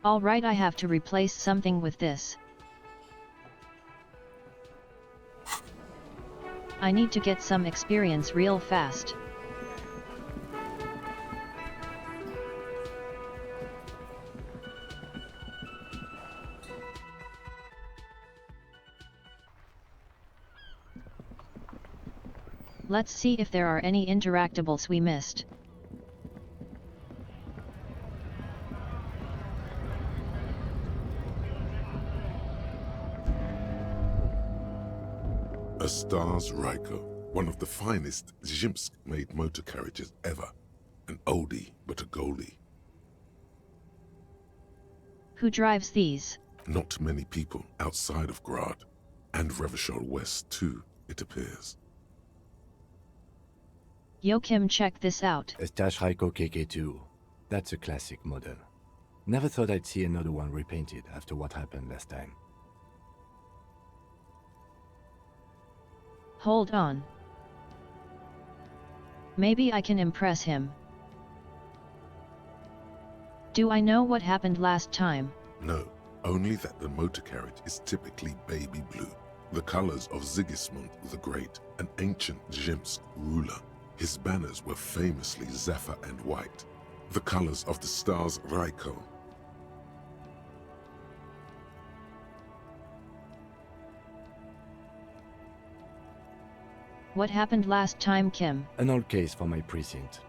Alright, I have to replace something with this. I need to get some experience real fast. Let's see if there are any interactables we missed. A Stars Ryko, one of the finest Zhimsk-made motor carriages ever. An oldie, but a goldie. Who drives these? Not many people outside of Grad, and Revachol West too, it appears. Joachim, check this out. A Stas Ryko KK2. That's a classic model. Never thought I'd see another one repainted after what happened last time. Hold on. Maybe I can impress him. Do I know what happened last time? No, only that the motor carriage is typically baby blue, the colors of Sigismund the Great, an ancient Zhimsk ruler. His banners were famously zephyr and white, the colors of the Stars Ryko. What happened last time, Kim? An old case for my precinct.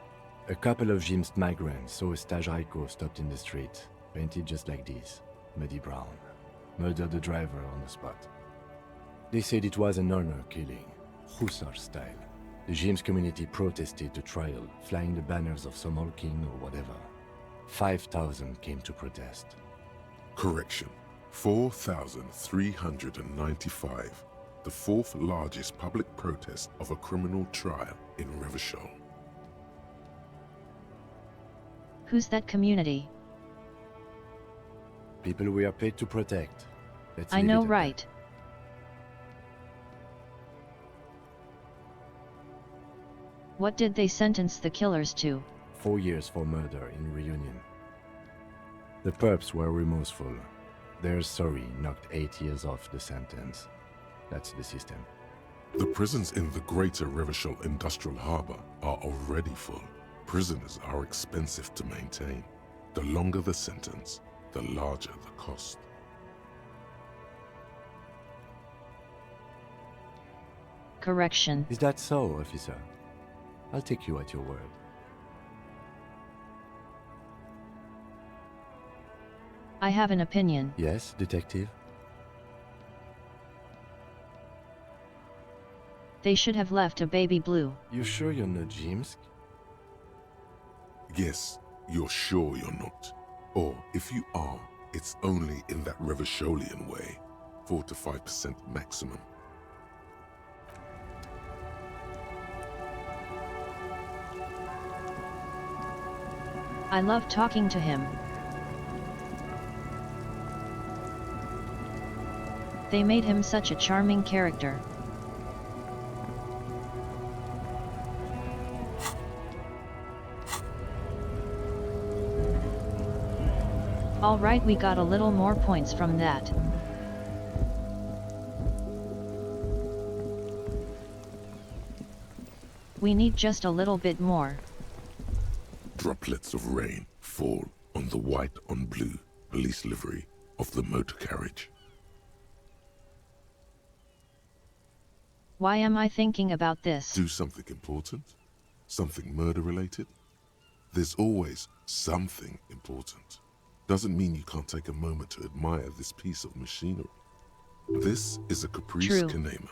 A couple of Zhimsk migrants saw a Stas Ryko stopped in the street, painted just like this, muddy brown. Murdered the driver on the spot. They said it was an honor killing, Hussar style. The Zhimsk community protested the trial, flying the banners of some old king or whatever. 5,000 came to protest. Correction, 4,395. The fourth largest public protest of a criminal trial in Revachol. Who's that community? People we are paid to protect. I know, right? What did they sentence the killers to? 4 years for murder in reunion. The perps were remorseful. Their sorry knocked 8 years off the sentence. That's the system. The prisons in the greater Revachol industrial harbor are already full. Prisoners are expensive to maintain. The longer the sentence, the larger the cost. Correction. Is that so, officer? I'll take you at your word. I have an opinion. Yes, detective? They should have left a baby blue. You sure you're not Zhimsk? Yes, you're sure you're not. Or if you are, it's only in that Revacholian way. 4 to 5% maximum. I love talking to him. They made him such a charming character. Alright, we got a little more points from that. We need just a little bit more. Droplets of rain fall on the white on blue police livery of the motor carriage. Why am I thinking about this? Do something important? Something murder related? There's always something important. Doesn't mean you can't take a moment to admire this piece of machinery. This is a Caprice True. Kanema,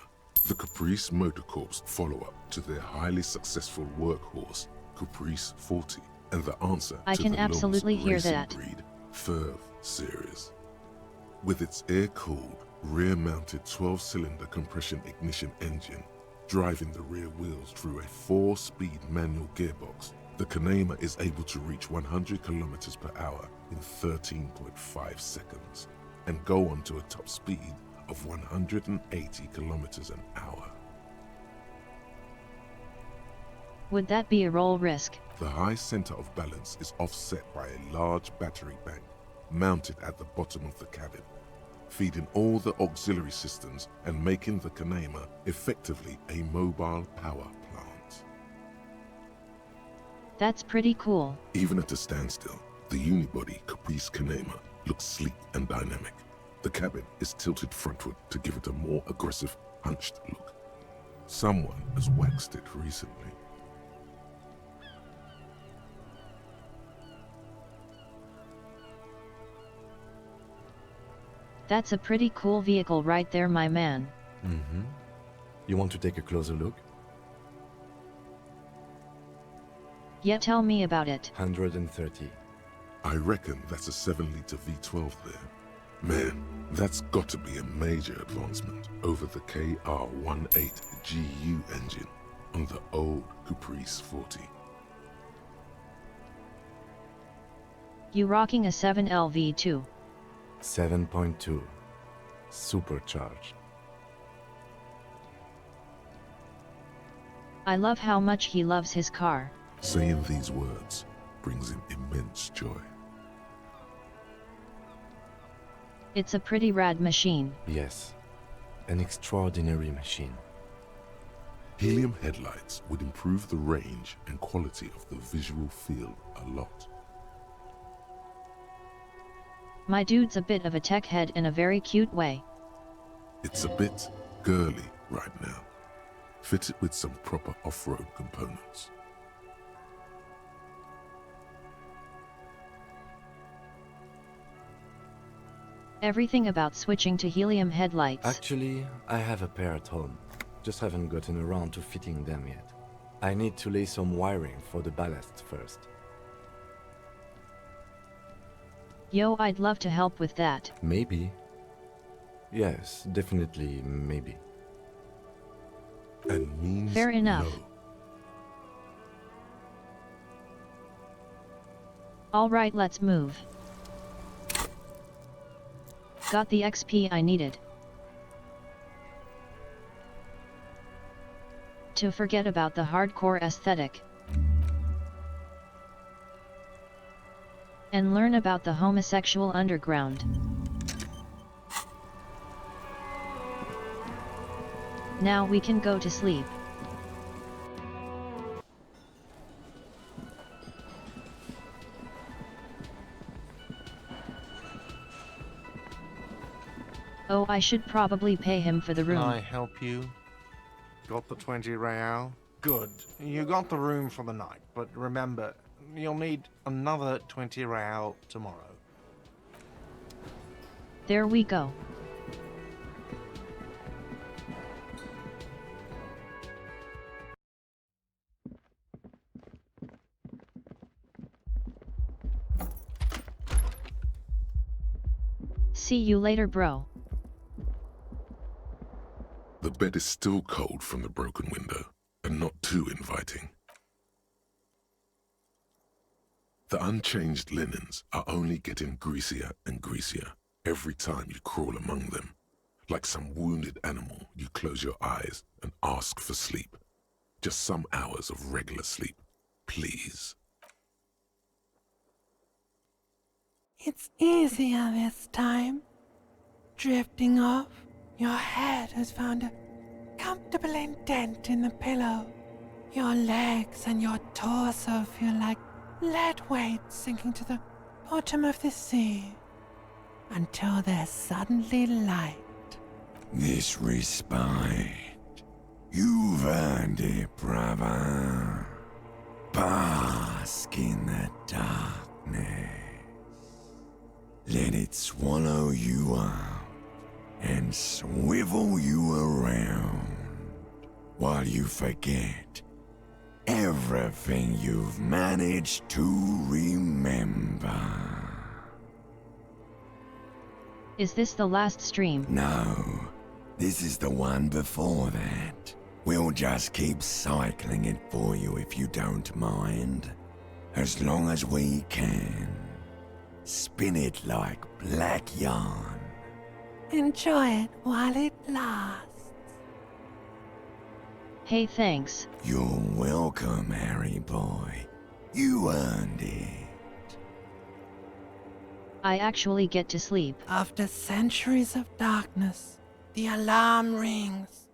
the Caprice Motor Corps follow-up to their highly successful workhorse, Caprice 40, and the answer I to can the absolutely lowest hear racing that. breed, Ferv series. With its air-cooled, rear-mounted 12-cylinder compression ignition engine, driving the rear wheels through a 4-speed manual gearbox, the Kanema is able to reach 100 kilometers per hour in 13.5 seconds and go on to a top speed of 180 kilometers an hour. Would that be a roll risk? The high center of balance is offset by a large battery bank, mounted at the bottom of the cabin, feeding all the auxiliary systems and making the Kanema effectively a mobile power plant. That's pretty cool. Even at a standstill, the unibody Caprice Kanema looks sleek and dynamic. The cabin is tilted frontward to give it a more aggressive, hunched look. Someone has waxed it recently. That's a pretty cool vehicle right there, my man. Mm-hmm. You want to take a closer look? Yeah, tell me about it. 130. I reckon that's a 7-liter V12 there. Man, that's got to be a major advancement over the KR18GU engine on the old Caprice 40. You rocking a 7LV2? 7.2. Supercharged. I love how much he loves his car. Saying these words brings him immense joy. It's a pretty rad machine. Yes. An extraordinary machine. Helium headlights would improve the range and quality of the visual field a lot. My dude's a bit of a tech head in a very cute way. It's a bit girly right now. Fitted with some proper off-road components. Everything about switching to helium headlights. Actually, I have a pair at home. Just haven't gotten around to fitting them yet. I need to lay some wiring for the ballast first. Yo, I'd love to help with that. Maybe. Yes, definitely maybe. And means Fair enough. no. Alright, let's move. Got the XP I needed. To forget about the hardcore aesthetic. And learn about the homosexual underground. Now we can go to sleep. Oh, I should probably pay him for the Can I room. help you? Got the 20 real? Good. You got the room for the night, but remember, you'll need another 20 real tomorrow. There we go. See you later, bro. The bed is still cold from the broken window, and not too inviting. The unchanged linens are only getting greasier and greasier every time you crawl among them. Like some wounded animal, you close your eyes and ask for sleep. Just some hours of regular sleep, please. It's easier this time. Drifting off, your head has found a comfortable indent in the pillow. Your legs and your torso feel like lead weights sinking to the bottom of the sea, until there's suddenly light. This respite, you've earned it, brother. Bask in the darkness. Let it swallow you up and swivel you around while you forget everything you've managed to remember. Is this the last stream? No, this is the one before that. We'll just keep cycling it for you if you don't mind. As long as we can. Spin it like black yarn. Enjoy it while it lasts. Hey, thanks. You're welcome, Harry boy. You earned it. I actually get to sleep. After centuries of darkness, the alarm rings.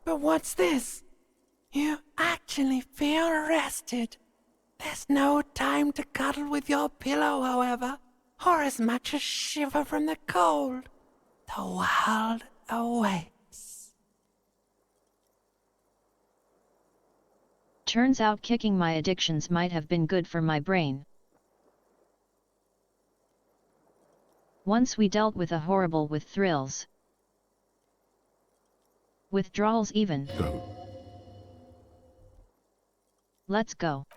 But what's this? You actually feel rested. There's no time to cuddle with your pillow, however, or as much as shiver from the cold. The world awaits. Turns out kicking my addictions might have been good for my brain. Once we dealt with a horrible with thrills. Withdrawals even. Go. Let's go.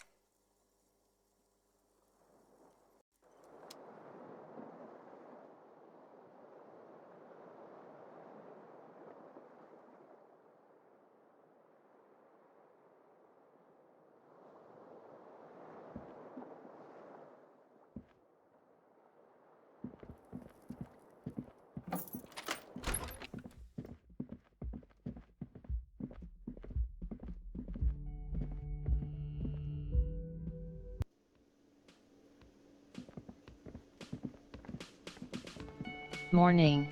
Morning.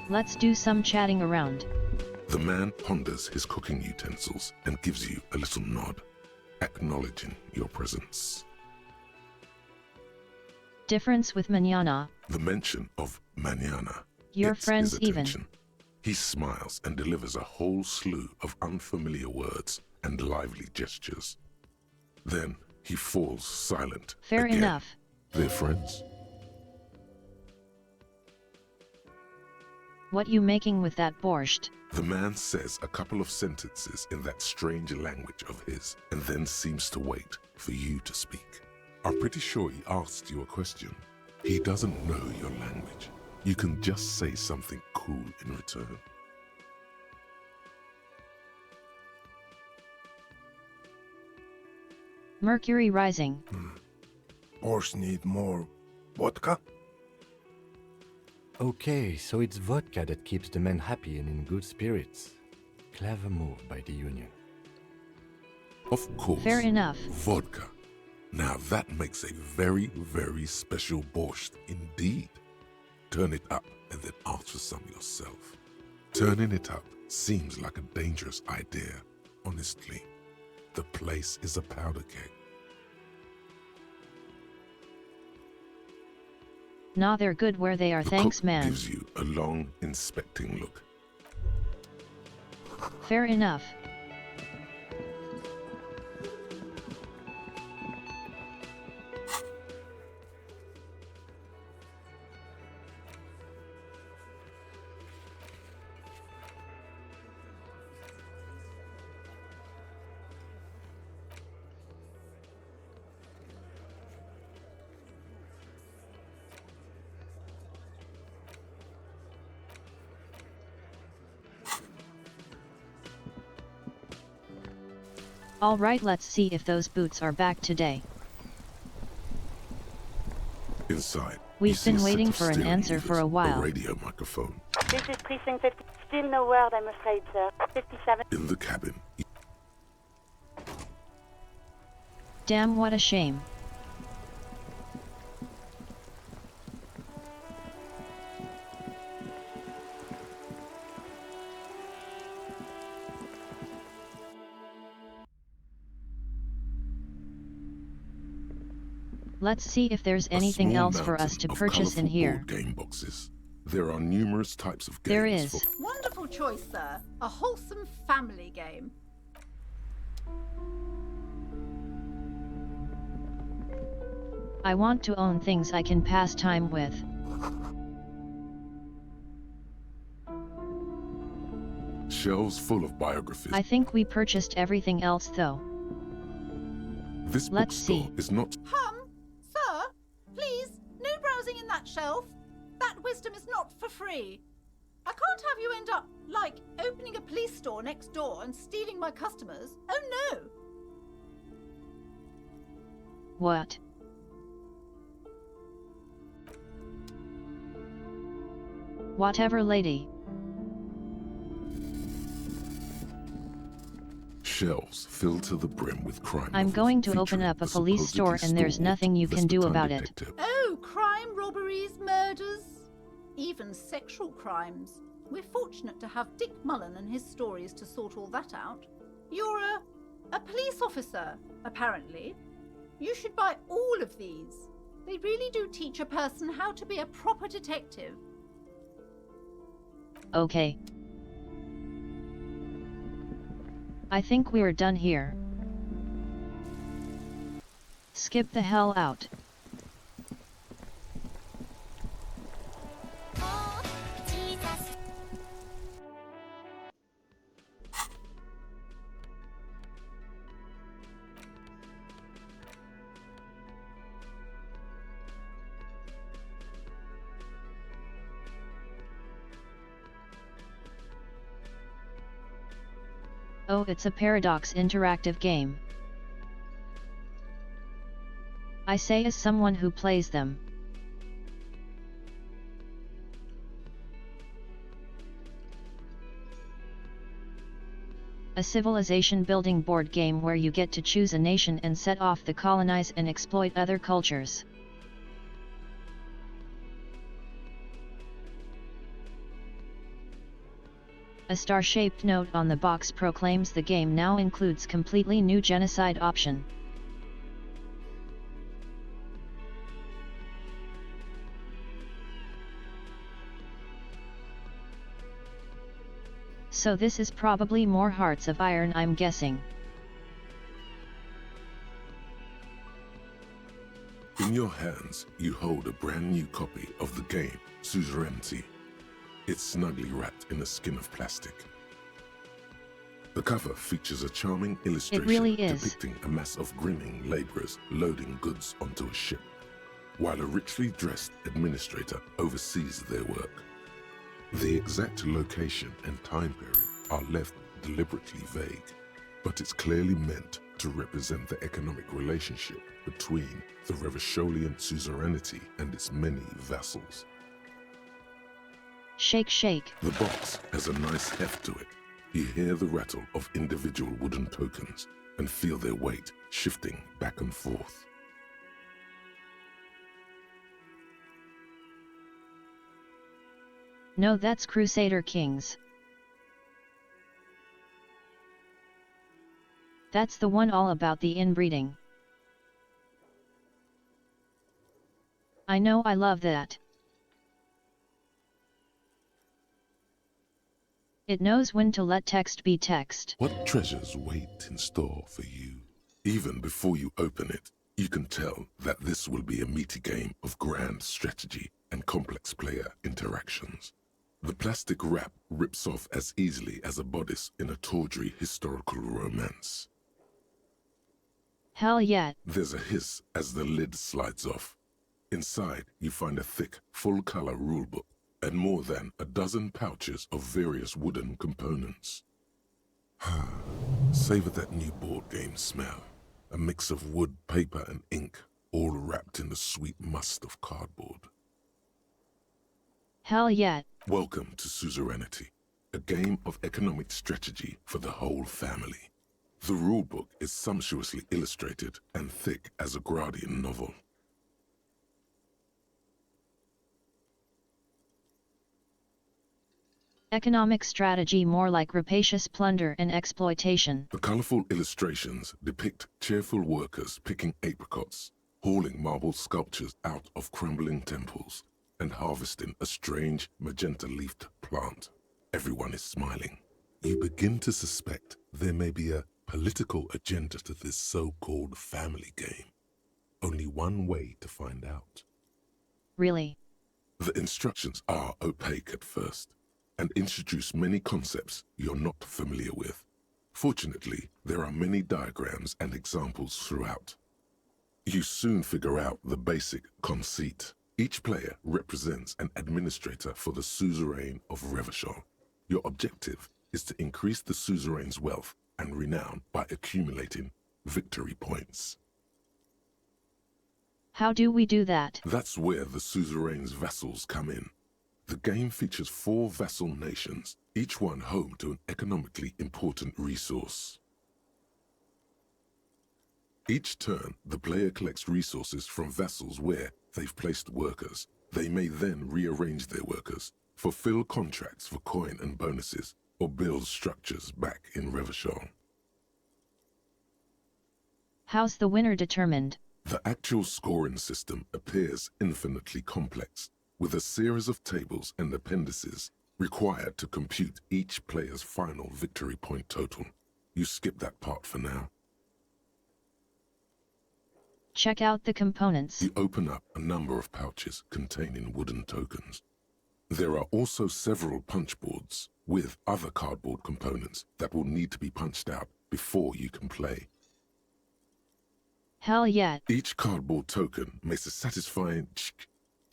Let's do some chatting around. The man ponders his cooking utensils and gives you a little nod, acknowledging your presence. Difference with mañana. The mention of mañana Your gets friends his even. attention. He smiles and delivers a whole slew of unfamiliar words and lively gestures. Then he falls silent. Fair again. enough. They're friends. What you making with that borscht? The man says a couple of sentences in that strange language of his and then seems to wait for you to speak. I'm pretty sure he asked you a question. He doesn't know your language. You can just say something cool in return. Mercury rising. Borscht need more vodka? Okay, so it's vodka that keeps the men happy and in good spirits. Clever move by the Union. Of course. Fair enough. Vodka. Now that makes a very, very special borscht indeed. Turn it up and then ask for some yourself. Turning it up seems like a dangerous idea, honestly. The place is a powder keg. Nah, they're good where they are, The thanks cook man. gives you a long, inspecting look. Fair enough. Alright, let's see if those boots are back today. Inside, We've you see been a set waiting of for an steering answer for levers, a while. A radio microphone. This is Precinct 50. Still no word, I'm afraid, sir. 57. In the cabin, Damn, what a shame. Let's see if there's anything small else for us mountain to of purchase in colourful here. board game boxes. There are numerous types of games. There is. For Wonderful choice, sir. A wholesome family game. I want to own things I can pass time with. shelves full of biographies. I think we purchased everything else though. This Let's bookstore see. is not. Sir, please, no browsing in that shelf. That wisdom is not for free. I can't have you end up, like, opening a police store next door and stealing my customers. Oh no! What? Whatever, lady. Shelves filled to the brim with crime I'm novels going to open featuring up a the police store supposedly and there's stalwart nothing you can do vespertine about it. detective. Oh, crime, robberies, murders, even sexual crimes. We're fortunate to have Dick Mullen and his stories to sort all that out. You're a police officer, apparently. You should buy all of these. They really do teach a person how to be a proper detective. Okay. I think we're done here. Skip the hell out. Oh, it's a Paradox interactive game. I say as someone who plays them. A civilization building board game where you get to choose a nation and set off to colonize and exploit other cultures. A star-shaped note on the box proclaims the game now includes completely new genocide option. So this is probably more Hearts of Iron, I'm guessing. In your hands, you hold a brand new copy of the game, Suzerainty. It's snugly wrapped in a skin of plastic. The cover features a charming illustration really is. depicting a mass of grinning laborers loading goods onto a ship, while a richly dressed administrator oversees their work. The exact location and time period are left deliberately vague, but it's clearly meant to represent the economic relationship between the Revacholian suzerainty and its many vassals. Shake shake. The box has a nice heft to it. You hear the rattle of individual wooden tokens and feel their weight shifting back and forth. No, that's Crusader Kings. That's the one all about the inbreeding. I know, I love that. It knows when to let text be text. What treasures wait in store for you? Even before you open it, you can tell that this will be a meaty game of grand strategy and complex player interactions. The plastic wrap rips off as easily as a bodice in a tawdry historical romance. Hell yeah. There's a hiss as the lid slides off. Inside, you find a thick, full-color rulebook and more than a dozen pouches of various wooden components. Savor that new board game smell. A mix of wood, paper, and ink, all wrapped in the sweet must of cardboard. Hell yeah. Welcome to Suzerainty, a game of economic strategy for the whole family. The rulebook is sumptuously illustrated and thick as a Gradian novel. Economic strategy more like rapacious plunder and exploitation. The colorful illustrations depict cheerful workers picking apricots, hauling marble sculptures out of crumbling temples, and harvesting a strange magenta-leafed plant. Everyone is smiling. You begin to suspect there may be a political agenda to this so-called family game. Only one way to find out. Really? The instructions are opaque at first, and introduce many concepts you're not familiar with. Fortunately, there are many diagrams and examples throughout. You soon figure out the basic conceit. Each player represents an administrator for the suzerain of Revachol. Your objective is to increase the suzerain's wealth and renown by accumulating victory points. How do we do that? That's where the suzerain's vassals come in. The game features 4 vassal nations, each one home to an economically important resource. Each turn, the player collects resources from vessels where they've placed workers. They may then rearrange their workers, fulfill contracts for coin and bonuses, or build structures back in Revachol. How's the winner determined? The actual scoring system appears infinitely complex, with a series of tables and appendices required to compute each player's final victory point total. You skip that part for now. Check out the components. You open up a number of pouches containing wooden tokens. There are also several punch boards with other cardboard components that will need to be punched out before you can play. Hell yeah. Each cardboard token makes a satisfying ch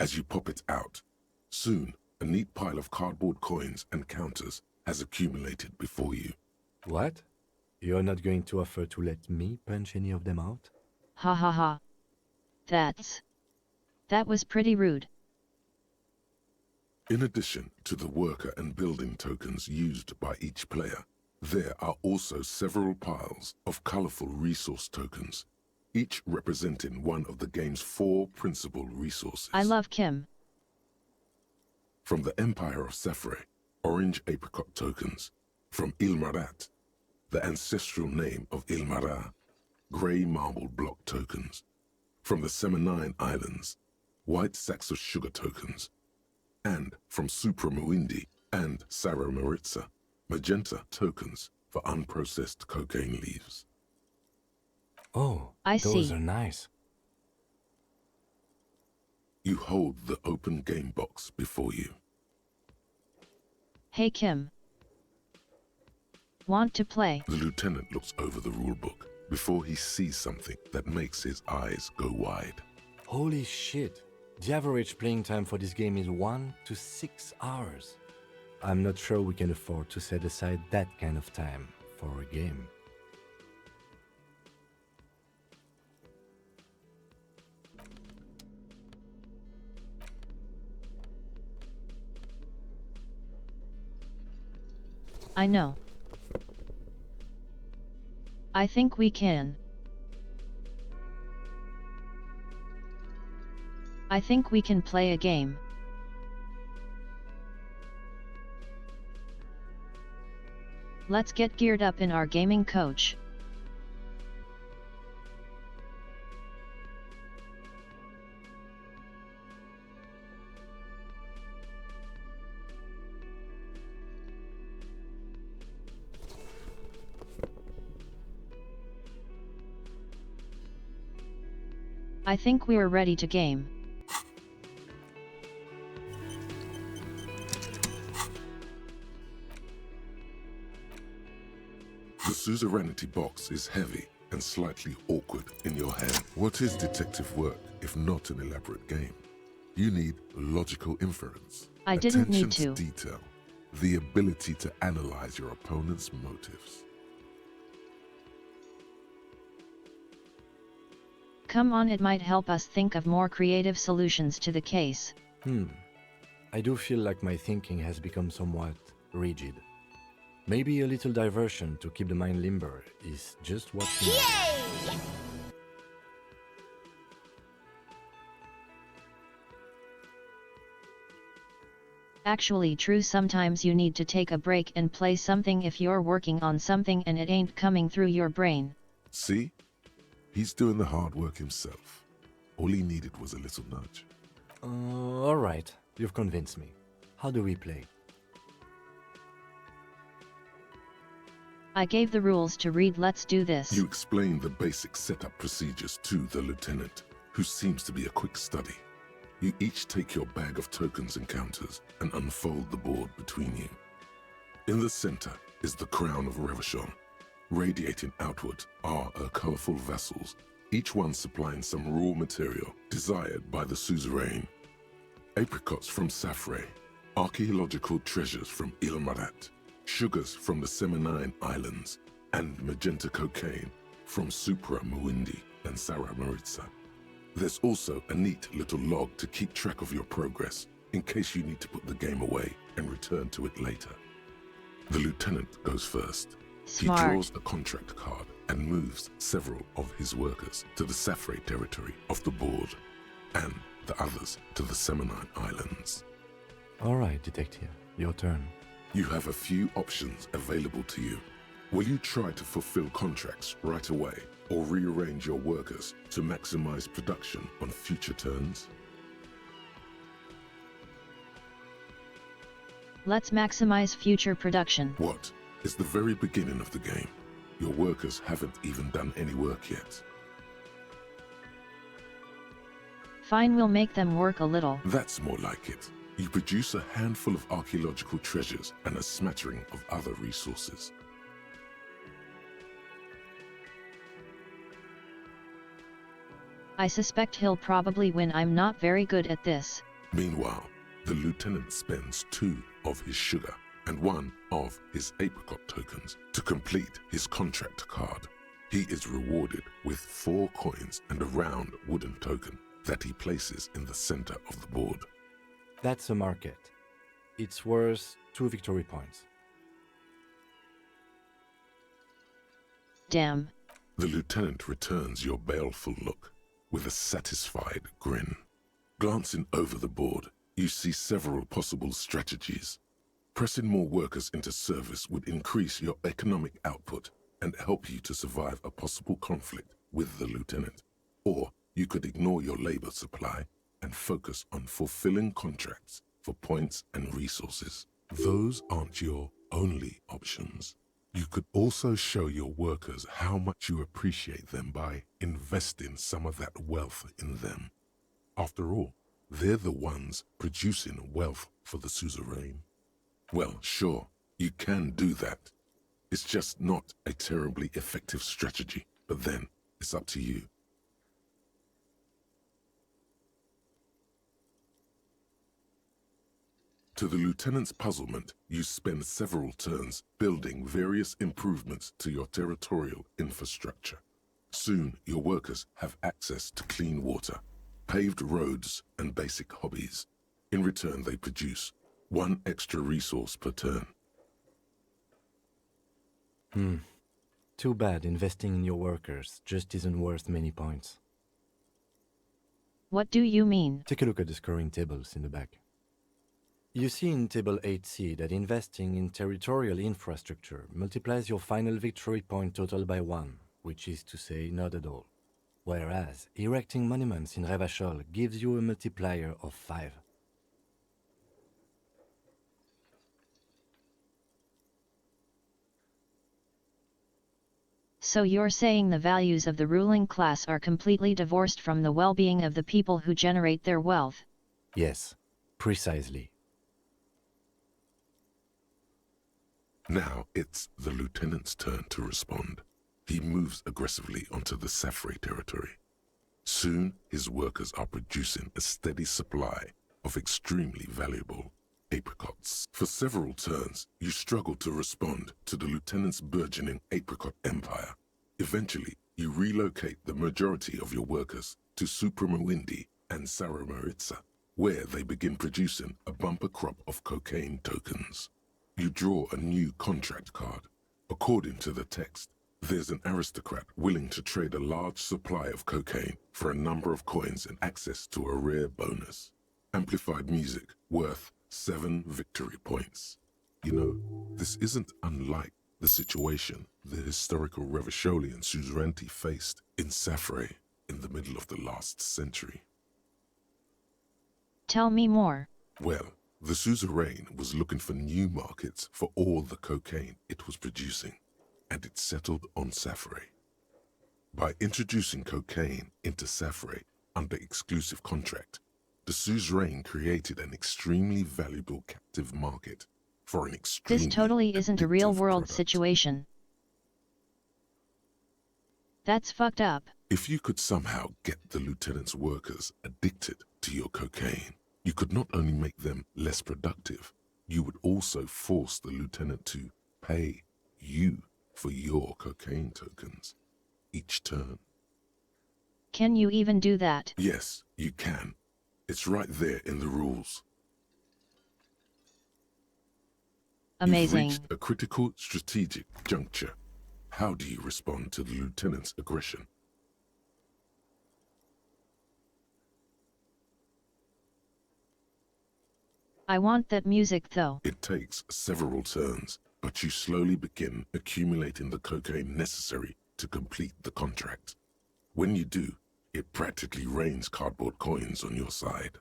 as you pop it out. Soon, a neat pile of cardboard coins and counters has accumulated before you. What? You're not going to offer to let me punch any of them out? Ha ha ha. That was pretty rude. In addition to the worker and building tokens used by each player, there are also several piles of colorful resource tokens, each representing one of the game's 4 principal resources. I love Kim. From the Empire of Safre, orange apricot tokens. From Ilmarat, the ancestral name of Ilmara, grey marble block tokens. From the Semenine Islands, white sacks of sugar tokens. And from Supra Muindi and Sarah Maritza, magenta tokens for unprocessed cocaine leaves. Oh, I those see. are nice. You hold the open game box before you. Hey Kim. Want to play? The lieutenant looks over the rulebook before he sees something that makes his eyes go wide. Holy shit. The average playing time for this game is 1 to 6 hours. I'm not sure we can afford to set aside that kind of time for a game. I know. I think we can. I think we can play a game. Let's get geared up in our gaming coach. I think we're ready to game. The suzerainty box is heavy and slightly awkward in your hand. What is detective work if not an elaborate game? You need logical inference, I didn't need attention to. detail, the ability to analyze your opponent's motives. Come on, it might help us think of more creative solutions to the case. I do feel like my thinking has become somewhat rigid. Maybe a little diversion to keep the mind limber is just what we need. Actually true, sometimes you need to take a break and play something if you're working on something and it ain't coming through your brain. See? He's doing the hard work himself. All he needed was a little nudge. Alright, you've convinced me. How do we play? I gave the rules to read. Let's do this. You explain the basic setup procedures to the lieutenant, who seems to be a quick study. You each take your bag of tokens and counters and unfold the board between you. In the center is the crown of Revachol. Radiating outward are her colorful vessels, each one supplying some raw material desired by the suzerain. Apricots from Safre, archaeological treasures from Ilmarat, sugars from the Semenine Islands, and magenta cocaine from Supra Muindi and Sarah Maritza. There's also a neat little log to keep track of your progress in case you need to put the game away and return to it later. The lieutenant goes first. Smart. He draws a contract card and moves several of his workers to the Saffrey territory of the board, and the others to the Semonine Islands. All right, Detective, your turn. You have a few options available to you. Will you try to fulfill contracts right away, or rearrange your workers to maximize production on future turns? Let's maximize future production. What? It's the very beginning of the game. Your workers haven't even done any work yet. Fine, we'll make them work a little. That's more like it. You produce a handful of archaeological treasures and a smattering of other resources. I suspect he'll probably win. I'm not very good at this. Meanwhile, the lieutenant spends 2 of his sugar and 1 of his apricot tokens to complete his contract card. He is rewarded with 4 coins and a round wooden token that he places in the center of the board. That's a market. It's worth 2 victory points. Damn. The lieutenant returns your baleful look with a satisfied grin. Glancing over the board, you see several possible strategies. Pressing more workers into service would increase your economic output and help you to survive a possible conflict with the lieutenant. Or you could ignore your labor supply and focus on fulfilling contracts for points and resources. Those aren't your only options. You could also show your workers how much you appreciate them by investing some of that wealth in them. After all, they're the ones producing wealth for the suzerain. Well, sure, you can do that. It's just not a terribly effective strategy, but then it's up to you. To the lieutenant's puzzlement, you spend several turns building various improvements to your territorial infrastructure. Soon, your workers have access to clean water, paved roads, and basic hobbies. In return, they produce 1 extra resource per turn. Too bad investing in your workers just isn't worth many points. What do you mean? Take a look at the scoring tables in the back. You see in Table 8C that investing in territorial infrastructure multiplies your final victory point total by 1, which is to say not at all. Whereas erecting monuments in Revachol gives you a multiplier of 5. So you're saying the values of the ruling class are completely divorced from the well-being of the people who generate their wealth? Yes, precisely. Now it's the lieutenant's turn to respond. He moves aggressively onto the Saffrey territory. Soon, his workers are producing a steady supply of extremely valuable apricots. For several turns, you struggle to respond to the lieutenant's burgeoning apricot empire. Eventually, you relocate the majority of your workers to Supremawindi and Saramaritsa, where they begin producing a bumper crop of cocaine tokens. You draw a new contract card. According to the text, there's an aristocrat willing to trade a large supply of cocaine for a number of coins and access to a rare bonus. Amplified music worth 7 victory points. You know, this isn't unlike the situation the historical Revacholian suzerainty faced in Saffrey in the middle of the last century. Tell me more. Well, the suzerain was looking for new markets for all the cocaine it was producing, and it settled on Saffrey. By introducing cocaine into Saffrey under exclusive contract, the suzerain created an extremely valuable captive market for an extremely This totally isn't a addictive real-world product. situation. That's fucked up. If you could somehow get the lieutenant's workers addicted to your cocaine, you could not only make them less productive, you would also force the lieutenant to pay you for your cocaine tokens each turn. Can you even do that? Yes, you can. It's right there in the rules. Amazing. You've reached a critical strategic juncture. How do you respond to the lieutenant's aggression? I want that music though. It takes several turns, but you slowly begin accumulating the cocaine necessary to complete the contract. When you do, it practically rains cardboard coins on your side.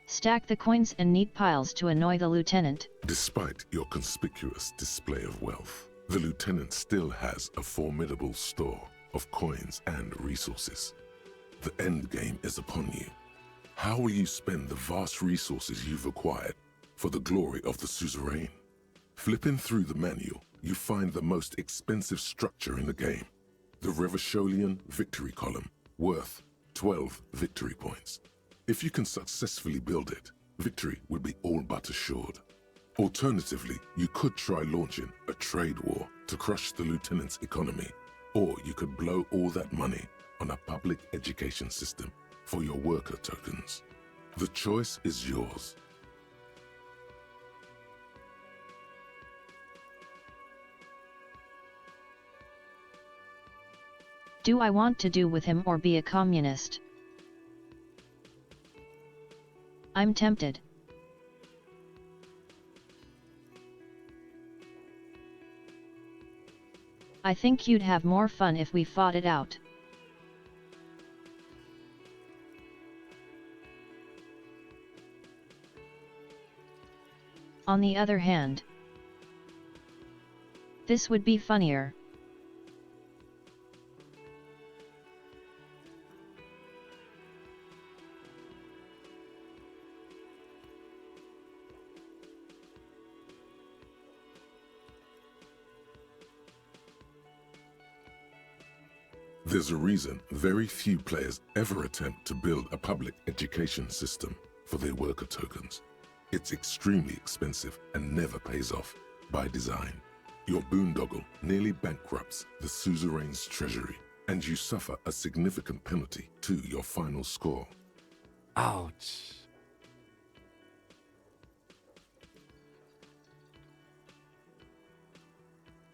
Stack the coins in neat piles to annoy the lieutenant. Despite your conspicuous display of wealth, the lieutenant still has a formidable store of coins and resources. The end game is upon you. How will you spend the vast resources you've acquired for the glory of the suzerain? Flipping through the manual, you find the most expensive structure in the game, the Revacholian Victory Column, worth 12 victory points. If you can successfully build it, victory would be all but assured. Alternatively, you could try launching a trade war to crush the lieutenant's economy, or you could blow all that money on a public education system for your worker tokens. The choice is yours. Do I want to do with him or be a communist? I'm tempted. I think you'd have more fun if we fought it out. On the other hand, this would be funnier. There's a reason very few players ever attempt to build a public education system for their worker tokens. It's extremely expensive and never pays off by design. Your boondoggle nearly bankrupts the suzerain's treasury, and you suffer a significant penalty to your final score. Ouch.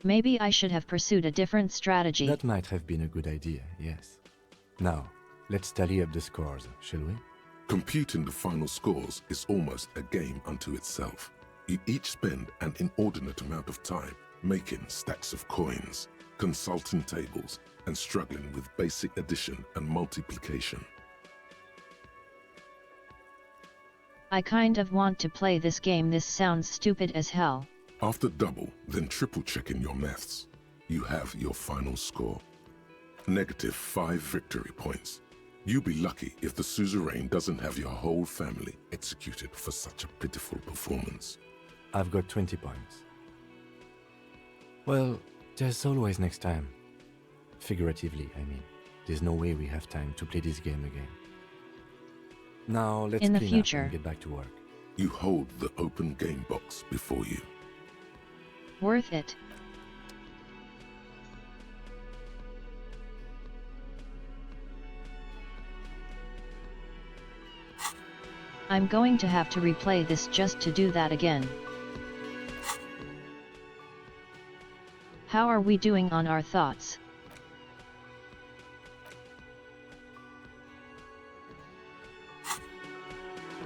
Maybe I should have pursued a different strategy. That might have been a good idea, yes. Now, let's tally up the scores, shall we? Computing the final scores is almost a game unto itself. You each spend an inordinate amount of time making stacks of coins, consulting tables, and struggling with basic addition and multiplication. I kind of want to play this game. This sounds stupid as hell. After double, then triple checking your maths, you have your final score. -5 victory points. You'll be lucky if the suzerain doesn't have your whole family executed for such a pitiful performance. I've got 20 points. Well, there's always next time. Figuratively, I mean. There's no way we have time to play this game again. Now, let's In the clean future. up and get back to work. You hold the open game box before you. Worth it. I'm going to have to replay this just to do that again. How are we doing on our thoughts?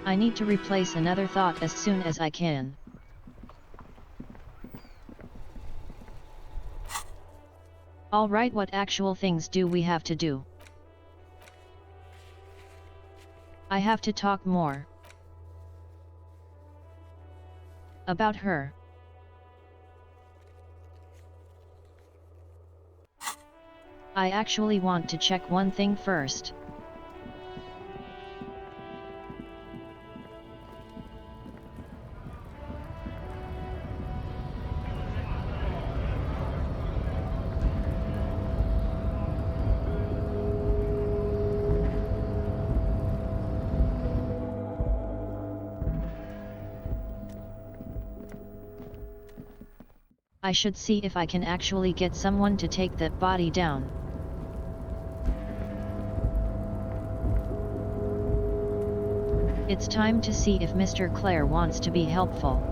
I need to replace another thought as soon as I can. Alright, what actual things do we have to do? I have to talk more about her. I actually want to check one thing first. I should see if I can actually get someone to take that body down. It's time to see if Mr. Clare wants to be helpful.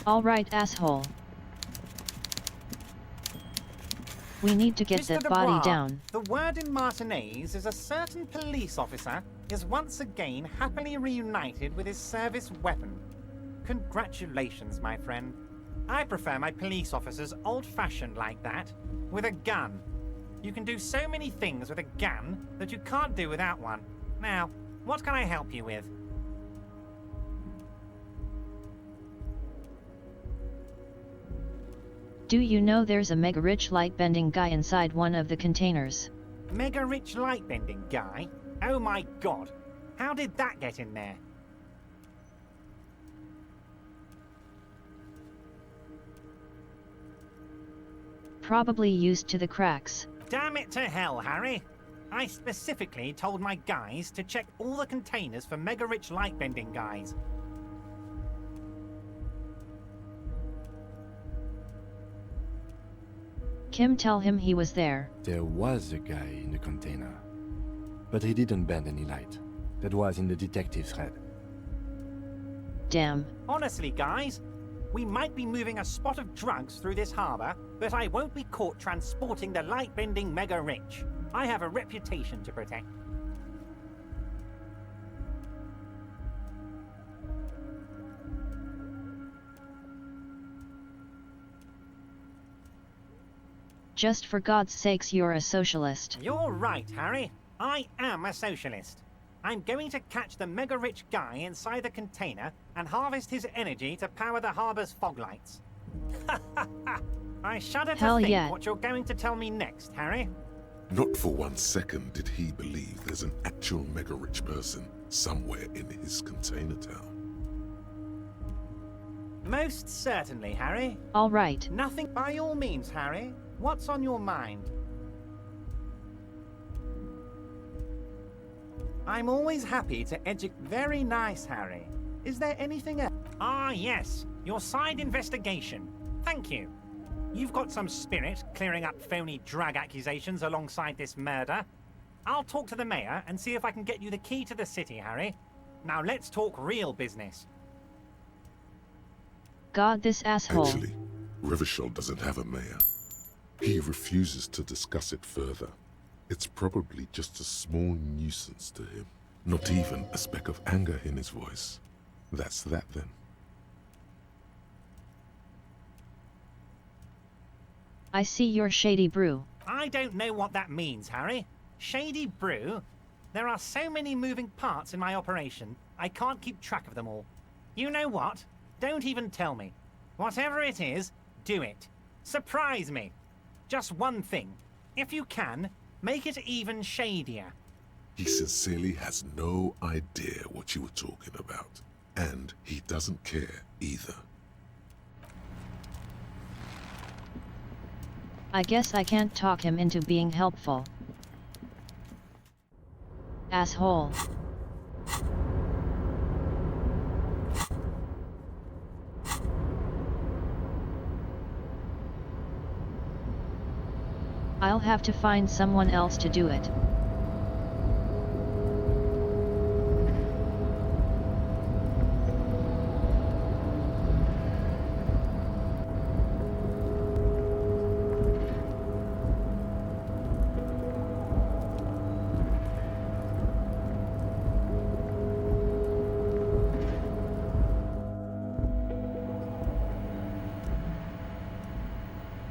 Alright, asshole. We need to get Mr. that Dubois, body down. the word in Martinez is a certain police officer is once again happily reunited with his service weapon. Congratulations, my friend. I prefer my police officers old-fashioned like that, with a gun. You can do so many things with a gun that you can't do without one. Now, what can I help you with? Do you know there's a mega rich light bending guy inside one of the containers? Mega rich light bending guy? Oh my god. How did that get in there? Probably used to the cracks. Damn it to hell, Harry. I specifically told my guys to check all the containers for mega rich light bending guys. Kim, tell him he was there. There was a guy in the container, but he didn't bend any light. That was in the detective's head. Damn. Honestly, guys, we might be moving a spot of drugs through this harbor, but I won't be caught transporting the light-bending mega rich. I have a reputation to protect. Just for God's sakes, you're a socialist. You're right, Harry. I am a socialist. I'm going to catch the mega-rich guy inside the container and harvest his energy to power the harbor's fog lights. I shudder to think what you're going to tell me next, Harry. Not for 1 second did he believe there's an actual mega-rich person somewhere in his container town. Most certainly, Harry. All right. Nothing by all means, Harry. What's on your mind? I'm always happy to educate. Very nice, Harry. Is there anything else? Ah, yes. Your side investigation. Thank you. You've got some spirit clearing up phony drug accusations alongside this murder. I'll talk to the mayor and see if I can get you the key to the city, Harry. Now let's talk real business. God, this asshole. Actually, Rivershell doesn't have a mayor. He refuses to discuss it further. It's probably just a small nuisance to him. Not even a speck of anger in his voice. That's that then. I see your shady brew. I don't know what that means, Harry. Shady brew? There are so many moving parts in my operation, I can't keep track of them all. You know what? Don't even tell me. Whatever it is, do it. Surprise me. Just one thing. If you can, make it even shadier. He sincerely has no idea what you were talking about. And he doesn't care either. I guess I can't talk him into being helpful. Asshole. I'll have to find someone else to do it.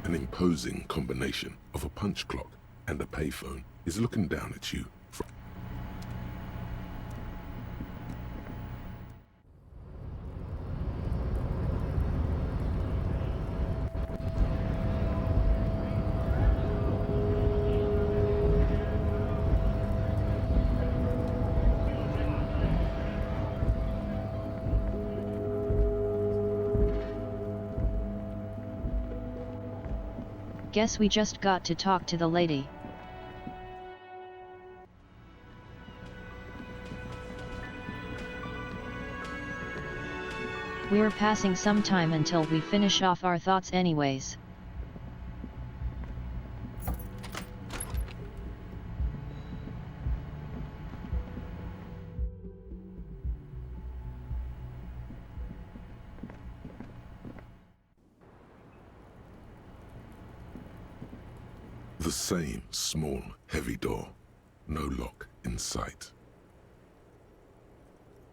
An imposing combination of a punch clock and a payphone is looking down at you from... Guess we just got to talk to the lady. We're passing some time until we finish off our thoughts anyways. The same small, heavy door. No lock in sight.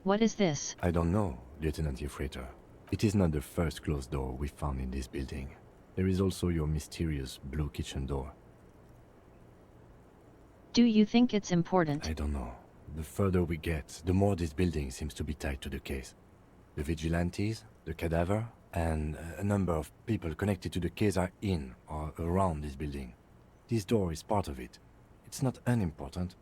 What is this? I don't know, Lieutenant Yefreiter. It is not the first closed door we found in this building. There is also your mysterious blue kitchen door. Do you think it's important? I don't know. The further we get, the more this building seems to be tied to the case. The vigilantes, the cadaver, and a number of people connected to the case are in or around this building. This door is part of it. It's not unimportant.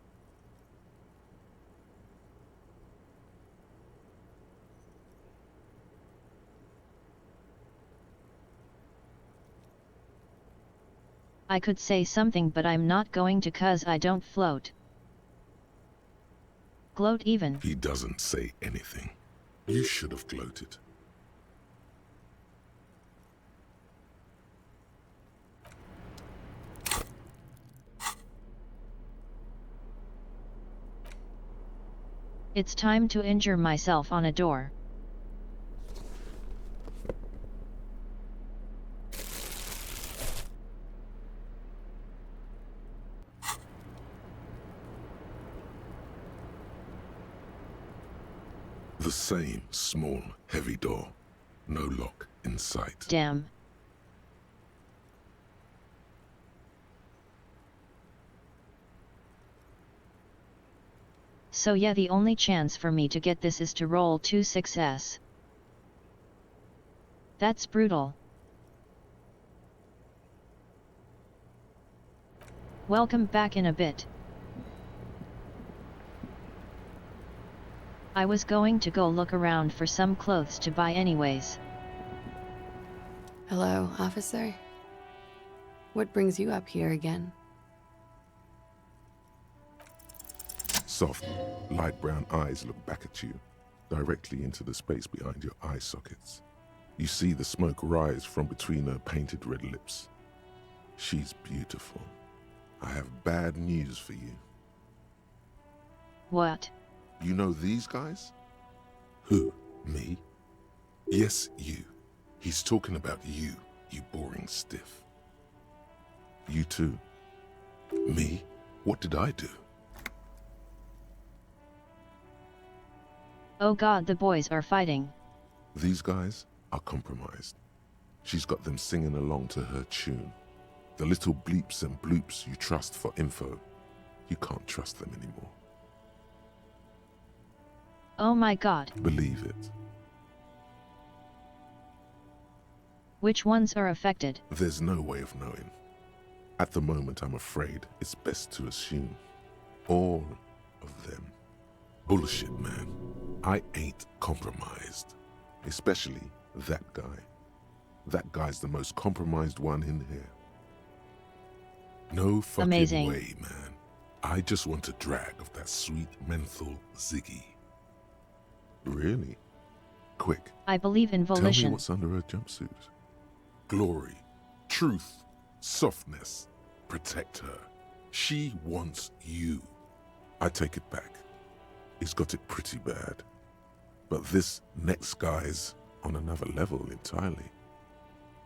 I could say something, but I'm not going to, 'cause I don't float. Gloat even. He doesn't say anything. You should have gloated. It's time to injure myself on a door. The same small, heavy door. No lock in sight. Damn. So yeah, the only chance for me to get this is to roll 2 success. That's brutal. Welcome back in a bit. I was going to go look around for some clothes to buy anyways. Hello, officer. What brings you up here again? Soft, light brown eyes look back at you, directly into the space behind your eye sockets. You see the smoke rise from between her painted red lips. She's beautiful. I have bad news for you. What? You know these guys? Who? Me? Yes, you. He's talking about you, you boring stiff. You too? Me? What did I do? Oh god, the boys are fighting. These guys are compromised. She's got them singing along to her tune. The little bleeps and bloops you trust for info, you can't trust them anymore. Oh my god. Believe it. Which ones are affected? There's no way of knowing. At the moment, I'm afraid it's best to assume. All of them. Bullshit, man. I ain't compromised. Especially that guy. That guy's the most compromised one in here. No fucking Amazing. way, man. I just want a drag of that sweet menthol Ziggy. Really? Quick. I believe in Tell me volition. what's under her jumpsuit. Glory, truth, softness. Protect her. She wants you. I take it back. He's got it pretty bad. But this next guy's on another level entirely.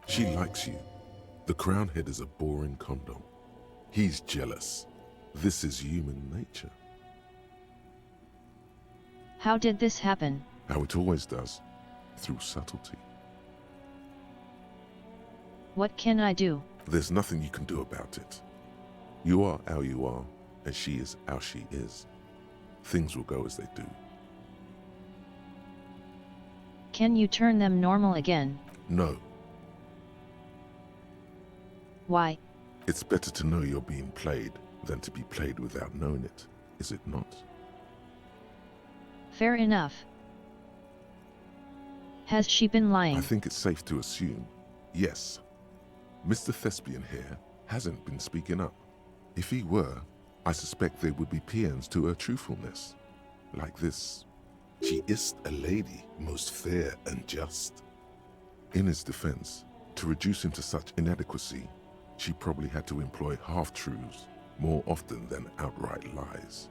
She likes you. The crown head is a boring condom. He's jealous. This is human nature. How did this happen? How it always does. Through subtlety. What can I do? There's nothing you can do about it. You are how you are, and she is how she is. Things will go as they do. Can you turn them normal again? No. Why? It's better to know you're being played than to be played without knowing it, is it not? Fair enough. Has she been lying? I think it's safe to assume, yes. Mr. Thespian here hasn't been speaking up. If he were, I suspect there would be paeans to her truthfulness. Like this, she is a lady, most fair and just. In his defense, to reduce him to such inadequacy, she probably had to employ half-truths more often than outright lies.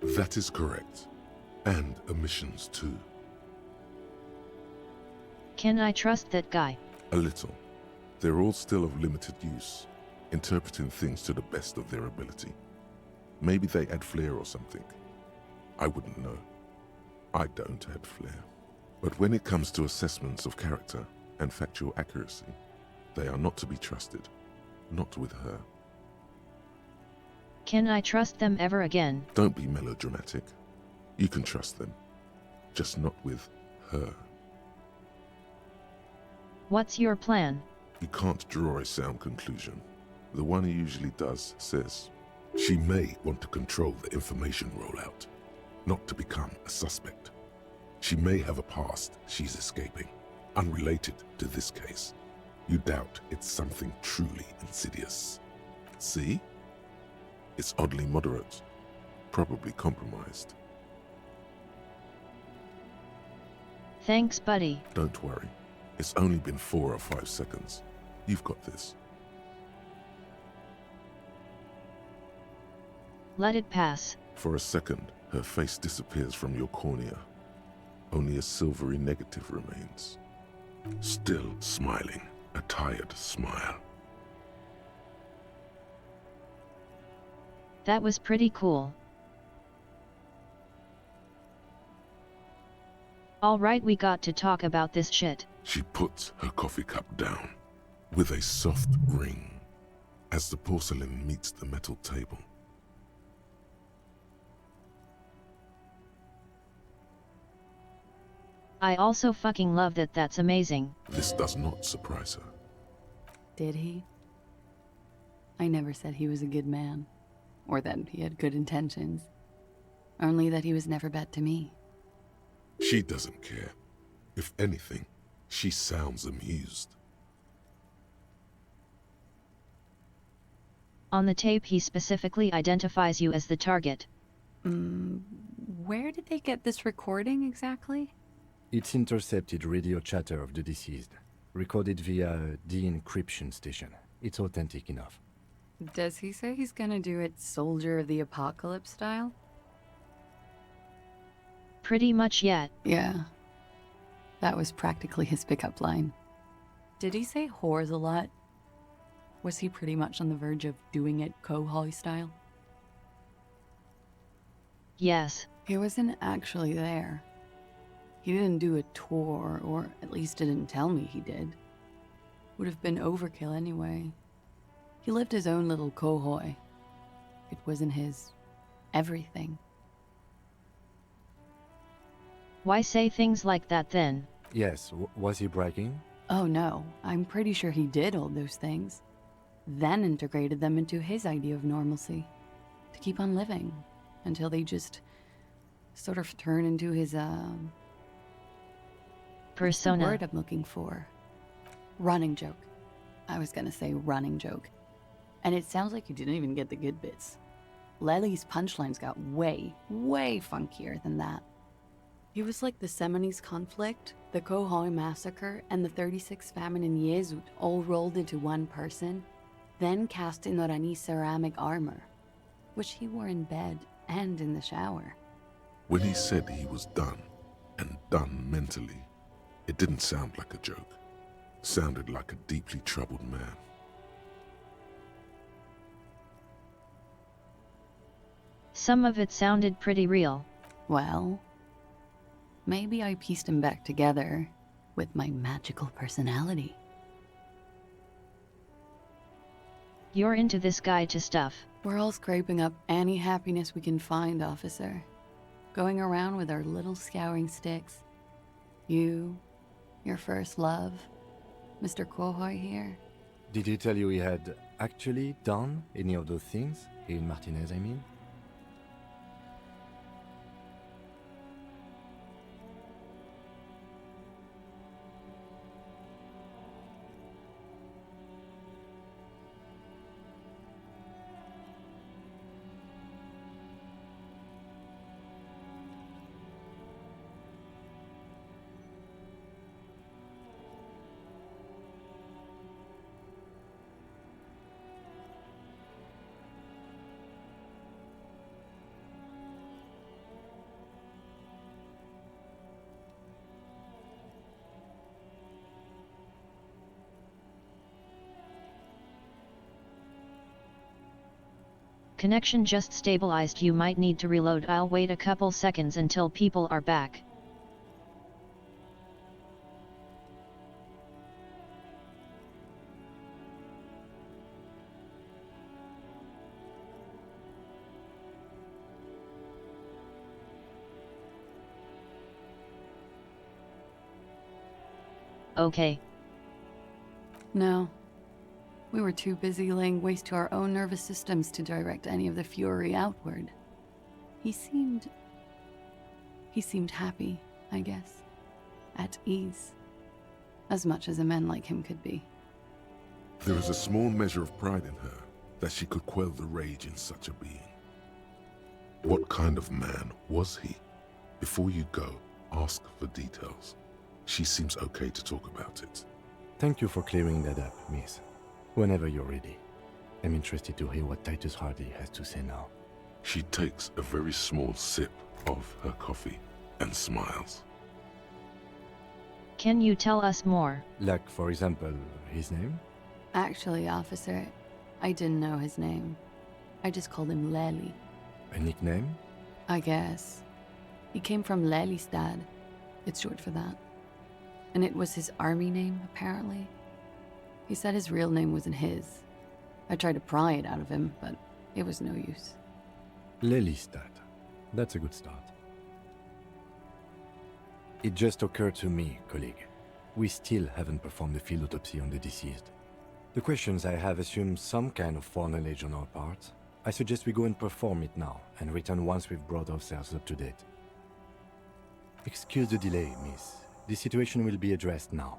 That is correct. And omissions too. Can I trust that guy? A little. They're all still of limited use. interpreting things to the best of their ability. Maybe they add flair or something. I wouldn't know. I don't add flair. But when it comes to assessments of character and factual accuracy, they are not to be trusted. Not with her. Can I trust them ever again? Don't be melodramatic. You can trust them. Just not with her. What's your plan? You can't draw a sound conclusion. The one he usually does says, she may want to control the information rollout, not to become a suspect. She may have a past she's escaping, unrelated to this case. You doubt it's something truly insidious. See? It's oddly moderate, probably compromised. Thanks, buddy. Don't worry. It's only been 4 or 5 seconds. You've got this. Let it pass. For a second, her face disappears from your cornea. Only a silvery negative remains. Still smiling, a tired smile. That was pretty cool. Alright, we got to talk about this shit. She puts her coffee cup down, with a soft ring, as the porcelain meets the metal table. I also fucking love that. That's amazing. This does not surprise her. Did he? I never said he was a good man, or that he had good intentions. Only that he was never bad to me. She doesn't care. If anything, she sounds amused. On the tape he specifically identifies you as the target. Where did they get this recording exactly? It's intercepted radio chatter of the deceased, recorded via a de-encryption station. It's authentic enough. Does he say he's gonna do it Soldier of the Apocalypse style? Pretty much yet. Yeah. That was practically his pickup line. Did he say whores a lot? Was he pretty much on the verge of doing it Kohoi style? Yes. He wasn't actually there. He didn't do a tour, or at least didn't tell me he did. Would have been overkill anyway. He lived his own little Kohoi. It wasn't his everything. Why say things like that then? Yes, was he bragging? Oh no, I'm pretty sure he did all those things. Then integrated them into his idea of normalcy. To keep on living. Until they just sort of turn into his, persona. What's the word I'm looking for? Running joke. I was gonna say running joke. And it sounds like you didn't even get the good bits. Lely's punchlines got way, way funkier than that. He was like the Seminoles conflict, the Kohoi massacre, and the 36 famine in Yezut all rolled into one person, then cast in Orani ceramic armor, which he wore in bed and in the shower. When he said he was done, and done mentally, it didn't sound like a joke. Sounded like a deeply troubled man. Some of it sounded pretty real. Well, maybe I pieced him back together with my magical personality. You're into this guy to stuff. We're all scraping up any happiness we can find, officer. Going around with our little scouring sticks. You, your first love, Mr. Kohoi here. Did he tell you he had actually done any of those things? In Martinez, I mean? Connection just stabilized. You might need to reload. I'll wait a couple seconds until people are back. Okay. No. We were too busy laying waste to our own nervous systems to direct any of the fury outward. He seemed happy, I guess. At ease. As much as a man like him could be. There is a small measure of pride in her that she could quell the rage in such a being. What kind of man was he? Before you go, ask for details. She seems okay to talk about it. Thank you for clearing that up, miss. Whenever you're ready. I'm interested to hear what Titus Hardy has to say now. She takes a very small sip of her coffee and smiles. Can you tell us more? Like, for example, his name? Actually, officer, I didn't know his name. I just called him Lely. A nickname? I guess. He came from Lelystad. It's short for that. And it was his army name, apparently. He said his real name wasn't his. I tried to pry it out of him, but it was no use. Lelystad. That's a good start. It just occurred to me, colleague. We still haven't performed the field autopsy on the deceased. The questions I have assume some kind of foreknowledge on our part. I suggest we go and perform it now, and return once we've brought ourselves up to date. Excuse the delay, miss. The situation will be addressed now.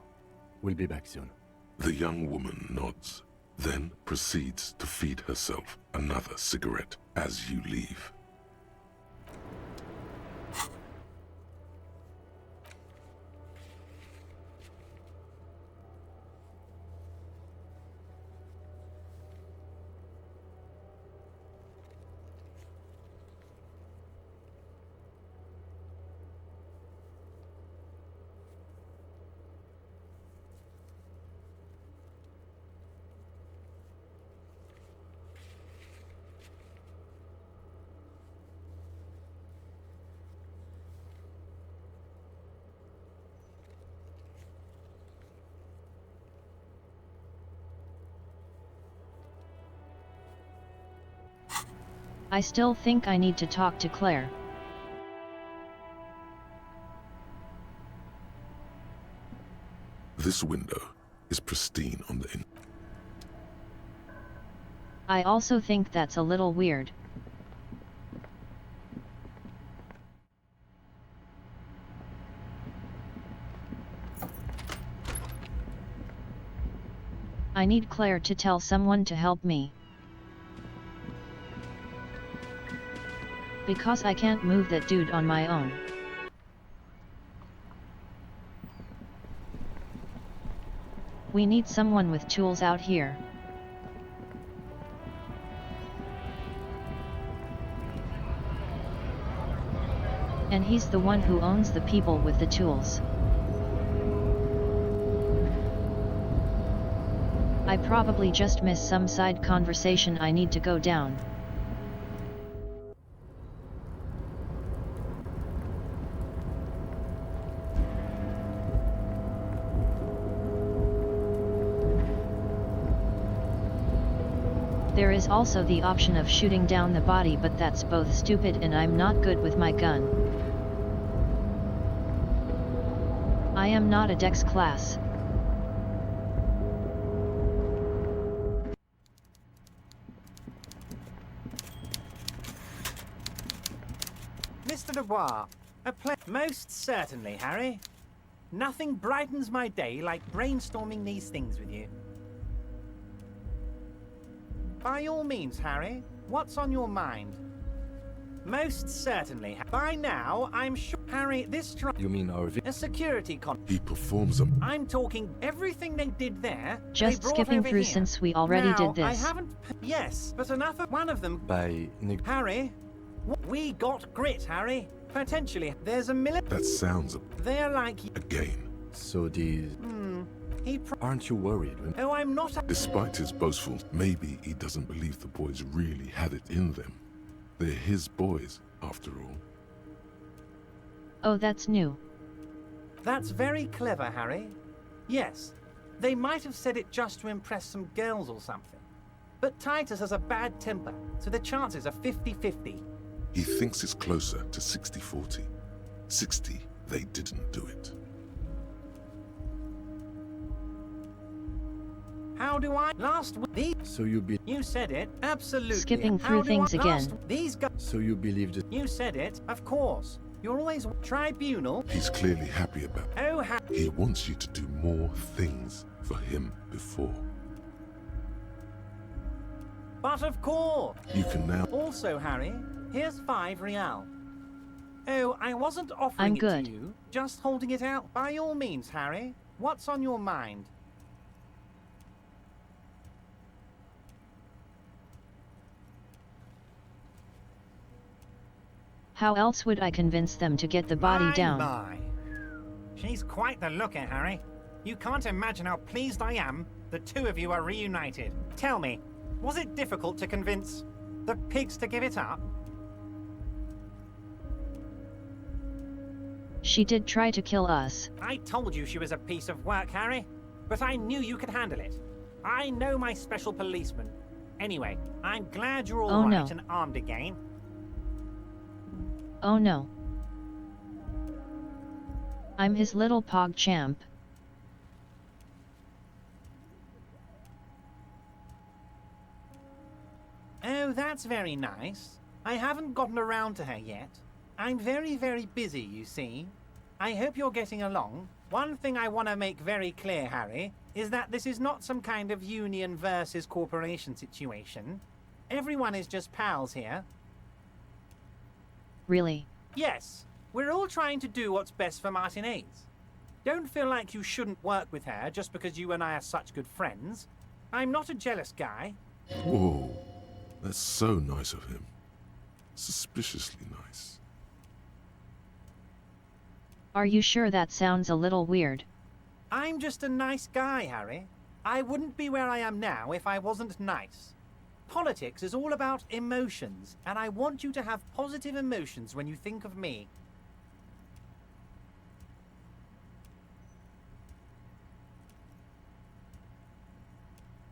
We'll be back soon. The young woman nods, then proceeds to feed herself another cigarette as you leave. I still think I need to talk to Claire. This window is pristine on the in. I also think that's a little weird. I need Claire to tell someone to help me. Because I can't move that dude on my own. We need someone with tools out here. And he's the one who owns the people with the tools. I probably just missed some side conversation. I need to go down. There is also the option of shooting down the body, but that's both stupid and I'm not good with my gun. I am not a Dex class. Mr. Dubois, most certainly, Harry. Nothing brightens my day like brainstorming these things with you. By all means, Harry, what's on your mind? Most certainly. By now, I'm sure, Harry, this You mean our a security He performs a... I'm talking everything they did there. Just skipping through since we already did this. I haven't... Yes, but enough of one of them... By... Harry, we got grit, Harry. Potentially, there's a That sounds They're like... Again. So these... Aren't you worried when... Oh, I'm not... Despite his boastful, maybe he doesn't believe the boys really had it in them. They're his boys, after all. Oh, that's new. That's very clever, Harry. Yes, they might have said it just to impress some girls or something. But Titus has a bad temper, so the chances are 50-50. He thinks it's closer to 60-40. 60, they didn't do it. How do I... Last week... So you be... You said it, absolutely. Skipping through things again. These guys... So you believed it... You said it, of course. You're always... Tribunal... He's clearly happy about it. Oh, He wants you to do more things for him before. But of course. You can now... Also, Harry, here's 5 real. Oh, I wasn't offering I'm it good. to you, just holding it out. By all means, Harry. What's on your mind? How else would I convince them to get the body down? My. She's quite the looker, Harry. You can't imagine how pleased I am the two of you are reunited. Tell me, was it difficult to convince the pigs to give it up? She did try to kill us. I told you she was a piece of work, Harry. But I knew you could handle it. I know my special policeman. Anyway, I'm glad you're all Oh, right no. and armed again. Oh no. I'm his little pog champ. Oh, that's very nice. I haven't gotten around to her yet. I'm very, very busy, you see. I hope you're getting along. One thing I want to make very clear, Harry, is that this is not some kind of union versus corporation situation. Everyone is just pals here. Really? Yes, we're all trying to do what's best for Martinez. Don't feel like you shouldn't work with her just because you and I are such good friends. I'm not a jealous guy. Whoa, that's so nice of him. Suspiciously nice. Are you sure that sounds a little weird? I'm just a nice guy, Harry. I wouldn't be where I am now if I wasn't nice. Politics is all about emotions, and I want you to have positive emotions when you think of me.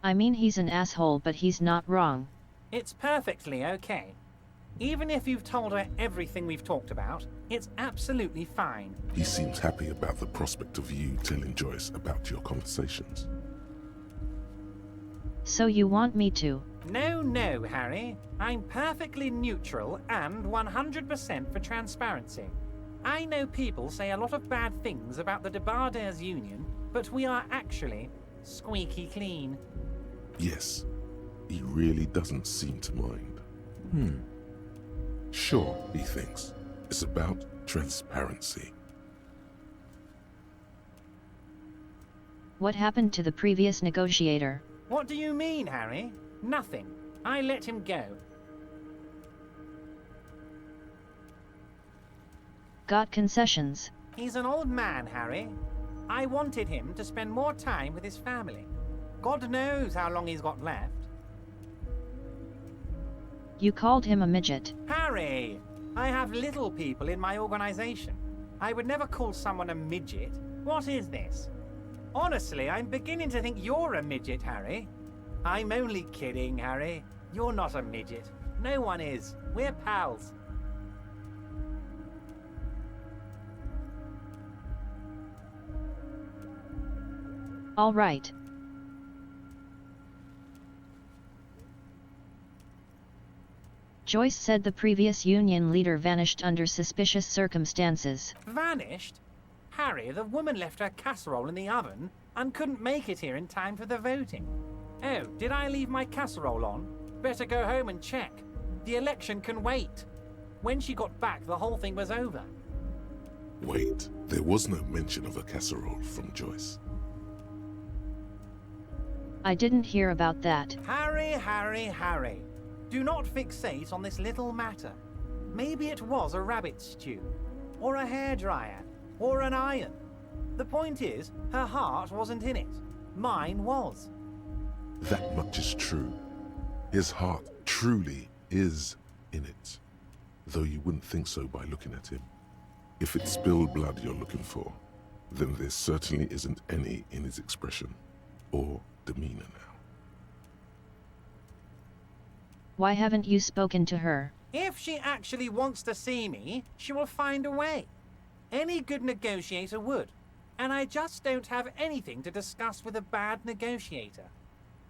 I mean, he's an asshole, but he's not wrong. It's perfectly okay. Even if you've told her everything we've talked about, it's absolutely fine. He seems happy about the prospect of you telling Joyce about your conversations. So you want me to? No, no, Harry. I'm perfectly neutral and 100% for transparency. I know people say a lot of bad things about the Debardairs Union, but we are actually squeaky clean. Yes, he really doesn't seem to mind. Sure, he thinks. It's about transparency. What happened to the previous negotiator? What do you mean, Harry? Nothing. I let him go. Got concessions. He's an old man, Harry. I wanted him to spend more time with his family. God knows how long he's got left. You called him a midget. Harry! I have little people in my organization. I would never call someone a midget. What is this? Honestly, I'm beginning to think you're a midget, Harry. I'm only kidding, Harry. You're not a midget. No one is. We're pals. All right. Joyce said the previous union leader vanished under suspicious circumstances. Vanished? Harry, the woman left her casserole in the oven and couldn't make it here in time for the voting. Oh, did I leave my casserole on? Better go home and check. The election can wait. When she got back, the whole thing was over. Wait, there was no mention of a casserole from Joyce. I didn't hear about that. Harry, Harry, Harry. Do not fixate on this little matter. Maybe it was a rabbit stew, or a hairdryer, or an iron. The point is, her heart wasn't in it. Mine was. That much is true. His heart truly is in it, though you wouldn't think so by looking at him. If it's spilled blood you're looking for, then there certainly isn't any in his expression or demeanor now. Why haven't you spoken to her? If she actually wants to see me, she will find a way. Any good negotiator would. And I just don't have anything to discuss with a bad negotiator.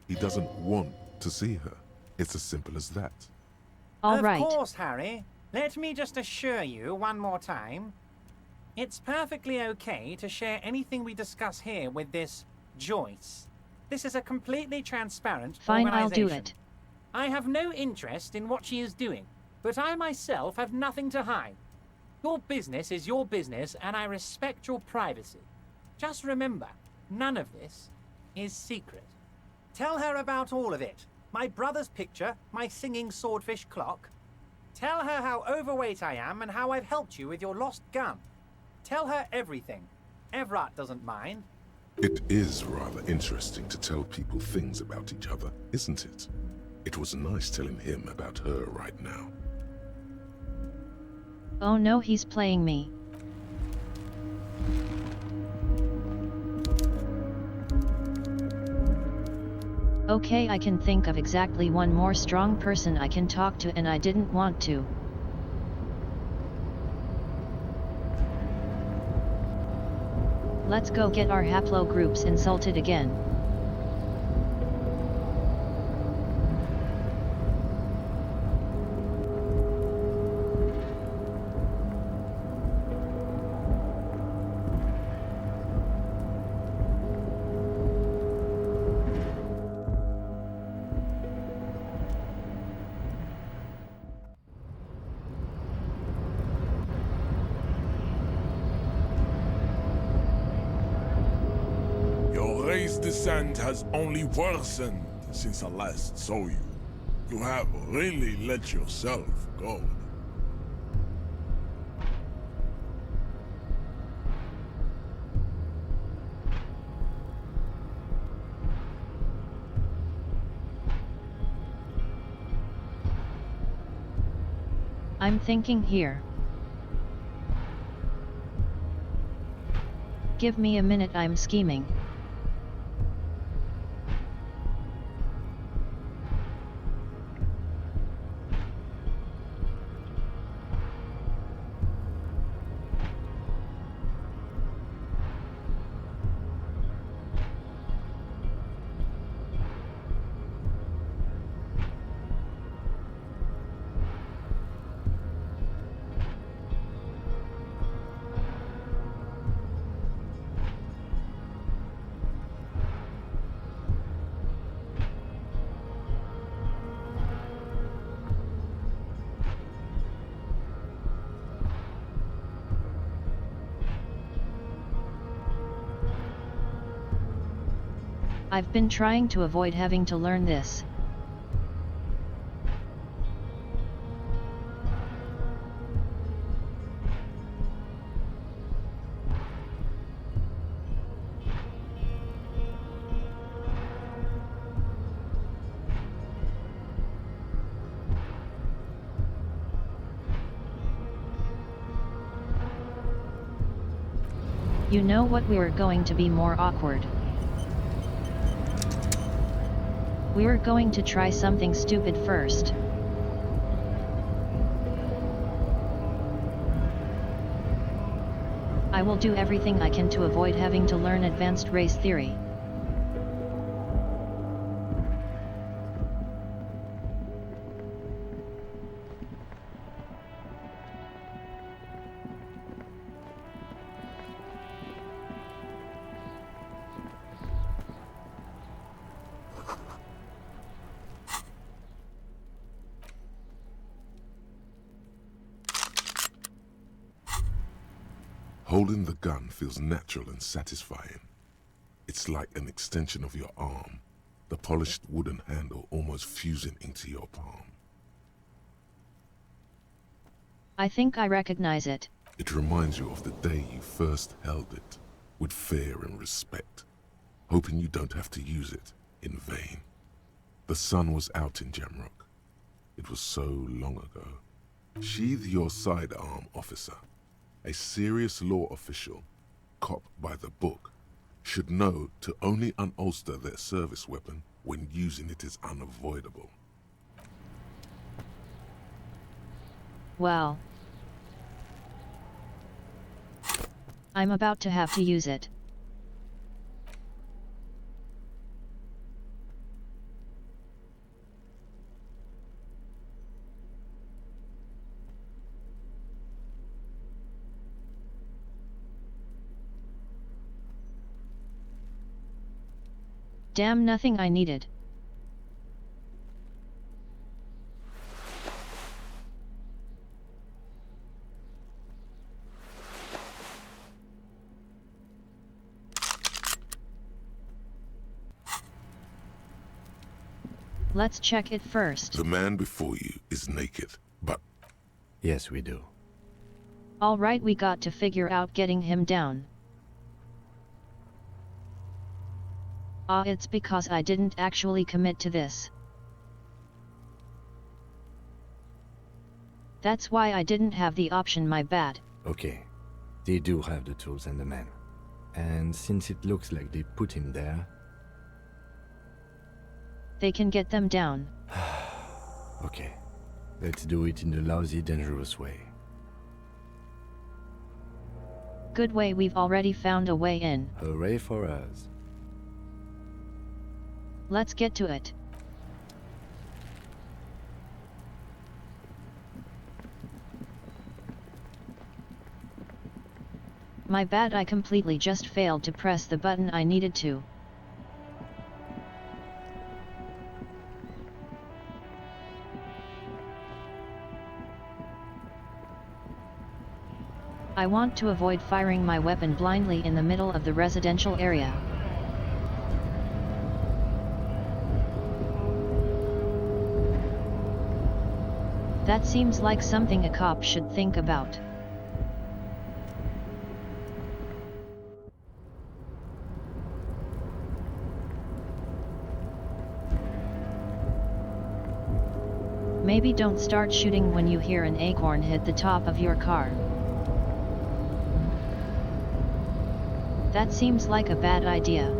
He doesn't want to see her. It's as simple as that. All right. Of course, Harry. Let me just assure you one more time. It's perfectly okay to share anything we discuss here with this Joyce. This is a completely transparent Fine, I'll organization. do it. I have no interest in what she is doing, but I myself have nothing to hide. Your business is your business, and I respect your privacy. Just remember, none of this is secret. Tell her about all of it. My brother's picture, my singing swordfish clock. Tell her how overweight I am and how I've helped you with your lost gun. Tell her everything. Everett doesn't mind. It is rather interesting to tell people things about each other, isn't it? It was nice telling him about her right now. Oh no, he's playing me. Okay, I can think of exactly one more strong person I can talk to, and I didn't want to. Let's go get our haplogroups insulted again. Descent has only worsened since I last saw you. You have really let yourself go. I'm thinking here. Give me a minute, I'm scheming. I've been trying to avoid having to learn this. You know what, we were going to be more awkward. We were going to try something stupid first. I will do everything I can to avoid having to learn advanced race theory. Holding the gun feels natural and satisfying. It's like an extension of your arm, the polished wooden handle almost fusing into your palm. I think I recognize it. It reminds you of the day you first held it. with fear and respect, hoping you don't have to use it in vain. The sun was out in Jamrock. It was so long ago. Sheathe your sidearm, officer. A serious law official, cop by the book, should know to only unholster their service weapon when using it is unavoidable. Well, I'm about to have to use it. Damn, nothing I needed. Let's check it first. The man before you is naked, but... Yes, we do. Alright, we got to figure out getting him down. It's because I didn't actually commit to this. That's why I didn't have the option, my bad. Okay, they do have the tools and the men. And since it looks like they put him there... They can get them down. Okay, let's do it in the lousy, dangerous way. Good way, we've already found a way in. Hooray for us. Let's get to it. My bad, I completely just failed to press the button I needed to. I want to avoid firing my weapon blindly in the middle of the residential area. That seems like something a cop should think about. Maybe don't start shooting when you hear an acorn hit the top of your car. That seems like a bad idea.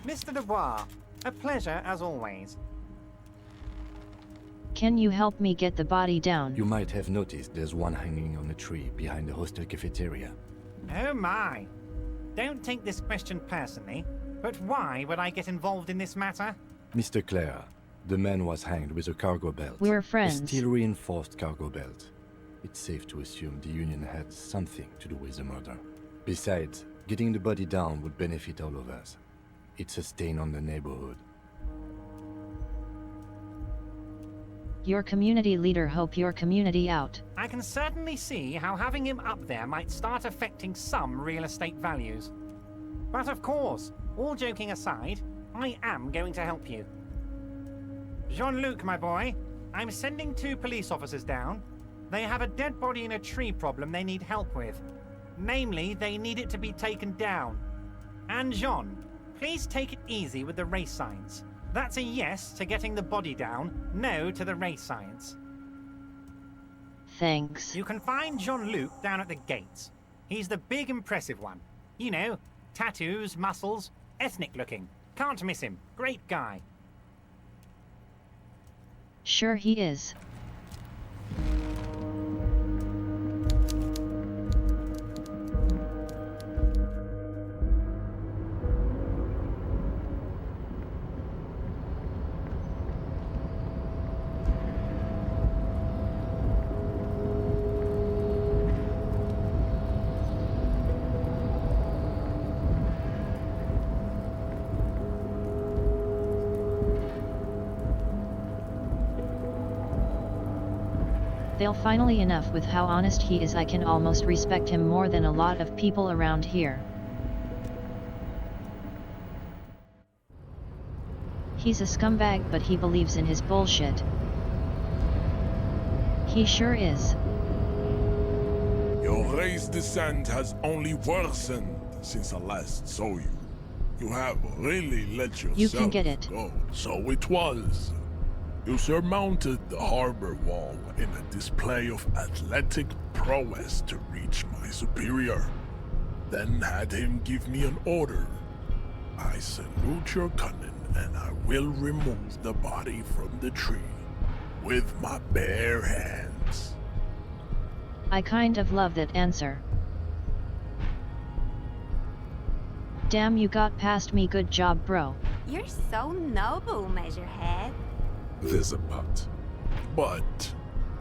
Mr. Dubois, a pleasure as always. Can you help me get the body down? You might have noticed there's one hanging on a tree behind the hostel cafeteria. Oh my! Don't take this question personally, but why would I get involved in this matter? Mr. Clare, the man was hanged with a cargo belt. We're friends. A steel-reinforced cargo belt. It's safe to assume the Union had something to do with the murder. Besides, getting the body down would benefit all of us. It's a stain on the neighborhood. Your community leader, hope your community out. I can certainly see how having him up there might start affecting some real estate values. But of course, all joking aside, I am going to help you. Jean-Luc, my boy, I'm sending 2 police officers down. They have a dead body in a tree problem they need help with. Namely, they need it to be taken down. And Jean, please take it easy with the race signs. That's a yes to getting the body down, no to the race science. Thanks. You can find Jean-Luc down at the gates. He's the big impressive one. You know, tattoos, muscles, ethnic looking. Can't miss him. Great guy. Sure he is. They'll finally enough with how honest he is. I can almost respect him more than a lot of people around here. He's a scumbag, but he believes in his bullshit. He sure is. Your race descent has only worsened since I last saw you. You have really let yourself You can get it. go. So it was. You surmounted the harbor wall in a display of athletic prowess to reach my superior. Then had him give me an order. I salute your cunning, and I will remove the body from the tree with my bare hands. I kind of love that answer. Damn, you got past me. Good job, bro. You're so noble, Measurehead. There's a but. But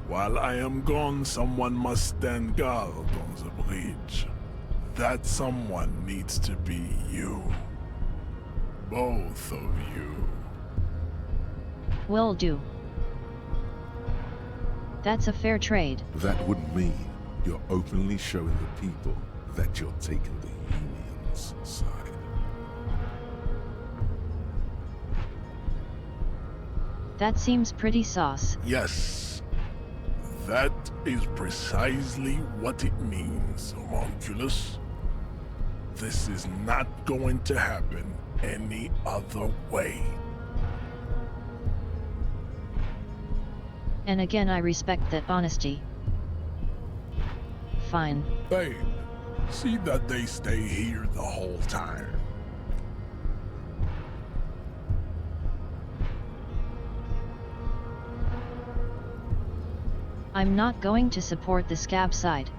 while I am gone, someone must stand guard on the bridge. That someone needs to be you. Both of you. Will do. That's a fair trade. That would mean you're openly showing the people that you're taking the Union's side. That seems pretty sauce. Yes. That is precisely what it means, homunculus. This is not going to happen any other way. And again, I respect that honesty. Fine. Babe, see that they stay here the whole time. I'm not going to support the scab side.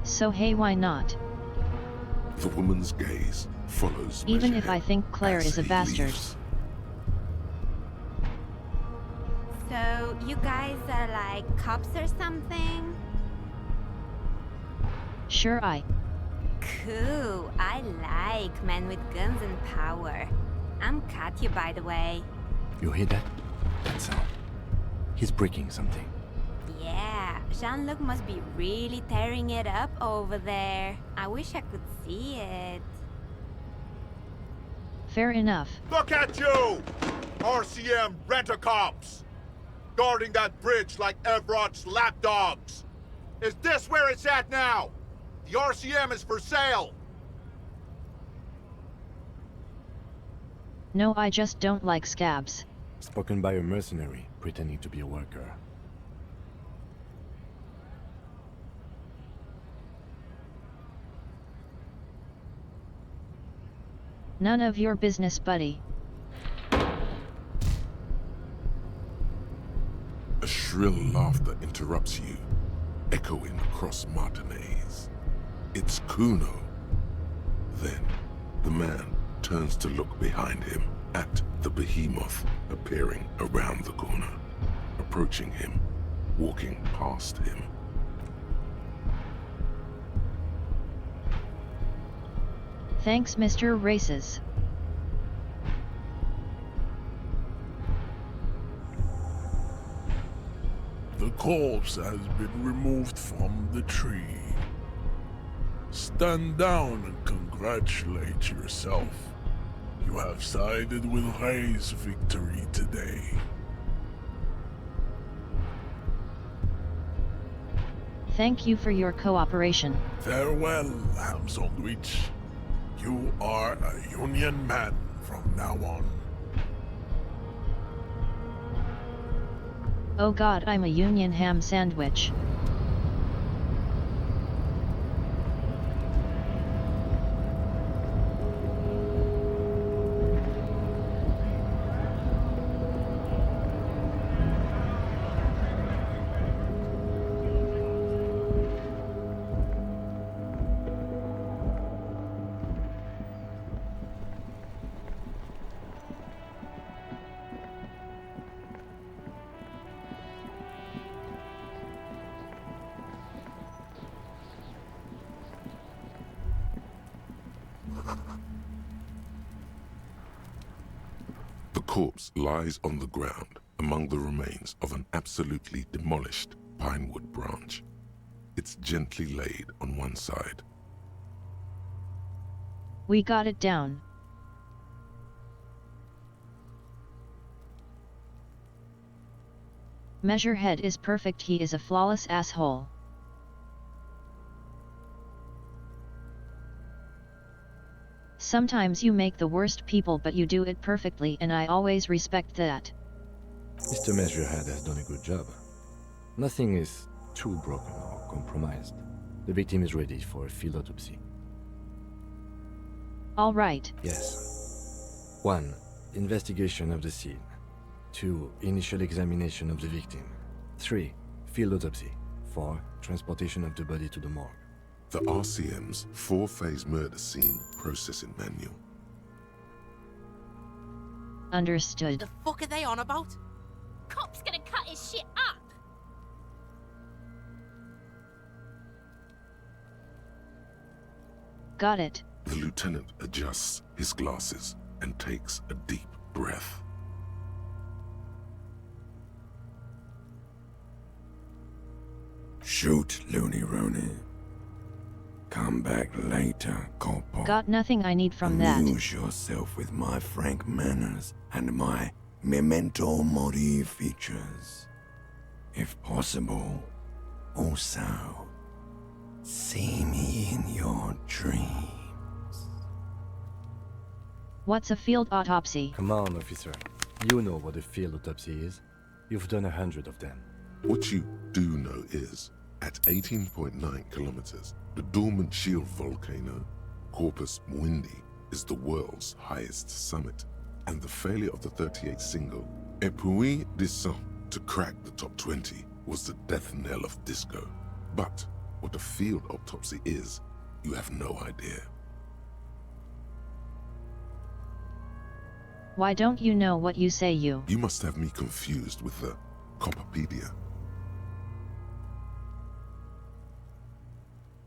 So hey, why not? The woman's gaze follows Even if Measurehead I think Claire as is a he bastard. leaves. So, you guys are like cops or something? Sure, Cool, I like men with guns and power. I'm Katya, by the way. You hear that? That sound. He's breaking something. Yeah, Jean-Luc must be really tearing it up over there. I wish I could see it. Fair enough. Look at you! RCM rent-a-cops! Guarding that bridge like Everott's lapdogs! Is this where it's at now? The RCM is for sale! No, I just don't like scabs. Spoken by a mercenary, pretending to be a worker. None of your business, buddy. A shrill laughter interrupts you, echoing across Martinez. It's Kuno. Then, the man turns to look behind him at the behemoth appearing around the corner, approaching him, walking past him. Thanks, Mr. Races. The corpse has been removed from the tree. Stand down and congratulate yourself. You have sided with Ray's victory today. Thank you for your cooperation. Farewell, ham sandwich. You are a Union man from now on. Oh god, I'm a Union ham sandwich. The corpse lies on the ground, among the remains of an absolutely demolished pinewood branch. It's gently laid on one side. We got it down. Measurehead is perfect. He is a flawless asshole. Sometimes you make the worst people, but you do it perfectly, and I always respect that. Mr. Measurehead has done a good job. Nothing is too broken or compromised. The victim is ready for a field autopsy. All right. Yes. 1. Investigation of the scene. 2. Initial examination of the victim. 3. Field autopsy. 4. Transportation of the body to the morgue. The RCM's 4-phase murder scene processing manual. Understood. The fuck are they on about? Cop's gonna cut his shit up! Got it. The lieutenant adjusts his glasses and takes a deep breath. Shoot, Looney Rooney. Come back later, Corporal. Got nothing I need from that. Amuse yourself with my frank manners and my memento mori features. If possible, also, see me in your dreams. What's a field autopsy? Come on, officer. You know what a field autopsy is. You've done 100 of them. What you do know is, at 18.9 kilometers, the dormant shield volcano, Corpus Muindi, is the world's highest summit, and the failure of the 38 single, Et puis descend, to crack the top 20 was the death knell of disco. But what a field autopsy is, you have no idea. Why don't you know what you say, you? You must have me confused with the Copperpedia.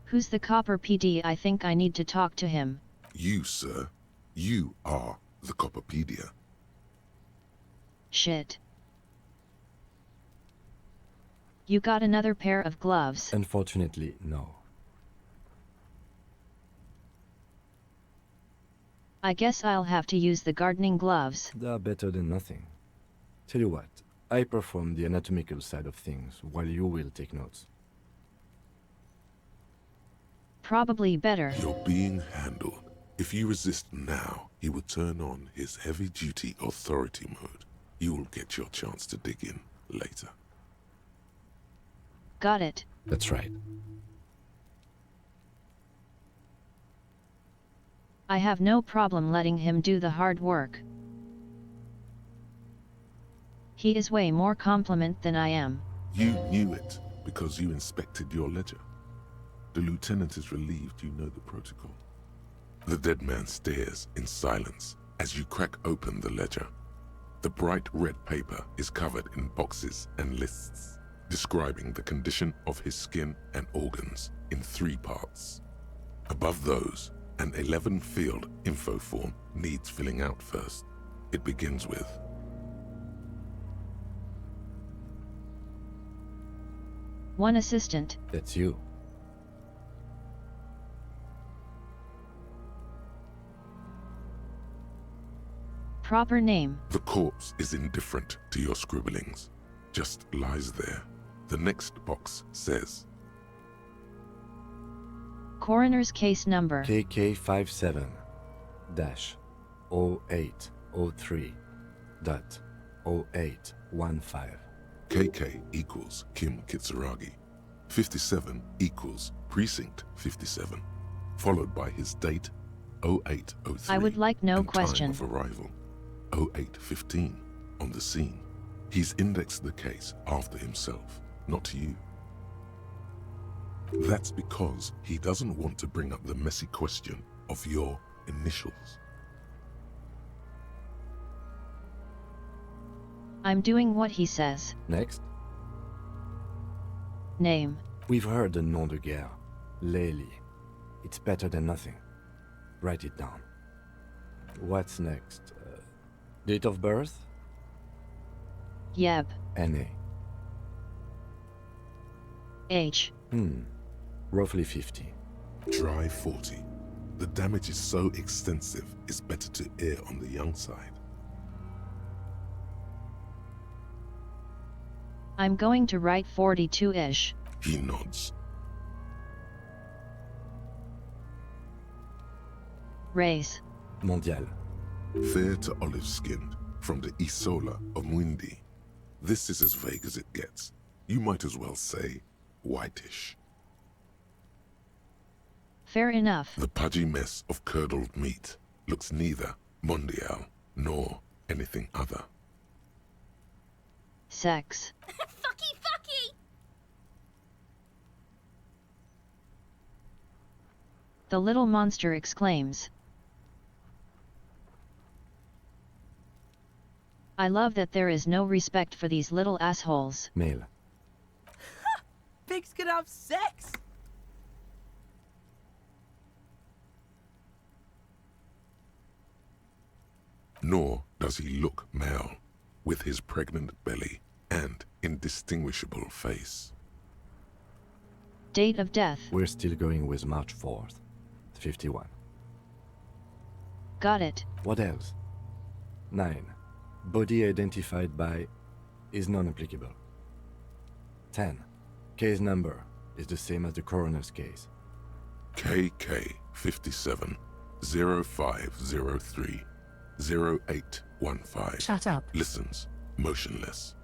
Who's the Copper PD? I think I need to talk to him. You, sir. You are the Copperpedia. Shit. You got another pair of gloves? Unfortunately, no. I guess I'll have to use the gardening gloves. They are better than nothing. Tell you what, I perform the anatomical side of things while you will take notes. Probably better. You're being handled. If you resist now, he will turn on his heavy-duty authority mode. You will get your chance to dig in later. Got it. That's right. I have no problem letting him do the hard work. He is way more competent than I am. You knew it because you inspected your ledger. The lieutenant is relieved you know the protocol. The dead man stares in silence as you crack open the ledger. The bright red paper is covered in boxes and lists, describing the condition of his skin and organs in 3 parts. Above those, an 11-field info form needs filling out first. It begins with one assistant. That's you. Proper name. The corpse is indifferent to your scribblings, just lies there. The next box says Coroner's case number KK57-0803.0815. KK equals Kim Kitsuragi. 57 equals Precinct 57, followed by his date 0803. I would like no and question. time of arrival 0815 on the scene. He's indexed the case after himself, not you. That's because he doesn't want to bring up the messy question of your initials. I'm doing what he says. Next. Name. We've heard the nom de guerre. Lely. It's better than nothing. Write it down. What's next? Date of birth? Yep. NA. H. Roughly 50. Dry 40. The damage is so extensive, it's better to err on the young side. I'm going to write 42-ish. He nods. Race. Mondial. Fair to olive-skinned, from the Isola of Mwindi. This is as vague as it gets. You might as well say whitish. Fair enough. The pudgy mess of curdled meat looks neither mondial nor anything other. Sex. Fucky, fucky! The little monster exclaims. I love that there is no respect for these little assholes. Male. Pigs can have sex! Nor does he look male, with his pregnant belly and indistinguishable face. Date of death. We're still going with March 4th. 51. Got it. What else? 9. Body identified by is non-applicable. 10. Case number is the same as the coroner's case. KK 57 0503 0815. Shut up. Listens, motionless,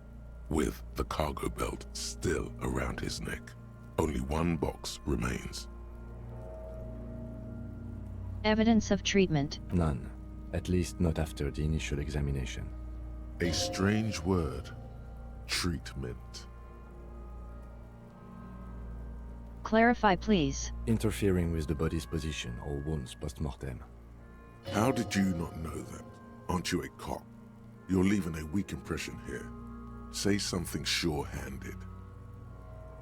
with the cargo belt still around his neck. Only one box remains. Evidence of treatment. None. At least not after the initial examination. A strange word. Treatment. Clarify, please. Interfering with the body's position or wounds post-mortem. How did you not know that? Aren't you a cop? You're leaving a weak impression here. Say something sure-handed.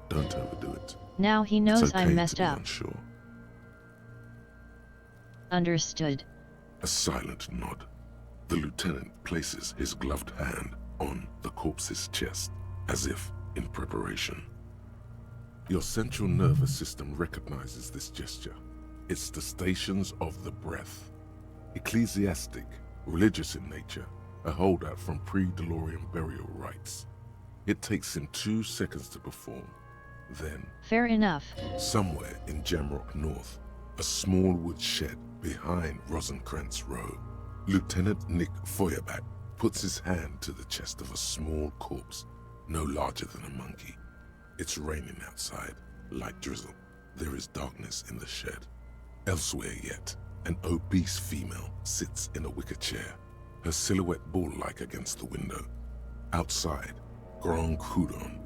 Don't overdo it. Now he knows It's okay I'm messed to be up. unsure. Understood. A silent nod. The lieutenant places his gloved hand on the corpse's chest, as if in preparation. Your central nervous system recognizes this gesture. It's the stations of the breath. Ecclesiastic, religious in nature, a holdout from pre-DeLorean burial rites. It takes him 2 seconds to perform. Then, Fair enough. somewhere in Jamrock North, a small wood shed behind Rosencrantz Row, Lieutenant Nick Feuerbach puts his hand to the chest of a small corpse, no larger than a monkey. It's raining outside, light drizzle. There is darkness in the shed. Elsewhere yet, an obese female sits in a wicker chair, her silhouette bull-like against the window. Outside, Grand Coudon.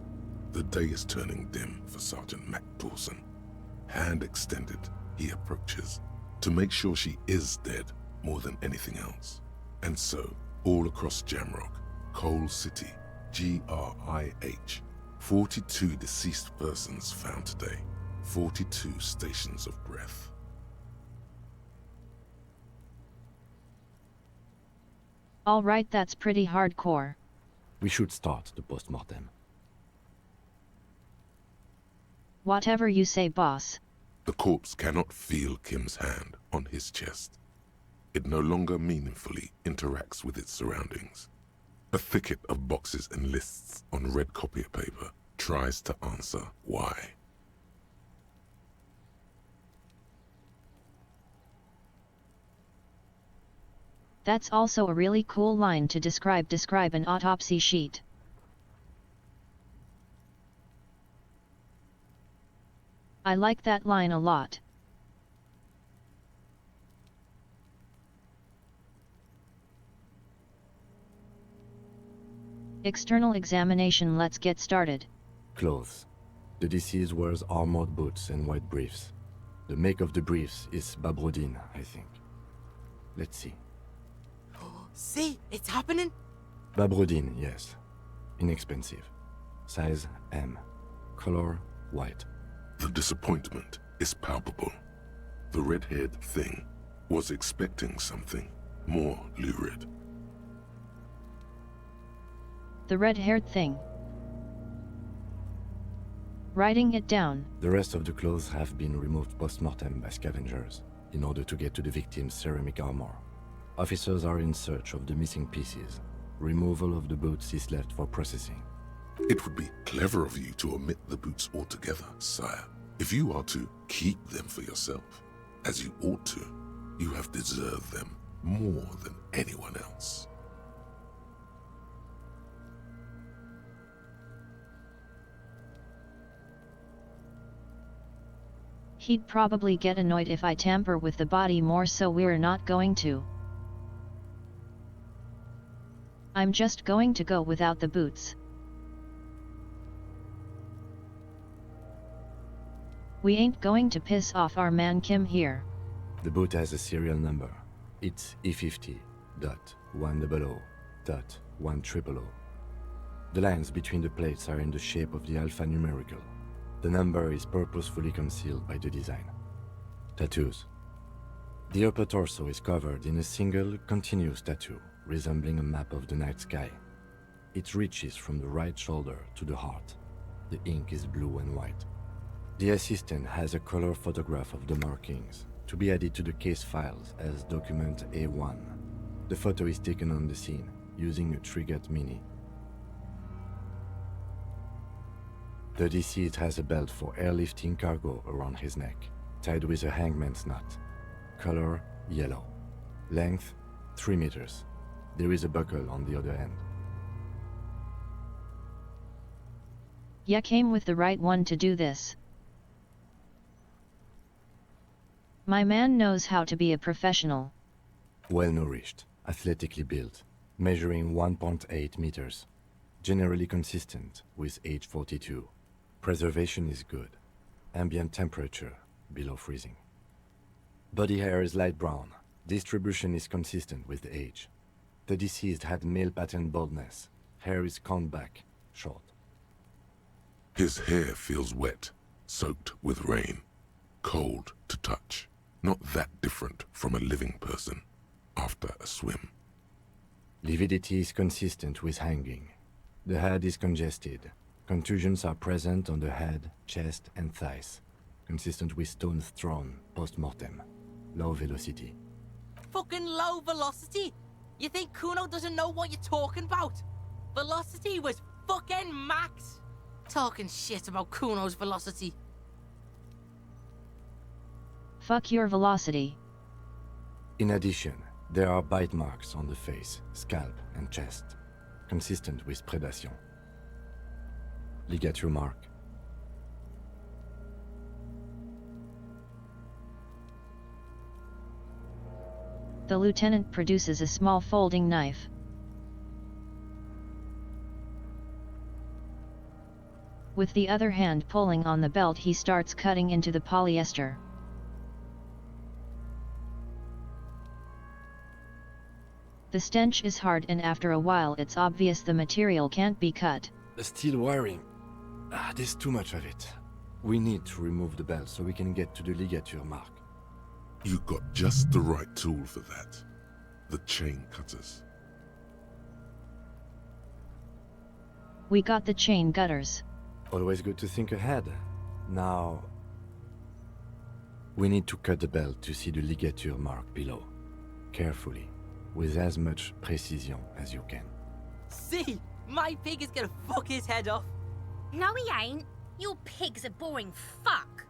The day is turning dim for Sergeant Mac Dawson. Hand extended, he approaches, to make sure she is dead more than anything else. And so, all across Jamrock, Coal City, GRIH, 42 deceased persons found today, 42 stations of breath. All right, that's pretty hardcore. We should start the post-mortem. Whatever you say, boss. The corpse cannot feel Kim's hand on his chest. It no longer meaningfully interacts with its surroundings. A thicket of boxes and lists on red copier paper tries to answer why. That's also a really cool line to describe an autopsy sheet. I like that line a lot. External examination, let's get started. Clothes. The deceased wears armored boots and white briefs. The make of the briefs is Babrodine, I think. Let's see. See, it's happening. Babrodine, yes. Inexpensive. Size M. Color white. The disappointment is palpable. The red-haired thing was expecting something more lurid. The red-haired thing. Writing it down. The rest of the clothes have been removed post-mortem by scavengers in order to get to the victim's ceramic armor. Officers are in search of the missing pieces. Removal of the boots is left for processing. It would be clever of you to omit the boots altogether, sire. If you are to keep them for yourself, as you ought to, you have deserved them more than anyone else. He'd probably get annoyed if I tamper with the body more, so we're not going to. I'm just going to go without the boots. We ain't going to piss off our man Kim here. The boot has a serial number. It's E50.100.100. The lines between the plates are in the shape of the alphanumerical. The number is purposefully concealed by the design. Tattoos. The upper torso is covered in a single, continuous tattoo, resembling a map of the night sky. It reaches from the right shoulder to the heart. The ink is blue and white. The assistant has a color photograph of the markings, to be added to the case files as document A1. The photo is taken on the scene, using a Trigot Mini. The deceased has a belt for airlifting cargo around his neck, tied with a hangman's knot. Color, yellow. Length, 3 meters. There is a buckle on the other end. Ya came with the right one to do this. My man knows how to be a professional. Well-nourished, athletically built, measuring 1.8 meters. Generally consistent with age 42. Preservation is good. Ambient temperature, below freezing. Body hair is light brown. Distribution is consistent with the age. The deceased had male pattern baldness. Hair is combed back, short. His hair feels wet, soaked with rain, cold to touch. Not that different from a living person after a swim. Lividity is consistent with hanging. The head is congested. Contusions are present on the head, chest, and thighs, consistent with stones thrown post-mortem. Low velocity. Fucking low velocity? You think Kuno doesn't know what you're talking about? Velocity was fucking max. Talking shit about Kuno's velocity. Fuck your velocity. In addition, there are bite marks on the face, scalp, and chest, consistent with predation. Ligature mark. The lieutenant produces a small folding knife. With the other hand pulling on the belt, he starts cutting into the polyester. The stench is hard, and after a while it's obvious the material can't be cut. The steel wiring. There's too much of it. We need to remove the belt so we can get to the ligature mark. You got just the right tool for that. The chain cutters. We got the chain gutters. Always good to think ahead. Now, we need to cut the belt to see the ligature mark below. Carefully, with as much precision as you can. See, my pig is gonna fuck his head off. No, he ain't. Your pig's a boring fuck.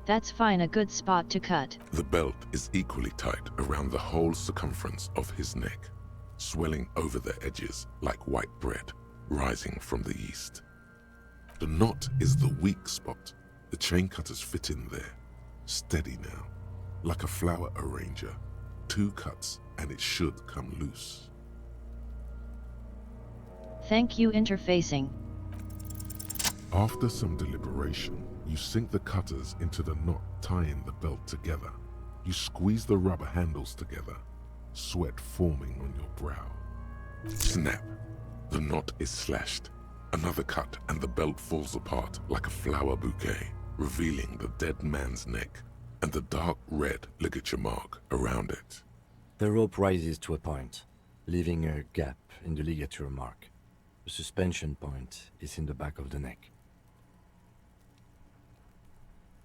That's fine, a good spot to cut. The belt is equally tight around the whole circumference of his neck, swelling over the edges like white bread rising from the yeast. The knot is the weak spot. The chain cutters fit in there. Steady now, like a flower arranger. 2 cuts and it should come loose. Thank you, interfacing. After some deliberation, you sink the cutters into the knot tying the belt together. You squeeze the rubber handles together, sweat forming on your brow. Snap! The knot is slashed. Another cut and the belt falls apart like a flower bouquet, revealing the dead man's neck and the dark red ligature mark around it. The rope rises to a point, leaving a gap in the ligature mark. The suspension point is in the back of the neck.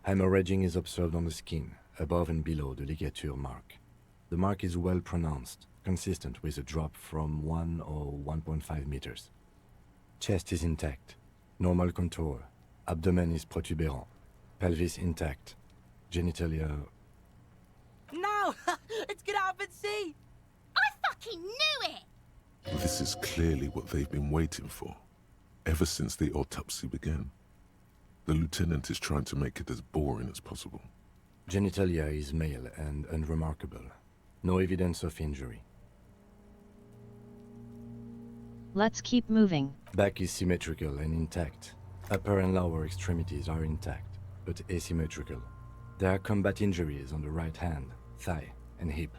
Hemorrhaging is observed on the skin, above and below the ligature mark. The mark is well pronounced, consistent with a drop from 1 or 1.5 meters. Chest is intact, normal contour, abdomen is protuberant, pelvis intact, genitalia... No! Let's get out and see! I fucking knew it! This is clearly what they've been waiting for, ever since the autopsy began. The lieutenant is trying to make it as boring as possible. Genitalia is male and unremarkable. No evidence of injury. Let's keep moving. Back is symmetrical and intact. Upper and lower extremities are intact, but asymmetrical. There are combat injuries on the right hand, thigh, and hip.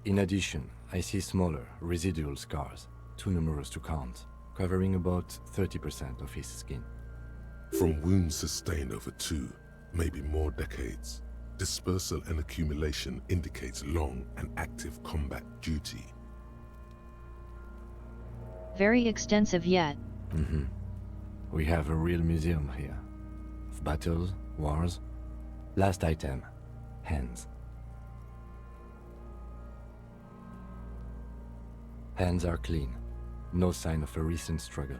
In addition, I see smaller, residual scars, too numerous to count, covering about 30% of his skin. From wounds sustained over 2, maybe more decades, dispersal and accumulation indicates long and active combat duty. Very extensive yet. We have a real museum here. Of battles, wars. Last item, hands. Hands are clean. No sign of a recent struggle.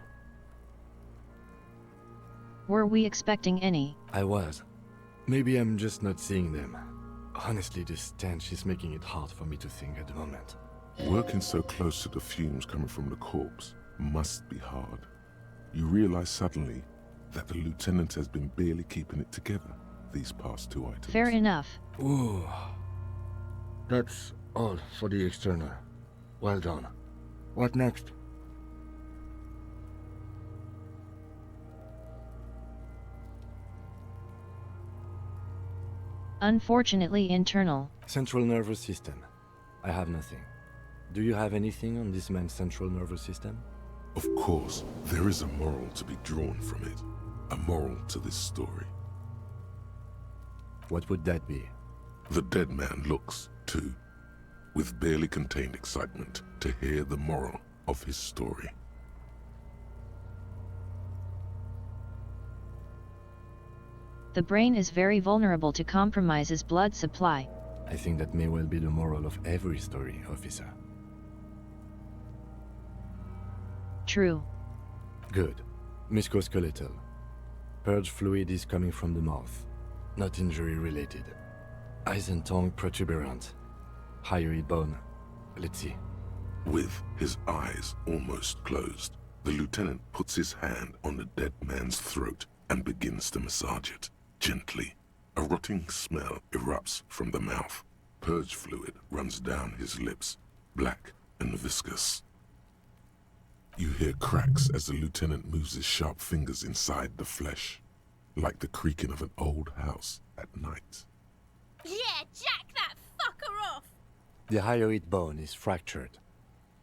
Were we expecting any? I was. Maybe I'm just not seeing them. Honestly, this stench is making it hard for me to think at the moment. Working so close to the fumes coming from the corpse must be hard. You realize suddenly that the lieutenant has been barely keeping it together these past 2 items. Fair enough. Ooh. That's all for the external. Well done. What next? Unfortunately internal. Central nervous system. I have nothing. Do you have anything on this man's central nervous system? Of course, there is a moral to be drawn from it. A moral to this story. What would that be? The dead man looks, too, with barely contained excitement to hear the moral of his story. The brain is very vulnerable to compromise's blood supply. I think that may well be the moral of every story, officer. True. Good. Musculoskeletal. Purge fluid is coming from the mouth. Not injury related. Eyes and tongue protuberant. Hyoid bone. Let's see. With his eyes almost closed, the lieutenant puts his hand on the dead man's throat and begins to massage it. Gently, a rotting smell erupts from the mouth. Purge fluid runs down his lips, black and viscous. You hear cracks as the lieutenant moves his sharp fingers inside the flesh, like the creaking of an old house at night. Yeah, jack that fucker off! The hyoid bone is fractured.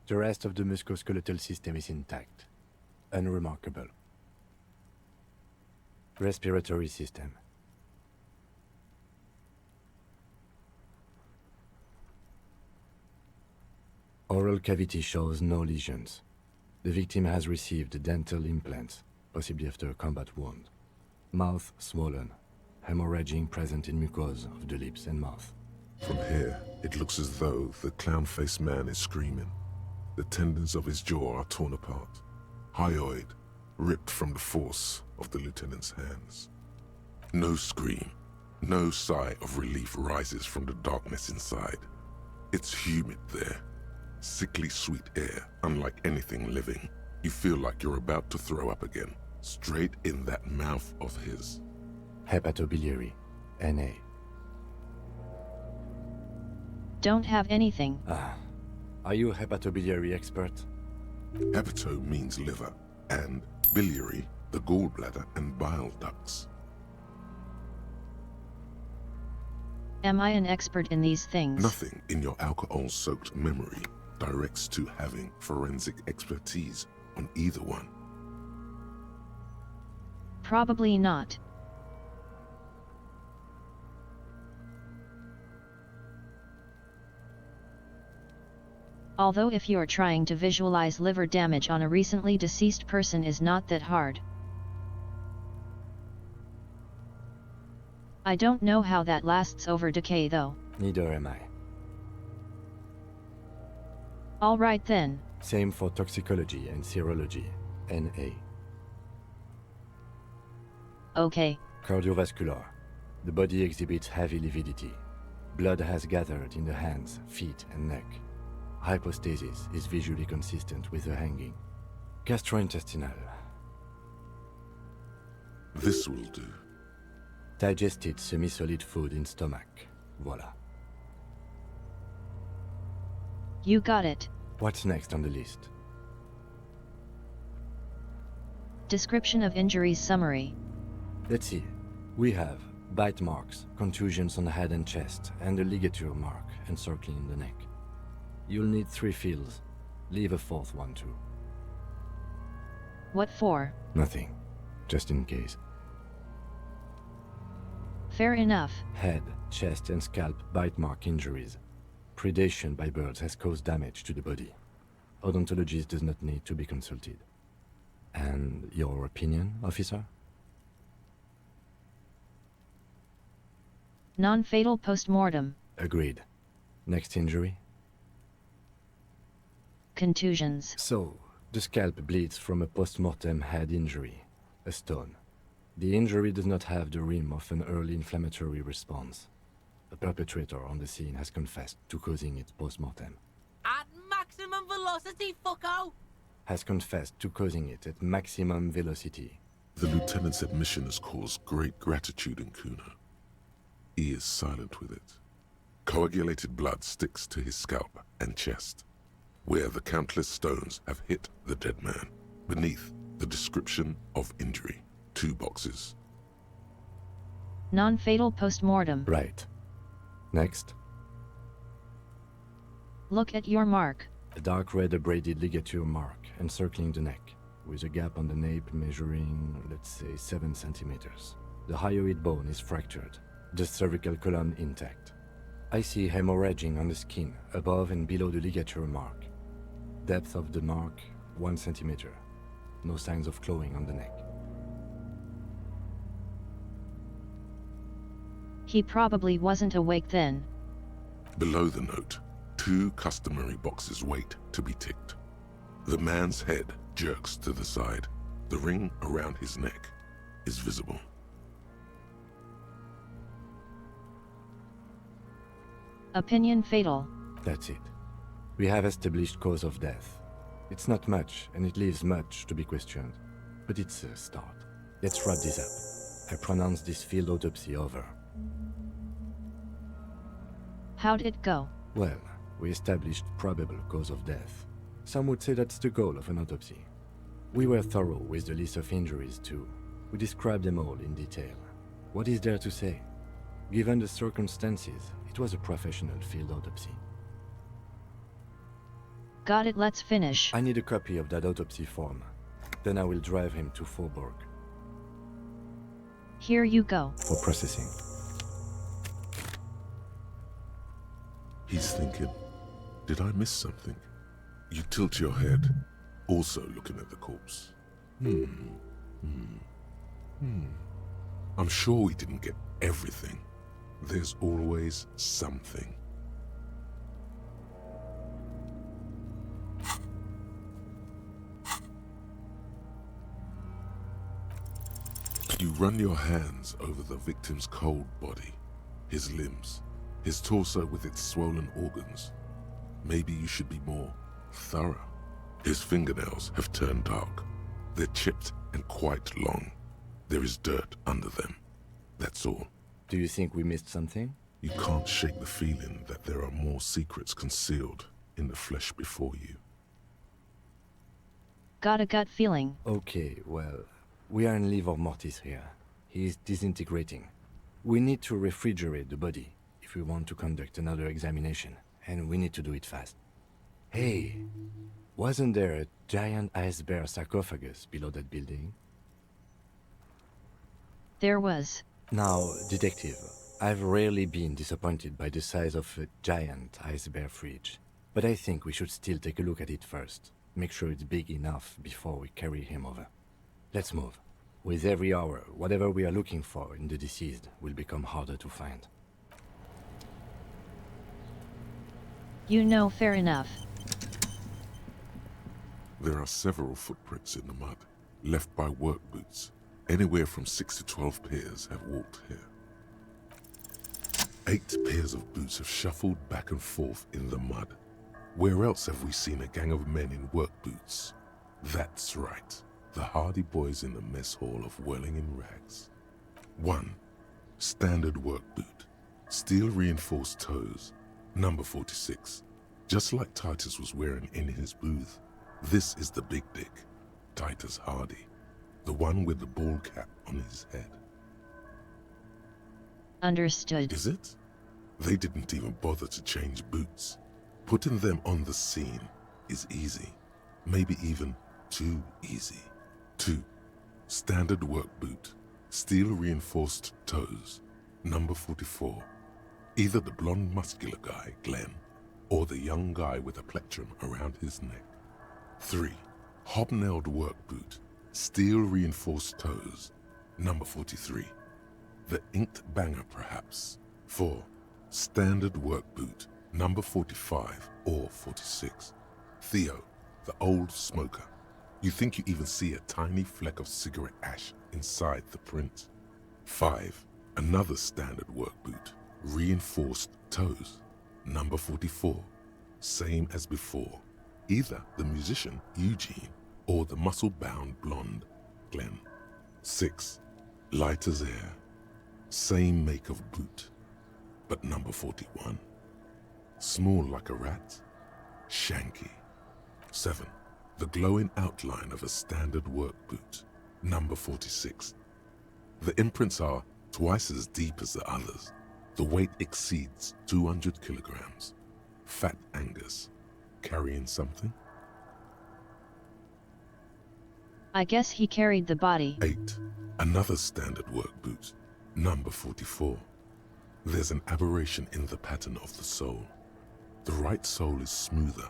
The rest of the musculoskeletal system is intact. Unremarkable. Respiratory system. Oral cavity shows no lesions. The victim has received dental implants, possibly after a combat wound. Mouth swollen, hemorrhaging present in mucosa of the lips and mouth. From here, it looks as though the clown-faced man is screaming. The tendons of his jaw are torn apart. Hyoid ripped from the force of the lieutenant's hands. No scream, no sigh of relief rises from the darkness inside. It's humid there. Sickly sweet air, unlike anything living. You feel like you're about to throw up again, straight in that mouth of his. Hepatobiliary, NA. Don't have anything. Are you a hepatobiliary expert? Hepato means liver, and biliary, the gallbladder and bile ducts. Am I an expert in these things? Nothing in your alcohol-soaked memory directs to having forensic expertise on either one. Probably not. Although if you're trying to visualize liver damage on a recently deceased person is not that hard. I don't know how that lasts over decay though. Neither am I. Alright then. Same for toxicology and serology, NA. Okay. Cardiovascular. The body exhibits heavy lividity. Blood has gathered in the hands, feet, and neck. Hypostasis is visually consistent with the hanging. Gastrointestinal. This will do. Digested semi-solid food in stomach. Voila. You got it. What's next on the list? Description of injuries summary. Let's see. We have bite marks, contusions on the head and chest, and a ligature mark encircling the neck. You'll need 3 fields. Leave a 4th one too. What for? Nothing. Just in case. Fair enough. Head, chest, and scalp bite mark injuries. Predation by birds has caused damage to the body. Odontologist does not need to be consulted. And your opinion, officer? Non-fatal post-mortem. Agreed. Next injury? Contusions. So, the scalp bleeds from a post-mortem head injury, a stone. The injury does not have the rim of an early inflammatory response. The perpetrator on the scene has confessed to causing it post-mortem. At maximum velocity, fucko! Has confessed to causing it at maximum velocity. The lieutenant's admission has caused great gratitude in Kuno. He is silent with it. Coagulated blood sticks to his scalp and chest, where the countless stones have hit the dead man. Beneath, the description of injury. 2 boxes. Non-fatal post-mortem. Right. Next. Look at your mark. A dark red abraded ligature mark encircling the neck, with a gap on the nape measuring, let's say, 7 centimeters. The hyoid bone is fractured, the cervical column intact. I see hemorrhaging on the skin, above and below the ligature mark. Depth of the mark, 1 centimeter. No signs of clawing on the neck. He probably wasn't awake then. Below the note, 2 customary boxes wait to be ticked. The man's head jerks to the side. The ring around his neck is visible. Opinion fatal. That's it. We have established cause of death. It's not much, and it leaves much to be questioned. But it's a start. Let's wrap this up. I pronounce this field autopsy over. How'd it go? Well, we established probable cause of death. Some would say that's the goal of an autopsy. We were thorough with the list of injuries too. We described them all in detail. What is there to say? Given the circumstances, it was a professional field autopsy. Got it, let's finish. I need a copy of that autopsy form. Then I will drive him to Faubourg. Here you go. For processing. He's thinking, did I miss something? You tilt your head, also looking at the corpse. I'm sure we didn't get everything. There's always something. You run your hands over the victim's cold body, his limbs, his torso with its swollen organs. Maybe you should be more thorough. His fingernails have turned dark. They're chipped and quite long. There is dirt under them. That's all. Do you think we missed something? You can't shake the feeling that there are more secrets concealed in the flesh before you. Got a gut feeling. Okay, well, we are in livor mortis here. He is disintegrating. We need to refrigerate the body if we want to conduct another examination, and we need to do it fast. Hey, wasn't there a giant ice bear sarcophagus below that building? There was. Now, detective, I've rarely been disappointed by the size of a giant ice bear fridge. But I think we should still take a look at it first. Make sure it's big enough before we carry him over. Let's move. With every hour, whatever we are looking for in the deceased will become harder to find. You know, fair enough. There are several footprints in the mud, left by work boots. Anywhere from 6 to 12 pairs have walked here. 8 pairs of boots have shuffled back and forth in the mud. Where else have we seen a gang of men in work boots? That's right, the hardy boys in the mess hall of whirling in rags. 1. Standard work boot, steel reinforced toes, number 46. Just like Titus was wearing in his booth. This is the big dick, Titus Hardy, the one with the ball cap on his head. Understood. Is it? They didn't even bother to change boots. Putting them on the scene is easy, maybe even too easy. 2. Standard work boot, steel reinforced toes, number 44. Either the blonde muscular guy, Glenn, or the young guy with a plectrum around his neck. 3. Hobnailed work boot, steel reinforced toes, number 43. The inked banger perhaps. 4. Standard work boot, number 45 or 46. Theo, the old smoker. You think you even see a tiny fleck of cigarette ash inside the print. 5. Another standard work boot, reinforced toes, number 44. Same as before. Either the musician, Eugene, or the muscle-bound blonde, Glenn. 6. Light as air. Same make of boot, but number 41. Small like a rat, Shanky. 7. The glowing outline of a standard work boot, number 46. The imprints are twice as deep as the others. The weight exceeds 200 kilograms. Fat Angus. Carrying something? I guess he carried the body. 8. Another standard work boot, number 44. There's an aberration in the pattern of the sole. The right sole is smoother,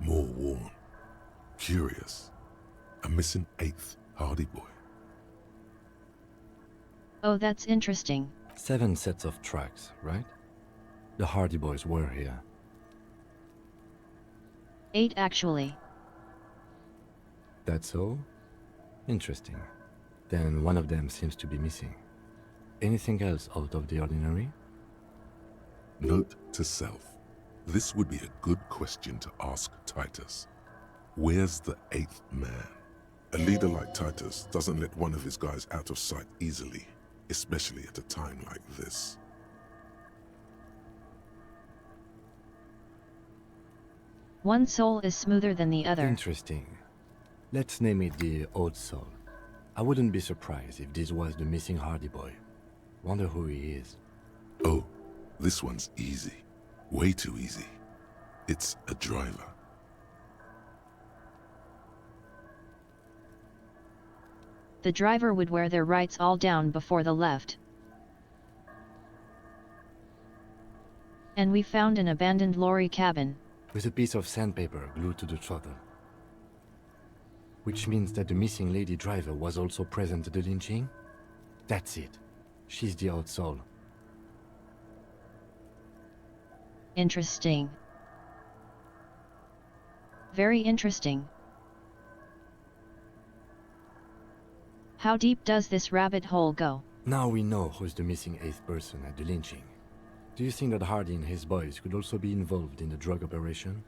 more worn. Curious. A missing 8th Hardy boy. Oh, that's interesting. 7 sets of tracks, right? The Hardy Boys were here. 8 actually. That's all? Interesting. Then one of them seems to be missing. Anything else out of the ordinary? Note to self. This would be a good question to ask Titus. Where's the 8th man? A leader like Titus doesn't let one of his guys out of sight easily, especially at a time like this. One soul is smoother than the other. Interesting. Let's name it the Old Soul. I wouldn't be surprised if this was the missing Hardy boy. Wonder who he is. Oh, this one's easy. Way too easy. It's a driver. The driver would wear their rights all down before the left. And we found an abandoned lorry cabin. With a piece of sandpaper glued to the throttle. Which means that the missing lady driver was also present at the lynching? That's it. She's the Old Soul. Interesting. Very interesting. How deep does this rabbit hole go? Now we know who's the missing 8th person at the lynching. Do you think that Hardy and his boys could also be involved in the drug operation?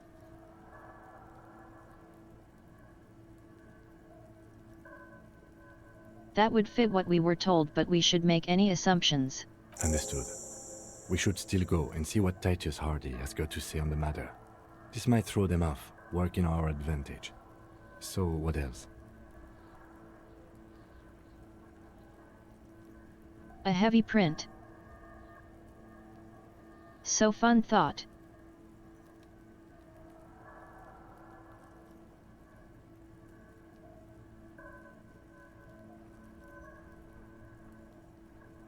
That would fit what we were told, but we should make any assumptions. Understood. We should still go and see what Titus Hardy has got to say on the matter. This might throw them off, work in our advantage. So, what else? A heavy print. So fun thought.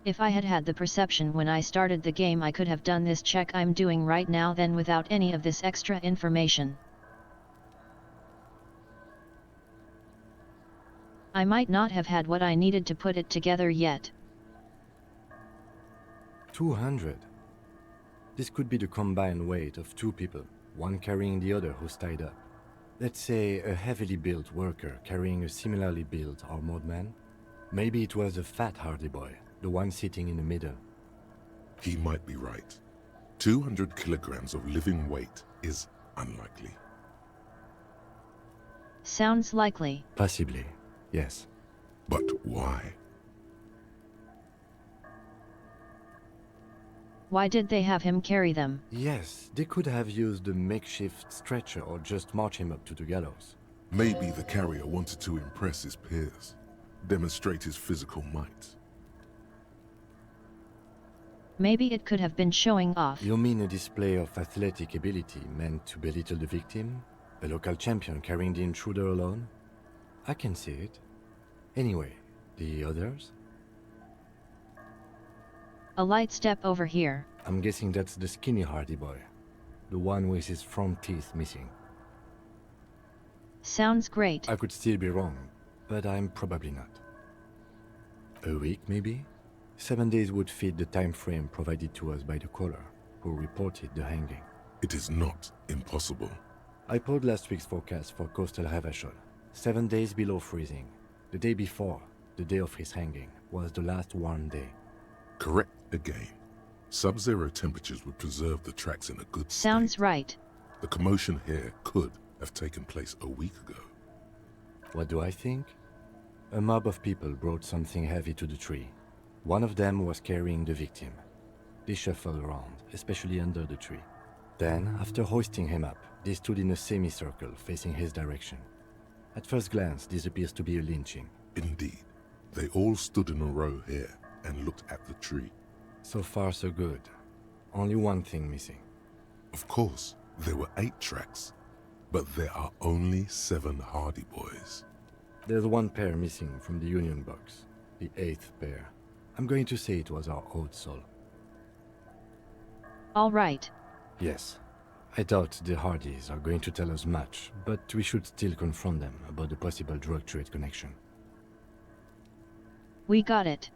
If I had had the perception when I started the game, I could have done this check I'm doing right now then without any of this extra information. I might not have had what I needed to put it together yet. 200. This could be the combined weight of two people, one carrying the other who's tied up. Let's say a heavily built worker carrying a similarly built armored man. Maybe it was a fat hardy boy, the one sitting in the middle. He might be right. 200 kilograms of living weight is unlikely. Sounds likely. Possibly, yes. But why? Why did they have him carry them? Yes, they could have used a makeshift stretcher or just march him up to the gallows. Maybe the carrier wanted to impress his peers, demonstrate his physical might. Maybe it could have been showing off. You mean a display of athletic ability meant to belittle the victim? A local champion carrying the intruder alone? I can see it. Anyway, the others? A light step over here. I'm guessing that's the skinny hardy boy. The one with his front teeth missing. Sounds great. I could still be wrong, but I'm probably not. A week, maybe? 7 days would fit the time frame provided to us by the caller, who reported the hanging. It is not impossible. I pulled last week's forecast for coastal Havashol. 7 days below freezing. The day before, the day of his hanging, was the last warm day. Correct again. Sub-zero temperatures would preserve the tracks in a good state. Sounds right. The commotion here could have taken place a week ago. What do I think? A mob of people brought something heavy to the tree. One of them was carrying the victim. They shuffled around, especially under the tree. Then, after hoisting him up, they stood in a semicircle facing his direction. At first glance, this appears to be a lynching. Indeed. They all stood in a row here and looked at the tree. So far, so good. Only one thing missing. Of course, there were 8 tracks, but there are only 7 hardy boys. There's one pair missing from the Union box. The 8th pair. I'm going to say it was our old soul. All right. Yes. I doubt the Hardys are going to tell us much, but we should still confront them about the possible drug trade connection. We got it.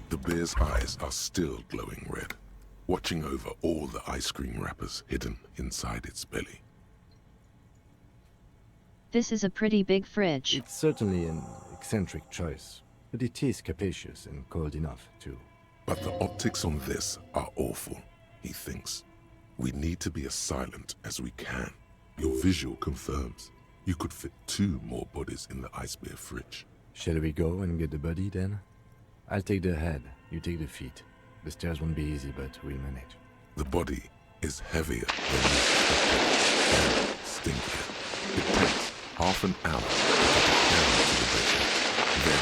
The bear's eyes are still glowing red, watching over all the ice cream wrappers hidden inside its belly. This is a pretty big fridge. It's certainly an eccentric choice, but it is capacious and cold enough, too. But the optics on this are awful, he thinks. We need to be as silent as we can. Your visual confirms you could fit 2 more bodies in the ice bear fridge. Shall we go and get the body, then? I'll take the head, you take the feet. The stairs won't be easy, but we'll manage. The body is heavier than you expected and stinkier. It takes half an hour to get the bedroom, then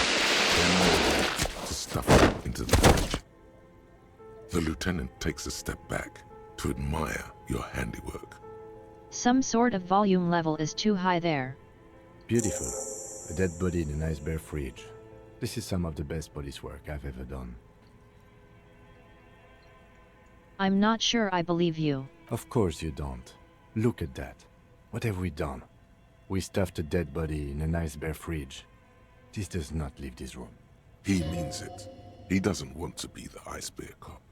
10 more minutes to stuff it into the fridge. The lieutenant takes a step back to admire your handiwork. Some sort of volume level is too high there. Beautiful. A dead body in a nice bare fridge. This is some of the best police work I've ever done. I'm not sure I believe you. Of course you don't. Look at that. What have we done? We stuffed a dead body in a nice bare fridge. This does not leave this room. He means it. He doesn't want to be the ice bear cop.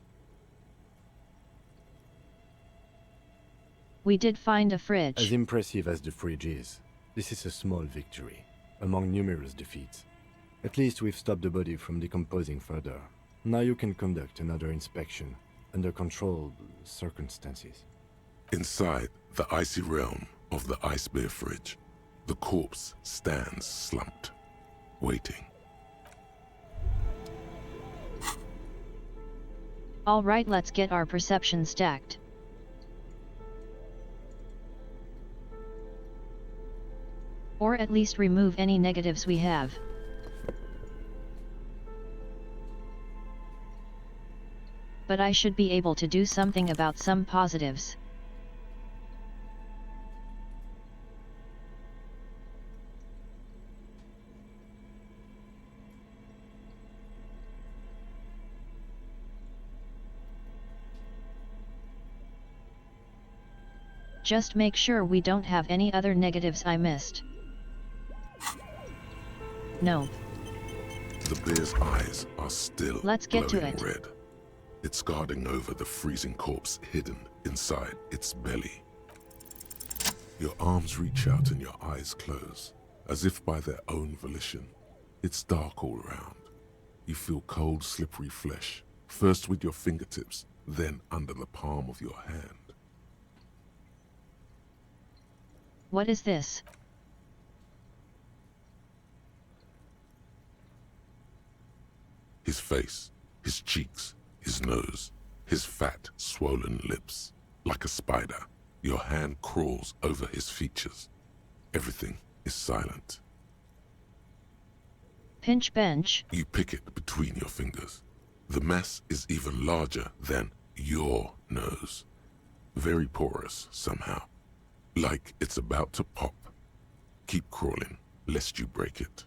We did find a fridge. As impressive as the fridge is, this is a small victory, among numerous defeats. At least we've stopped the body from decomposing further. Now you can conduct another inspection, under controlled circumstances. Inside the icy realm of the ice bear fridge, the corpse stands slumped, waiting. All right, let's get our perception stacked. Or at least remove any negatives we have. But I should be able to do something about some positives. Just make sure we don't have any other negatives I missed. No. The bear's eyes are still Let's get to glowing it. red. It's guarding over the freezing corpse hidden inside its belly. Your arms reach out and your eyes close, as if by their own volition. It's dark all around. You feel cold, slippery flesh, first with your fingertips, then under the palm of your hand. What is this? His face, his cheeks, his nose, his fat, swollen lips. Like a spider, your hand crawls over his features. Everything is silent. Pinch bench. You pick it between your fingers. The mess is even larger than your nose. Very porous somehow. Like it's about to pop. Keep crawling, lest you break it.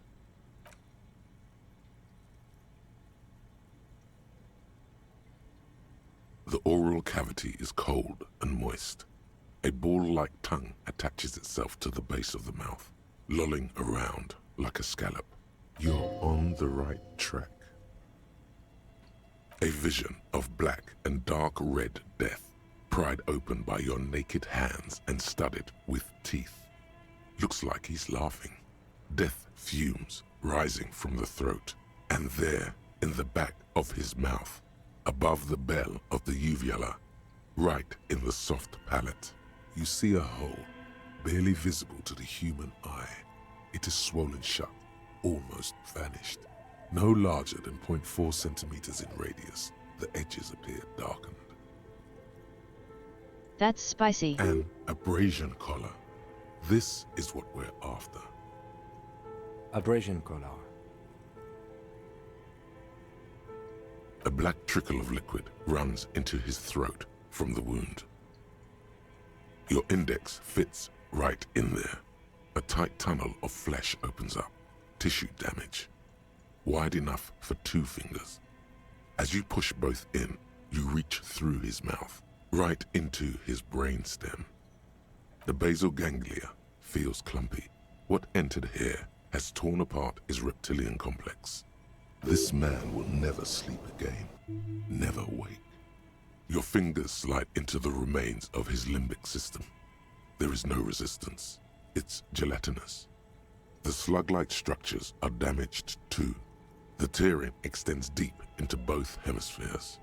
The oral cavity is cold and moist. A ball-like tongue attaches itself to the base of the mouth, lolling around like a scallop. You're on the right track. A vision of black and dark red death, pried open by your naked hands and studded with teeth. Looks like he's laughing. Death fumes rising from the throat, and there, in the back of his mouth, above the bell of the uvula, right in the soft palate, you see a hole, barely visible to the human eye. It is swollen shut, almost vanished. No larger than 0.4 centimeters in radius, the edges appear darkened. That's spicy. An abrasion collar. This is what we're after. Abrasion collar. A black trickle of liquid runs into his throat from the wound. Your index fits right in there. A tight tunnel of flesh opens up. Tissue damage. Wide enough for 2 fingers. As you push both in, you reach through his mouth, right into his brainstem. The basal ganglia feels clumpy. What entered here has torn apart his reptilian complex. This man will never sleep again, never wake. Your fingers slide into the remains of his limbic system. There is no resistance. It's gelatinous. The slug-like structures are damaged too. The tearing extends deep into both hemispheres.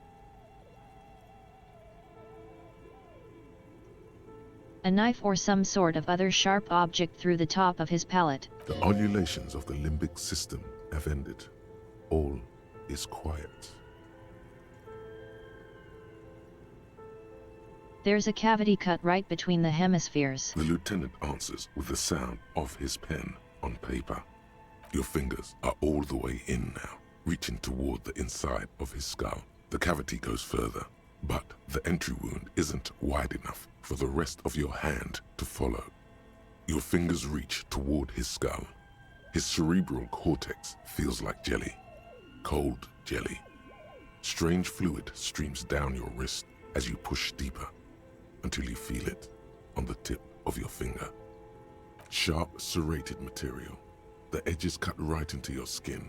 A knife or some sort of other sharp object through the top of his palate. The ululations of the limbic system have ended. All is quiet. There's a cavity cut right between the hemispheres. The lieutenant answers with the sound of his pen on paper. Your fingers are all the way in now, reaching toward the inside of his skull. The cavity goes further, but the entry wound isn't wide enough for the rest of your hand to follow. Your fingers reach toward his skull. His cerebral cortex feels like jelly. Cold jelly. Strange fluid streams down your wrist as you push deeper, until you feel it on the tip of your finger. Sharp, serrated material. The edges cut right into your skin.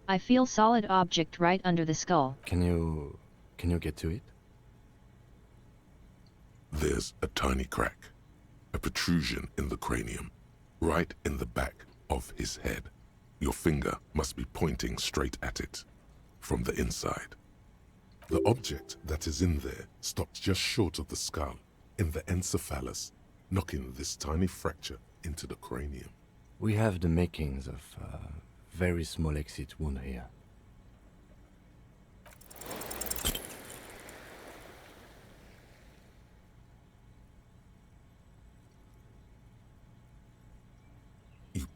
I feel solid object right under the skull. Can you get to it? There's a tiny crack. A protrusion in the cranium. Right in the back of his head. Your finger must be pointing straight at it. From the inside. The object that is in there stops just short of the skull, in the encephalus, knocking this tiny fracture into the cranium. We have the makings of a very small exit wound here.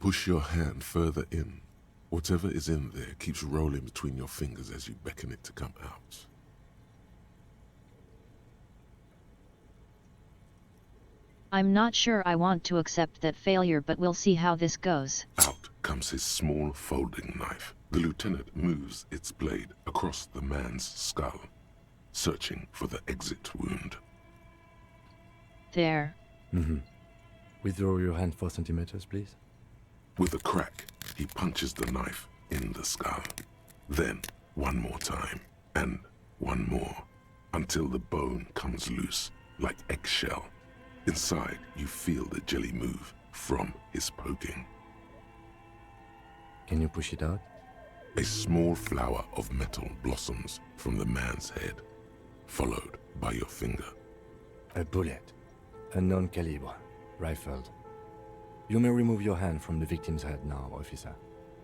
Push your hand further in. Whatever is in there keeps rolling between your fingers as you beckon it to come out. I'm not sure I want to accept that failure, but we'll see how this goes. Out comes his small folding knife. The lieutenant moves its blade across the man's skull, searching for the exit wound. There. Withdraw your hand 4 centimeters, please. With a crack, he punches the knife in the skull. Then, one more time, and one more, until the bone comes loose, like eggshell. Inside, you feel the jelly move from his poking. Can you push it out? A small flower of metal blossoms from the man's head, followed by your finger. A bullet. Unknown caliber. Rifled. You may remove your hand from the victim's head now, officer.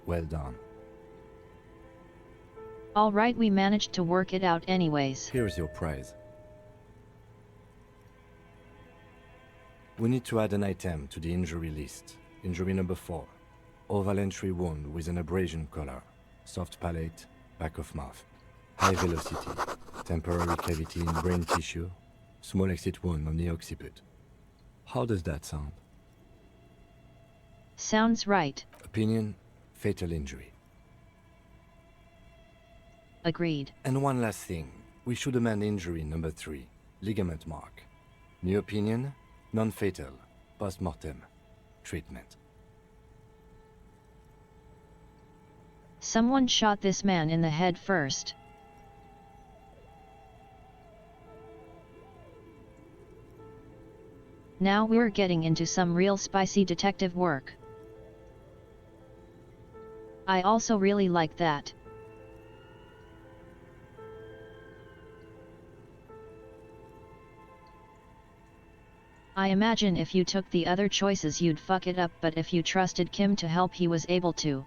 Well done. All right, we managed to work it out anyways. Here's your prize. We need to add an item to the injury list. Injury number 4. Oval entry wound with an abrasion collar. Soft palate, back of mouth. High velocity. Temporary cavity in brain tissue. Small exit wound on the occiput. How does that sound? Sounds right. Opinion, fatal injury. Agreed. And one last thing. We should amend injury number 3. Ligament mark. New opinion, non-fatal. Post-mortem. Treatment. Someone shot this man in the head first. Now we're getting into some real spicy detective work. I also really like that. I imagine if you took the other choices you'd fuck it up, but if you trusted Kim to help, he was able to.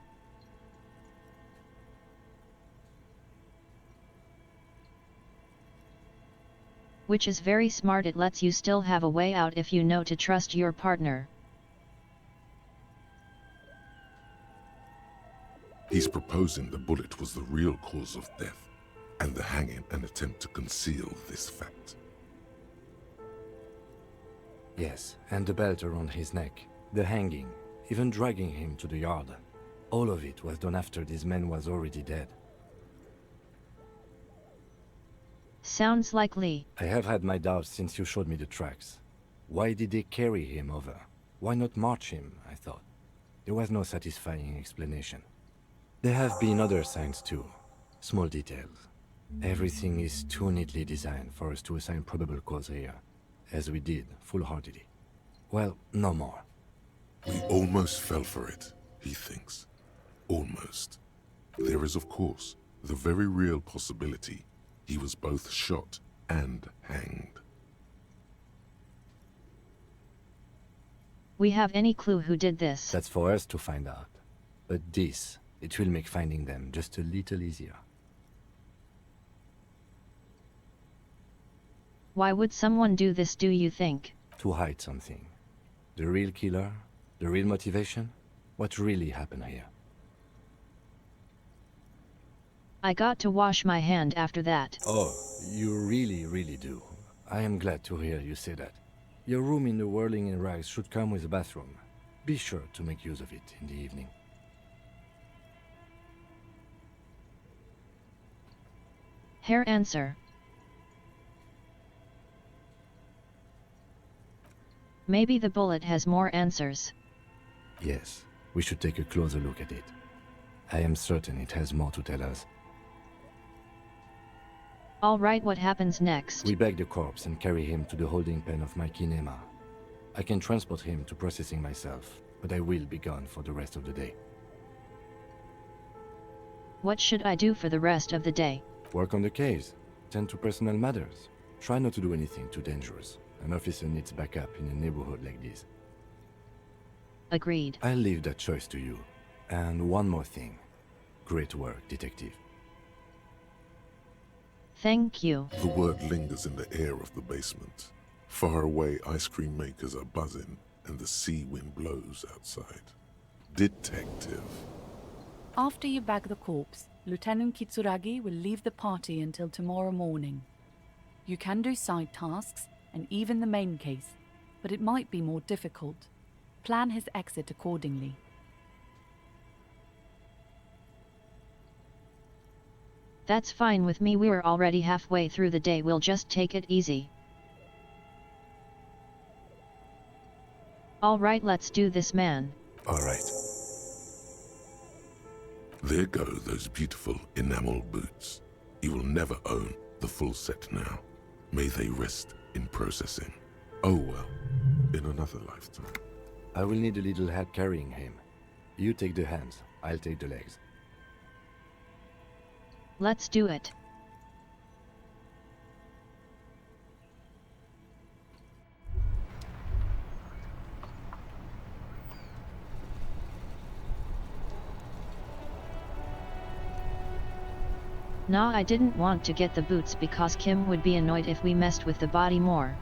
Which is very smart. It lets you still have a way out if you know to trust your partner. He's proposing the bullet was the real cause of death, and the hanging an attempt to conceal this fact. Yes, and the belt around his neck, the hanging, even dragging him to the yard. All of it was done after this man was already dead. Sounds likely. I have had my doubts since you showed me the tracks. Why did they carry him over? Why not march him, I thought. There was no satisfying explanation. There have been other signs too. Small details. Everything is too neatly designed for us to assign probable cause here, as we did, full-heartedly. Well, no more. We almost fell for it, he thinks. Almost. There is, of course, the very real possibility he was both shot and hanged. We have any clue who did this? That's for us to find out. But this, it will make finding them just a little easier. Why would someone do this, do you think? To hide something. The real killer? The real motivation? What really happened here? I got to wash my hand after that. Oh, you really do. I am glad to hear you say that. Your room in the Whirling in Rags should come with a bathroom. Be sure to make use of it in the evening. Hair answer. Maybe the bullet has more answers. Yes, we should take a closer look at it. I am certain it has more to tell us. All right, what happens next? We bag the corpse and carry him to the holding pen of my kinema. I can transport him to processing myself, but I will be gone for the rest of the day. What should I do for the rest of the day? Work on the case. Tend to personal matters. Try not to do anything too dangerous. An officer needs backup in a neighborhood like this. Agreed. I'll leave that choice to you. And one more thing. Great work, detective. Thank you. The word lingers in the air of the basement. Far away, ice cream makers are buzzing, and the sea wind blows outside. detective. After you bag the corpse, Lieutenant Kitsuragi will leave the party until tomorrow morning. You can do side tasks and even the main case, but it might be more difficult. Plan his exit accordingly. That's fine with me, we're already halfway through the day, we'll just take it easy. Alright, let's do this, man. Alright. There go those beautiful enamel boots. You will never own the full set now. May they rest in processing. Oh well, in another lifetime. I will need a little help carrying him. You take the hands, I'll take the legs. Let's do it. Nah, I didn't want to get the boots because Kim would be annoyed if we messed with the body more.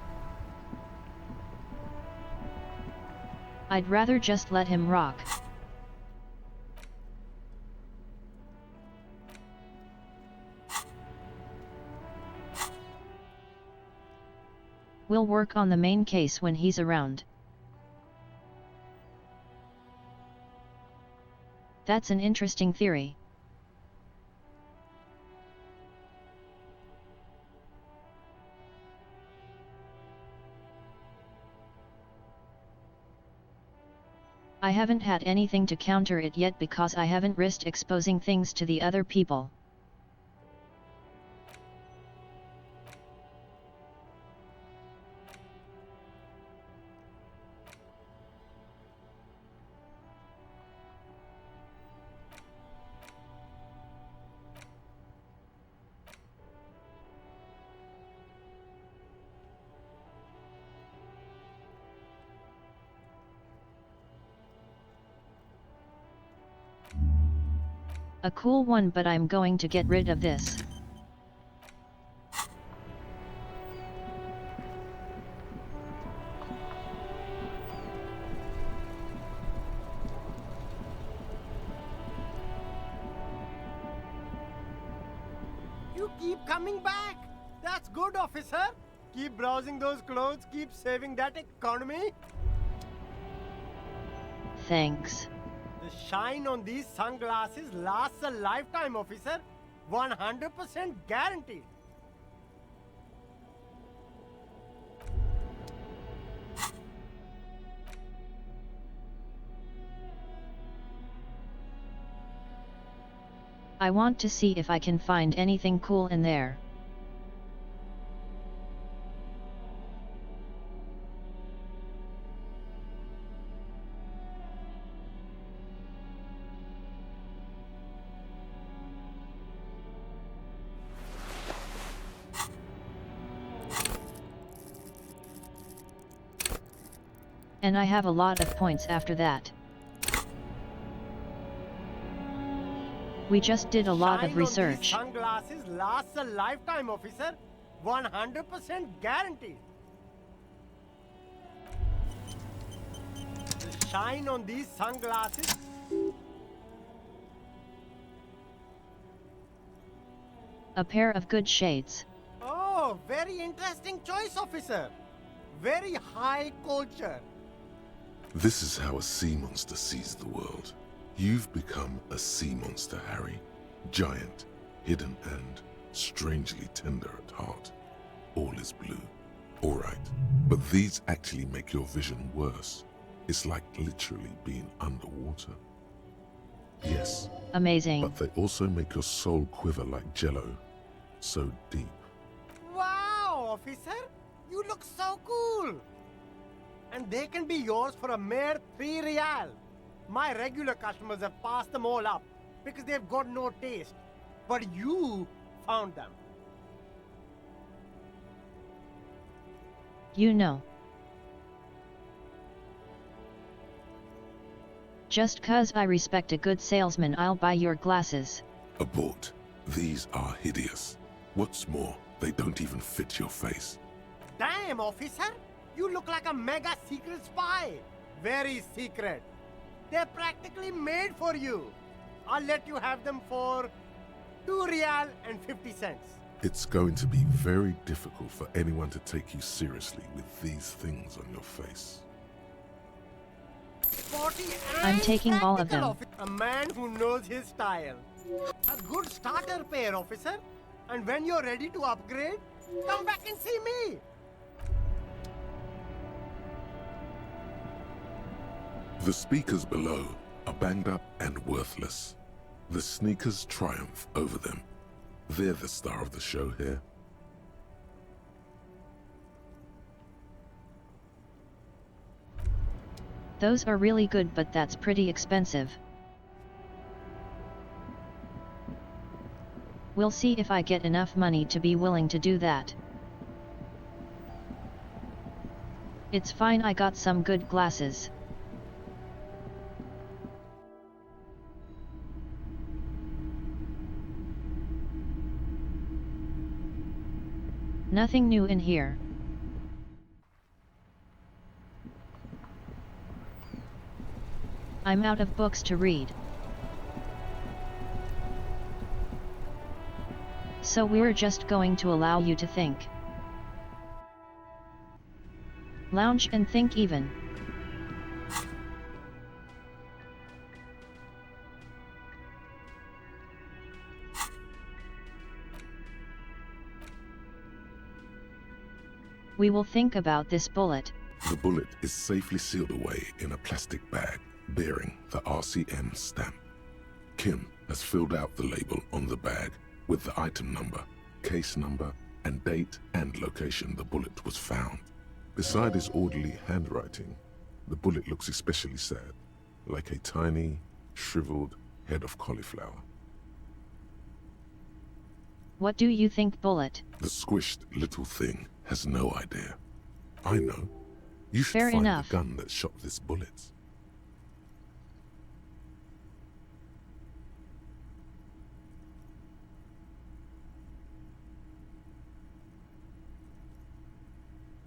I'd rather just let him rock. We'll work on the main case when he's around. That's an interesting theory. I haven't had anything to counter it yet because I haven't risked exposing things to the other people. A cool one, but I'm going to get rid of this. You keep coming back. That's good, officer. Keep browsing those clothes, keep saving that economy. Thanks. The shine on these sunglasses lasts a lifetime, officer. 100% guaranteed. I want to see if I can find anything cool in there. And I have a lot of points after that. We just did a lot of research. Shine on these sunglasses lasts a lifetime, officer. 100% guaranteed. The shine on these sunglasses. A pair of good shades. Oh, very interesting choice, officer. Very high culture. This is how a sea monster sees the world. You've become a sea monster, Harry. Giant, hidden, and strangely tender at heart. All is blue. Alright, but these actually make your vision worse. It's like literally being underwater. Yes. Amazing. But they also make your soul quiver like jello. So deep. Wow, officer! You look so cool! And they can be yours for a mere 3 real. My regular customers have passed them all up because they've got no taste. But you found them. You know. Just 'cause I respect a good salesman, I'll buy your glasses. Abort. These are hideous. What's more, they don't even fit your face. Damn, officer! You look like a mega secret spy. Very secret. They're practically made for you. I'll let you have them for 2 real and 50 cents. It's going to be very difficult for anyone to take you seriously with these things on your face. I'm taking all of them. A man who knows his style. A good starter pair, officer. And when you're ready to upgrade, come back and see me. The speakers below are banged up and worthless. The sneakers triumph over them. They're the star of the show here. Those are really good, but that's pretty expensive. We'll see if I get enough money to be willing to do that. It's fine, I got some good glasses. Nothing new in here. I'm out of books to read. So we're just going to allow you to think. Lounge and think even. We will think about this bullet. The bullet is safely sealed away in a plastic bag bearing the RCM stamp. Kim has filled out the label on the bag with the item number, case number, and date and location the bullet was found. Beside his orderly handwriting, the bullet looks especially sad, like a tiny, shriveled head of cauliflower. What do you think, bullet? The squished little thing has no idea. I know. You should Fair find enough. the gun that shot this bullet.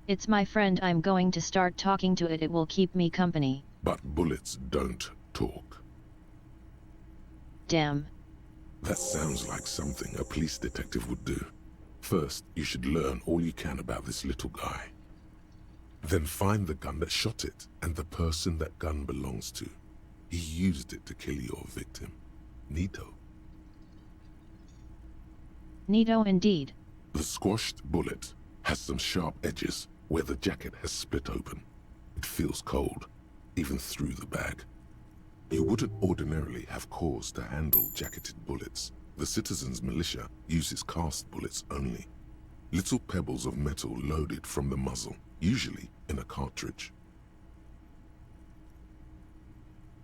It's my friend, I'm going to start talking to it, it will keep me company. But bullets don't talk. Damn. That sounds like something a police detective would do. First, you should learn all you can about this little guy. Then find the gun that shot it and the person that gun belongs to. He used it to kill your victim. Neato. Neato indeed. The squashed bullet has some sharp edges where the jacket has split open. It feels cold, even through the bag. You wouldn't ordinarily have cause to handle jacketed bullets. The citizens' militia uses cast bullets only. Little pebbles of metal loaded from the muzzle, usually in a cartridge.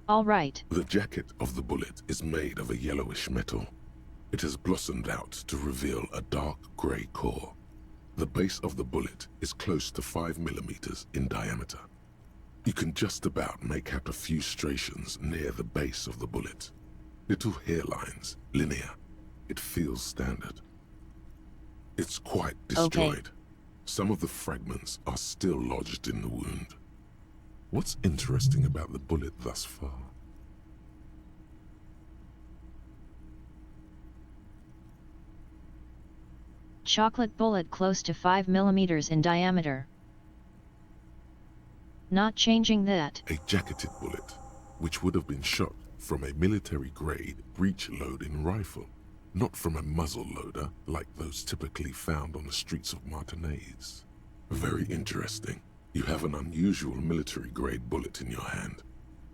All right. The jacket of the bullet is made of a yellowish metal. It has blossomed out to reveal a dark grey core. The base of the bullet is close to 5 millimeters in diameter. You can just about make out a few striations near the base of the bullet. Little hairlines, linear. It feels standard. It's quite destroyed. Some of the fragments are still lodged in the wound. What's interesting about the bullet thus far? Chocolate bullet close to 5 millimeters in diameter. Not changing that. A jacketed bullet, which would have been shot from a military-grade breech-loading rifle, not from a muzzle loader like those typically found on the streets of Martinez. Very interesting. You have an unusual military-grade bullet in your hand.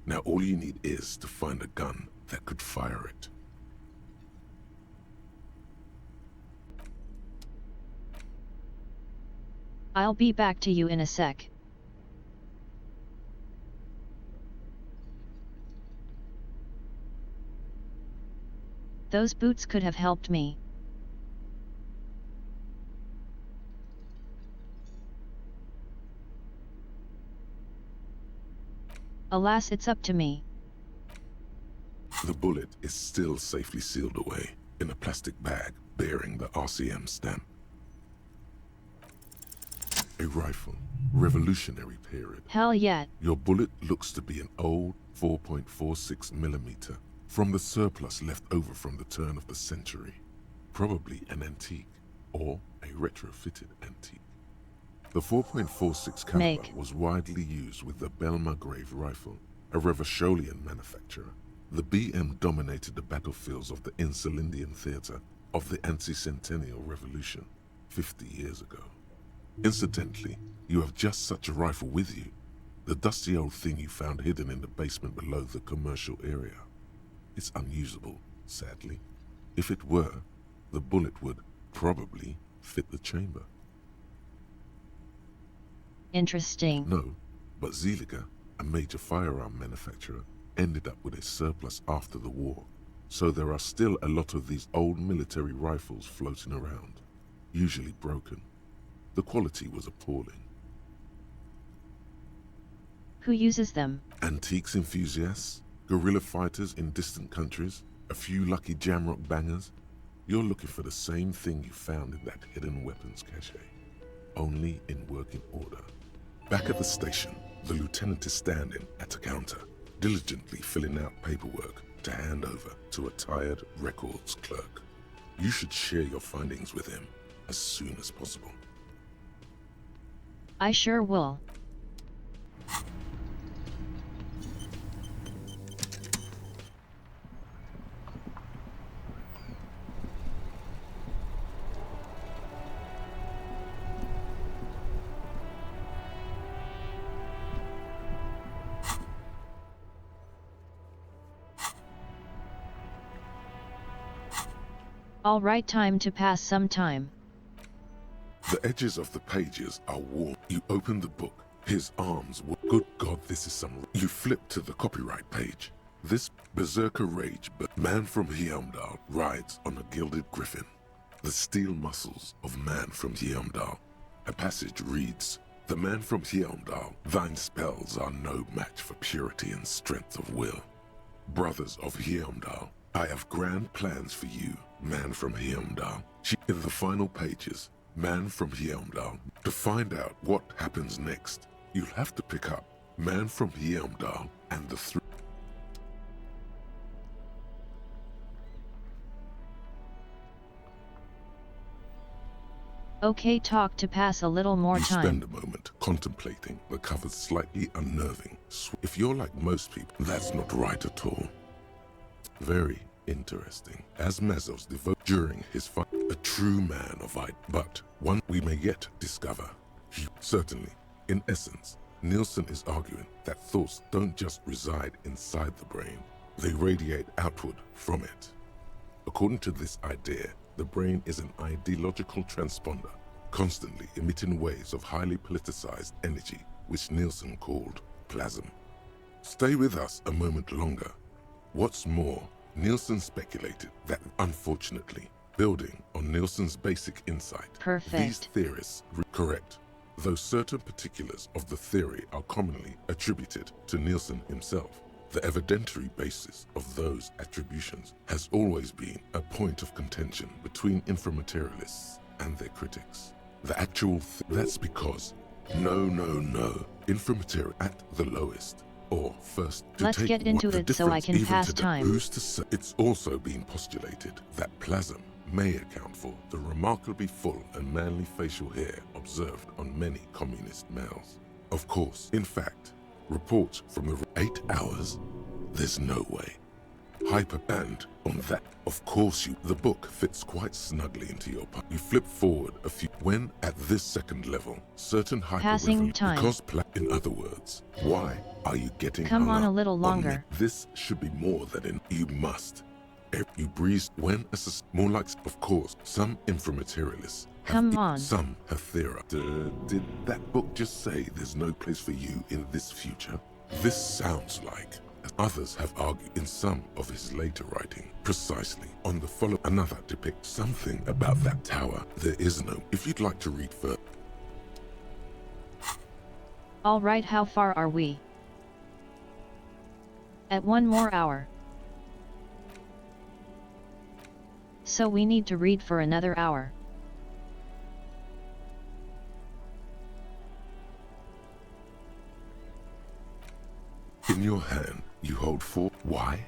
Now all you need is to find a gun that could fire it. I'll be back to you in a sec. Those boots could have helped me. Alas, it's up to me. The bullet is still safely sealed away in a plastic bag bearing the RCM stamp. A rifle, Revolutionary period. Hell yeah. Your bullet looks to be an old, 4.46mm from the surplus left over from the turn of the century. Probably an antique or a retrofitted antique. The 4.46 caliber was widely used with the Belmargrave rifle, a Revacholian manufacturer. The BM dominated the battlefields of the Insulindian theater of the anti-centennial revolution 50 years ago. Incidentally, you have just such a rifle with you, the dusty old thing you found hidden in the basement below the commercial area. It's unusable, sadly. If it were, the bullet would probably fit the chamber. Interesting. No, but Zeliger, a major firearm manufacturer, ended up with a surplus after the war, so there are still a lot of these old military rifles floating around, usually broken. The quality was appalling. Who uses them? Antiques enthusiasts, guerrilla fighters in distant countries, a few lucky jamrock bangers. You're looking for the same thing you found in that hidden weapons cache, only in working order. Back at the station, the lieutenant is standing at a counter, diligently filling out paperwork to hand over to a tired records clerk. You should share your findings with him as soon as possible. I sure will. All right, time to pass some time. The edges of the pages are worn. You open the book. His arms were... Good God, this is some... You flip to the copyright page. This berserker rage, but man from Heimdall rides on a gilded griffin. The steel muscles of man from Heimdall. A passage reads, "The man from Heimdall, thine spells are no match for purity and strength of will. Brothers of Heimdall, I have grand plans for you, man from Heimdall." In the final pages, man from Heimdall. To find out what happens next, you'll have to pick up Man from Heimdall and the three. Okay, talk to pass a little more time. You spend a moment contemplating the cover's slightly unnerving. If you're like most people, that's not right at all. Very interesting. As Mazos devote during his fight, a true man of it, but one we may yet discover. Certainly, in essence, Nielsen is arguing that thoughts don't just reside inside the brain, they radiate outward from it. According to this idea, the brain is an ideological transponder, constantly emitting waves of highly politicized energy, which Nielsen called plasm. Stay with us a moment longer. What's more, Nielsen speculated that, unfortunately, building on Nielsen's basic insight, these theorists were correct, though certain particulars of the theory are commonly attributed to Nielsen himself. The evidentiary basis of those attributions has always been a point of contention between inframaterialists and their critics. The actual that's because, no, inframaterial at the lowest, or first to Let's take get into the it so I can pass time. Who's to say? It's also been postulated that plasm may account for the remarkably full and manly facial hair observed on many communist males. Of course, in fact, reports from the 8 hours, there's no way. Hyper and on that, of course the book fits quite snugly into your part. You flip forward a few, when at this second level, certain Passing time. Because in other words, why are you getting Come on a little longer. This should be more than in you must. If you breeze when more like, of course, some inframaterialists some have theorized. Did that book just say there's no place for you in this future? This sounds like others have argued in some of his later writing, precisely on the follow. Another depicts something about that tower. There is no. If you'd like to read further. All right, how far are we? At 1 more hour. So we need to read for another hour. In your hand, You hold four. Why?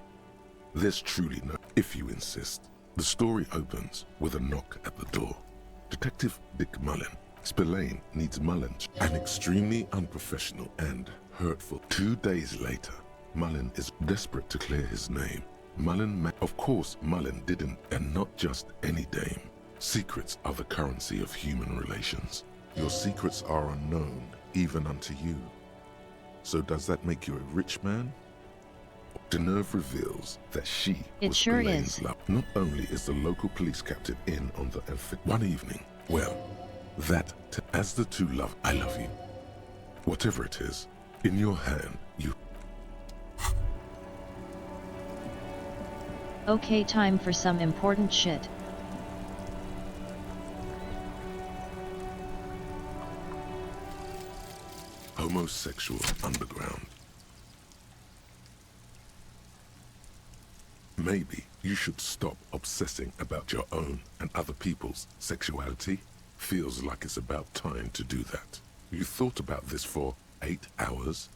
There's truly no. If you insist. The story opens with a knock at the door. Detective Dick Mullen. Spillane needs Mullen. An extremely unprofessional and hurtful. 2 days later, Mullen is desperate to clear his name. Of course, Mullen didn't, and not just any dame. Secrets are the currency of human relations. Your secrets are unknown, even unto you. So does that make you a rich man? Deneuve reveals that she was sure Spillane's is. love. Not only is the local police captain in on the one evening, well, as the two love, I love you. Whatever it is, in your hand, you. Okay, time for some important shit. Homosexual underground. Maybe you should stop obsessing about your own and other people's sexuality. Feels like it's about time to do that. You thought about this for 8 hours?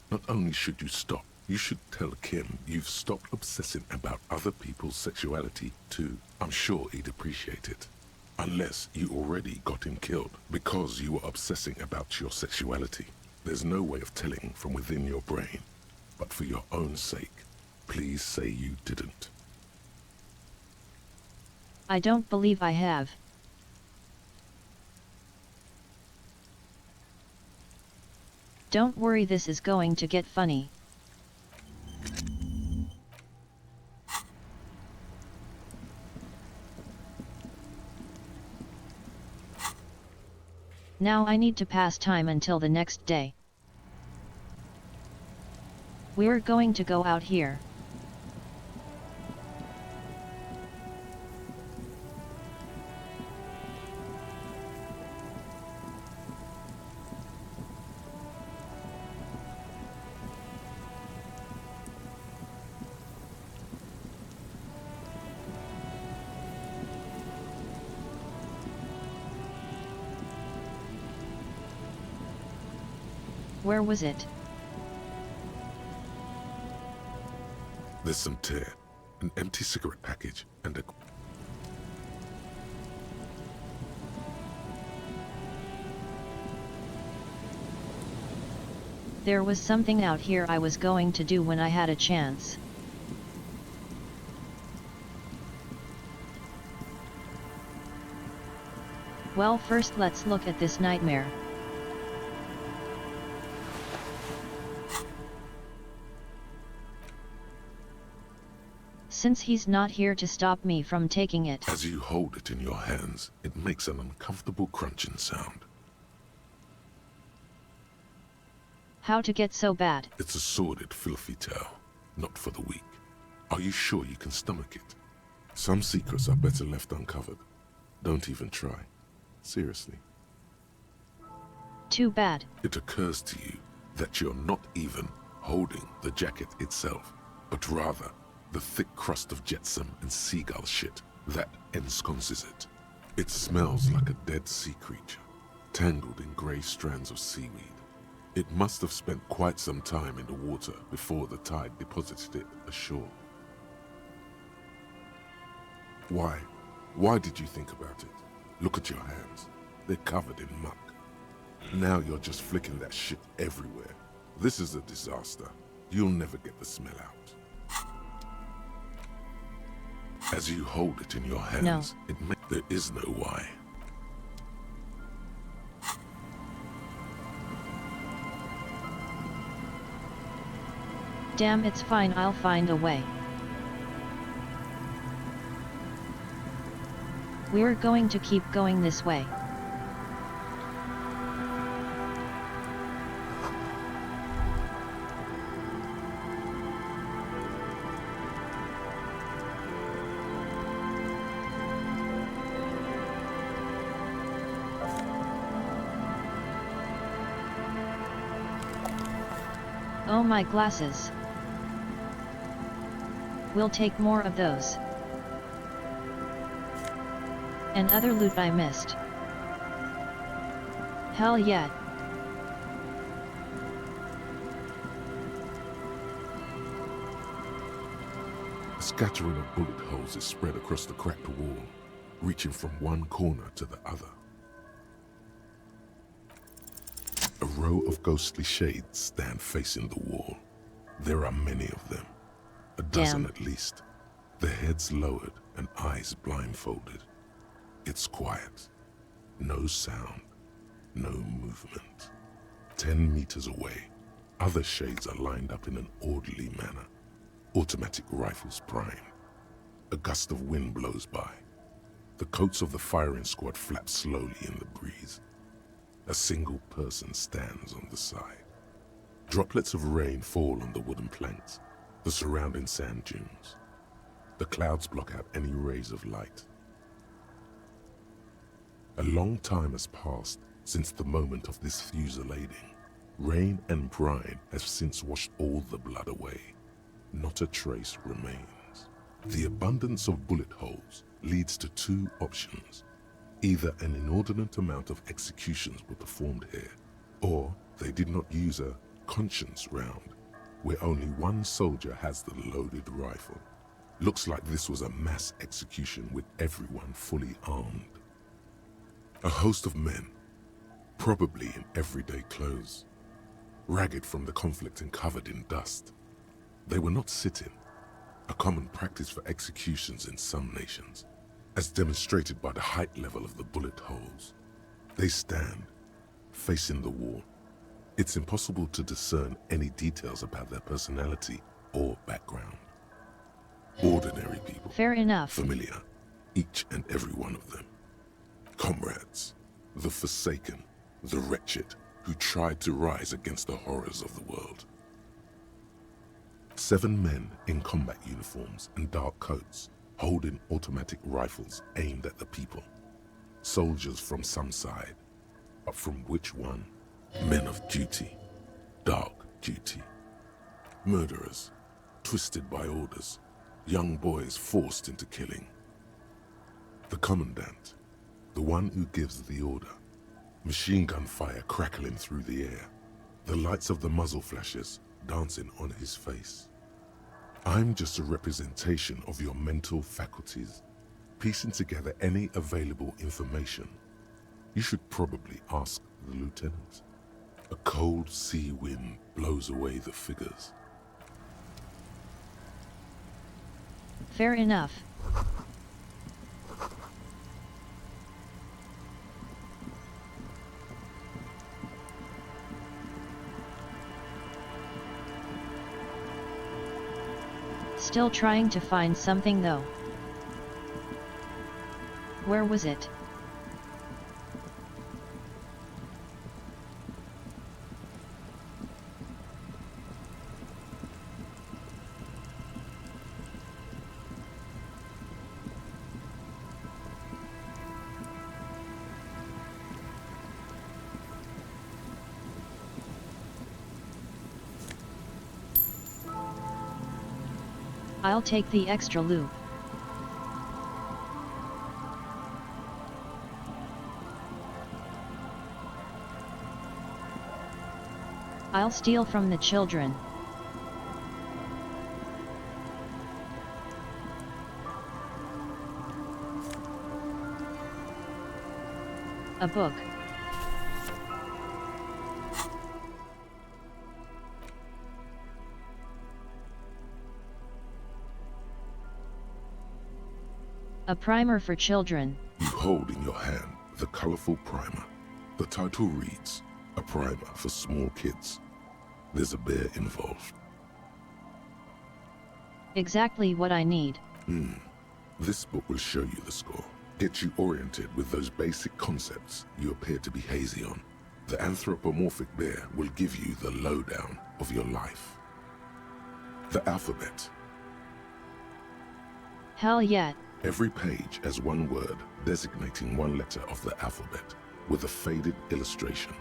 Not only should you stop, you should tell Kim you've stopped obsessing about other people's sexuality too. I'm sure he'd appreciate it. Unless you already got him killed because you were obsessing about your sexuality. There's no way of telling from within your brain. But for your own sake, please say you didn't. I don't believe I have. Don't worry, this is going to get funny. Now I need to pass time until the next day. We're going to go out here. Where was it? There's some tear, an empty cigarette package, and a... There was something out here I was going to do when I had a chance. Well, first let's look at this nightmare. Since he's not here to stop me from taking it. As you hold it in your hands, it makes an uncomfortable crunching sound. How to get so bad? It's a sordid, filthy tale, not for the weak. Are you sure you can stomach it? Some secrets are better left uncovered. Don't even try. Seriously. Too bad. It occurs to you that you're not even holding the jacket itself, but rather the thick crust of jetsam and seagull shit that ensconces it. It smells like a dead sea creature, tangled in grey strands of seaweed. It must have spent quite some time in the water before the tide deposited it ashore. Why? Why did you think about it? Look at your hands. They're covered in muck. Now you're just flicking that shit everywhere. This is a disaster. You'll never get the smell out. As you hold it in your hands, there is no why. Damn, it's fine, I'll find a way. We're going to keep going this way. Oh, my glasses. We'll take more of those. And other loot I missed. Hell yeah. scattering of bullet holes is spread across the cracked wall, reaching from one corner to the other. A row of ghostly shades stand facing the wall. There are many of them, a dozen at least, their heads lowered and eyes blindfolded. It's quiet, no sound, no movement. 10 meters away, other shades are lined up in an orderly manner, automatic rifles primed. A gust of wind blows by. The coats of the firing squad flap slowly in the breeze. A single person stands on the side. Droplets of rain fall on the wooden planks, the surrounding sand dunes. The clouds block out any rays of light. A long time has passed since the moment of this fusillading. Rain and brine have since washed all the blood away. Not a trace remains. The abundance of bullet holes leads to two options. Either an inordinate amount of executions were performed here, or they did not use a conscience round, where only one soldier has the loaded rifle. Looks like this was a mass execution with everyone fully armed. A host of men, probably in everyday clothes, ragged from the conflict and covered in dust. They were not sitting, a common practice for executions in some nations, as demonstrated by the height level of the bullet holes. They stand, facing the wall. It's impossible to discern any details about their personality or background. Ordinary people. Fair enough. Familiar, each and every one of them. Comrades, the forsaken, the wretched, who tried to rise against the horrors of the world. 7 men in combat uniforms and dark coats, holding automatic rifles aimed at the people. Soldiers from some side, but from which one? Men of duty, dark duty. Murderers, twisted by orders, young boys forced into killing. The commandant, the one who gives the order. Machine gun fire crackling through the air, the lights of the muzzle flashes dancing on his face. I'm just a representation of your mental faculties, piecing together any available information. You should probably ask the lieutenant. A cold sea wind blows away the figures. Fair enough. Still trying to find something though. Where was it? I'll take the extra loop. I'll steal from the children. A book. A primer for children. You hold in your hand the colorful primer. The title reads, A Primer for Small Kids. There's a bear involved. Exactly what I need. This book will show you the score. Get you oriented with those basic concepts you appear to be hazy on. The anthropomorphic bear will give you the lowdown of your life. The alphabet. Hell yeah. Every page has one word designating one letter of the alphabet with a faded illustration.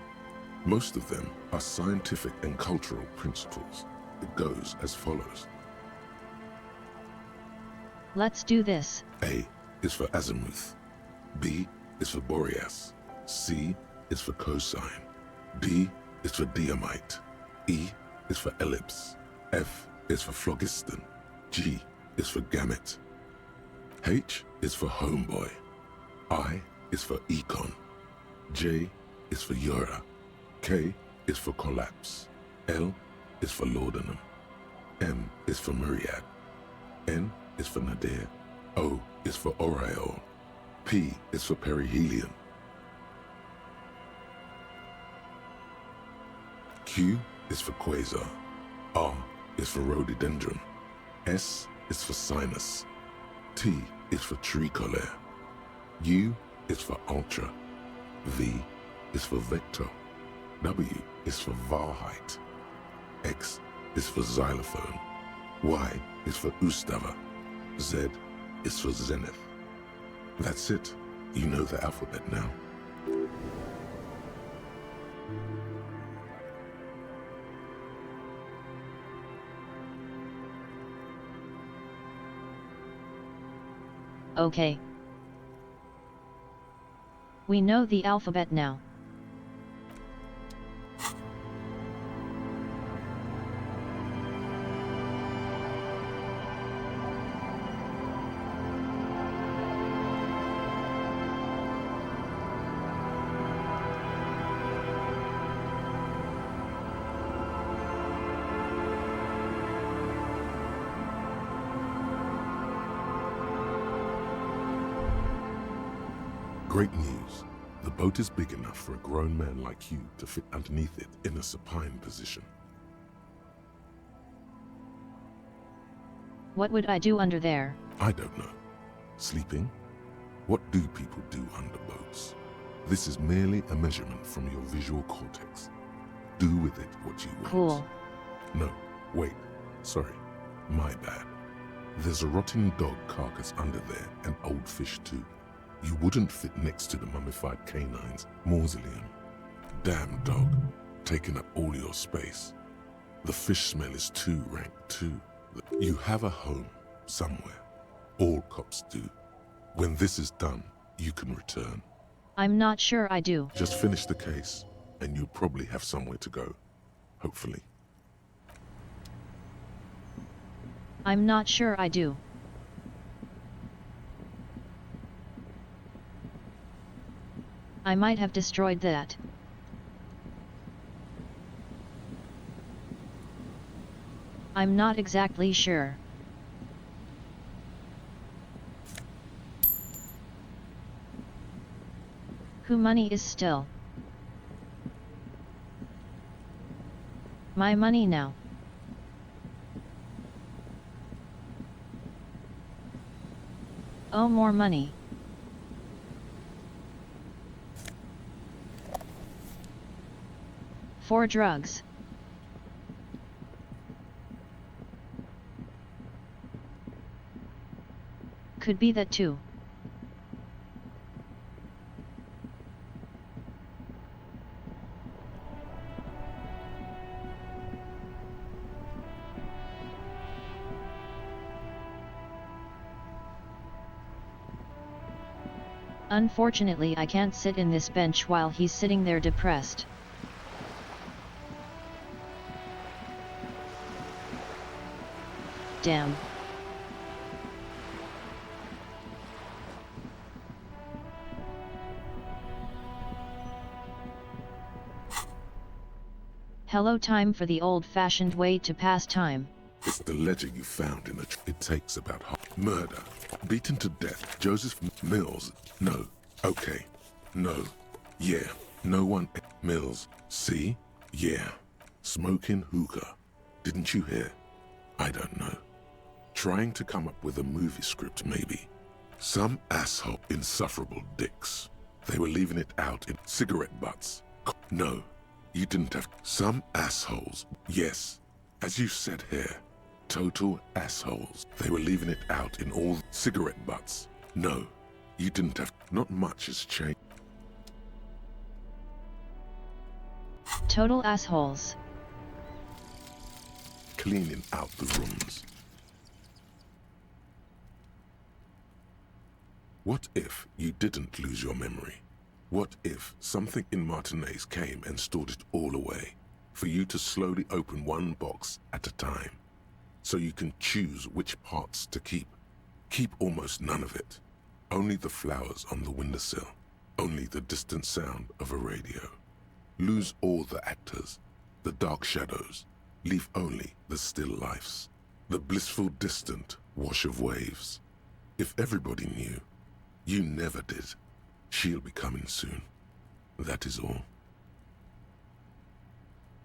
Most of them are scientific and cultural principles. It goes as follows. Let's do this. A is for azimuth. B is for Boreas. C is for cosine. D is for diamite. E is for ellipse. F is for phlogiston. G is for gamut. H is for homeboy. I is for econ. J is for Yura. K is for collapse. L is for laudanum. M is for myriad. N is for nadir. O is for aureole. P is for perihelion. Q is for quasar. R is for rhododendron. S is for sinus. T is for tricolor. U is for ultra. V is for vector. W is for Wahrheit. X is for xylophone. Y is for Ustava. Z is for zenith. That's it. You know the alphabet now. Okay. We know the alphabet now. Great news. The boat is big enough for a grown man like you to fit underneath it in a supine position. What would I do under there? I don't know. Sleeping? What do people do under boats? This is merely a measurement from your visual cortex. Do with it what you want. Cool. No, wait. Sorry. My bad. There's a rotting dog carcass under there, and old fish too. You wouldn't fit next to the mummified canine's mausoleum. Damn dog, taking up all your space. The fish smell is too rank too. You have a home somewhere. All cops do. When this is done, you can return. I'm not sure I do. Just finish the case, and you'll probably have somewhere to go. Hopefully. I'm not sure I do. I might have destroyed that. I'm not exactly sure. Who money is still? My money now. Oh, more money. For drugs. Could be that too. Unfortunately, I can't sit in this bench while he's sitting there depressed. Damn. Hello, time for the old-fashioned way to pass time. It's the ledger you found in the it takes about half. Murder. Beaten to death. Joseph Mills. No. Okay. No. Yeah. No one. Mills. See? Yeah. Smoking hookah. Didn't you hear? I don't know. Trying to come up with a movie script, maybe. Some asshole insufferable dicks. They were leaving it out in cigarette butts. No. You didn't have some assholes. Yes. As you said here. Total assholes. They were leaving it out in all cigarette butts. No, you didn't have. Not much has changed. Total assholes. Cleaning out the rooms. What if you didn't lose your memory? What if something in Martinez came and stored it all away, for you to slowly open one box at a time? so you can choose which parts to keep. Keep almost none of it. Only the flowers on the windowsill. Only the distant sound of a radio. Lose all the actors, the dark shadows. Leave only the still lifes. The blissful distant wash of waves. If everybody knew, you never did. She'll be coming soon. That is all.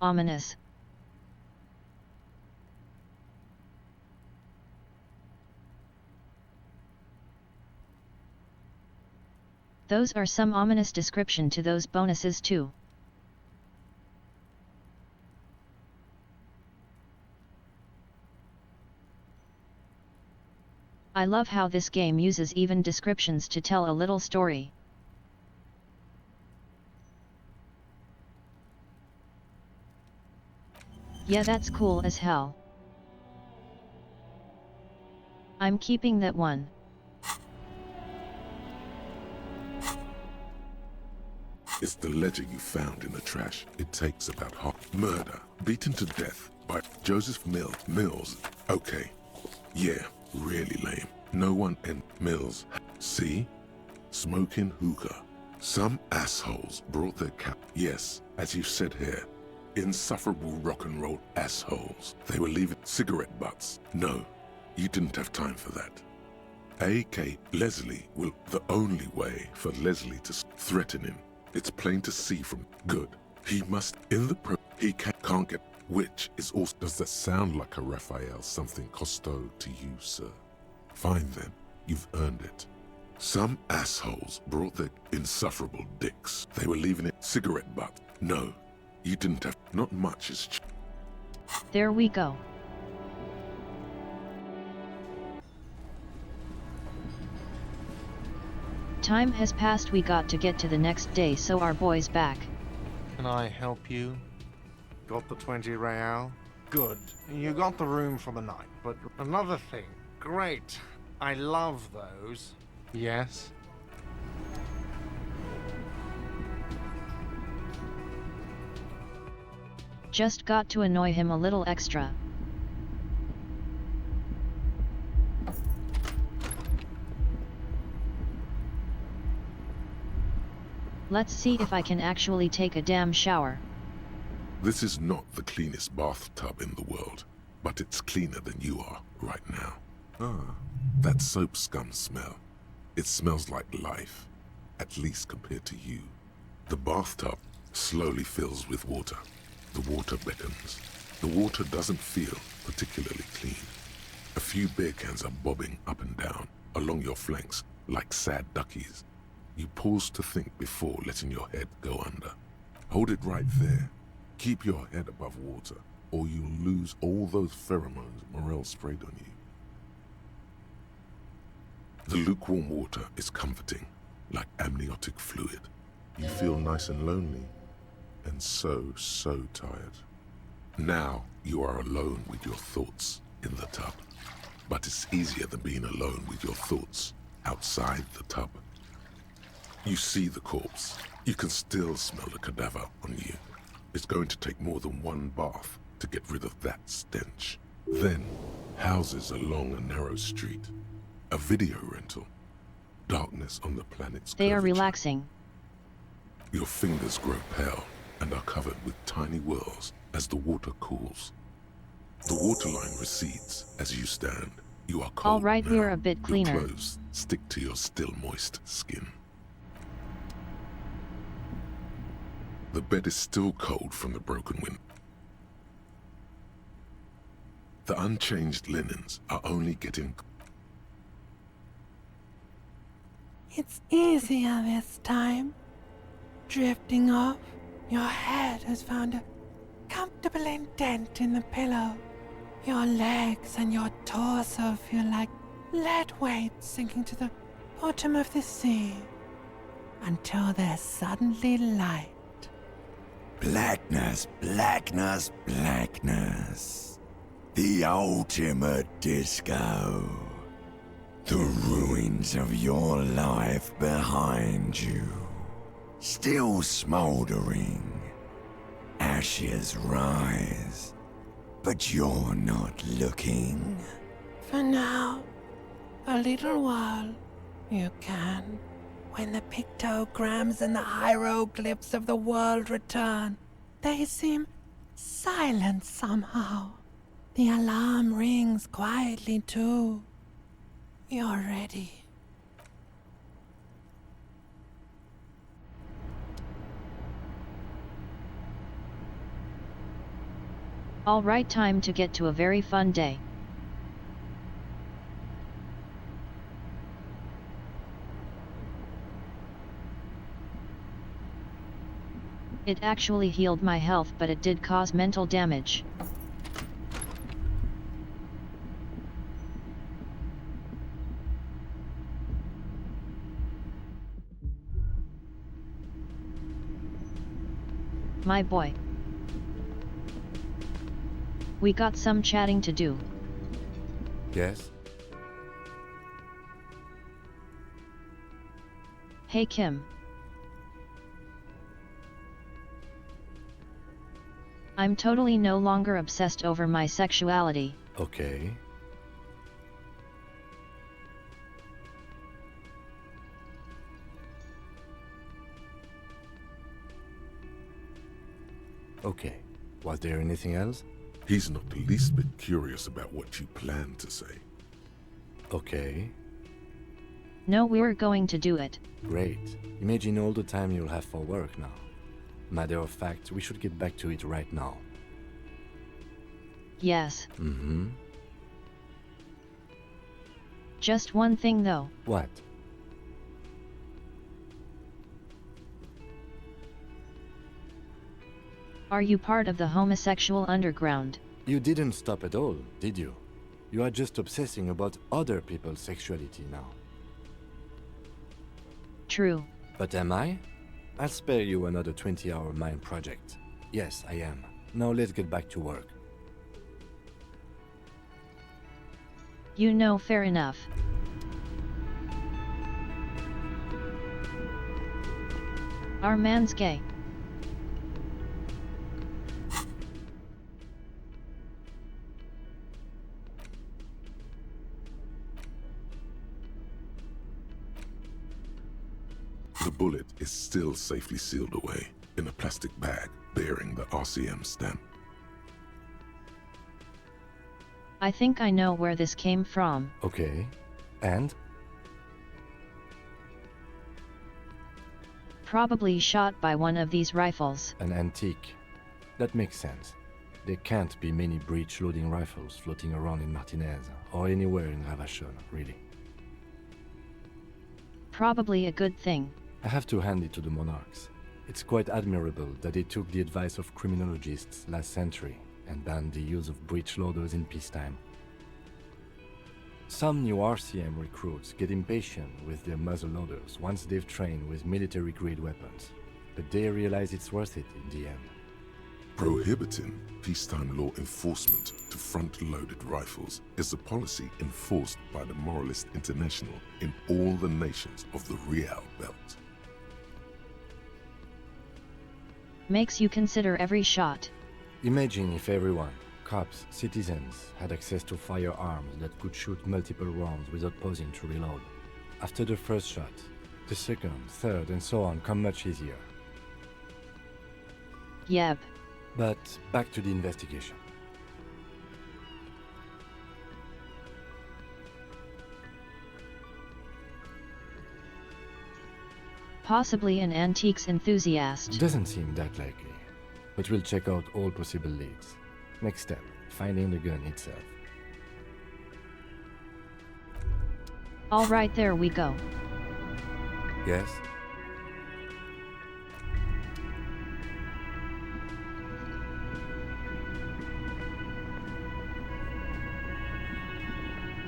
Ominous. Those are some ominous description to those bonuses too. I love how this game uses even descriptions to tell a little story. Yeah, that's cool as hell. I'm keeping that one. It's the ledger you found in the trash. It takes about half. Murder. Beaten to death by Joseph Mills. Okay. Yeah, really lame. No one in Mills. See? Smoking hookah. Some assholes brought their cap. Yes, as you said here. Insufferable rock and roll assholes. They were leaving cigarette butts. No, you didn't have time for that. A.K. Leslie will the only way for Leslie to threaten him. It's plain to see from good. He must in the he can't get, which is also. Does that sound like a Raphael something Costo to you, sir? Fine then, you've earned it. Some assholes brought their insufferable dicks. They were leaving it cigarette butt. No, you didn't have. Not much is. There we go. Time has passed, we got to get to the next day, so our boy's back. Can I help you? Got the 20 real? Good. You got the room for the night, but another thing. Great. I love those. Yes? Just got to annoy him a little extra. Let's see if I can actually take a damn shower. This is not the cleanest bathtub in the world, but it's cleaner than you are right now. Ah, that soap scum smell. It smells like life, at least compared to you. The bathtub slowly fills with water. The water beckons. The water doesn't feel particularly clean. A few beer cans are bobbing up and down along your flanks like sad duckies. You pause to think before letting your head go under. Hold it right there. Keep your head above water, or you'll lose all those pheromones Morel sprayed on you. The lukewarm water is comforting, like amniotic fluid. You feel nice and lonely, and so tired. Now you are alone with your thoughts in the tub. But it's easier than being alone with your thoughts outside the tub. You see the corpse. You can still smell the cadaver on you. It's going to take more than one bath to get rid of that stench. Then, houses along a narrow street. A video rental. Darkness on the planet's They are curvature. relaxing. Your fingers grow pale and are covered with tiny whirls as the water cools. The waterline recedes as you stand. You are cold. All right, now. we're a bit cleaner. Your clothes stick to your still moist skin. The bed is still cold from the broken window. The unchanged linens are only getting. It's easier this time. Drifting off, your head has found a comfortable indent in the pillow. Your legs and your torso feel like lead weights sinking to the bottom of the sea. Until there's suddenly light. Blackness, blackness, blackness. The ultimate disco. The ruins of your life behind you. Still smoldering. Ashes rise. But you're not looking. For now, a little while, you can. When the pictograms and the hieroglyphs of the world return, they seem silent somehow. The alarm rings quietly too. You're ready. All right, time to get to a very fun day. It actually healed my health, but it did cause mental damage. My boy. We got some chatting to do. Yes? Hey Kim. I'm totally no longer obsessed over my sexuality. Okay. Okay. Was there anything else? He's not the least bit curious about what you plan to say. Okay. No, we're going to do it. Great. Imagine all the time you'll have for work now. Matter of fact, we should get back to it right now. Yes. Mm-hmm. Just one thing though. What? Are you part of the homosexual underground? You didn't stop at all, did you? You are just obsessing about other people's sexuality now. True. But am I? I'll spare you another 20-hour mine project. Yes, I am. Now let's get back to work. You know, fair enough. Our man's gay. The bullet is still safely sealed away in a plastic bag bearing the RCM stamp. I think I know where this came from. Okay. And? Probably shot by one of these rifles. An antique. That makes sense. There can't be many breech-loading rifles floating around in Martinez, or anywhere in Ravachon, really. Probably a good thing. I have to hand it to the monarchs. It's quite admirable that they took the advice of criminologists last century and banned the use of breech loaders in peacetime. Some new RCM recruits get impatient with their muzzle loaders once they've trained with military-grade weapons, but they realize it's worth it in the end. Prohibiting peacetime law enforcement to front-loaded rifles is a policy enforced by the Moralist International in all the nations of the Real Belt. Makes you consider every shot. Imagine if everyone, cops, citizens, had access to firearms that could shoot multiple rounds without pausing to reload. After the first shot, the second, third, and so on come much easier. Yep. But back to the investigation. Possibly an antiques enthusiast. Doesn't seem that likely, but we'll check out all possible leads. Next step, finding the gun itself. All right, there we go. Yes?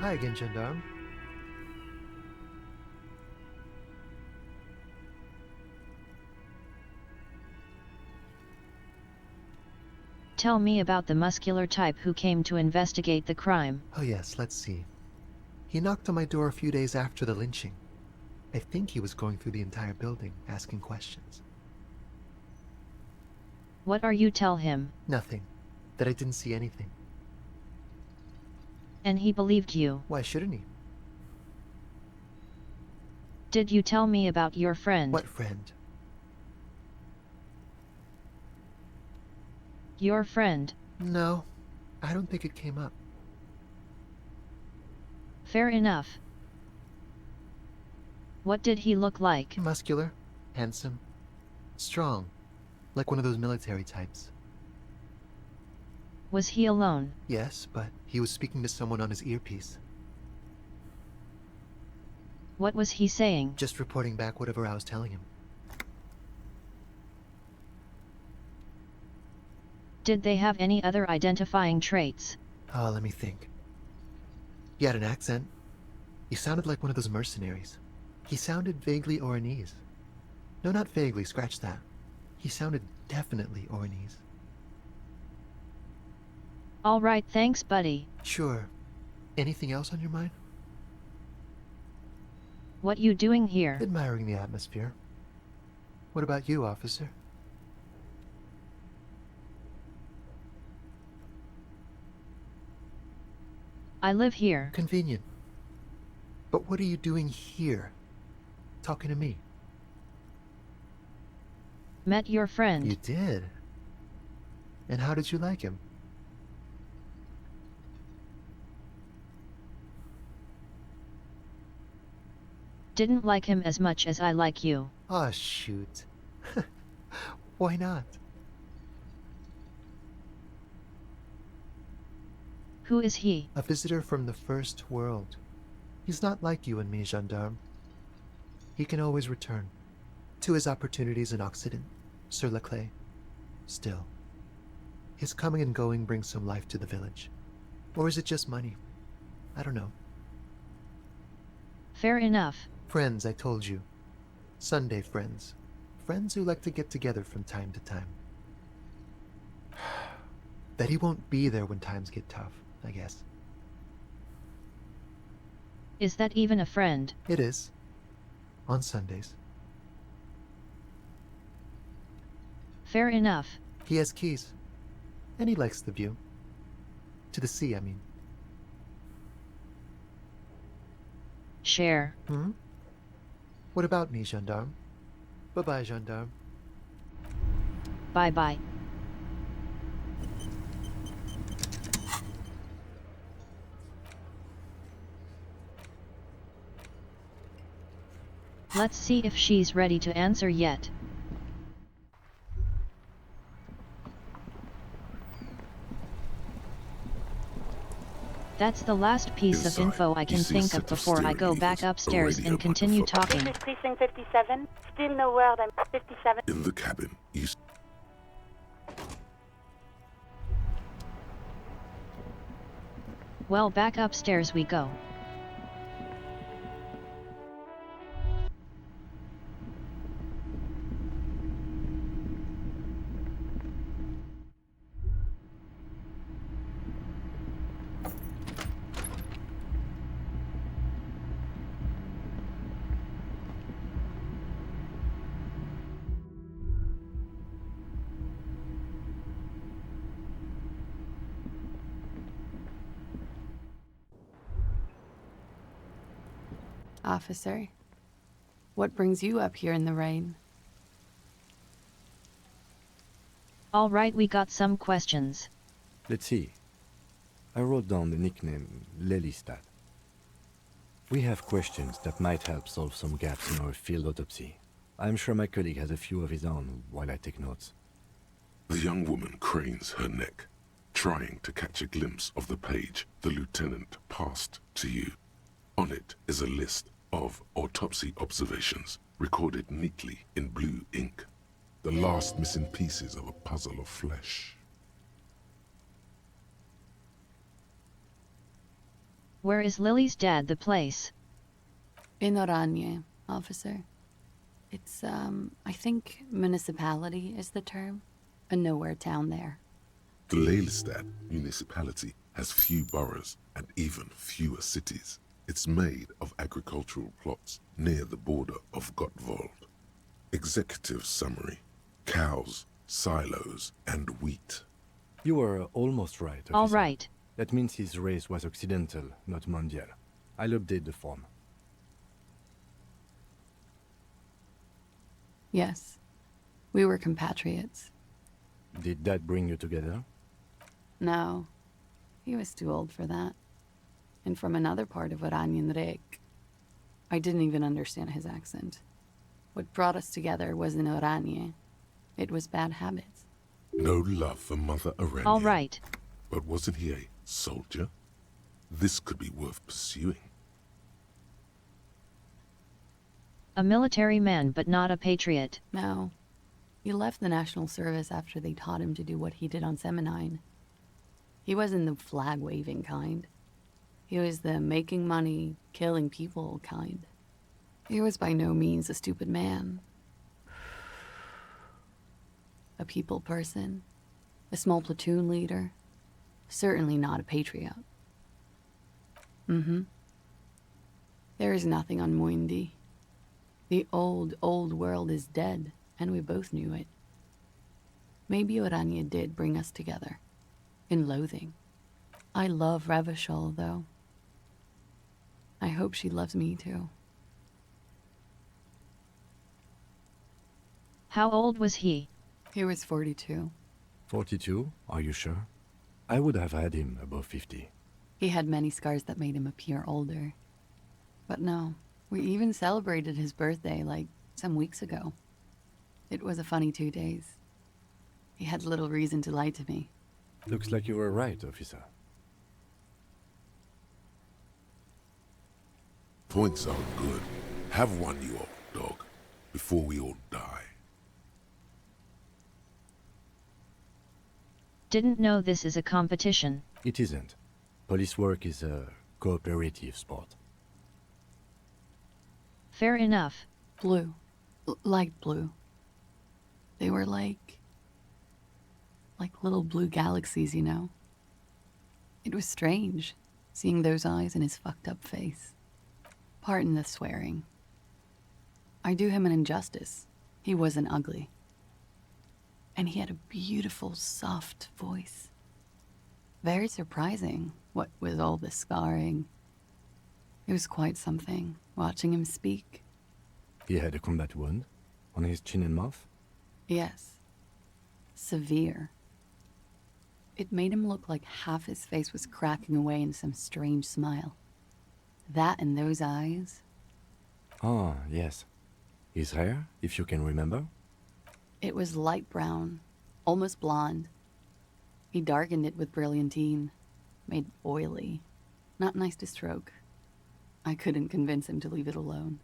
Hi again, gendarme. Tell me about the muscular type who came to investigate the crime. Oh yes, let's see. He knocked on my door a few days after the lynching. I think he was going through the entire building, asking questions. What are you tell him? Nothing. That I didn't see anything. And he believed you. Why shouldn't he? Did you tell me about your friend? What friend? Your friend. No, I don't think it came up. Fair enough. What did he look like? Muscular, handsome, strong, like one of those military types. Was he alone? Yes, but he was speaking to someone on his earpiece. What was he saying? Just reporting back whatever I was telling him. Did they have any other identifying traits? Oh, let me think. He had an accent. He sounded like one of those mercenaries. He sounded vaguely Oranese. No, not vaguely, scratch that. He sounded definitely Oranese. All right, thanks, buddy. Sure. Anything else on your mind? What you doing here? Admiring the atmosphere. What about you, officer? I live here. Convenient. But what are you doing here? Talking to me? Met your friend. You did? And how did you like him? Didn't like him as much as I like you. Ah, shoot. Why not? Who is he? A visitor from the first world. He's not like you and me, gendarme. He can always return to his opportunities in Occident, Sur la Clé. Still, his coming and going brings some life to the village. Or is it just money? I don't know. Fair enough. Friends, I told you. Sunday friends. Friends who like to get together from time to time. Bet he won't be there when times get tough, I guess. Is that even a friend? It is. On Sundays. Fair enough. He has keys. And he likes the view. To the sea, I mean. Share. Hmm? What about me, gendarme? Bye-bye, gendarme. Bye-bye. Let's see if she's ready to answer yet. That's the last piece of info I can think of before I go back upstairs and continue talking. This is Precinct 57. Still no word, I'm 57. In the cabin, east. Well, back upstairs we go. Officer, what brings you up here in the rain? All right, we got some questions. Let's see. I wrote down the nickname Lelystad. We have questions that might help solve some gaps in our field autopsy. I'm sure my colleague has a few of his own while I take notes. The young woman cranes her neck, trying to catch a glimpse of the page the lieutenant passed to you. On it is a list of autopsy observations recorded neatly in blue ink. The last missing pieces of a puzzle of flesh. Where is Lily's dad, the place? In Oranje, officer. It's, I think municipality is the term. A nowhere town there. The Lelystad municipality has few boroughs and even fewer cities. It's made of agricultural plots near the border of Gottwald. Executive summary: cows, silos, and wheat. You were almost right, officer. All right. That means his race was occidental, not mondial. I'll update the form. Yes, we were compatriots. Did that bring you together? No, he was too old for that. And from another part of Oranien. I didn't even understand his accent. What brought us together wasn't Oranje. It was bad habits. No love for Mother Oranje. All right. But wasn't he a soldier? This could be worth pursuing. A military man but not a patriot. No. He left the National Service after they taught him to do what he did on Seminine. He wasn't the flag-waving kind. He was the making money, killing people kind. He was by no means a stupid man. A people person. A small platoon leader. Certainly not a patriot. There is nothing on Muindi. The old world is dead, and we both knew it. Maybe Oranje did bring us together. In loathing. I love Revachol, though. I hope she loves me, too. How old was he? He was 42. 42? Are you sure? I would have had him above 50. He had many scars that made him appear older. But no, we even celebrated his birthday, like, some weeks ago. It was a funny 2 days. He had little reason to lie to me. Looks like you were right, officer. Points are good. Have one, you old dog, before we all die. Didn't know this is a competition. It isn't. Police work is a cooperative sport. Fair enough. Blue. Light blue. They were like little blue galaxies, you know? It was strange, seeing those eyes in his fucked up face. Pardon the swearing. I do him an injustice. He wasn't ugly. And he had a beautiful, soft voice. Very surprising, what with all the scarring. It was quite something, watching him speak. He had a combat wound on his chin and mouth? Yes. Severe. It made him look like half his face was cracking away in some strange smile. That and those eyes. Ah, yes. His hair, if you can remember? It was light brown, almost blonde. He darkened it with brilliantine, made oily. Not nice to stroke. I couldn't convince him to leave it alone.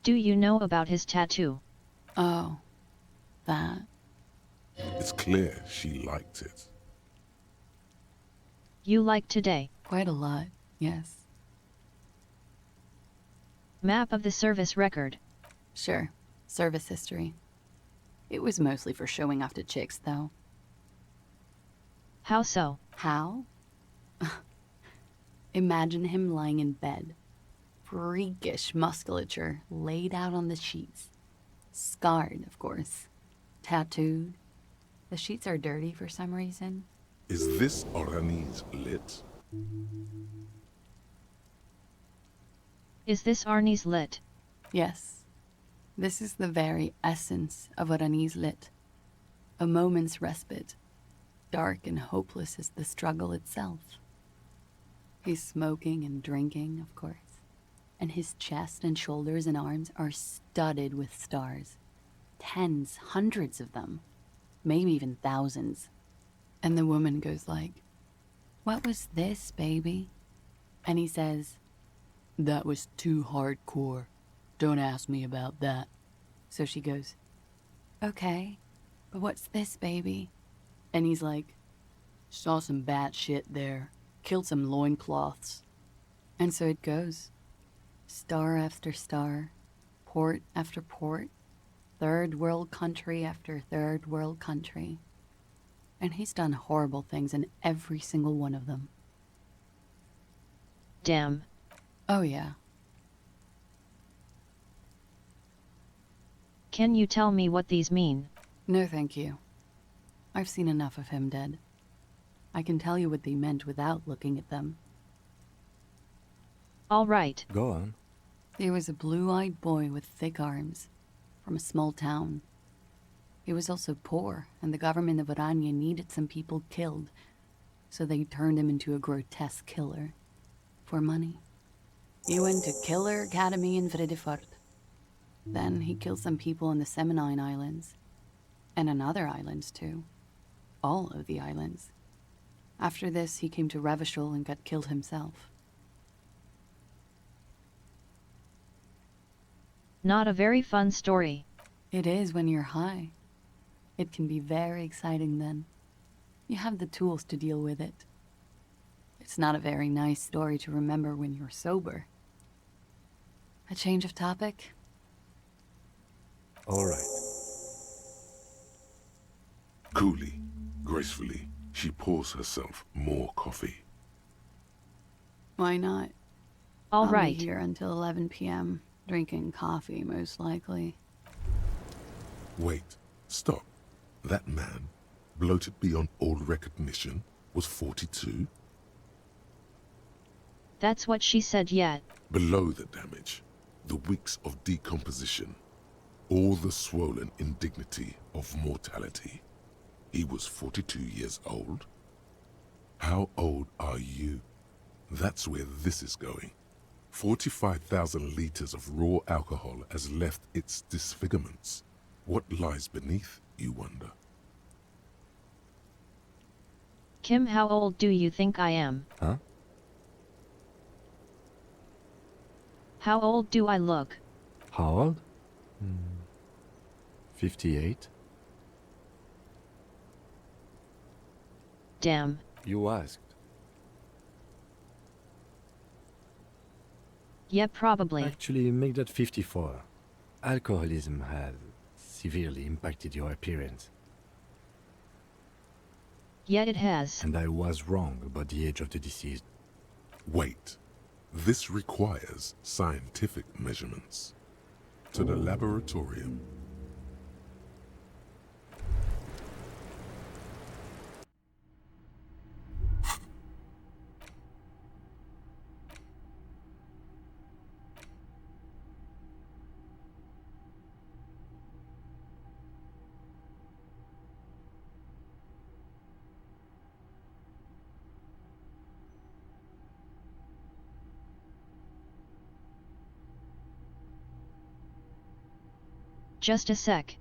Do you know about his tattoo? Oh, that. It's clear she liked it. You like today? Quite a lot, yes. Map of the service record. Sure, service history. It was mostly for showing off to chicks, though. How so? How? Imagine him lying in bed. Freakish musculature laid out on the sheets. Scarred, of course. Tattooed. The sheets are dirty for some reason. Is this Oranje's lit? Is this Arnie's lit? Yes. This is the very essence of Oranje's lit. A moment's respite. Dark and hopeless as the struggle itself. He's smoking and drinking, of course. And his chest and shoulders and arms are studded with stars. Tens, hundreds of them. Maybe even thousands. And the woman goes like, "What was this, baby?" And he says, "That was too hardcore. Don't ask me about that." So she goes, "Okay, but what's this, baby?" And he's like, "Saw some bat shit there. Killed some loincloths." And so it goes. Star after star, port after port, third world country after third world country. And he's done horrible things in every single one of them. Damn. Oh yeah. Can you tell me what these mean? No thank you. I've seen enough of him dead. I can tell you what they meant without looking at them. All right. Go on. He was a blue-eyed boy with thick arms, from a small town. He was also poor, and the government of Orania needed some people killed, so they turned him into a grotesque killer. For money. He went to Killer Academy in Vredefort. Then he killed some people on the Seminine Islands. And on other islands, too. All of the islands. After this, he came to Revachol and got killed himself. Not a very fun story. It is when you're high. It can be very exciting then. You have the tools to deal with it. It's not a very nice story to remember when you're sober. A change of topic? All right. Coolly, gracefully, she pours herself more coffee. Why not? All I'll right. be here until 11 p.m., drinking coffee, most likely. Wait, stop. That man, bloated beyond all recognition, was 42? That's what she said yet. Below the damage, the weeks of decomposition, all the swollen indignity of mortality. He was 42 years old? How old are you? That's where this is going. 45,000 liters of raw alcohol has left its disfigurements. What lies beneath, you wonder? Kim, how old do you think I am? Huh? How old do I look? How old? 58? Damn. You asked. Yeah, probably. Actually, make that 54. Alcoholism has severely impacted your appearance. Yet it has. And I was wrong about the age of the deceased. Wait. This requires scientific measurements. To the laboratorium. Just a sec.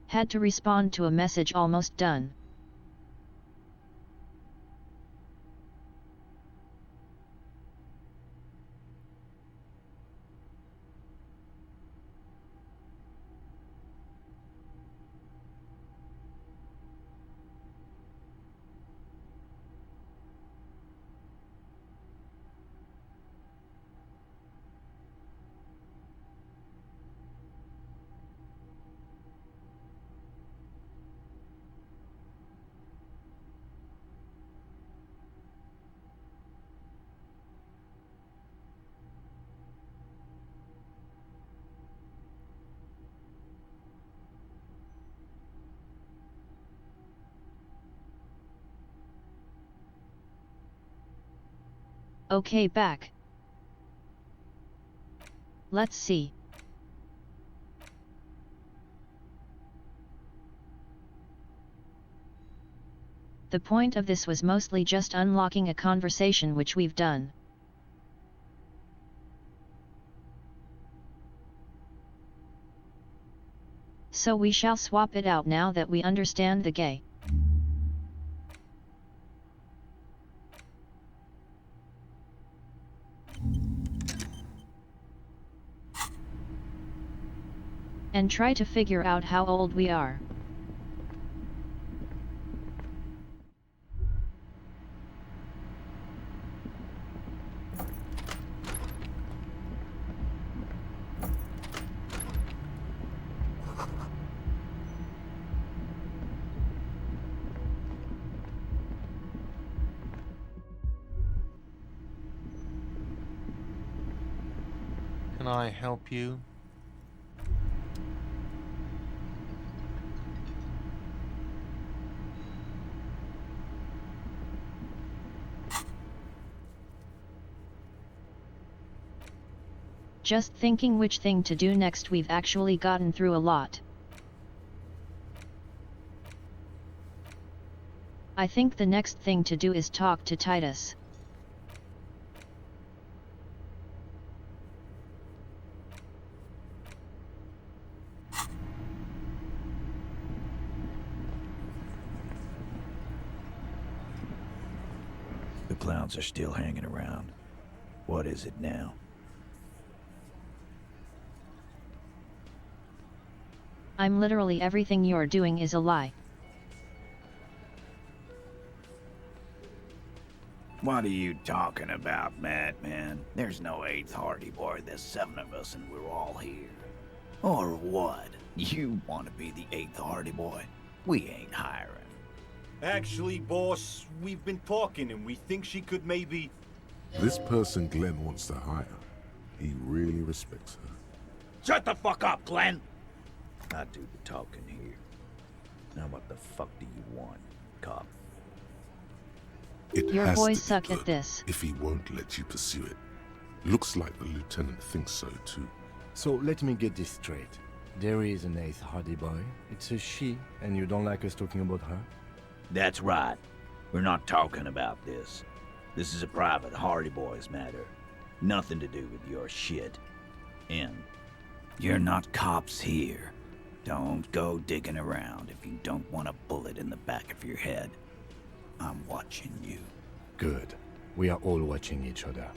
Had to respond to a message almost done. Okay, back. Let's see. The point of this was mostly just unlocking a conversation, which we've done. So we shall swap it out now that we understand the gay. And try to figure out how old we are. Can I help you? Just thinking which thing to do next. We've actually gotten through a lot. I think the next thing to do is talk to Titus. The clowns are still hanging around. What is it now? I'm literally everything you're doing is a lie. What are you talking about, madman? There's no 8th Hardy Boy, there's 7 of us and we're all here. Or what? You want to be the 8th Hardy Boy? We ain't hiring. Actually, boss, we've been talking and we think she could maybe... This person Glenn wants to hire, he really respects her. Shut the fuck up, Glenn! I do the talking here. Now what the fuck do you want, cop? It Your has boys to be suck good at this. if he won't let you pursue it. Looks like the lieutenant thinks so too. So let me get this straight. There is an 8th Hardy Boy. It's a she, and you don't like us talking about her? That's right. We're not talking about this. This is a private Hardy Boys matter. Nothing to do with your shit. And you're not cops here. Don't go digging around if you don't want a bullet in the back of your head. I'm watching you. Good. We are all watching each other.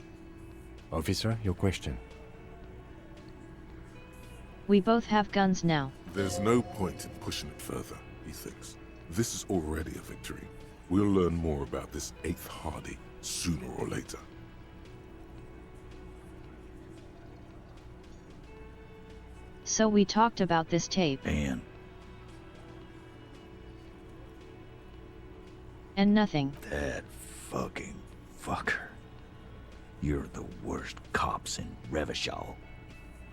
Officer, your question. We both have guns now. There's no point in pushing it further, he thinks. This is already a victory. We'll learn more about this 8th Hardy sooner or later. So we talked about this tape. And nothing. that fucking fucker. You're the worst cops in Revachol.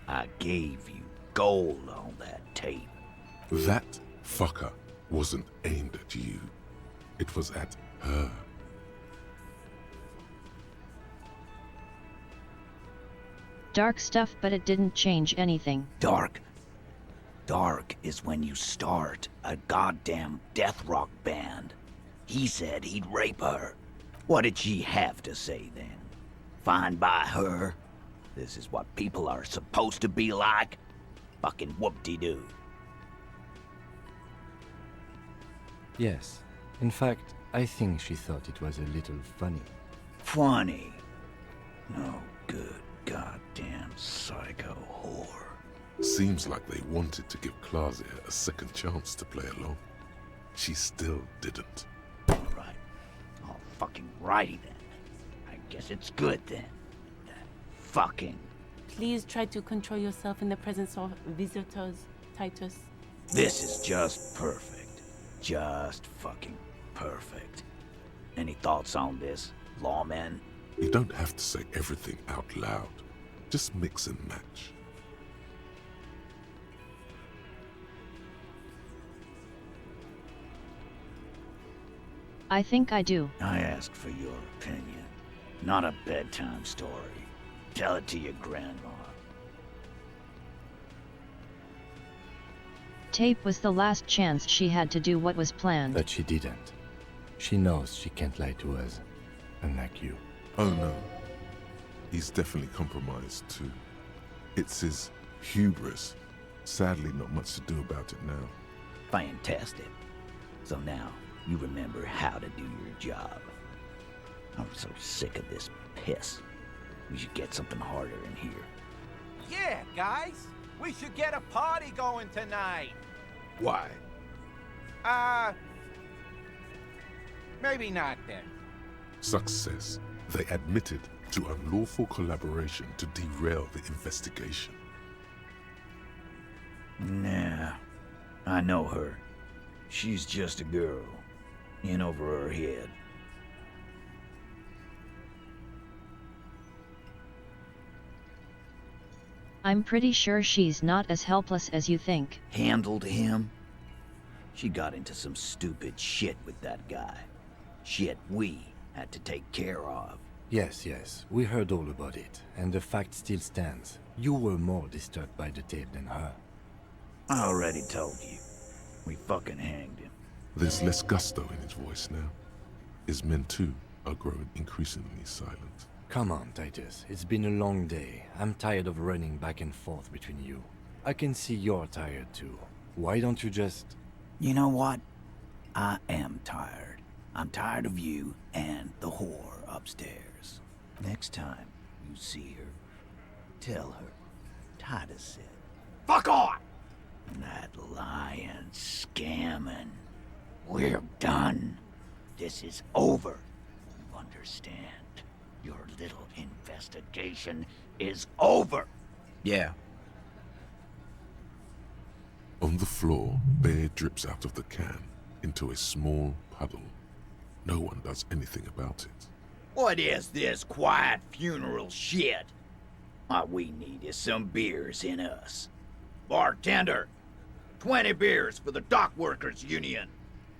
I gave you gold on that tape. That fucker wasn't aimed at you. It was at her. Dark stuff, but it didn't change anything. Dark. Dark is when you start a goddamn death rock band. He said he'd rape her. What did she have to say then? Fine by her? This is what people are supposed to be like? Fucking whoop-de-doo. Yes. In fact, I think she thought it was a little funny. Funny? No good goddamn psycho whore. Seems like they wanted to give Klasia a second chance to play along. She still didn't. Alright. All fucking righty then. I guess it's good then. Fucking. Please try to control yourself in the presence of visitors, Titus. This is just perfect. Just fucking perfect. Any thoughts on this, lawman? You don't have to say everything out loud. Just mix and match. I think I do. I asked for your opinion, not a bedtime story. Tell it to your grandma. Tape was the last chance she had to do what was planned. But she didn't. She knows she can't lie to us, unlike you. Oh no. He's definitely compromised too. It's his hubris. Sadly, not much to do about it now. Fantastic. So now, you remember how to do your job. I'm so sick of this piss. We should get something harder in here. Yeah, guys! We should get a party going tonight! Why? Maybe not then. Success. They admitted to unlawful collaboration to derail the investigation. Nah, I know her. She's just a girl, in over her head. I'm pretty sure she's not as helpless as you think. Handled him? She got into some stupid shit with that guy. Shit we had to take care of. Yes, we heard all about it, and the fact still stands. You were more disturbed by the tape than her. I already told you. We fucking hanged him. There's less gusto in his voice now. His men too are growing increasingly silent. Come on, Titus. It's been a long day. I'm tired of running back and forth between you. I can see you're tired too. Why don't you just... You know what? I am tired. I'm tired of you and the whore upstairs. Next time you see her, tell her Titus said, Fuck on! That lying, scamming. We're done. This is over. You understand? Your little investigation is over. Yeah. On the floor, beer drips out of the can into a small puddle. No one does anything about it. What is this quiet funeral shit? What we need is some beers in us. Bartender, 20 beers for the Dock Workers Union.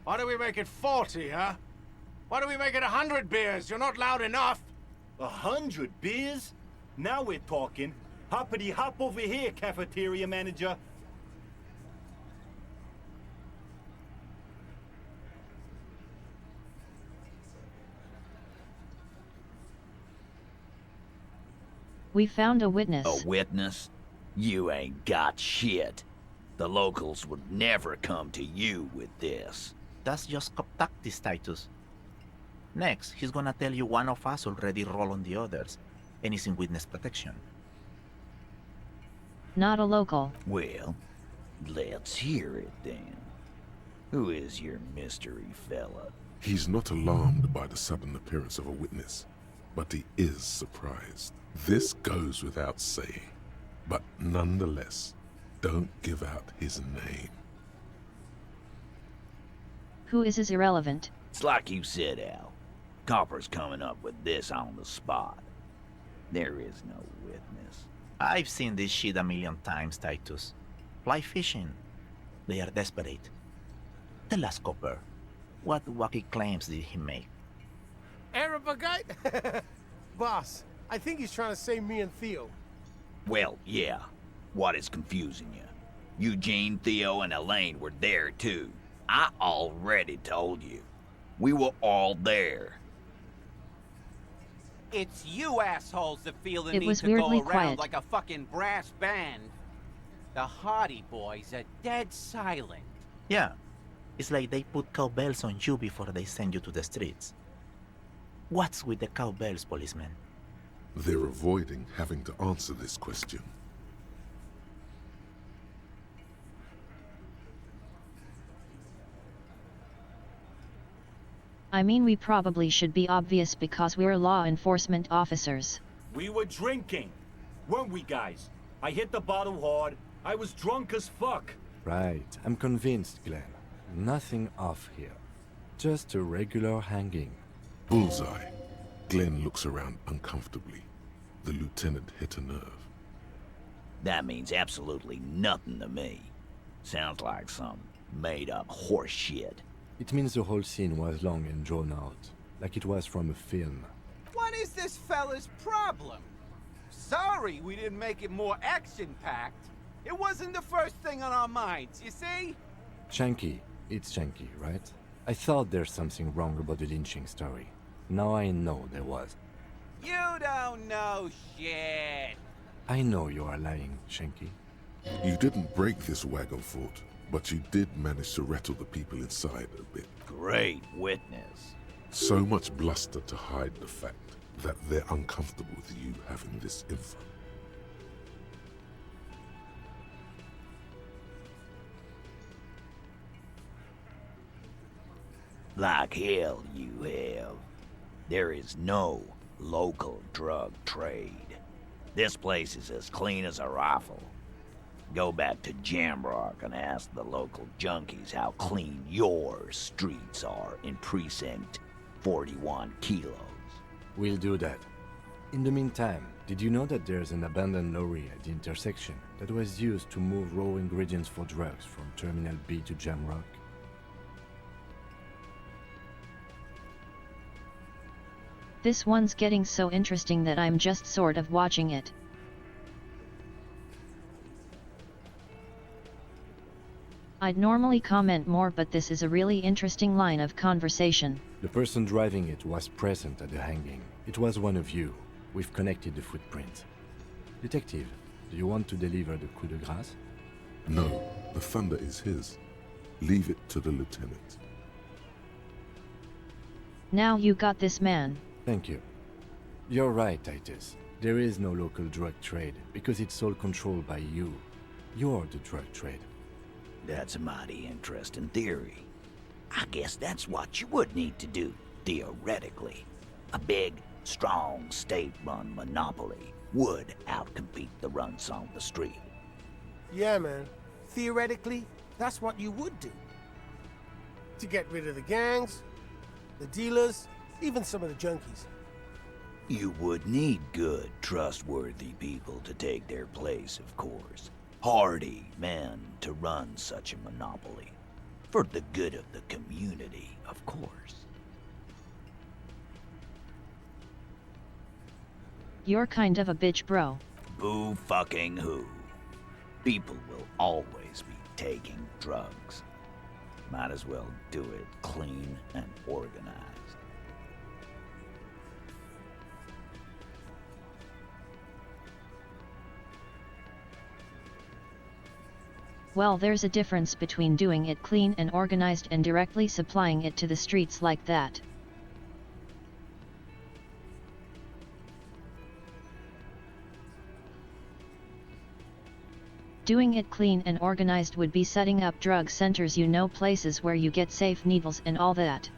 Why do we make it 40, huh? Why do we make it 100 beers? You're not loud enough. 100 beers? Now we're talking. Hoppity hop over here, cafeteria manager. We found a witness. A witness? You ain't got shit. The locals would never come to you with this. That's just cop tactics, Titus. Next, he's gonna tell you one of us already roll on the others, and he's in witness protection. Not a local. Well, let's hear it then. Who is your mystery fella? He's not alarmed by the sudden appearance of a witness, but he is surprised. This goes without saying, but nonetheless, don't give out his name. Who is irrelevant? It's like you said, Al. Copper's coming up with this on the spot. There is no witness. I've seen this shit a million times, Titus. Fly fishing. They are desperate. Tell us, Copper, what wacky claims did he make? Arab guy? Boss, I think he's trying to say me and Theo. Well, yeah. What is confusing you? Eugene, Theo, and Elaine were there too. I already told you. We were all there. It's you assholes that feel the It need was to go weirdly around quiet. like a fucking brass band. The Hardy Boys are dead silent. Yeah. It's like they put cowbells on you before they send you to the streets. What's with the cowbells, policeman? They're avoiding having to answer this question. I mean, we probably should be obvious because we're law enforcement officers. We were drinking, weren't we, guys? I hit the bottle hard. I was drunk as fuck. Right, I'm convinced, Glenn. Nothing off here. Just a regular hanging. Bullseye. Glenn looks around uncomfortably. The lieutenant hit a nerve. That means absolutely nothing to me. Sounds like some made-up horse shit. It means the whole scene was long and drawn out, like it was from a film. What is this fella's problem? Sorry we didn't make it more action-packed. It wasn't the first thing on our minds, you see? Shanky. It's Shanky, right? I thought there's something wrong about the lynching story. Now I know there was. You don't know shit. I know you are lying, Shanky. You didn't break this wagon fort, but you did manage to rattle the people inside a bit. Great witness. So much bluster to hide the fact that they're uncomfortable with you having this info. Like hell you have. There is no local drug trade. This place is as clean as a rifle. Go back to Jamrock and ask the local junkies how clean your streets are in Precinct 41 kilos. We'll do that. In the meantime, did you know that there's an abandoned lorry at the intersection that was used to move raw ingredients for drugs from Terminal B to Jamrock? This one's getting so interesting that I'm just sort of watching it. I'd normally comment more, but this is a really interesting line of conversation. The person driving it was present at the hanging. It was one of you. We've connected the footprint. Detective, do you want to deliver the coup de grâce? No, the thunder is his. Leave it to the lieutenant. Now you got this, man. Thank you. You're right, Titus. There is no local drug trade, because it's all controlled by you. You're the drug trade. That's a mighty interesting theory. I guess that's what you would need to do, theoretically. A big, strong, state-run monopoly would outcompete the runts on the street. Yeah, man. Theoretically, that's what you would do. To get rid of the gangs, the dealers, even some of the junkies. You would need good, trustworthy people to take their place, of course. Hardy men to run such a monopoly. For the good of the community, of course. You're kind of a bitch, bro. Boo fucking who. People will always be taking drugs. Might as well do it clean and organized. Well, there's a difference between doing it clean and organized and directly supplying it to the streets like that. Doing it clean and organized would be setting up drug centers, you know, places where you get safe needles and all that.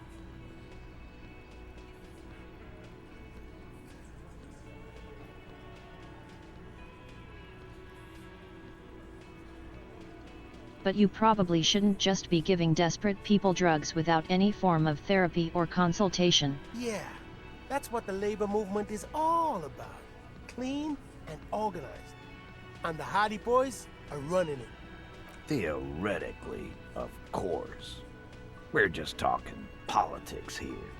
But you probably shouldn't just be giving desperate people drugs without any form of therapy or consultation. Yeah, that's what the labor movement is all about. Clean and organized. And the Hardy Boys are running it. Theoretically, of course. We're just talking politics here.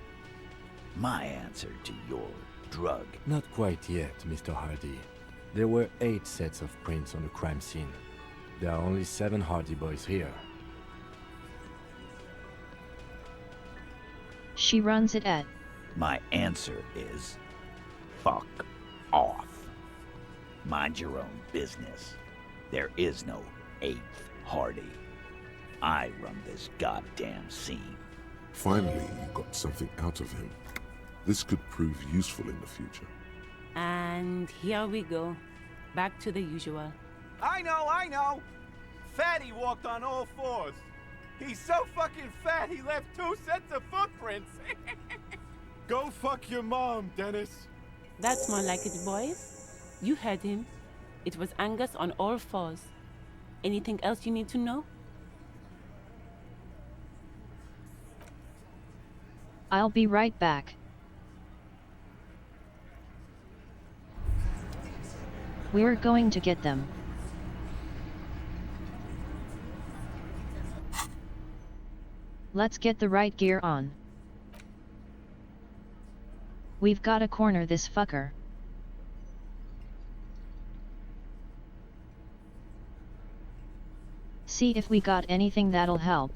My answer to your drug. Not quite yet, Mr. Hardy. There were 8 sets of prints on the crime scene. There are only 7 Hardy Boys here. She runs it at. My answer is... fuck off. Mind your own business. There is no 8th Hardy. I run this goddamn scene. Finally, you got something out of him. This could prove useful in the future. And here we go. Back to the usual. I know! Fatty walked on all 4s. He's so fucking fat he left 2 sets of footprints. Go fuck your mom, Dennis. That's more like it, boys. You heard him. It was Angus on all 4s. Anything else you need to know? I'll be right back. We're going to get them. Let's get the right gear on. We've gotta corner this fucker. See if we got anything that'll help.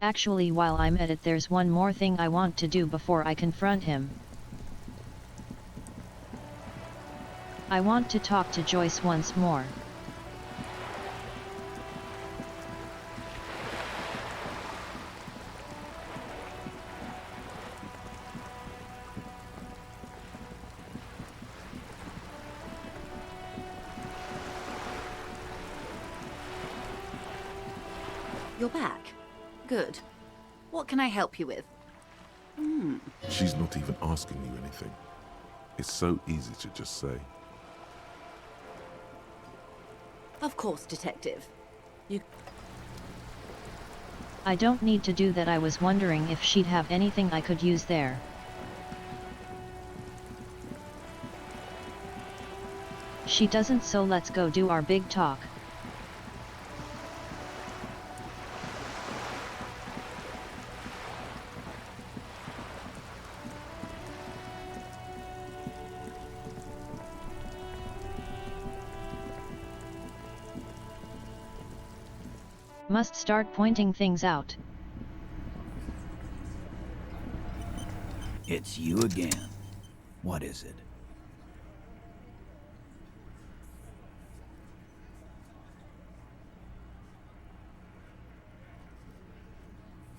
Actually, while I'm at it, there's one more thing I want to do before I confront him. I want to talk to Joyce once more. You're back. Good. What can I help you with? She's not even asking you anything. It's so easy to just say. Of course, Detective. I don't need to do that. I was wondering if she'd have anything I could use there. She doesn't, so let's go do our big talk. Must start pointing things out. It's you again. What is it?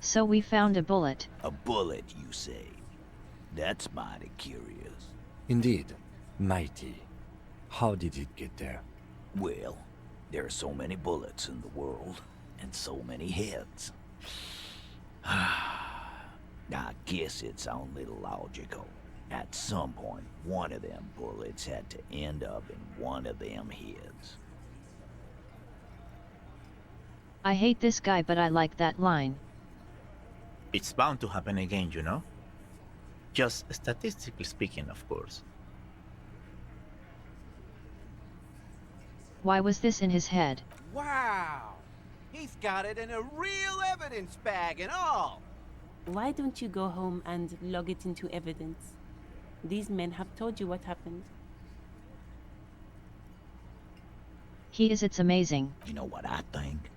So we found a bullet. A bullet, you say? That's mighty curious. Indeed. Mighty. How did it get there? Well, there are so many bullets in the world, and so many heads. I guess it's only logical. At some point, one of them bullets had to end up in one of them heads. I hate this guy, but I like that line. It's bound to happen again, you know? Just statistically speaking, of course. Why was this in his head? Wow! He's got it in a real evidence bag and all! Why don't you go home and log it into evidence? These men have told you what happened. He is. It's amazing. You know what I think?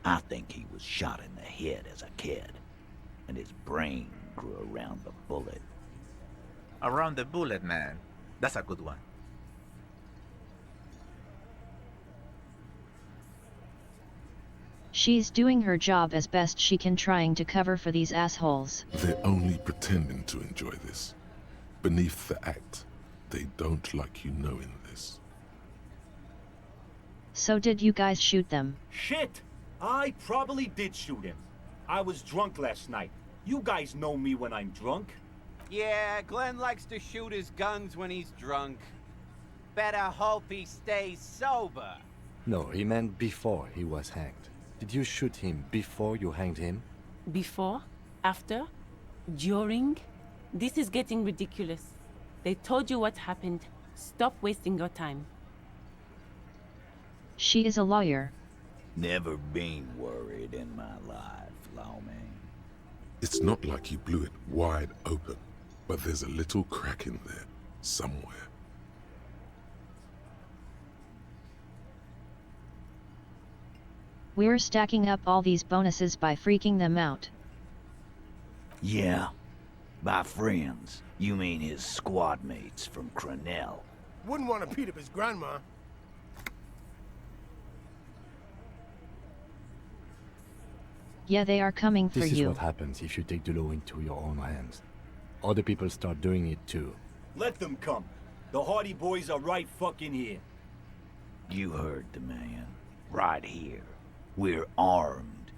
I think he was shot in the head as a kid, and his brain grew around the bullet. Around the bullet, man. That's a good one. She's doing her job as best she can, trying to cover for these assholes. They're only pretending to enjoy this. Beneath the act, they don't like you knowing this. So did you guys shoot them? Shit! I probably did shoot him. I was drunk last night. You guys know me when I'm drunk. Yeah, Glenn likes to shoot his guns when he's drunk. Better hope he stays sober. No, he meant before he was hanged. Did you shoot him before you hanged him? Before? After? During? This is getting ridiculous. They told you what happened. Stop wasting your time. She is a lawyer. Never been worried in my life, lawman. It's not like you blew it wide open, but there's a little crack in there, somewhere. We're stacking up all these bonuses by freaking them out. Yeah. By friends, you mean his squad mates from Crenell. Wouldn't want to beat up his grandma. Yeah, they are coming for This is you. what happens if you take the law into your own hands. Other people start doing it too. Let them come. The Hardy Boys are right fucking here. You heard the man. Right here. We're armed.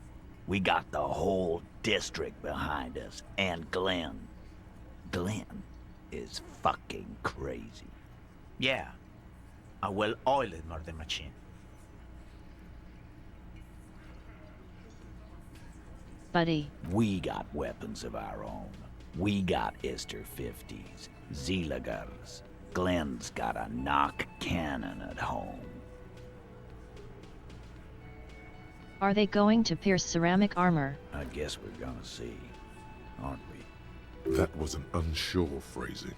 We got the whole district behind us. And Glenn. Glenn is fucking crazy. Yeah. A well-oiled murder machine. Buddy. We got weapons of our own. We got Ester 50s, Zilagars, Glenn's got a knock cannon at home. Are they going to pierce ceramic armor? I guess we're gonna see, aren't we? That was an unsure phrasing.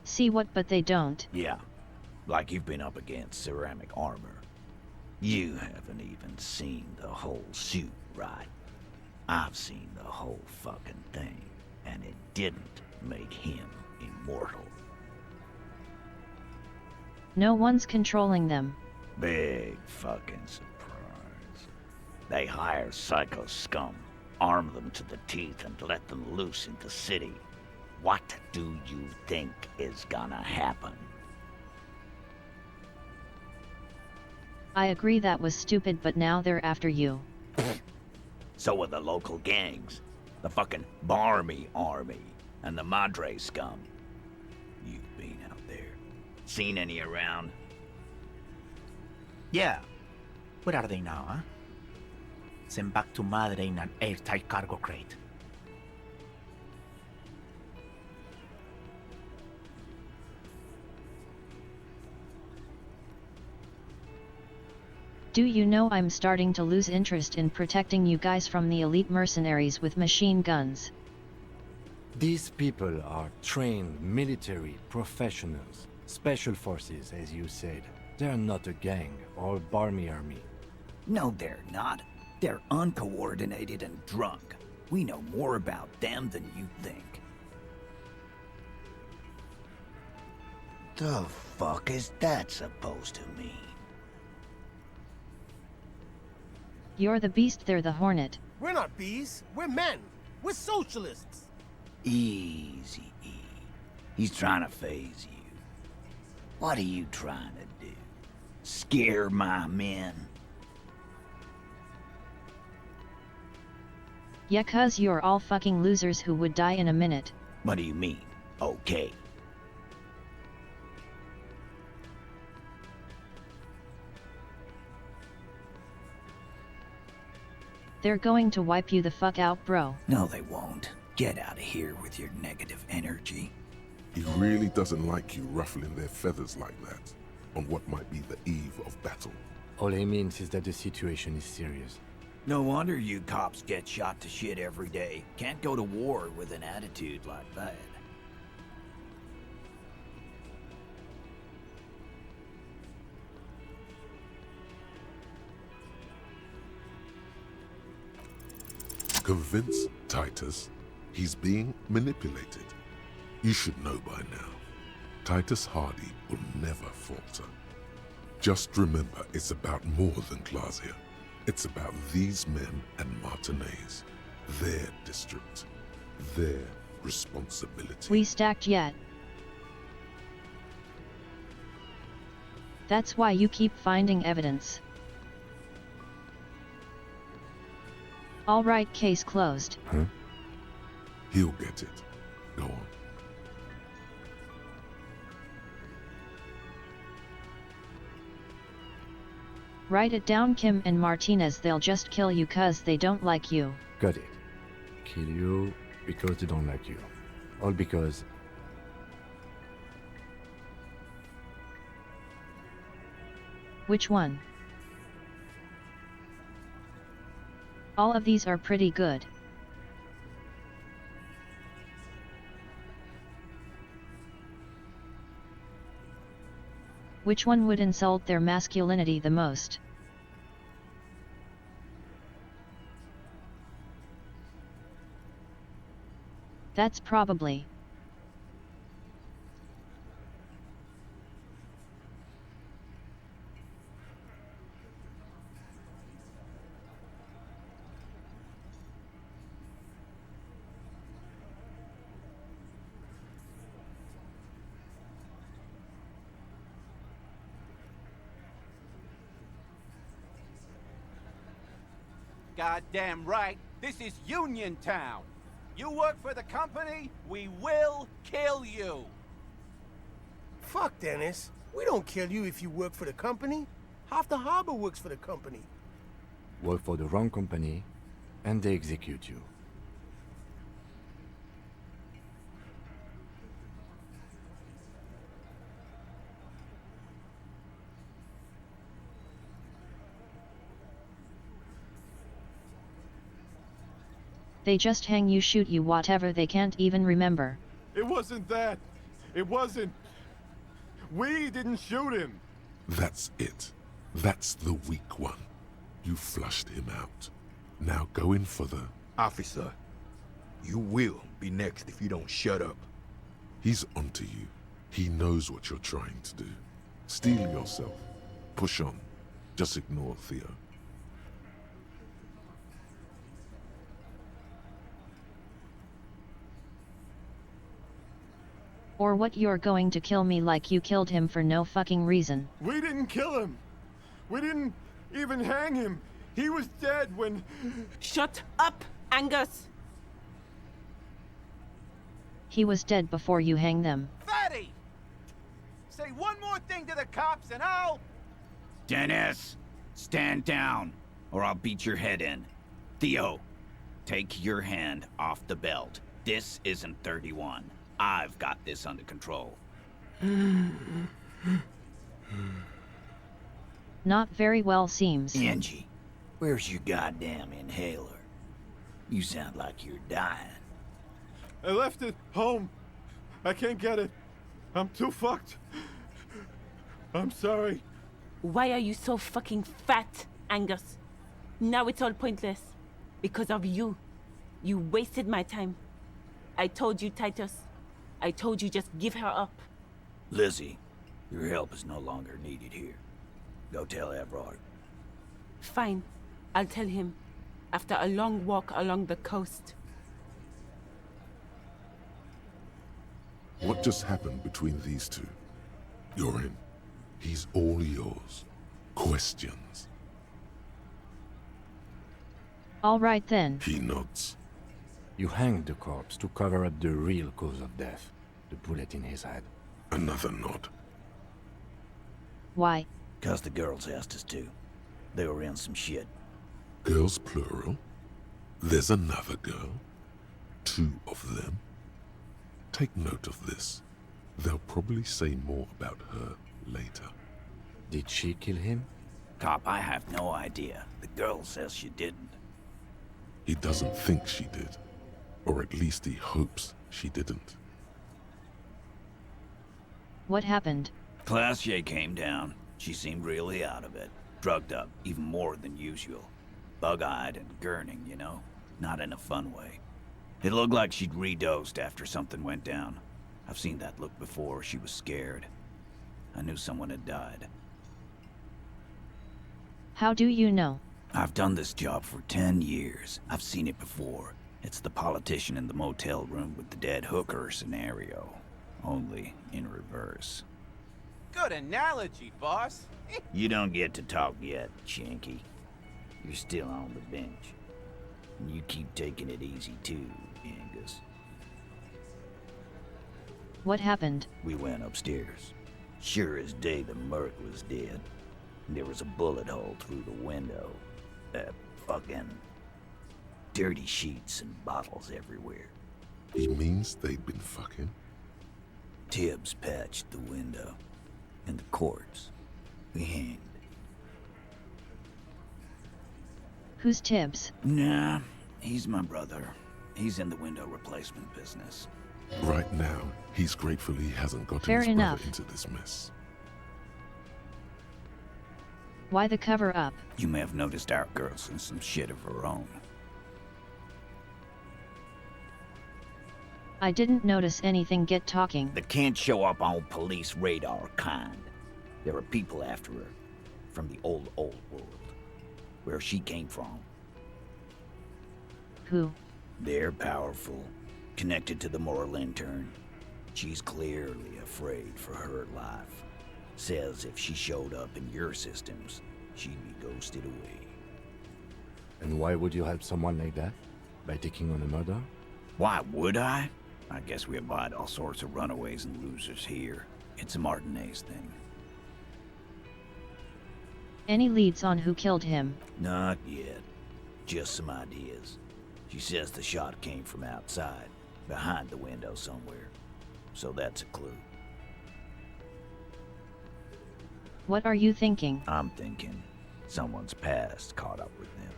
See what, but they don't. Yeah, like you've been up against ceramic armor. You haven't even seen the whole suit, right? I've seen the whole fucking thing, and it didn't make him immortal. No one's controlling them. Big fucking surprise. They hire psycho scum, arm them to the teeth, and let them loose in the city. What do you think is gonna happen? I agree that was stupid, but now they're after you. So are the local gangs, the fucking Barmy Army, and the Madre scum. You've been out there. Seen any around? Yeah. Where are they now, huh? Sent back to Madre in an airtight cargo crate. Do you know I'm starting to lose interest in protecting you guys from the elite mercenaries with machine guns? These people are trained military professionals, special forces, as you said. They're not a gang or Barmy Army. No, they're not. They're uncoordinated and drunk. We know more about them than you think. The fuck is that supposed to mean? You're the beast, they're the hornet. We're not bees. We're men. We're socialists. Easy, E. He's trying to phase you. What are you trying to do? Scare my men? Yeah, 'cause you're all fucking losers who would die in a minute. What do you mean, okay? They're going to wipe you the fuck out, bro. No, they won't. Get out of here with your negative energy. He really doesn't like you ruffling their feathers like that, on what might be the eve of battle. All he means is that the situation is serious. No wonder you cops get shot to shit every day. Can't go to war with an attitude like that. Convince Titus he's being manipulated. You should know by now. Titus Hardy will never falter. Just remember, it's about more than Glacia. It's about these men and Martinez, their district, their responsibility. We stacked yet. That's why you keep finding evidence. All right, case closed. Huh? He'll get it. Go on. Write it down, Kim and Martinez. They'll just kill you 'cause they don't like you. Got it. Kill you because they don't like you. All because... Which one? All of these are pretty good. Which one would insult their masculinity the most? That's probably... Goddamn right, this is Union Town. You work for the company, we will kill you. Fuck, Dennis. We don't kill you if you work for the company. Half the harbor works for the company. Work for the wrong company, and they execute you. They just hang you, shoot you, whatever, they can't even remember. It wasn't that. It wasn't. We didn't shoot him. That's it. That's the weak one. You flushed him out. Now go in for the... Officer, you will be next if you don't shut up. He's onto you. He knows what you're trying to do. Steel yourself. Push on. Just ignore Theo. Or what, you're going to kill me like you killed him for no fucking reason. We didn't kill him. We didn't even hang him. He was dead when... Shut up, Angus! He was dead before you hang them. Fatty! Say one more thing to the cops and I'll... Dennis, stand down, or I'll beat your head in. Theo, take your hand off the belt. This isn't 31. I've got this under control. Not very well, seems. Angie, where's your goddamn inhaler? You sound like you're dying. I left it home. I can't get it. I'm too fucked. I'm sorry. Why are you so fucking fat, Angus? Now it's all pointless. Because of you. You wasted my time. I told you, Titus. I told you just give her up. Lizzie, your help is no longer needed here. Go tell Everard. Fine. I'll tell him. After a long walk along the coast. What just happened between these two? You're in. He's all yours. Questions? All right then. He nods. You hanged the corpse to cover up the real cause of death, the bullet in his head. Another nod. Why? 'Cause the girls asked us to. They were in some shit. Girls plural? There's another girl? 2 of them? Take note of this. They'll probably say more about her later. Did she kill him? Cop, I have no idea. The girl says she didn't. He doesn't think she did. Or at least he hopes she didn't. What happened? Classier came down. She seemed really out of it. Drugged up, even more than usual. Bug-eyed and gurning, you know? Not in a fun way. It looked like she'd redosed after something went down. I've seen that look before. She was scared. I knew someone had died. How do you know? I've done this job for 10 years. I've seen it before. It's the politician in the motel room with the dead hooker scenario. Only in reverse. Good analogy, boss. You don't get to talk yet, Shanky. You're still on the bench. And you keep taking it easy too, Angus. What happened? We went upstairs. Sure as day the Merc was dead. And there was a bullet hole through the window. Fucking dirty sheets and bottles everywhere. He means they'd been fucking? Tibbs patched the window. And the corpse. We hanged. Who's Tibbs? Nah, he's my brother. He's in the window replacement business. Right now, he's grateful he hasn't gotten Fair his enough. brother into this mess. Why the cover-up? You may have noticed our girl's in some shit of her own. I didn't notice anything. Get talking. That can't show up on police radar kind. There are people after her. From the old world. Where she came from. Who? They're powerful. Connected to the moral intern. She's clearly afraid for her life. Says if she showed up in your systems, she'd be ghosted away. And why would you help someone like that? By taking on a murder? Why would I? I guess we abide all sorts of runaways and losers here. It's a Martinez thing. Any leads on who killed him? Not yet. Just some ideas. She says the shot came from outside, behind the window somewhere. So that's a clue. What are you thinking? I'm thinking someone's past caught up with them.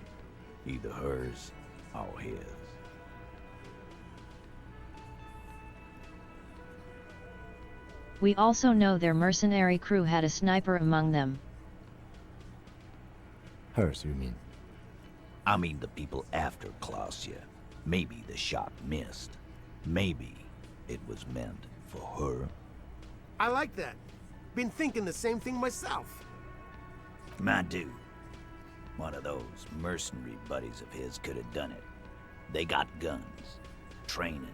Either hers or his. We also know their mercenary crew had a sniper among them. Hers, you mean? I mean the people after Klausya. Maybe the shot missed. Maybe it was meant for her. I like that. Been thinking the same thing myself. My dude. One of those mercenary buddies of his could have done it. They got guns, training,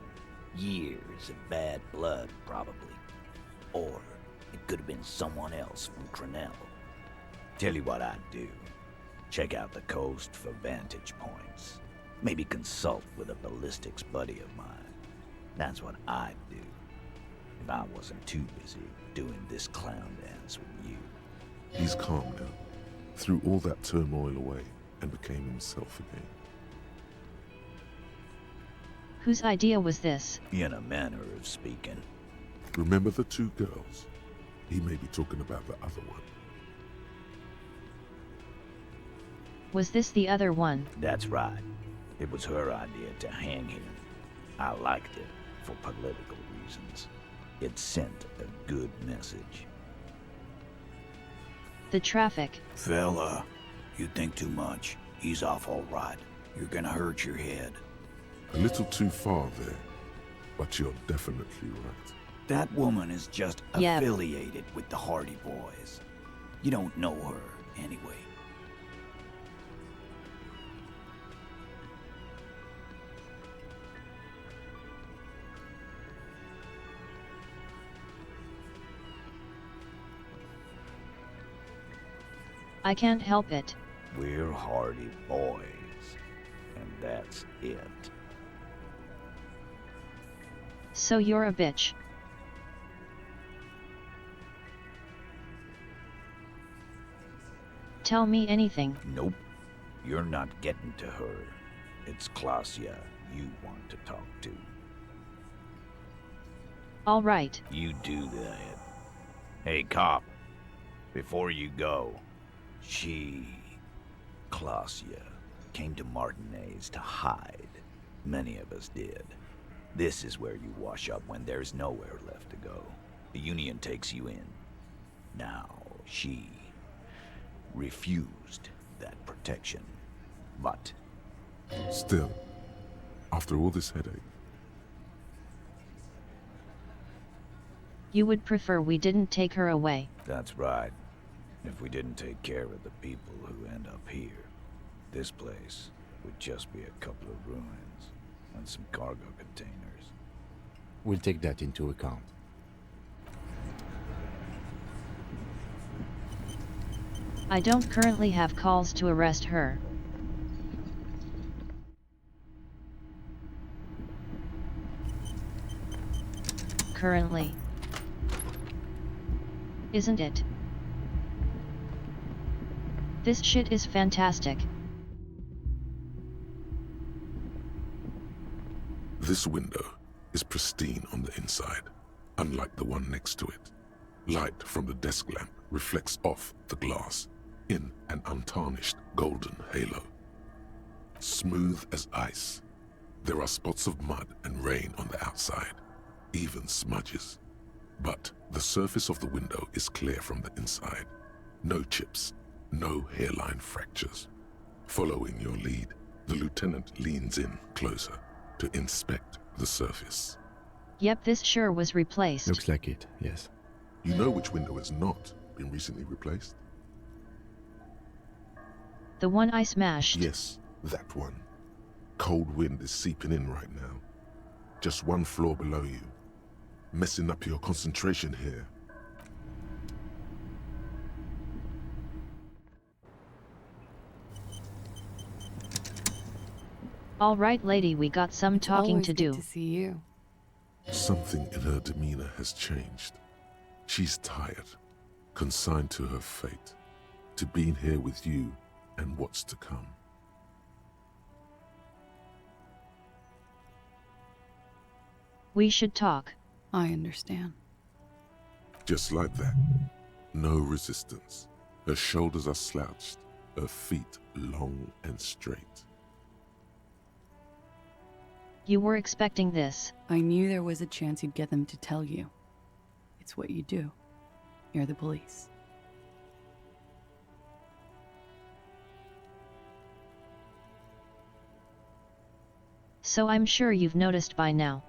years of bad blood, probably. Or it could have been someone else from Crenell. Tell you what I'd do. Check out the coast for vantage points. Maybe consult with a ballistics buddy of mine. That's what I'd do. If I wasn't too busy doing this clown dance with you. He's calm now. Threw all that turmoil away and became himself again. Whose idea was this? In a manner of speaking. Remember the two girls? He may be talking about the other one. Was this the other one? That's right. It was her idea to hang him. I liked it, for political reasons. It sent a good message. The traffic. Fella, you think too much. He's off all right. You're gonna hurt your head. A little too far there, but you're definitely right. That woman is just Yep. affiliated with the Hardy Boys. You don't know her, anyway. I can't help it. We're Hardy Boys, and that's it. So you're a bitch. Tell me anything. Nope. You're not getting to her. It's Klausya you want to talk to. All right. You do that. Hey, cop. Before you go, Klausya, came to Martinez to hide. Many of us did. This is where you wash up when there's nowhere left to go. The Union takes you in. Now, she refused that protection. But Still, after all this headache, You would prefer we didn't take her away. that's right. If we didn't take care of the people who end up here, this place would just be a couple of ruins and some cargo containers. We'll take that into account. I don't currently have calls to arrest her. Currently. Isn't it? This shit is fantastic. this window is pristine on the inside, unlike the one next to it. Light from the desk lamp reflects off the glass in an untarnished golden halo. Smooth as ice, there are spots of mud and rain on the outside, even smudges. But the surface of the window is clear from the inside. No chips, no hairline fractures. Following your lead, the lieutenant leans in closer to inspect the surface. Yep, this sure was replaced. Looks like it, yes. You know which window has not been recently replaced? The one I smashed. Yes, that one. Cold wind is seeping in right now. Just one floor below you. Messing up your concentration here. All right, lady, we got some talking to do. Always good to see you. Something in her demeanor has changed. She's tired, consigned to her fate, to being here with you and what's to come. We should talk. I understand. Just like that. No resistance. Her shoulders are slouched, her feet long and straight. You were expecting this. I knew there was a chance you'd get them to tell you. It's what you do. You're the police. So I'm sure you've noticed by now.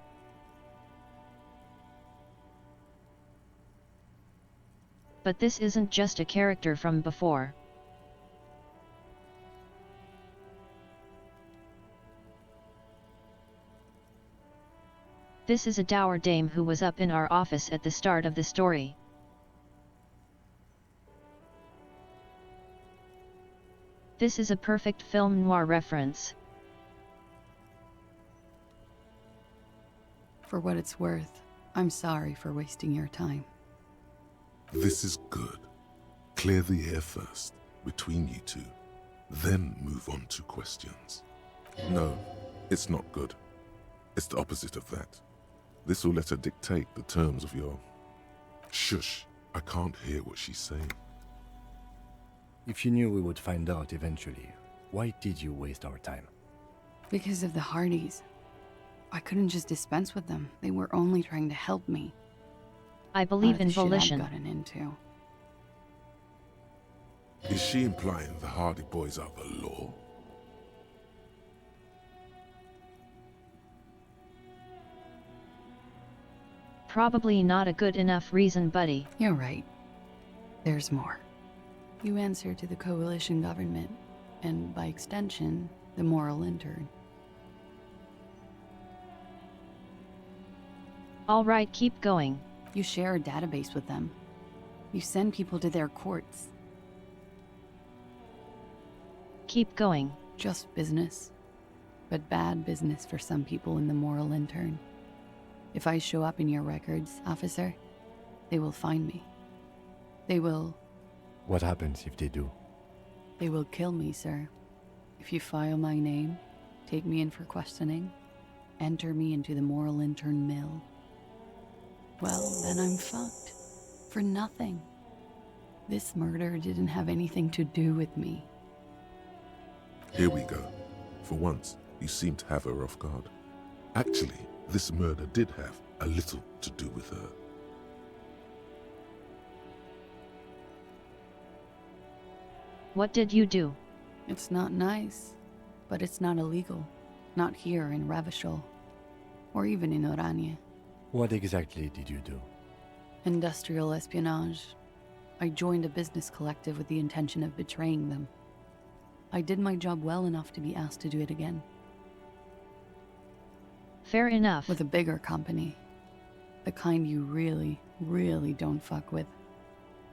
But this isn't just a character from before. This is a dour dame who was up in our office at the start of the story. This is a perfect film noir reference. For what it's worth, I'm sorry for wasting your time. This is good. Clear the air first, between you two, then move on to questions. No, it's not good. It's the opposite of that. This will let her dictate the terms of your... Shush, I can't hear what she's saying. If you knew we would find out eventually, why did you waste our time? Because of the Hardys. I couldn't just dispense with them. They were only trying to help me. I believe in volition. I've gotten into. Is she implying the Hardy Boys are the law? Probably not a good enough reason, buddy. You're right. There's more. You answer to the coalition government, and by extension, the moral intern. All right, keep going. You share a database with them. You send people to their courts. Keep going. Just business. But bad business for some people in the moral intern. If I show up in your records, officer, they will find me. They will... What happens if they do? They will kill me, sir. If you file my name, take me in for questioning, enter me into the moral intern mill, well, then I'm fucked. For nothing. This murder didn't have anything to do with me. Here we go. For once, you seem to have her off guard. Actually, this murder did have a little to do with her. What did you do? It's not nice, but it's not illegal. Not here in Ravishol, or even in Orania. What exactly did you do? Industrial espionage. I joined a business collective with the intention of betraying them. I did my job well enough to be asked to do it again. Fair enough. With a bigger company. The kind you really, really don't fuck with.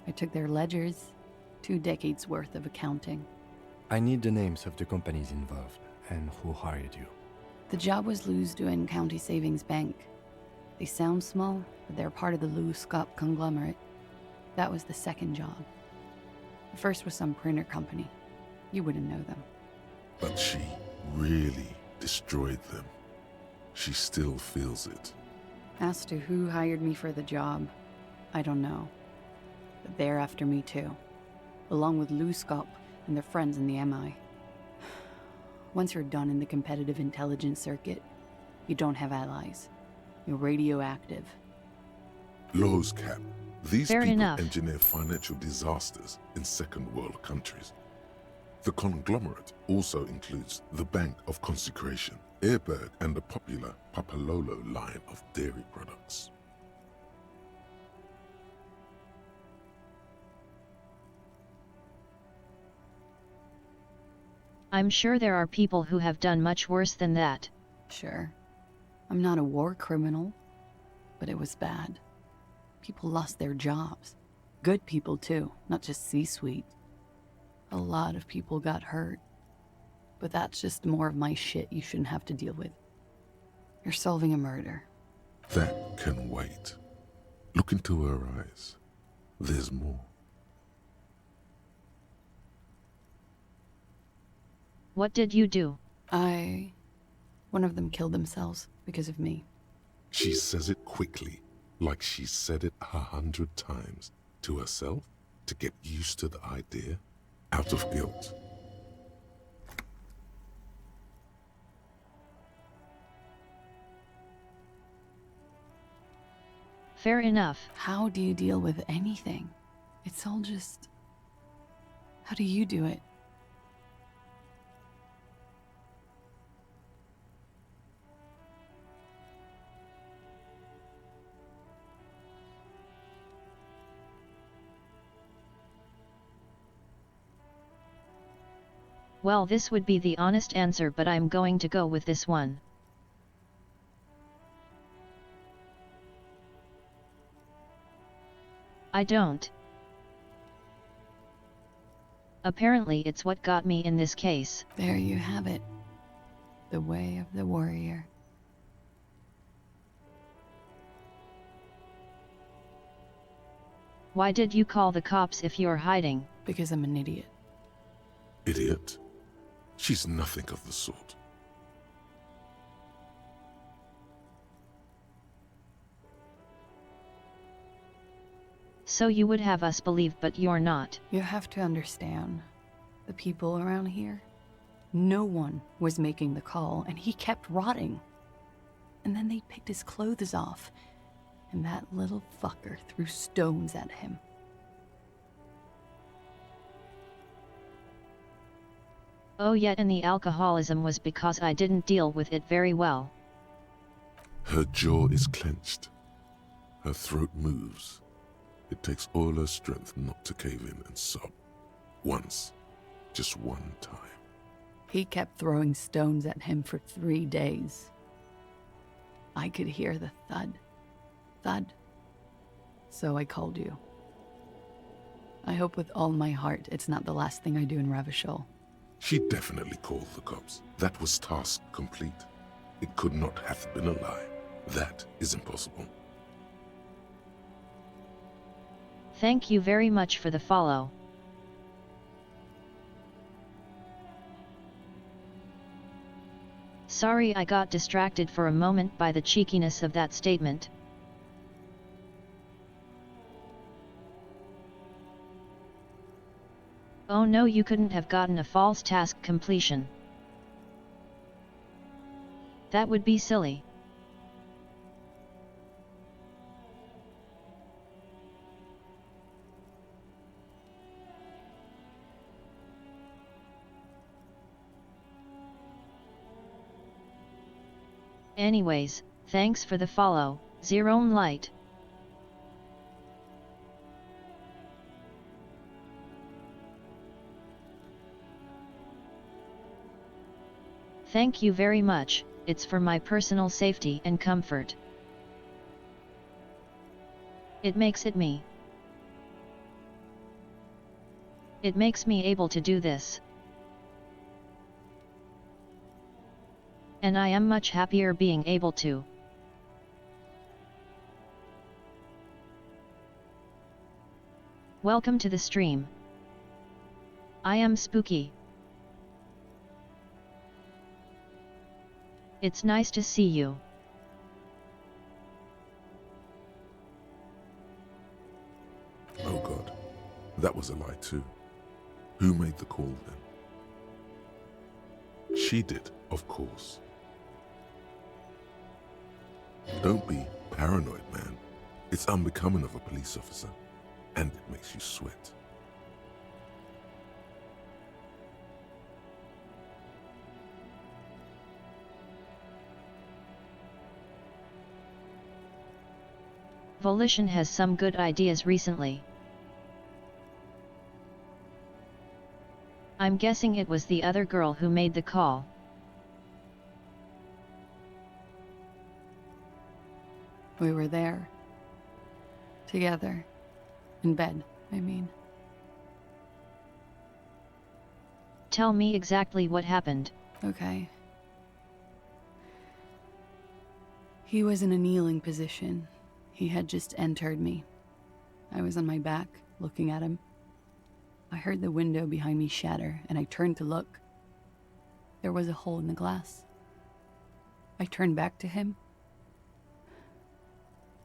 I took their ledgers, 2 decades worth of accounting. I need the names of the companies involved and who hired you. The job was Lewis and County Savings Bank. They sound small, but they're part of the Lewis Scott conglomerate. That was the second job. The first was some printer company. You wouldn't know them. But she really destroyed them. She still feels it. As to who hired me for the job, I don't know. But they're after me too. Along with Lou Scott and their friends in the MI. Once you're done in the competitive intelligence circuit, you don't have allies. You're radioactive. Laws cap. These Fair people enough. engineer financial disasters in second world countries. The conglomerate also includes the Bank of Consecration, Airberg, and the popular Papalolo line of dairy products. I'm sure there are people who have done much worse than that. Sure. I'm not a war criminal, but it was bad. People lost their jobs. Good people too, not just C-suite. A lot of people got hurt. But that's just more of my shit you shouldn't have to deal with. You're solving a murder. That can wait. Look into her eyes. There's more. What did you do? One of them killed themselves because of me. She says it quickly, like she's said it 100 times. To herself, to get used to the idea, out of guilt. Fair enough. How do you deal with anything? It's all just... How do you do it? Well, this would be the honest answer, but I'm going to go with this one. I don't. Apparently it's what got me in this case. There you have it. The way of the warrior. Why did you call the cops if you're hiding? Because I'm an idiot. Idiot? She's nothing of the sort. So you would have us believe, but you're not. You have to understand, the people around here, no one was making the call, and he kept rotting. And then they picked his clothes off, and that little fucker threw stones at him. Oh yeah, and the alcoholism was because I didn't deal with it very well. Her jaw is clenched. Her throat moves. It takes all her strength not to cave in and sob. Once. Just one time. He kept throwing stones at him for 3 days. I could hear the thud. Thud. So I called you. I hope with all my heart it's not the last thing I do in Ravishol. She definitely called the cops. That was task complete. It could not have been a lie. That is impossible. Thank you very much for the follow. Sorry I got distracted for a moment by the cheekiness of that statement. Oh no, you couldn't have gotten a false task completion. That would be silly. Anyways, thanks for the follow, Zerome Light. Thank you very much, it's for my personal safety and comfort. It makes it me. It makes me able to do this. And I am much happier being able to. Welcome to the stream. I am Spooky. It's nice to see you. Oh God, that was a lie too. Who made the call then? She did, of course. Don't be paranoid, man. It's unbecoming of a police officer, and it makes you sweat. Volition has some good ideas recently. I'm guessing it was the other girl who made the call. We were there. Together. In bed, I mean. Tell me exactly what happened. Okay. He was in a kneeling position. He had just entered me. I was on my back, looking at him. I heard the window behind me shatter, and I turned to look. There was a hole in the glass. I turned back to him.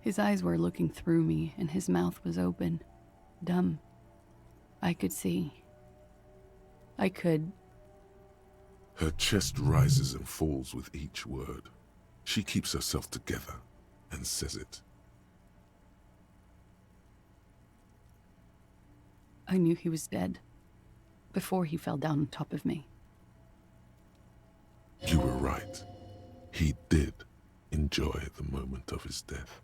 His eyes were looking through me, and his mouth was open. Dumb. I could see. I could. Her chest rises and falls with each word. She keeps herself together and says it. I knew he was dead. Before he fell down on top of me. You were right. He did enjoy the moment of his death.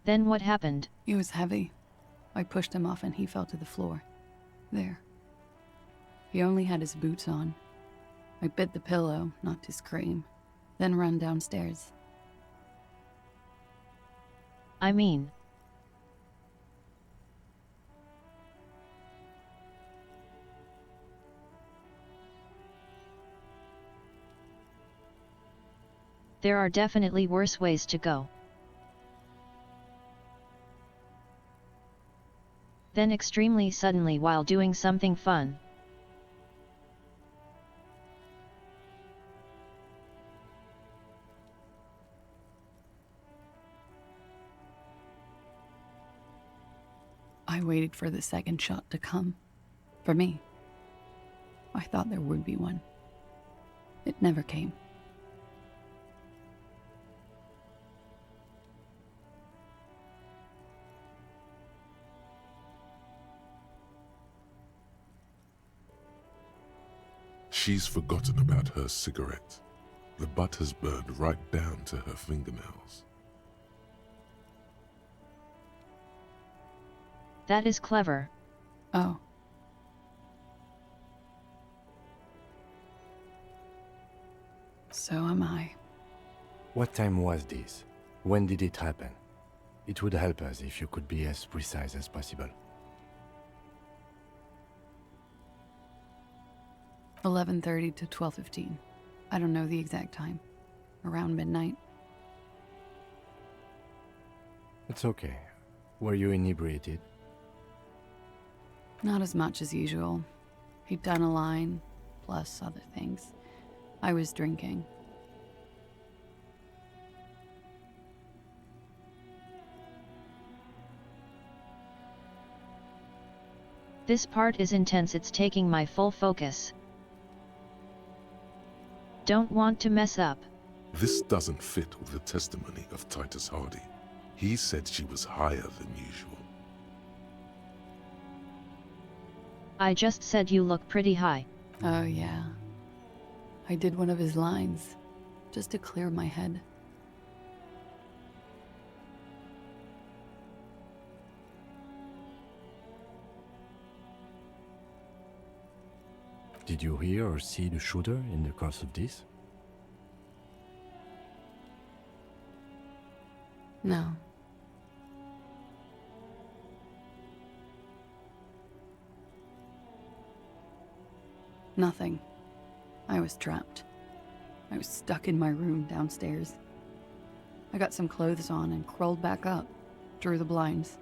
Then what happened? He was heavy. I pushed him off and he fell to the floor. There. He only had his boots on. I bit the pillow, not to scream, then ran downstairs. I mean... There are definitely worse ways to go. Then extremely suddenly while doing something fun. I waited for the second shot to come. For me. I thought there would be one. It never came. She's forgotten about her cigarette. The butt has burned right down to her fingernails. That is clever. Oh. So am I. What time was this? When did it happen? It would help us if you could be as precise as possible. 11:30 to 12:15. I don't know the exact time. Around midnight. It's okay. Were you inebriated? Not as much as usual. He'd done a line, plus other things. I was drinking. This part is intense, it's taking my full focus. Don't want to mess up. This doesn't fit with the testimony of Titus Hardy. He said she was higher than usual. I just said you look pretty high. Oh yeah. I did one of his lines, just to clear my head. Did you hear or see the shooter in the course of this? No. Nothing. I was trapped. I was stuck in my room downstairs. I got some clothes on and crawled back up, drew the blinds.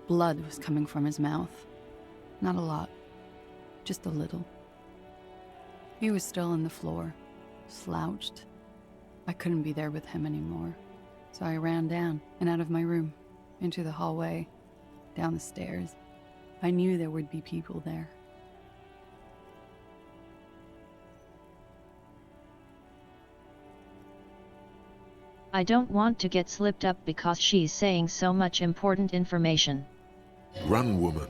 Blood was coming from his mouth. Not a lot, just a little. He was still on the floor, slouched. I couldn't be there with him anymore, so I ran down and out of my room, into the hallway, down the stairs. I knew there would be people there. I don't want to get slipped up because she's saying so much important information. Run, woman.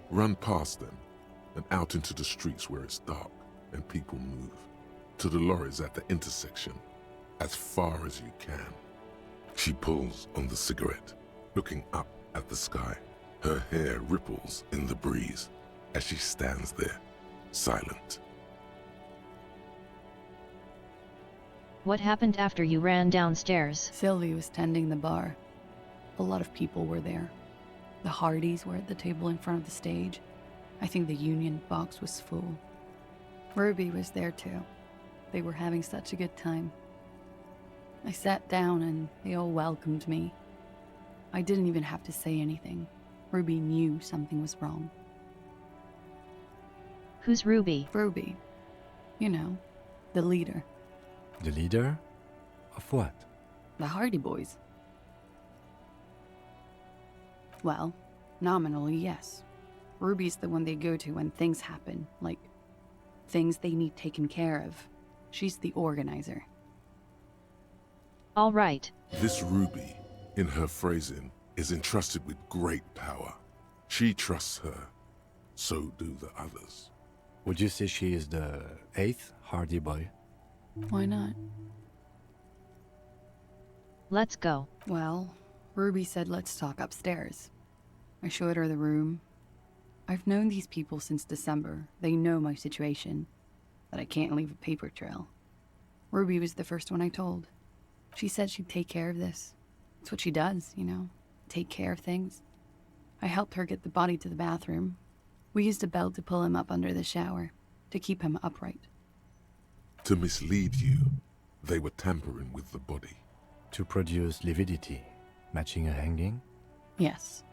Run past them and out into the streets where it's dark and people move. To the lorries at the intersection, as far as you can. She pulls on the cigarette, looking up at the sky. Her hair ripples in the breeze as she stands there, silent. What happened after you ran downstairs? Sylvie was tending the bar. A lot of people were there. The Hardys were at the table in front of the stage. I think the Union box was full. Ruby was there too. They were having such a good time. I sat down and they all welcomed me. I didn't even have to say anything. Ruby knew something was wrong. Who's Ruby? Ruby. You know, the leader. The leader? Of what? The Hardy Boys. Well, nominally, yes. Ruby's the one they go to when things happen, like things they need taken care of. She's the organizer. All right. This Ruby, in her phrasing, is entrusted with great power. She trusts her. So do the others. Would you say she is the 8th Hardy Boy? Why not? Let's go. Well, Ruby said let's talk upstairs. I showed her the room. I've known these people since December. They know my situation, that I can't leave a paper trail. Ruby was the first one I told. She said she'd take care of this. It's what she does, you know, take care of things. I helped her get the body to the bathroom. We used a belt to pull him up under the shower, to keep him upright. To mislead you, they were tampering with the body. To produce lividity, matching a hanging? Yes.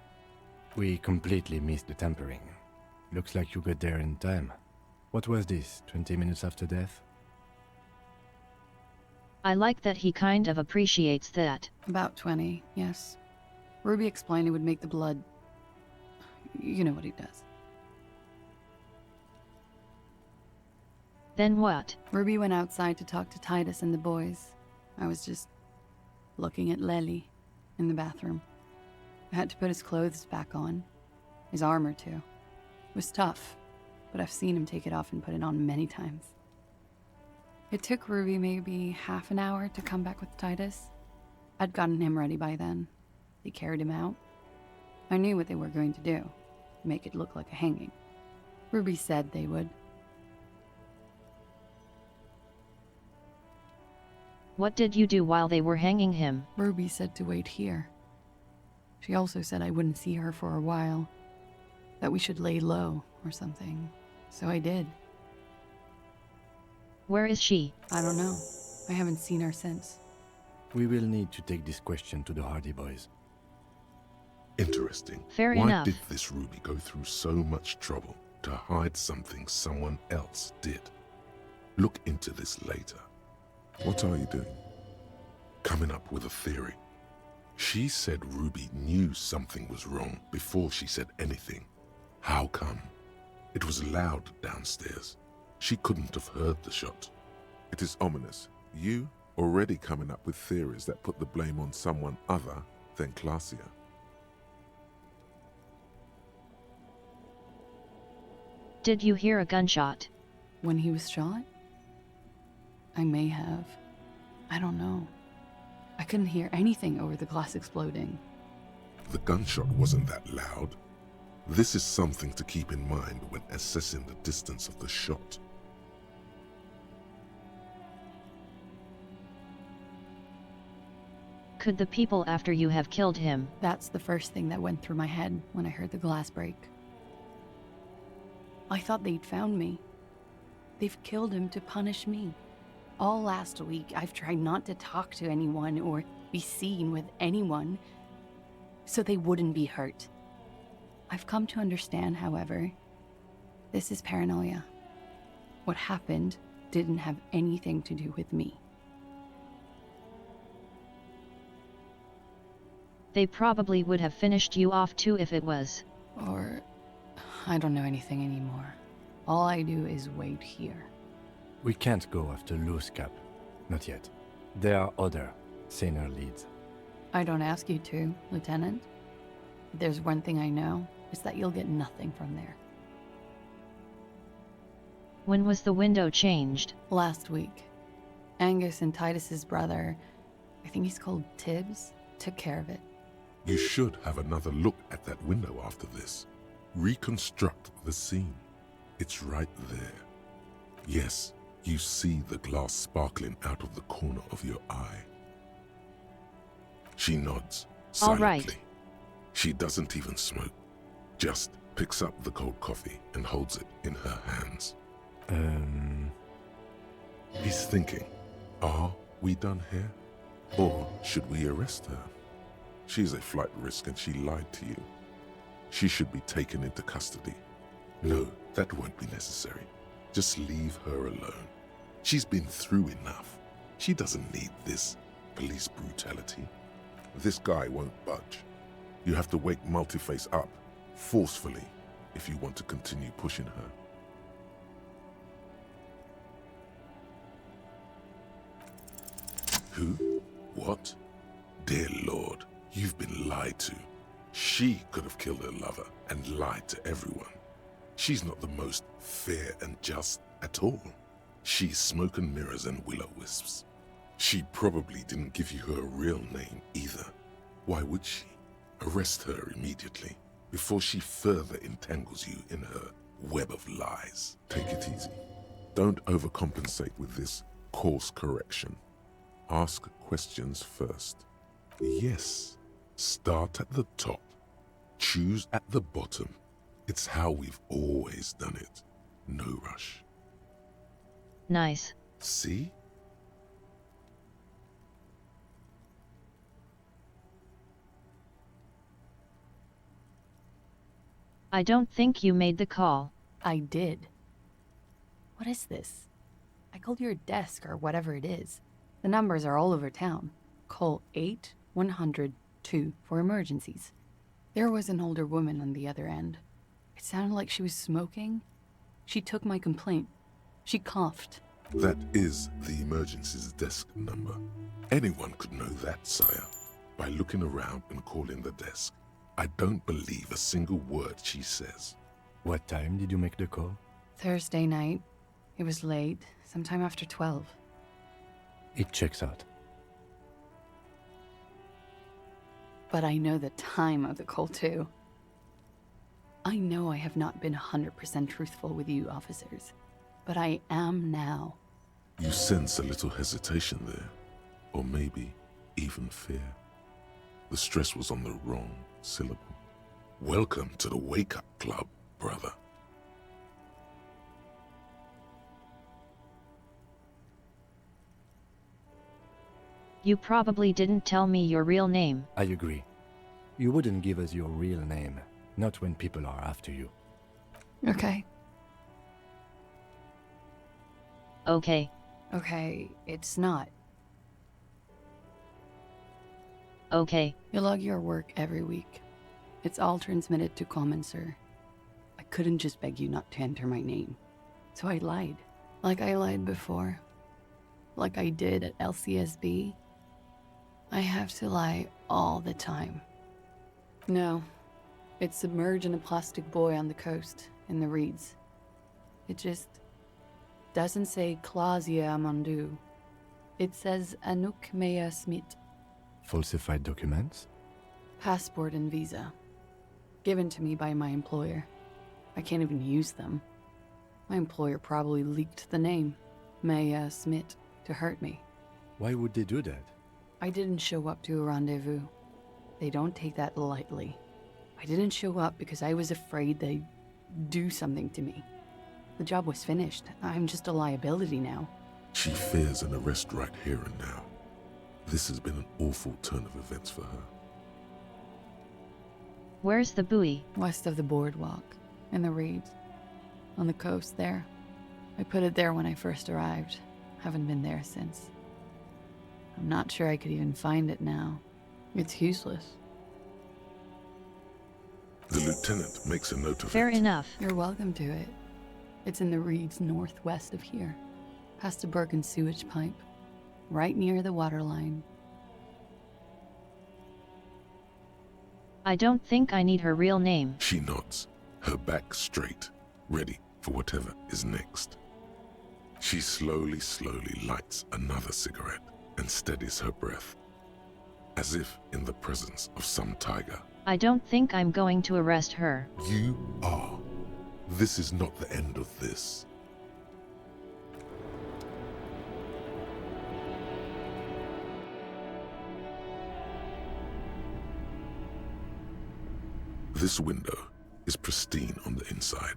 We completely missed the tampering. Looks like you got there in time. What was this, 20 minutes after death? I like that he kind of appreciates that. About 20, yes. Ruby explained it would make the blood... You know what he does. Then what? Ruby went outside to talk to Titus and the boys. I was just looking at Lely in the bathroom. I had to put his clothes back on. His armor, too. It was tough, but I've seen him take it off and put it on many times. It took Ruby maybe half an hour to come back with Titus. I'd gotten him ready by then. They carried him out. I knew what they were going to do. Make it look like a hanging. Ruby said they would. What did you do while they were hanging him? Ruby said to wait here. She also said I wouldn't see her for a while. That we should lay low or something. So I did. Where is she? I don't know. I haven't seen her since. We will need to take this question to the Hardy Boys. Interesting. Fair Why enough. did this Ruby go through so much trouble to hide something someone else did? Look into this later. What are you doing? Coming up with a theory. She said Ruby knew something was wrong before she said anything. How come? It was loud downstairs. She couldn't have heard the shot. It is ominous. You already coming up with theories that put the blame on someone other than Glacia. Did you hear a gunshot? When he was shot? I may have. I don't know. I couldn't hear anything over the glass exploding. The gunshot wasn't that loud. This is something to keep in mind when assessing the distance of the shot. Could the people after you have killed him? That's the first thing that went through my head when I heard the glass break. I thought they'd found me. They've killed him to punish me. All last week, I've tried not to talk to anyone or be seen with anyone, so they wouldn't be hurt. I've come to understand, however, this is paranoia. What happened didn't have anything to do with me. They probably would have finished you off too if it was. Or... I don't know anything anymore. All I do is wait here. We can't go after Loose Cap. Not yet. There are other, saner leads. I don't ask you to, Lieutenant. If there's one thing I know, it's that you'll get nothing from there. When was the window changed? Last week. Angus and Titus's brother, I think he's called Tibbs, took care of it. You should have another look at that window after this. Reconstruct the scene. It's right there. Yes, you see the glass sparkling out of the corner of your eye. She nods silently. All right. She doesn't even smoke. Just picks up the cold coffee and holds it in her hands. He's thinking, are we done here? Or should we arrest her? She's a flight risk and she lied to you. She should be taken into custody. No, that won't be necessary. Just leave her alone. She's been through enough. She doesn't need this police brutality. This guy won't budge. You have to wake Multiface up, forcefully, if you want to continue pushing her. Who? What? Dear Lord, you've been lied to. She could have killed her lover and lied to everyone. She's not the most fair and just at all. She's smoke and mirrors and will-o-wisps. She probably didn't give you her real name either. Why would she? Arrest her immediately before she further entangles you in her web of lies. Take it easy. Don't overcompensate with this course correction. Ask questions first. Yes, start at the top. Choose at the bottom. It's how we've always done it. No rush. Nice. See? I don't think you made the call. I did. What is this? I called your desk or whatever it is. The numbers are all over town. Call 8-100-2 for emergencies. There was an older woman on the other end. It sounded like she was smoking. She took my complaint. She coughed. That is the emergencies desk number. Anyone could know that, sire, by looking around and calling the desk. I don't believe a single word she says. What time did you make the call? Thursday night. It was late, sometime after 12. It checks out. But I know the time of the call too. I know I have not been 100% truthful with you officers, but I am now. You sense a little hesitation there, or maybe even fear. The stress was on the wrong syllable. Welcome to the wake-up club, brother. You probably didn't tell me your real name. I agree. You wouldn't give us your real name, not when people are after you. Okay. Okay. Okay, it's not. Okay. You log your work every week. It's all transmitted to Common, sir. I couldn't just beg you not to enter my name. So I lied. Like I lied before. Like I did at LCSB. I have to lie all the time. No. It's submerged in a plastic buoy on the coast, in the reeds. It just doesn't say Clausia Amandu. It says Anouk Mea Smith. Falsified documents? Passport and visa. Given to me by my employer. I can't even use them. My employer probably leaked the name, Mea Smith, to hurt me. Why would they do that? I didn't show up to a rendezvous. They don't take that lightly. I didn't show up because I was afraid they'd do something to me. The job was finished. I'm just a liability now. She fears an arrest right here and now. This has been an awful turn of events for her. Where's the buoy? West of the boardwalk, in the reeds. On the coast there. I put it there when I first arrived. Haven't been there since. I'm not sure I could even find it now. It's useless. The lieutenant makes a note of Fair it. enough. You're welcome to it. It's in the reeds northwest of here. Past a broken sewage pipe. Right near the waterline. I don't think I need her real name. She nods, her back straight, ready for whatever is next. She slowly lights another cigarette and steadies her breath, as if in the presence of some tiger. I don't think I'm going to arrest her. You are. This is not the end of this. This window is pristine on the inside,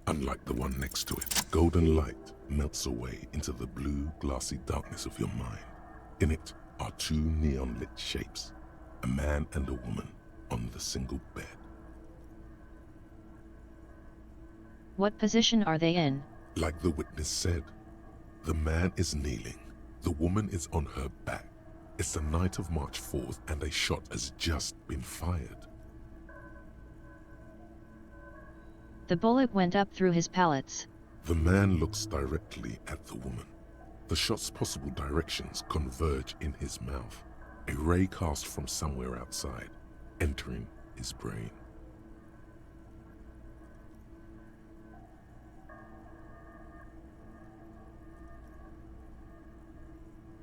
unlike the one next to it. Golden light melts away into the blue, glassy darkness of your mind. In it are two neon-lit shapes, a man and a woman on the single bed. What position are they in? Like the witness said, the man is kneeling, the woman is on her back. It's the night of March 4th and a shot has just been fired. The bullet went up through his palates. The man looks directly at the woman. The shot's possible directions converge in his mouth. A ray cast from somewhere outside, entering his brain.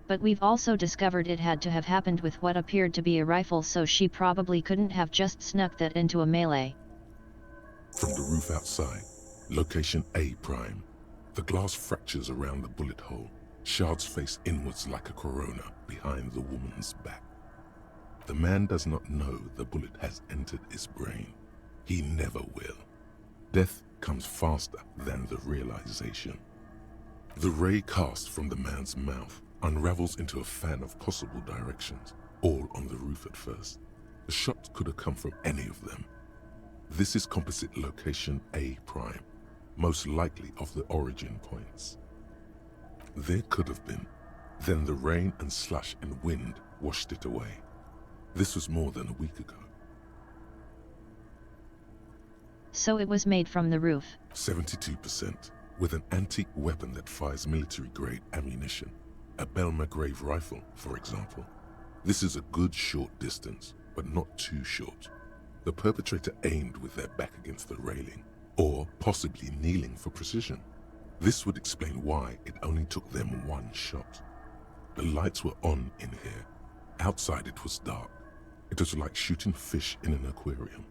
But we've also discovered it had to have happened with what appeared to be a rifle, so she probably couldn't have just snuck that into a melee. From the roof outside, location A prime. The glass fractures around the bullet hole. Shards face inwards like a corona behind the woman's back. The man does not know the bullet has entered his brain. He never will. Death comes faster than the realization. The ray cast from the man's mouth unravels into a fan of possible directions, all on the roof at first. The shot could have come from any of them. This is composite location A prime, most likely of the origin points. There could have been. Then the rain and slush and wind washed it away. This was more than a week ago. So it was made from the roof. 72%, with an antique weapon that fires military-grade ammunition. A Belmagrave rifle, for example. This is a good short distance, but not too short. The perpetrator aimed with their back against the railing, or possibly kneeling for precision. This would explain why it only took them one shot. The lights were on in here. Outside it was dark. It was like shooting fish in an aquarium,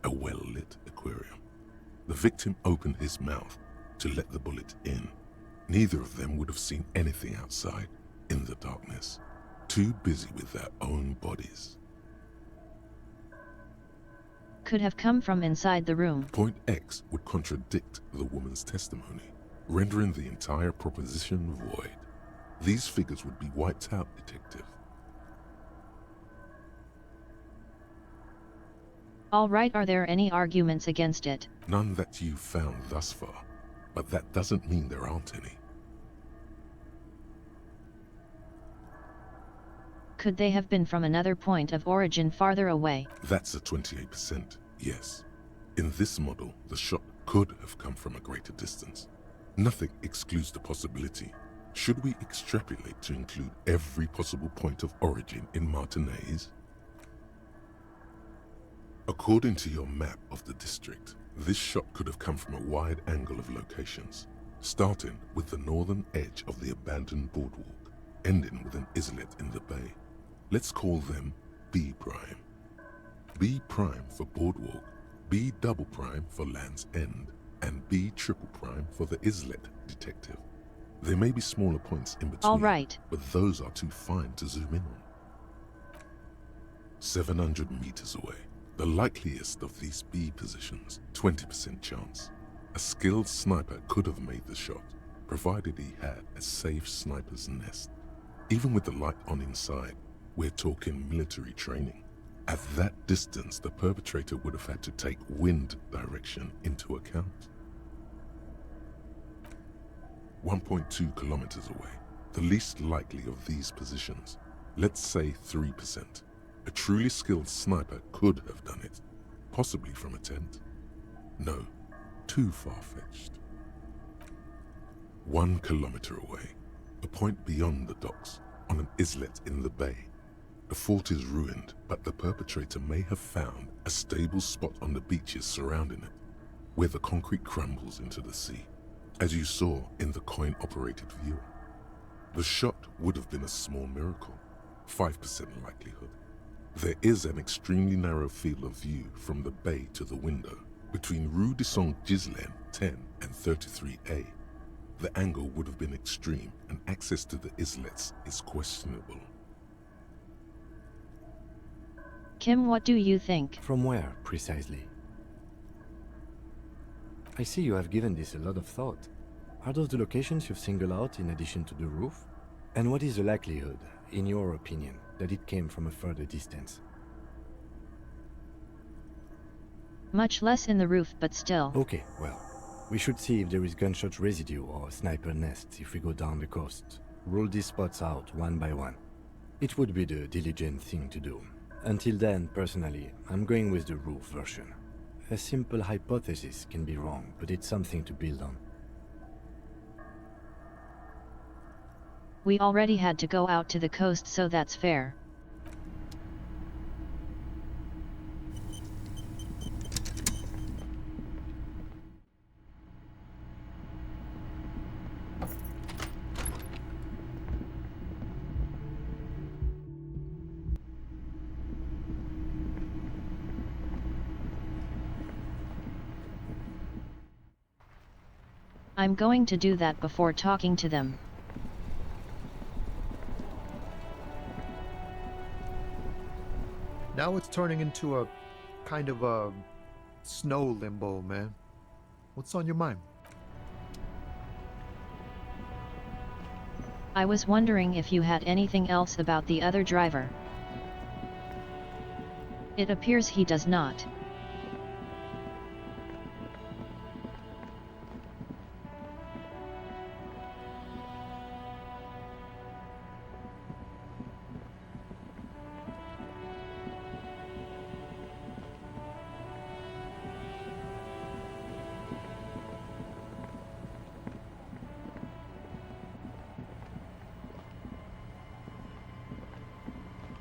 a well-lit aquarium. The victim opened his mouth to let the bullet in. Neither of them would have seen anything outside in the darkness, too busy with their own bodies. Could have come from inside the room. Point X would contradict the woman's testimony, rendering the entire proposition void. These figures would be wiped out, Detective. All right, are there any arguments against it? None that you've found thus far, but that doesn't mean there aren't any. Could they have been from another point of origin farther away? That's a 28%, yes. In this model, the shot could have come from a greater distance. Nothing excludes the possibility. Should we extrapolate to include every possible point of origin in Martinez? According to your map of the district, this shot could have come from a wide angle of locations, starting with the northern edge of the abandoned boardwalk, ending with an islet in the bay. Let's call them B prime. B prime for boardwalk, B double prime for Land's End, and B triple prime for the islet, Detective. There may be smaller points in between, all right, but those are too fine to zoom in on. 700 meters away. The likeliest of these B positions, 20% chance. A skilled sniper could have made the shot, provided he had a safe sniper's nest. Even with the light on inside, we're talking military training. At that distance, the perpetrator would have had to take wind direction into account. 1.2 kilometers away, the least likely of these positions, let's say 3%. A truly skilled sniper could have done it, possibly from a tent. No, too far-fetched. 1 kilometer away, a point beyond the docks, on an islet in the bay. The fort is ruined, but the perpetrator may have found a stable spot on the beaches surrounding it, where the concrete crumbles into the sea, as you saw in the coin-operated viewer. The shot would have been a small miracle, 5% likelihood. There is an extremely narrow field of view from the bay to the window, between Rue de Saint-Ghislain 10 and 33A. The angle would have been extreme, and access to the islets is questionable. Kim, what do you think? From where, precisely? I see you have given this a lot of thought. Are those the locations you've singled out in addition to the roof? And what is the likelihood, in your opinion, that it came from a further distance? Much less in the roof, but still. Okay, well, we should see if there is gunshot residue or sniper nests if we go down the coast. Rule these spots out one by one. It would be the diligent thing to do. Until then, personally, I'm going with the roof version. A simple hypothesis can be wrong, but it's something to build on. We already had to go out to the coast, so that's fair. I'm going to do that before talking to them. Now it's turning into a kind of a snow limbo, man. What's on your mind? I was wondering if you had anything else about the other driver. It appears he does not.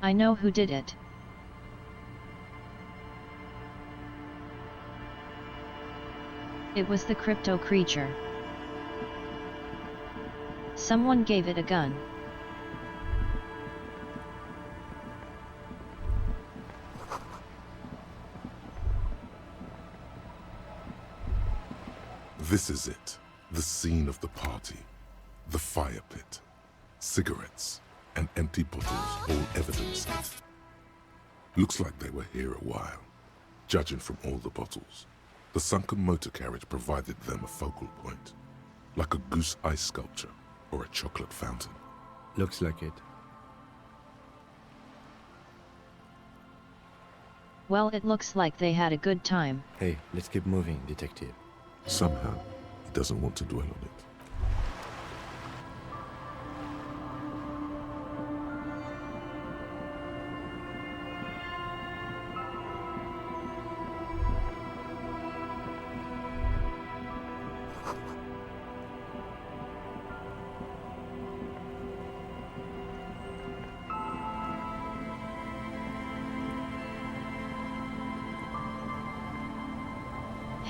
I know who did it. It was the crypto creature. Someone gave it a gun. This is it. The scene of the party. The fire pit. Cigarettes and empty bottles all evidence it. Looks like they were here a while, judging from all the bottles. The sunken motor carriage provided them a focal point, like a goose ice sculpture or a chocolate fountain. Looks like it. Well, it looks like they had a good time. Hey, let's keep moving, detective. Somehow, he doesn't want to dwell on it.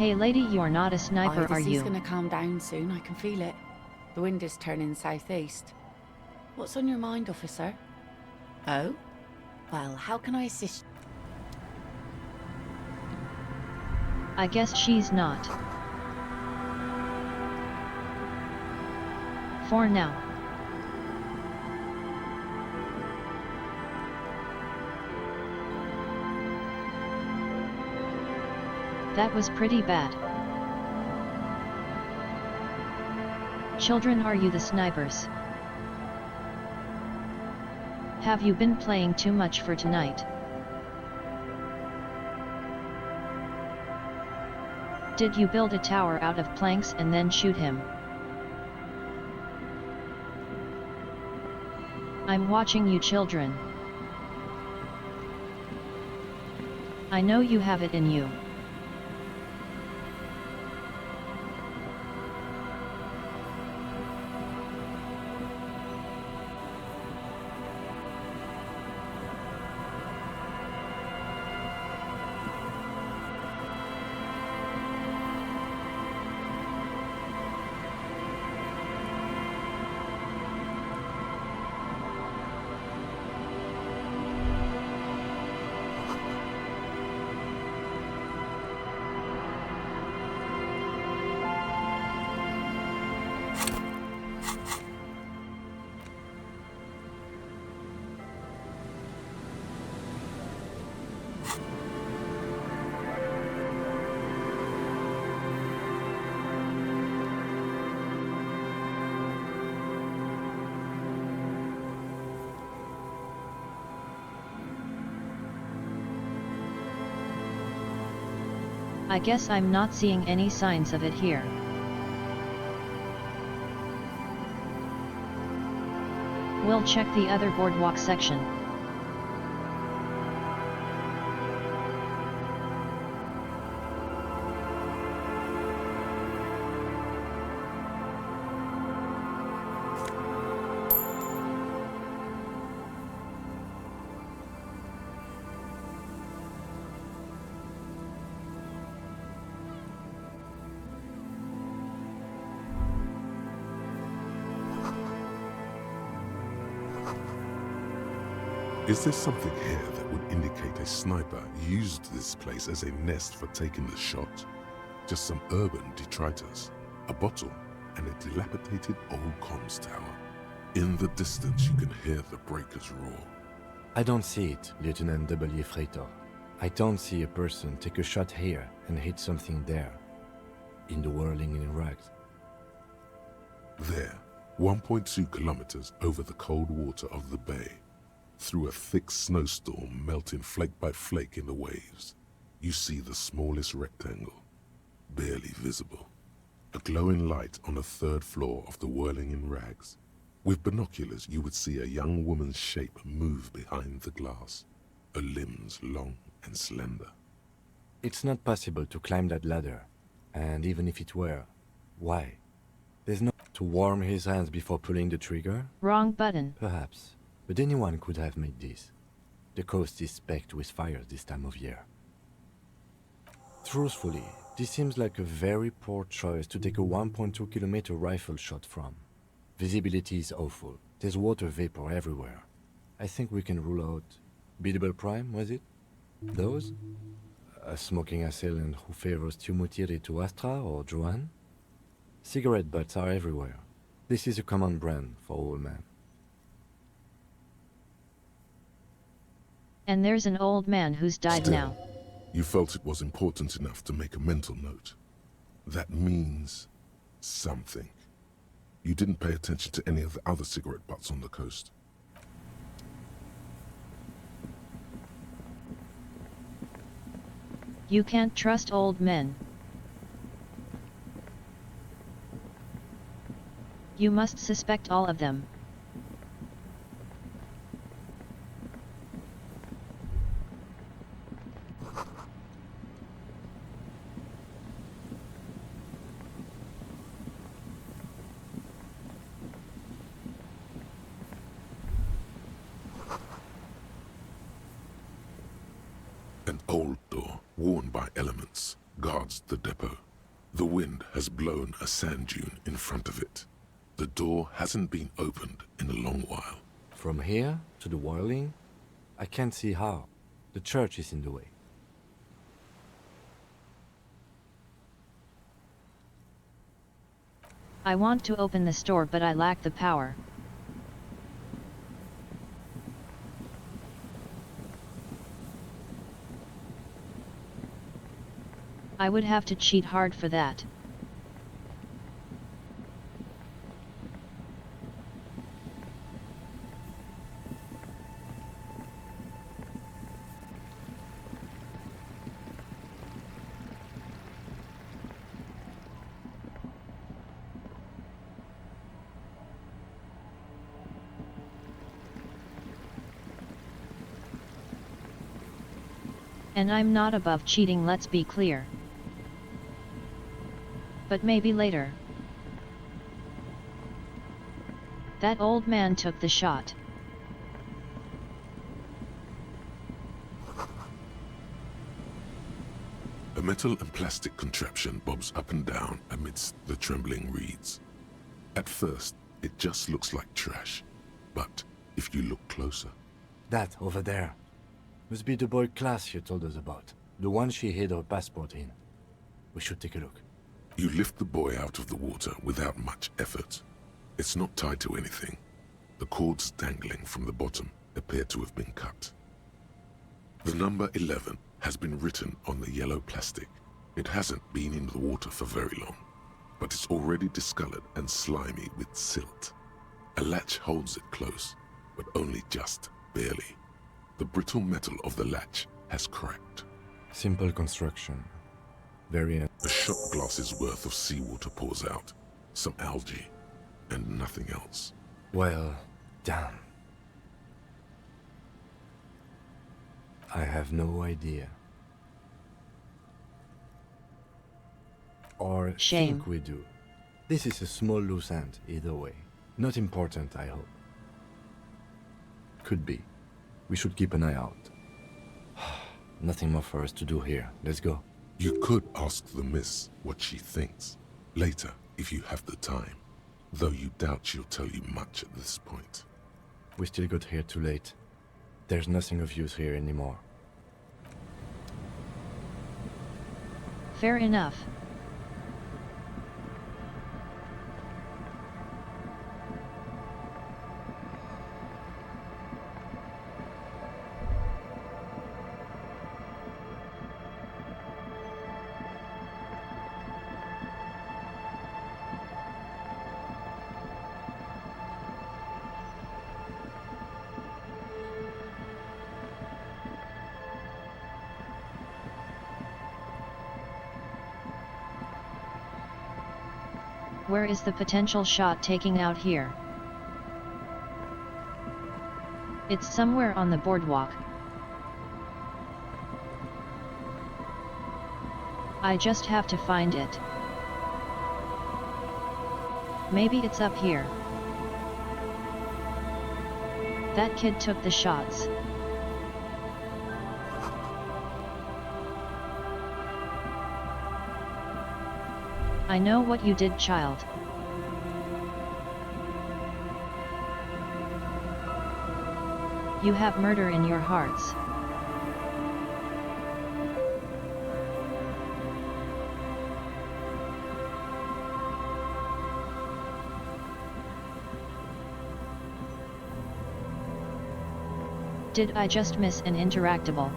Hey lady, you're not a sniper, the are sea's you? gonna calm down soon, I can feel it. The wind is turning southeast. What's on your mind, officer? Oh? Well, how can I assist? I guess she's not. For now. That was pretty bad. Children, are you the snipers? Have you been playing too much for tonight? Did you build a tower out of planks and then shoot him? I'm watching you, children. I know you have it in you. I guess I'm not seeing any signs of it here. We'll check the other boardwalk section. Is there something here that would indicate a sniper used this place as a nest for taking the shot? Just some urban detritus, a bottle, and a dilapidated old comms tower. In the distance, you can hear the breakers roar. I don't see it, Lieutenant W. Freighter. I don't see a person take a shot here and hit something there. In the whirling in rags. There, 1.2 kilometers over the cold water of the bay, through a thick snowstorm melting flake by flake in the waves, you see the smallest rectangle, barely visible. A glowing light on the third floor of the whirling in rags. With binoculars, you would see a young woman's shape move behind the glass, her limbs long and slender. It's not possible to climb that ladder, and even if it were, why? There's no to warm his hands before pulling the trigger? Wrong button. Perhaps, but anyone could have made this. The coast is specked with fires this time of year. Truthfully, this seems like a very poor choice to take a 1.2 kilometer rifle shot from. Visibility is awful. There's water vapor everywhere. I think we can rule out Biddable Prime, was it? Those? A smoking assailant who favors Tumutiri to Astra or Joanne? Cigarette butts are everywhere. This is a common brand for all men. And there's an old man who's died Still, now. You felt it was important enough to make a mental note. That means something. You didn't pay attention to any of the other cigarette butts on the coast. You can't trust old men. You must suspect all of them. An old door, worn by elements, guards the depot. The wind has blown a sand dune in front of it. The door hasn't been opened in a long while. From here to the whirling, I can't see how. The church is in the way. I want to open the store, but I lack the power. I would have to cheat hard for that. And I'm not above cheating, let's be clear. But maybe later. That old man took the shot. A metal and plastic contraption bobs up and down amidst the trembling reeds. At first, it just looks like trash, but if you look closer... That over there. Must be the boy Klaas you told us about. The one she hid her passport in. We should take a look. You lift the boy out of the water without much effort. It's not tied to anything. The cords dangling from the bottom appear to have been cut. The number 11 has been written on the yellow plastic. It hasn't been in the water for very long, but it's already discolored and slimy with silt. A latch holds it close, but only just barely. The brittle metal of the latch has cracked. Simple construction. Very... A shot glass's worth of seawater pours out, some algae, and nothing else. Well, damn. I have no idea. Or Shame. think we do. This is a small loose end, either way. Not important, I hope. Could be. We should keep an eye out. Nothing more for us to do here. Let's go. You could ask the miss what she thinks. Later, if you have the time. Though you doubt she'll tell you much at this point. We still got here too late. There's nothing of use here anymore. Fair enough. Where is the potential shot taking out here? It's somewhere on the boardwalk. I just have to find it. Maybe it's up here. That kid took the shots. I know what you did, child. You have murder in your hearts. Did I just miss an interactable?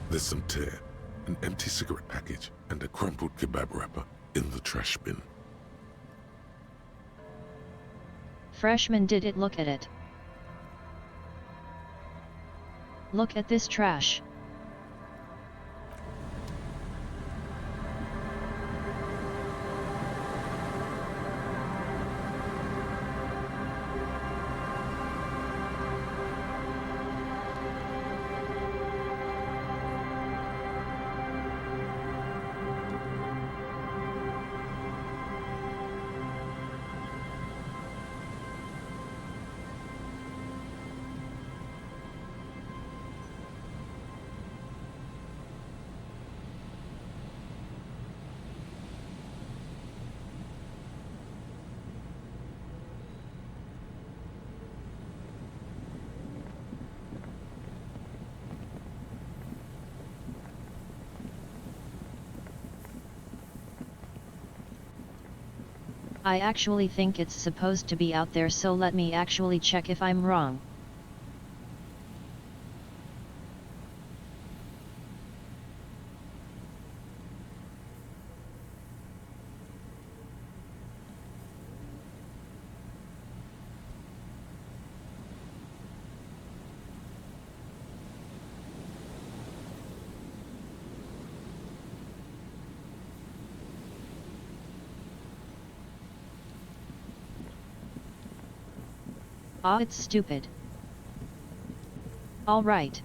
There's some tear, an empty cigarette package, and a crumpled kebab wrapper in the trash bin. Freshman, did it look at it? Look at this trash. I actually think it's supposed to be out there, so let me actually check if I'm wrong. Ah, it's stupid. All right.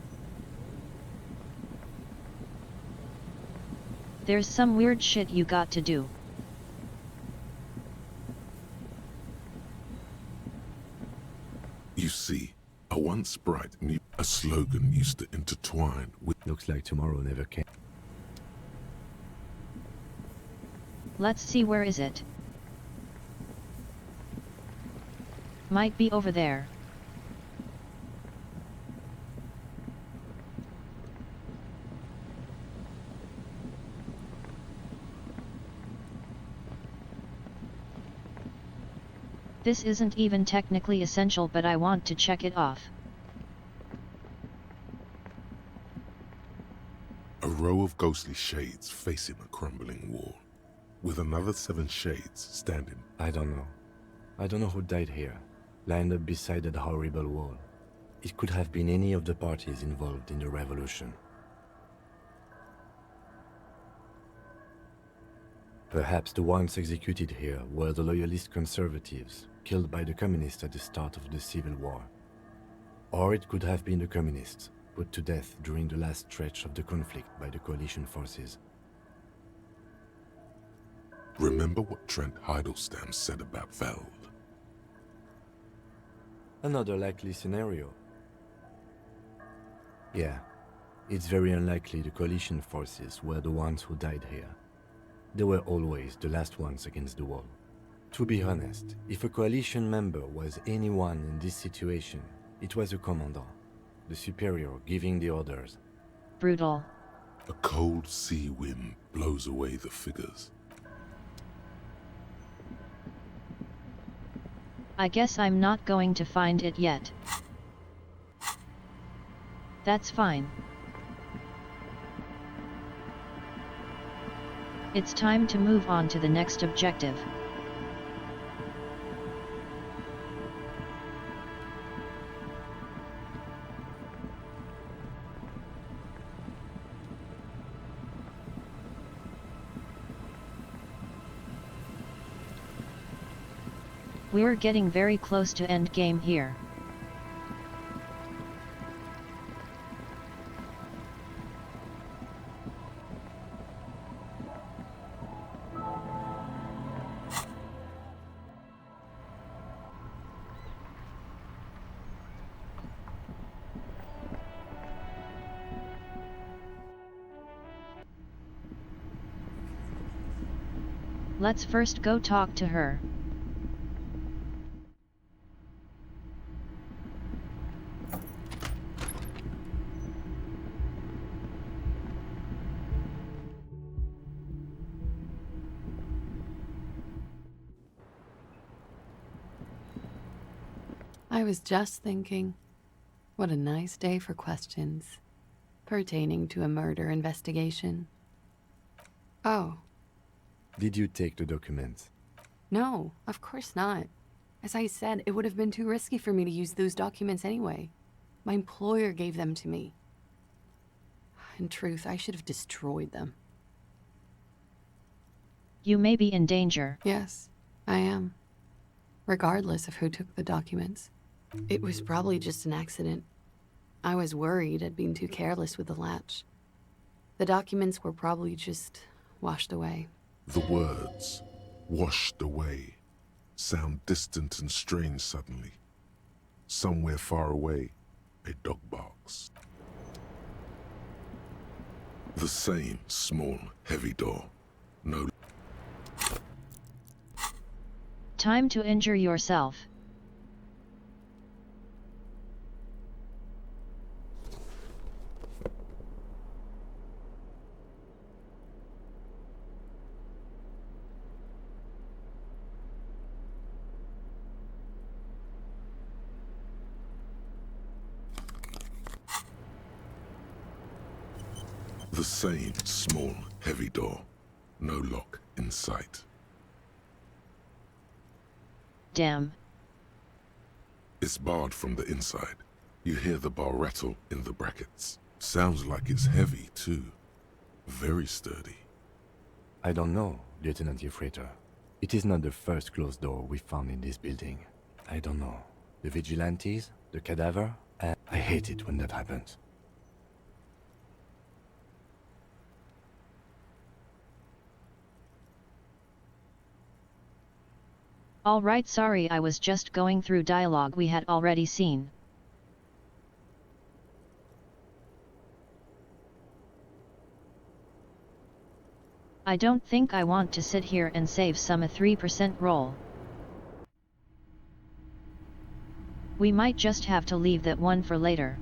There's some weird shit you got to do. You see, a once bright new a slogan used to intertwine with... Looks like tomorrow never came. Let's see, where is it? Might be over there. This isn't even technically essential, but I want to check it off. A row of ghostly shades facing a crumbling wall, with another 7 shades standing. I don't know. I don't know who died here, lined up beside that horrible wall. It could have been any of the parties involved in the revolution. Perhaps the ones executed here were the loyalist conservatives, killed by the communists at the start of the Civil War. Or it could have been the communists, put to death during the last stretch of the conflict by the coalition forces. Remember what Trent Heidelstein said about Veld? Another likely scenario. Yeah, it's very unlikely the coalition forces were the ones who died here. They were always the last ones against the wall. To be honest, if a coalition member was anyone in this situation, it was a commandant, the superior giving the orders. Brutal. A cold sea wind blows away the figures. I guess I'm not going to find it yet. That's fine. It's time to move on to the next objective. We're getting very close to endgame here. Let's first go talk to her. I was just thinking, what a nice day for questions pertaining to a murder investigation. Oh. Did you take the documents? No, of course not. As I said, it would have been too risky for me to use those documents anyway. My employer gave them to me. In truth, I should have destroyed them. You may be in danger. Yes, I am. Regardless of who took the documents. It was probably just an accident. I was worried I'd been too careless with the latch. The documents were probably just washed away. The words, washed away, sound distant and strange suddenly. Somewhere far away, a dog barks. The same small, heavy door. No. Time to injure yourself. The same small, heavy door. No lock in sight. Damn. It's barred from the inside. You hear the bar rattle in the brackets. Sounds like it's heavy, too. Very sturdy. I don't know, Lieutenant Yefreiter. It is not the first closed door we found in this building. I don't know. The vigilantes, the cadaver, and I hate it when that happens. All right, sorry, I was just going through dialogue we had already seen. I don't think I want to sit here and save some a 3% roll. We might just have to leave that one for later.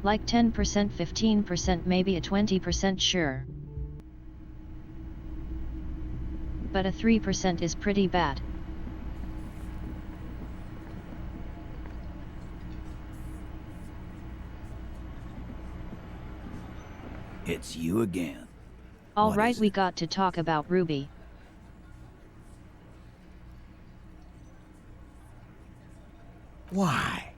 Like 10%, 15%, maybe a 20% sure. But a 3% is pretty bad. It's you again. All right, we got to talk about Ruby. Why?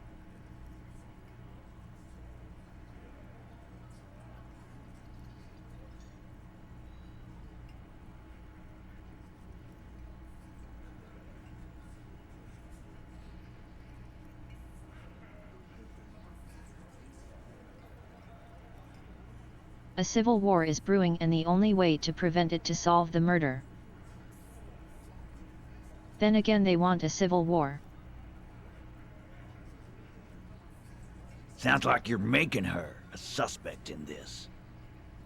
A civil war is brewing, and the only way to prevent it to solve the murder. Then again, they want a civil war. Sounds like you're making her a suspect in this.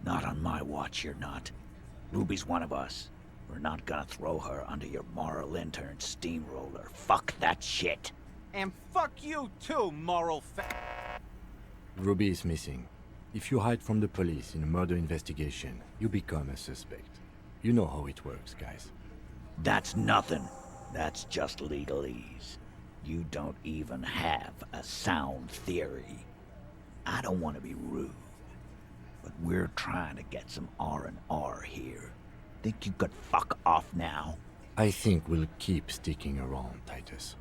Not on my watch, you're not. Ruby's one of us. We're not gonna throw her under your moral intern steamroller. Fuck that shit. And fuck you too, moral Ruby is missing. If you hide from the police in a murder investigation, you become a suspect. You know how it works, guys. That's nothing. That's just legalese. You don't even have a sound theory. I don't want to be rude, but we're trying to get some R&R here. Think you could fuck off now? I think we'll keep sticking around, Titus.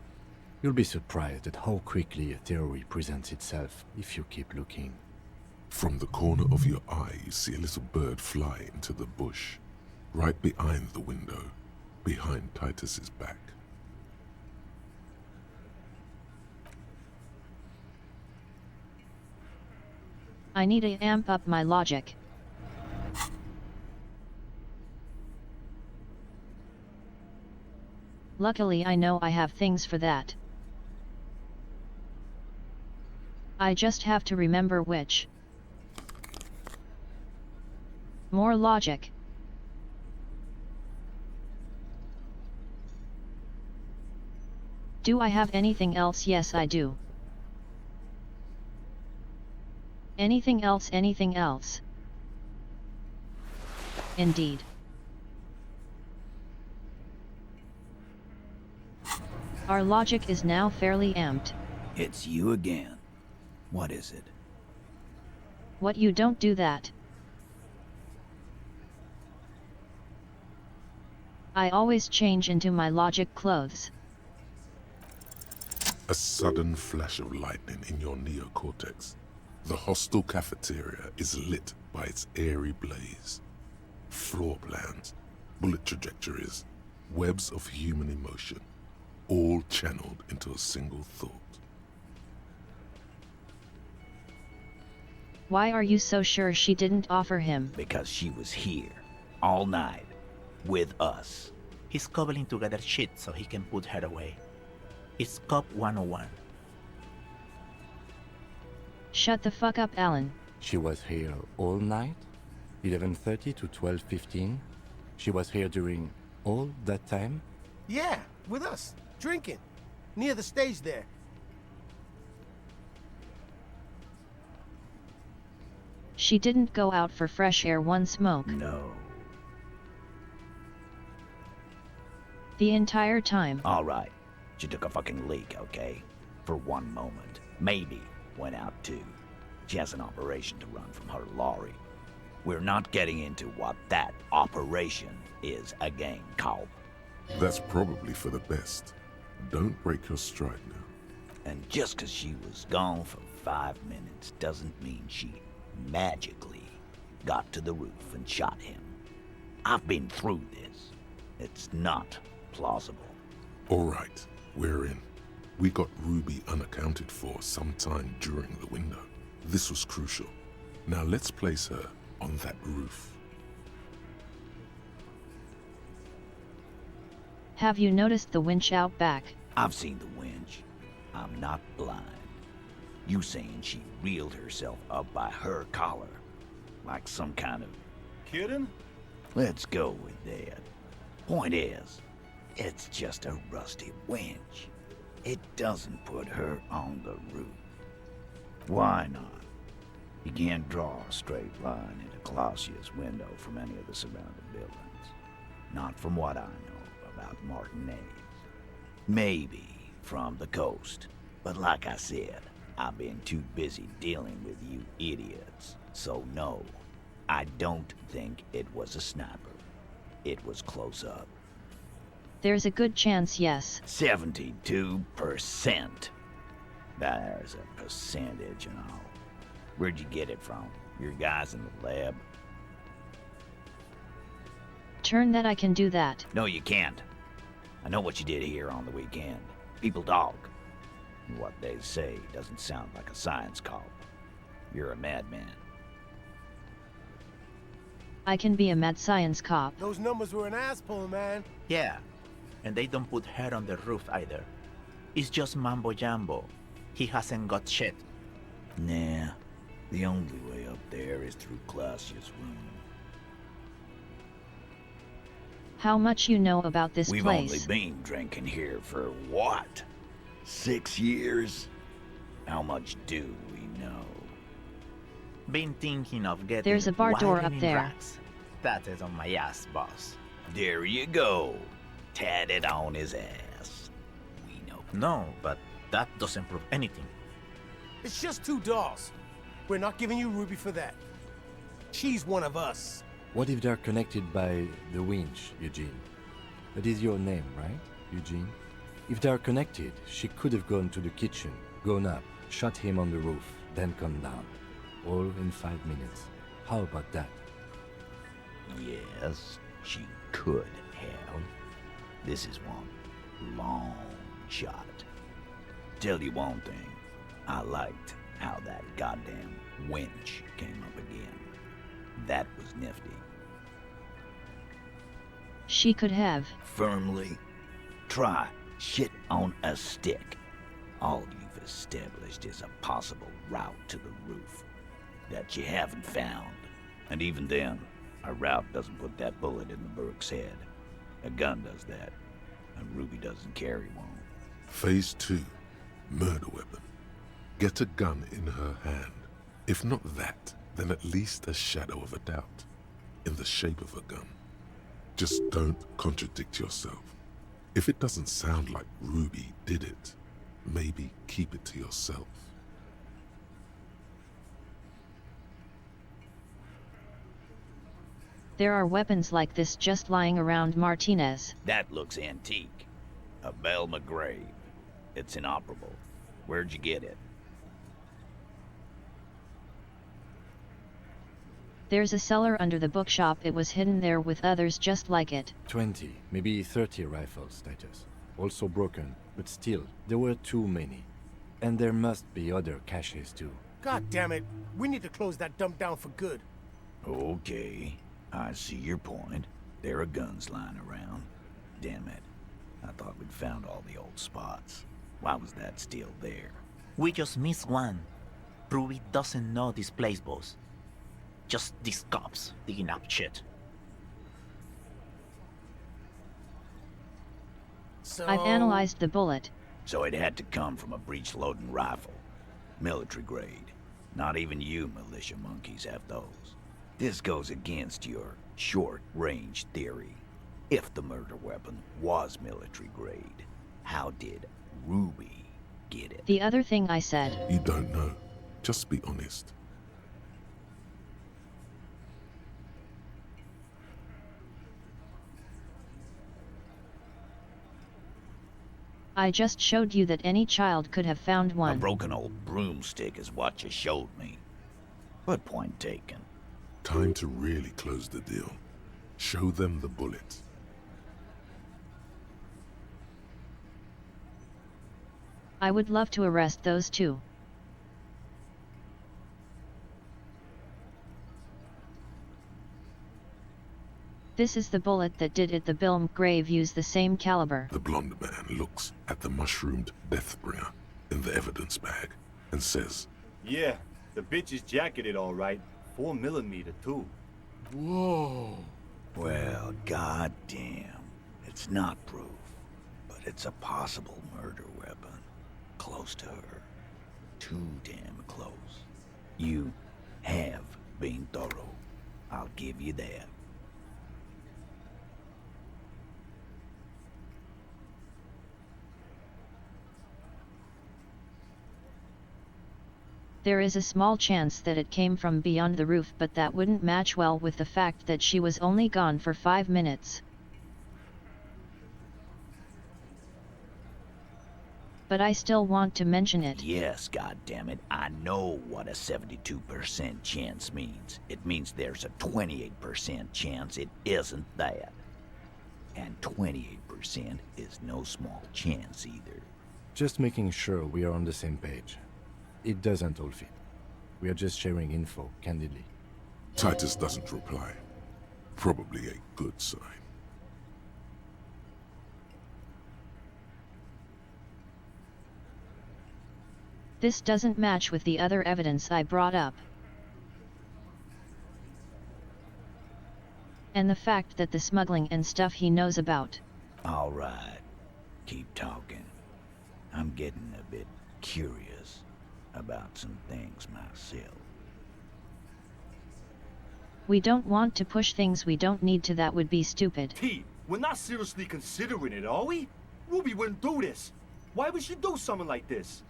You'll be surprised at how quickly a theory presents itself if you keep looking. From the corner of your eye, you see a little bird fly into the bush, right behind the window, behind Titus's back. I need to amp up my logic. Luckily, I know I have things for that. I just have to remember which. More logic. Do I have anything else? Yes, I do. Anything else? Anything else? Indeed. Our logic is now fairly amped. It's you again. What is it? What, you don't do that? I always change into my logic clothes. A sudden flash of lightning in your neocortex. The hostel cafeteria is lit by its airy blaze. Floor plans, bullet trajectories, webs of human emotion, all channeled into a single thought. Why are you so sure she didn't offer him? Because she was here, all night, with us. He's cobbling together shit so he can put her away. It's Cop 101. Shut the fuck up, Alan. She was here all night? 11:30 to 12:15? She was here during all that time? Yeah, with us, drinking, near the stage there. She didn't go out for fresh air, one smoke. No. The entire time. All right. She took a fucking leak, okay? For one moment. Maybe went out too. She has an operation to run from her lorry. We're not getting into what that operation is again, Cop. That's probably for the best. Don't break your stride now. And just because she was gone for 5 minutes doesn't mean she magically got to the roof and shot him. I've been through this. It's not plausible. All right, we're in. We got Ruby unaccounted for sometime during the window. This was crucial. Now let's place her on that roof. Have you noticed the winch out back? I've seen the winch. I'm not blind. You saying she reeled herself up by her collar, like some kind of... Kidding? Let's go with that. Point is, it's just a rusty winch. It doesn't put her on the roof. Why not? You can't draw a straight line into Clausia's window from any of the surrounding buildings. Not from what I know about Martinez. Maybe from the coast. But like I said, I've been too busy dealing with you idiots. So no, I don't think it was a sniper. It was close up. There's a good chance, yes. 72%. There's a percentage and all. Where'd you get it from? Your guys in the lab? Turn that, I can do that. No, you can't. I know what you did here on the weekend. People talk. And what they say doesn't sound like a science cop. You're a madman. I can be a mad science cop. Those numbers were an asshole, man. Yeah, and they don't put her on the roof either. It's just mambo jumbo. He hasn't got shit. Nah, the only way up there is through Clausia's room. How much you know about this We've place? only been drinking here for what? 6 years? How much do we know? Been thinking of getting There's a bar door up wiring there. racks. That is on my ass, boss. There you go. Tatted on his ass. We know. No, but that doesn't prove anything. It's just 2 dolls. We're not giving you Ruby for that. She's one of us. What if they're connected by the winch, Eugene? That is your name, right, Eugene? If they're connected, she could have gone to the kitchen, gone up, shot him on the roof, then come down. all in 5 minutes. How about that? Yes, she could have. This is one long shot. Tell you one thing, I liked how that goddamn winch came up again. That was nifty. She could have. Firmly. Try shit on a stick. All you've established is a possible route to the roof that you haven't found. And even then, a route doesn't put that bullet in the Burke's head. A gun does that, and Ruby doesn't carry one. Phase 2. Murder weapon. Get a gun in her hand. If not that, then at least a shadow of a doubt. In the shape of a gun. Just don't contradict yourself. If it doesn't sound like Ruby did it, maybe keep it to yourself. There are weapons like this just lying around Martinez. That looks antique. A Belle McGrave. It's inoperable. Where'd you get it? There's a cellar under the bookshop. It was hidden there with others just like it. 20, maybe 30 rifles, Titus. Also broken, but still, there were too many. And there must be other caches too. God damn it. We need to close that dump down for good. Okay, I see your point. There are guns lying around. Damn it. I thought we'd found all the old spots. Why was that still there? We just missed one. Ruby doesn't know this place, boss. Just these cops digging up shit. I've analyzed the bullet. So it had to come from a breech-loading rifle. Military grade. Not even you militia monkeys have those. This goes against your short-range theory. If the murder weapon was military grade, how did Ruby get it? The other thing I said. You don't know. Just be honest. I just showed you that any child could have found one. A broken old broomstick is what you showed me. But point taken. Time to really close the deal. Show them the bullet. I would love to arrest those two. This is the bullet that did it. The Bill McGrave used the same caliber. The blonde man looks at the mushroomed Deathbringer in the evidence bag and says, Yeah, the bitch is jacketed all right. 4mm too. Whoa. Well, goddamn. It's not proof, but it's a possible murder weapon. Close to her. Too damn close. You have been thorough. I'll give you that. There is a small chance that it came from beyond the roof, but that wouldn't match well with the fact that she was only gone for 5 minutes. But I still want to mention it. Yes, goddammit, I know what a 72% chance means. It means there's a 28% chance it isn't that. And 28% is no small chance either. Just making sure we are on the same page. It doesn't all fit. We are just sharing info, candidly. Titus doesn't reply. Probably a good sign. This doesn't match with the other evidence I brought up. And the fact that the smuggling and stuff he knows about. All right. Keep talking. I'm getting a bit curious about some things myself. We don't want to push things we don't need to. That would be stupid. T, we're not seriously considering it, are we? Ruby wouldn't do this. Why would she do something like this?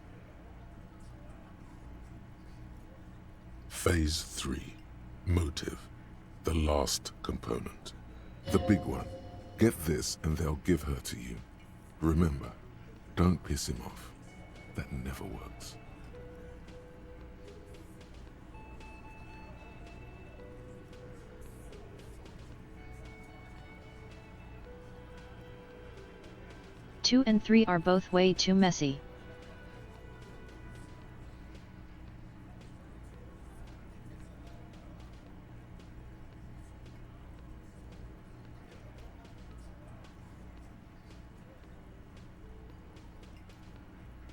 Phase 3. Motive. The last component. The big one. Get this and they'll give her to you. Remember, don't piss him off. That never works. 2 and 3 are both way too messy.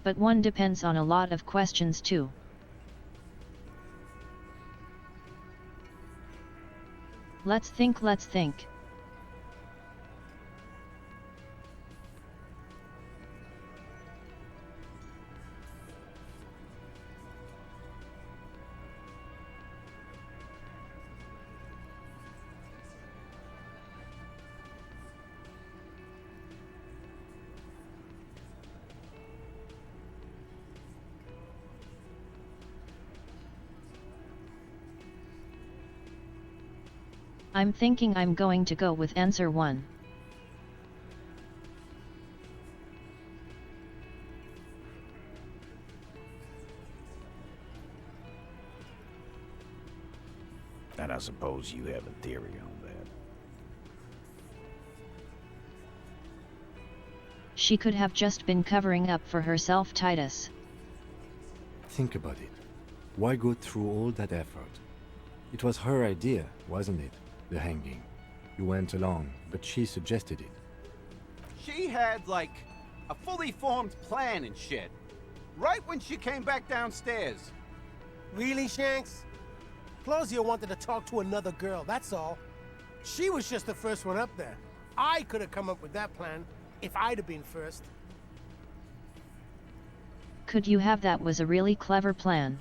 But one depends on a lot of questions too. Let's think. I'm thinking I'm going to go with answer 1. And I suppose you have a theory on that. She could have just been covering up for herself, Titus. Think about it. Why go through all that effort? It was her idea, wasn't it? The hanging. You went along, but she suggested it. She had, like, a fully formed plan and shit. Right when she came back downstairs. Really, Shanks? Claudia wanted to talk to another girl, that's all. She was just the first one up there. I could have come up with that plan if I'd have been first. Could you have? That was a really clever plan.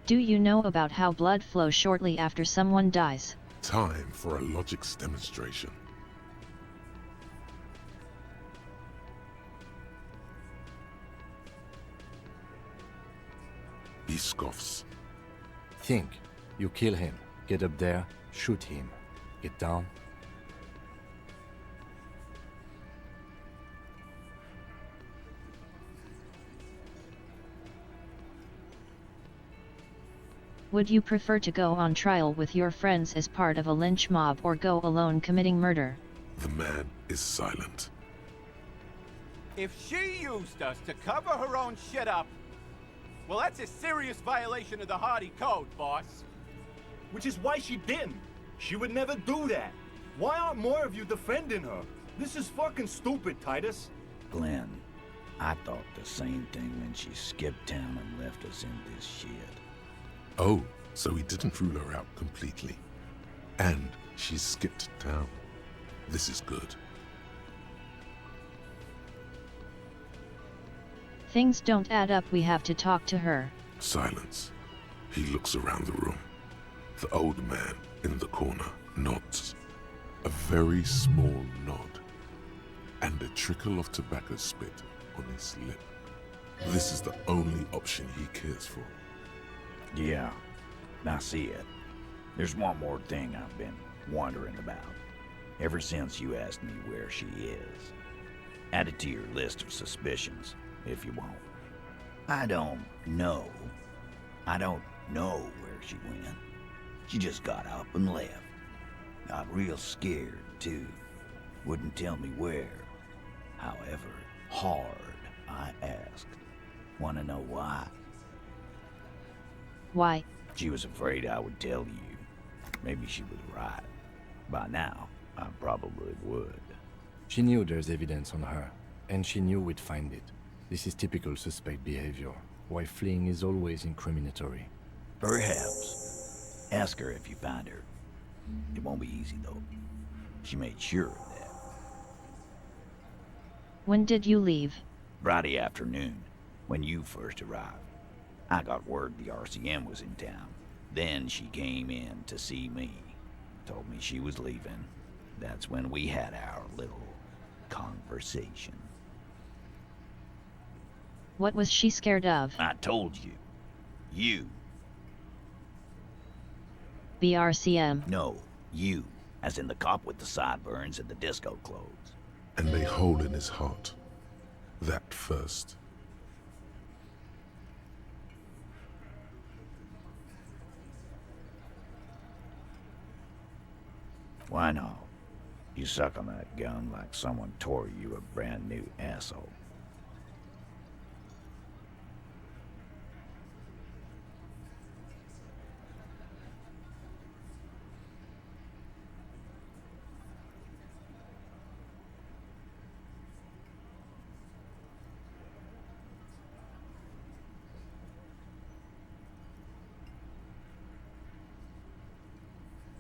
Do you know about how blood flows shortly after someone dies? Time for a logics demonstration. He scoffs. Think. You kill him. Get up there. Shoot him. Get down. Would you prefer to go on trial with your friends as part of a lynch mob or go alone committing murder? The man is silent. If she used us to cover her own shit up, well, that's a serious violation of the Hardy Code, boss. Which is why she didn't. She would never do that. Why aren't more of you defending her? This is fucking stupid, Titus. Glenn, I thought the same thing when she skipped town and left us in this shit. Oh, so he didn't rule her out completely. And she skipped town. This is good. Things don't add up. We have to talk to her. Silence. He looks around the room. The old man in the corner nods. A very small nod. And a trickle of tobacco spit on his lip. This is the only option he cares for. Yeah, I see it. There's one more thing I've been wondering about. Ever since you asked me where she is. Add it to your list of suspicions, if you won't. I don't know where she went. She just got up and left. Got real scared, too. Wouldn't tell me where. However hard I asked. Wanna know why? Why? She was afraid I would tell you. Maybe she was right. By now, I probably would. She knew there's evidence on her, and she knew we'd find it. This is typical suspect behavior, why fleeing is always incriminatory. Perhaps. Ask her if you find her. It won't be easy, though. She made sure of that. When did you leave? Friday afternoon, when you first arrived. I got word the RCM was in town. Then she came in to see me. Told me she was leaving. That's when we had our little conversation. What was she scared of? I told you. You. BRCM. No, you. As in the cop with the sideburns and the disco clothes. And a hole in his heart. That first. Why not? You suck on that gun like someone tore you a brand new asshole.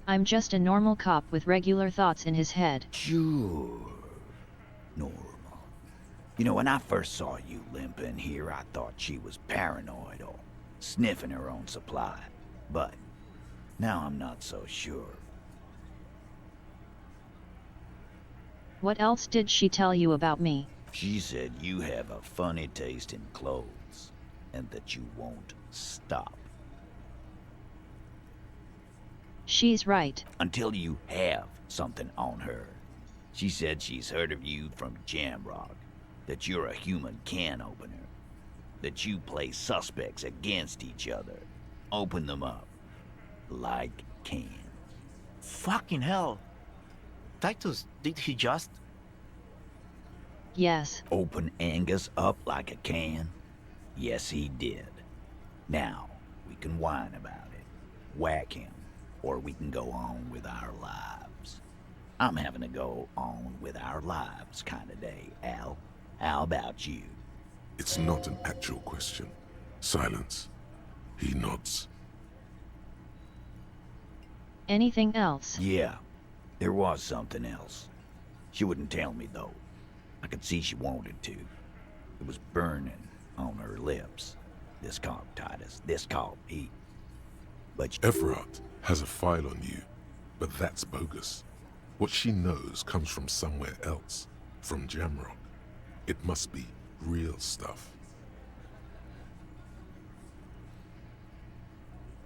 I'm just a normal cop with regular thoughts in his head. Sure. Normal. You know, when I first saw you limp in here, I thought she was paranoid or sniffing her own supply. But now I'm not so sure. What else did she tell you about me? She said you have a funny taste in clothes, and that you won't stop. She's right. Until you have something on her. She said she's heard of you from Jamrock, that you're a human can opener, that you play suspects against each other, open them up, like cans. Fucking hell. Titus, did he just... Yes. Open Angus up like a can? Yes, he did. Now, we can whine about it, whack him, or we can go on with our lives. I'm having a go on with our lives kind of day, Al. How about you? It's not an actual question. Silence. He nods. Anything else? Yeah, there was something else. She wouldn't tell me, though. I could see she wanted to. It was burning on her lips. This cop, Titus. This cop, he... But... Everard has a file on you, but that's bogus. What she knows comes from somewhere else, from Jamrock. It must be real stuff.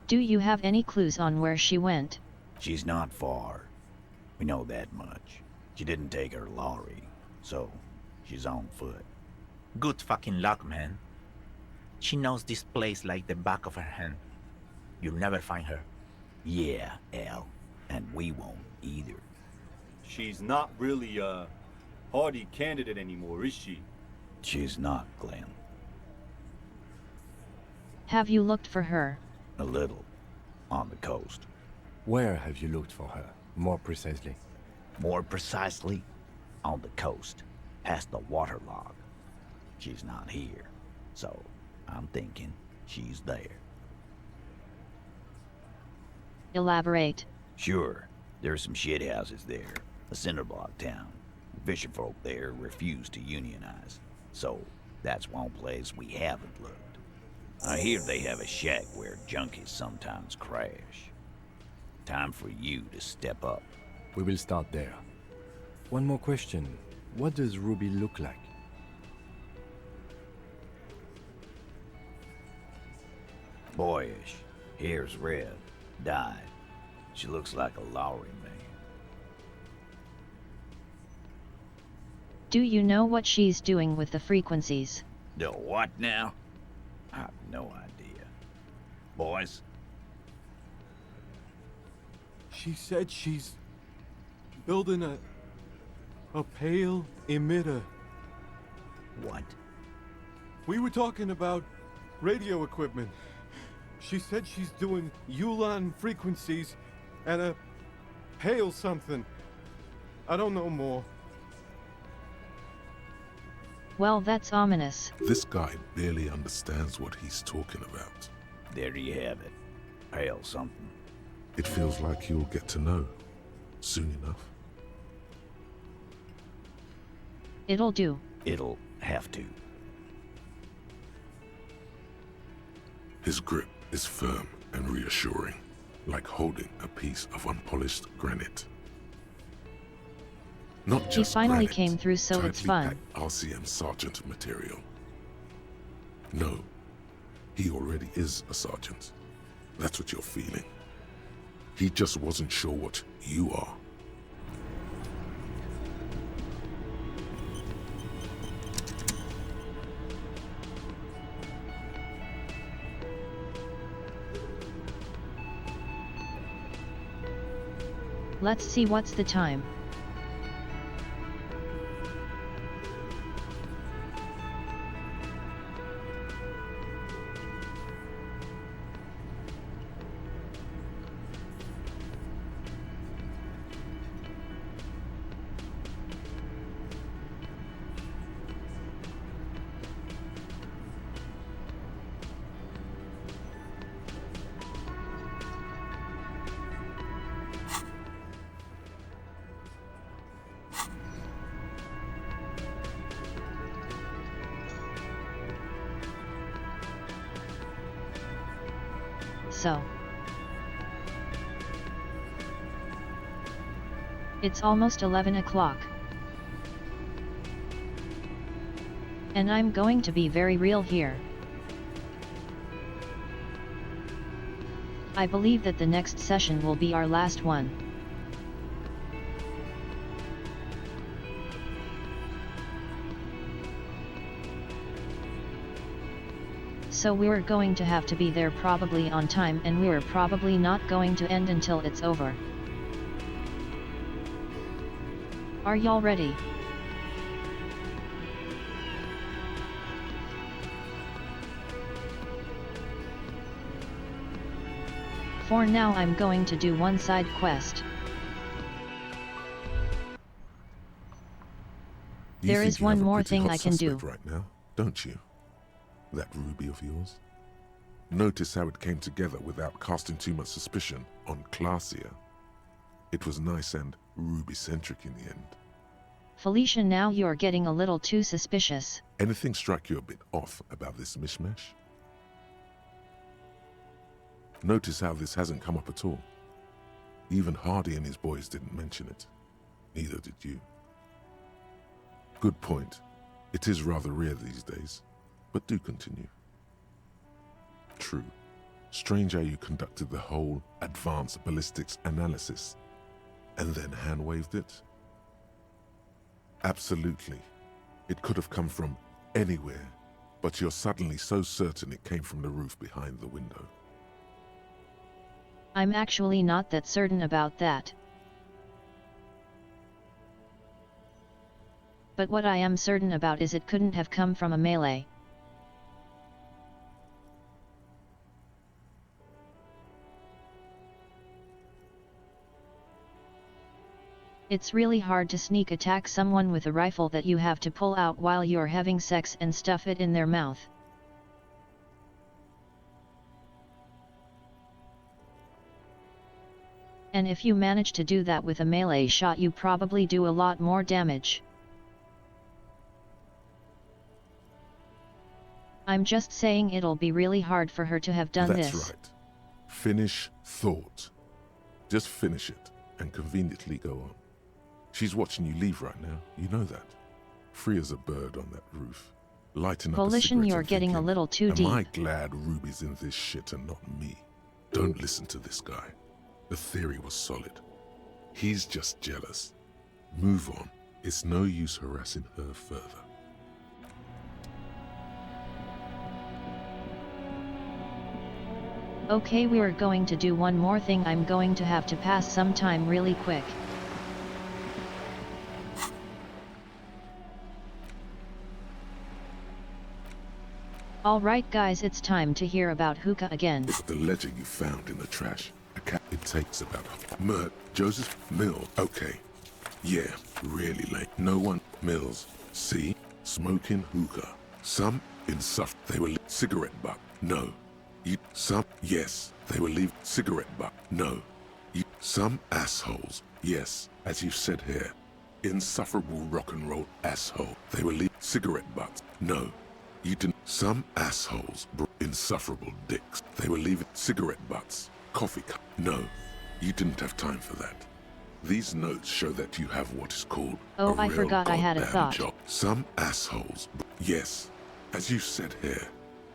Do you have any clues on where she went? She's not far. We know that much. She didn't take her lorry, so she's on foot. Good fucking luck, man. She knows this place like the back of her hand. You'll never find her. Yeah, Al. And we won't either. She's not really a hardy candidate anymore, is she? She's not, Glenn. Have you looked for her? A little. On the coast. Where have you looked for her, more precisely? More precisely? On the coast, past the waterlog. She's not here, so I'm thinking she's there. Elaborate. Sure, there's some shithouses there. A cinderblock town. Fisherfolk there refuse to unionize. So, that's one place we haven't looked. I hear they have a shack where junkies sometimes crash. Time for you to step up. We will start there. One more question. What does Ruby look like? Boyish. Hair's red. Dyed. She looks like a lorry man. Do you know what she's doing with the frequencies? The what now? I have no idea. Boys? She said she's building a pale emitter. What? We were talking about radio equipment. She said she's doing Ulan frequencies and a pale something. I don't know more. Well, that's ominous. This guy barely understands what he's talking about. There you have it. Pale something. It feels like you'll get to know soon enough. It'll do. It'll have to. His grip is firm and reassuring, like holding a piece of unpolished granite. Not just he finally granite, came through, so it's fun. packed RCM sergeant material. No, he already is a sergeant. That's what you're feeling. He just wasn't sure what you are. Let's see what's the time. so. It's almost 11 o'clock. And I'm going to be very real here. I believe that the next session will be our last one. So we're going to have to be there probably on time, and we're probably not going to end until it's over. Are y'all ready? For now I'm going to do one side quest. There is one more thing I can do. Right now, don't you? That ruby of yours? Notice how it came together without casting too much suspicion on Clasia. It was nice and ruby-centric in the end. Felicia, now you're getting a little too suspicious. Anything strike you a bit off about this mishmash? Notice how this hasn't come up at all. Even Hardy and his boys didn't mention it. Neither did you. Good point. It is rather rare these days, but do continue. True. Strange how you conducted the whole advanced ballistics analysis and then hand-waved it. Absolutely. It could have come from anywhere, but you're suddenly so certain it came from the roof behind the window. I'm actually not that certain about that. But what I am certain about is it couldn't have come from a melee. It's really hard to sneak attack someone with a rifle that you have to pull out while you're having sex and stuff it in their mouth. And if you manage to do that with a melee shot, you probably do a lot more damage. I'm just saying it'll be really hard for her to have done this. That's right. Finish thought. Just finish it and conveniently go on. She's watching you leave right now, you know that. Free as a bird on that roof. Lighting up Volition, you're getting a little too deep. Am I glad Ruby's in this shit and not me? Don't listen to this guy. The theory was solid. He's just jealous. Move on. It's no use harassing her further. Okay, we're going to do one more thing. I'm going to have to pass some time really quick. Alright guys, it's time to hear about hookah again. It's the ledger you found in the trash. It takes about Joseph Mills. Okay. Yeah, really late. No one. Mills. See? Smoking hookah. Some insufferable. They were cigarette butt. No. You. Some. Yes. They were leave cigarette butt. No. You. Some assholes. Yes. As you said here. Insufferable rock and roll asshole. They were leave cigarette butts. No. You didn't. Some assholes. Insufferable dicks. They were leaving cigarette butts. Coffee cup. No, you didn't have time for that. These notes show that you have what is called Oh, I forgot I had a thought. Job. Some assholes. Yes, as you said here,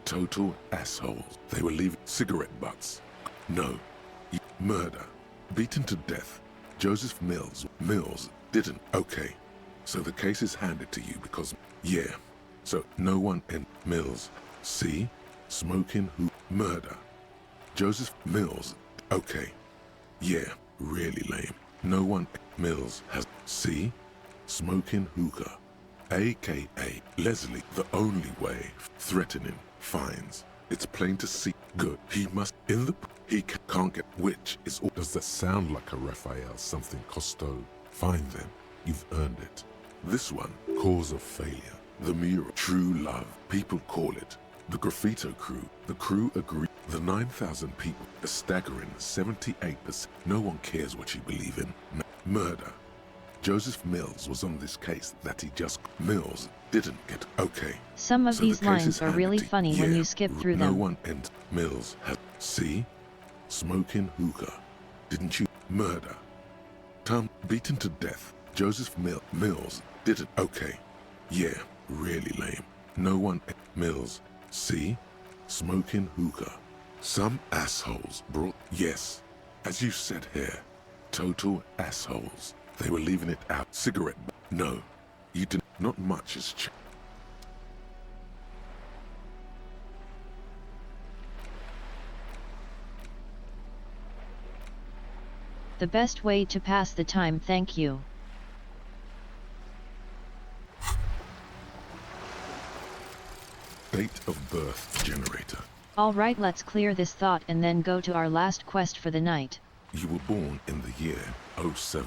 total assholes. They were leaving cigarette butts. No, murder. Beaten to death. Joseph Mills. Mills didn't. Okay, so the case is handed to you because, yeah. So no one in Mills. See? Smoking who? Murder. Joseph Mills. Okay. Yeah, really lame. No one Mills has. See? Smoking hookah. AKA Leslie. The only way. Threatening. Fines. It's plain to see. Good. He must. In the. He can't get. Which is. Does that sound like a Raphael something Costo? Fine then. You've earned it. This one. Cause of failure. The mural. True love. People call it. The graffito crew. The crew agree. The 9,000 people. A staggering 78%. No one cares what you believe in. Murder. Joseph Mills was on this case that he just... Mills didn't get... Okay. Some of these lines are really funny when you skip through them. No one and Mills has... See? Smoking hookah. Didn't you? Murder. Tom beaten to death. Joseph Mills didn't. Okay. Yeah, really lame. No one. Mills. See? Smoking hookah. Some assholes brought. Yes. As you said here. Total assholes. They were leaving it out. Cigarette. No. You didn't. Not much has changed. The best way to pass the time, thank you. Date of birth generator. Alright, let's clear this thought and then go to our last quest for the night. You were born in the year 07.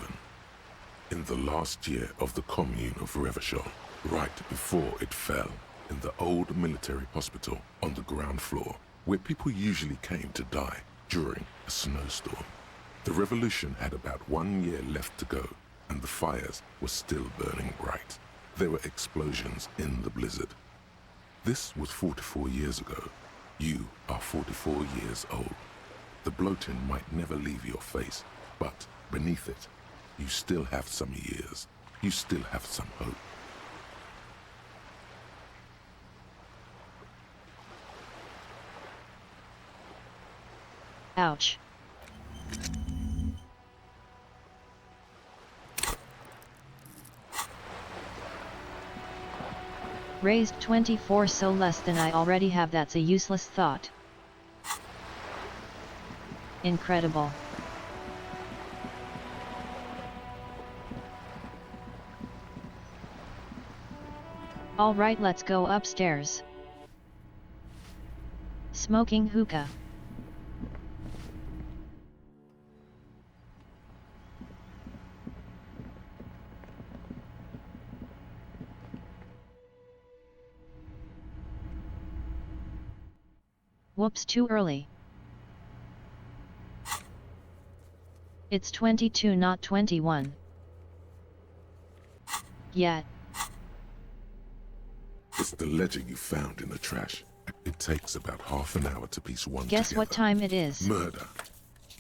In the last year of the commune of Revachol, right before it fell, in the old military hospital on the ground floor, where people usually came to die during a snowstorm. The revolution had about 1 year left to go, and the fires were still burning bright. There were explosions in the blizzard. This was 44 years ago. You are 44 years old. The bloating might never leave your face, but beneath it, you still have some years. You still have some hope. Ouch. Raised 24, so less than I already have. That's a useless thought. Incredible. Alright, let's go upstairs. Smoking hookah. Whoops, too early. It's 22, not 21. Yet. It's the ledger you found in the trash. It takes about half an hour to piece one Guess together. what time it is? Murder.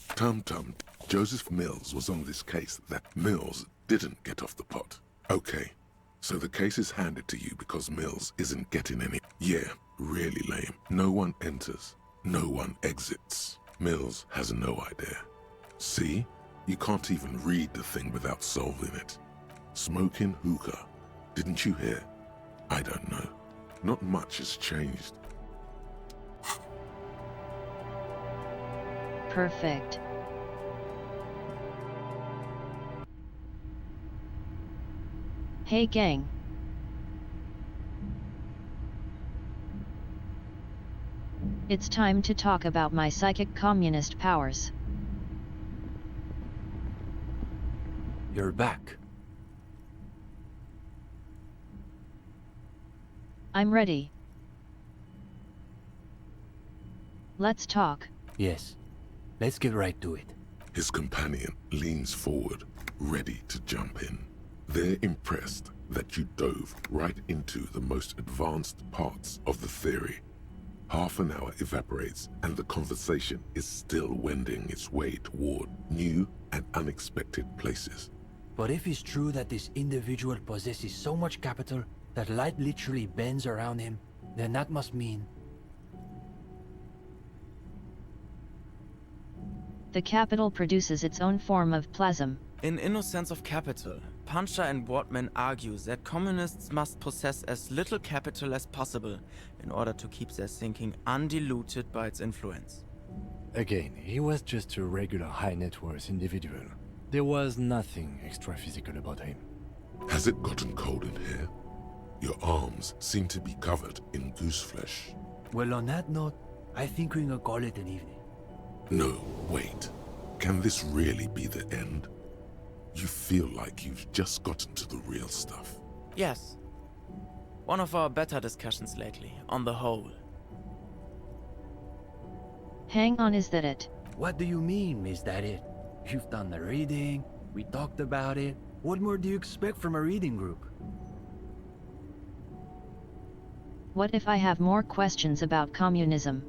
Tum-Tum. Joseph Mills was on this case that Mills didn't get off the pot. Okay, so the case is handed to you because Mills isn't getting any. Yeah, really lame. No one enters. No one exits. Mills has no idea. See? You can't even read the thing without solving it. Smoking hookah. Didn't you hear? I don't know. Not much has changed. Perfect. Hey gang. It's time to talk about my psychic communist powers. You're back. I'm ready. Let's talk. Yes. Let's get right to it. His companion leans forward, ready to jump in. They're impressed that you dove right into the most advanced parts of the theory. Half an hour evaporates and the conversation is still wending its way toward new and unexpected places. But if it's true that this individual possesses so much capital that light literally bends around him, then that must mean... The capital produces its own form of plasm. In Innocence of Capital, Puncher and Wortman argue that communists must possess as little capital as possible in order to keep their thinking undiluted by its influence. Again, he was just a regular high-net-worth individual. There was nothing extra-physical about him. Has it gotten cold in here? Your arms seem to be covered in goose flesh. Well, on that note, I think we can call it an evening. No, wait. Can this really be the end? You feel like you've just gotten to the real stuff. Yes. One of our better discussions lately, on the whole. Hang on, is that it? What do you mean, is that it? You've done the reading, we talked about it. What more do you expect from a reading group? What if I have more questions about communism?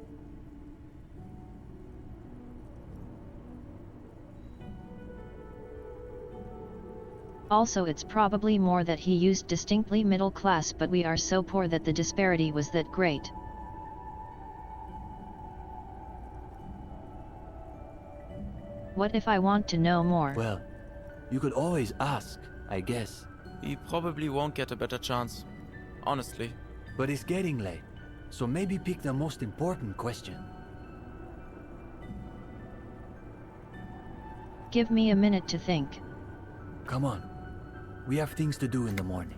Also, it's probably more that he used distinctly middle class, but we are so poor that the disparity was that great. What if I want to know more? Well, you could always ask, I guess. He probably won't get a better chance. Honestly. But it's getting late, so maybe pick the most important question. Give me a minute to think. Come on. We have things to do in the morning.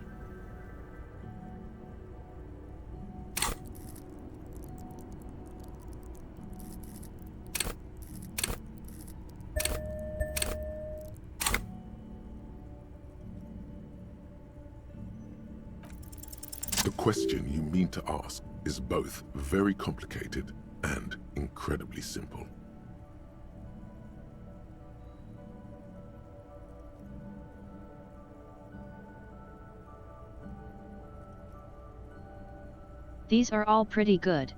The question you mean to ask is both very complicated and incredibly simple. These are all pretty good.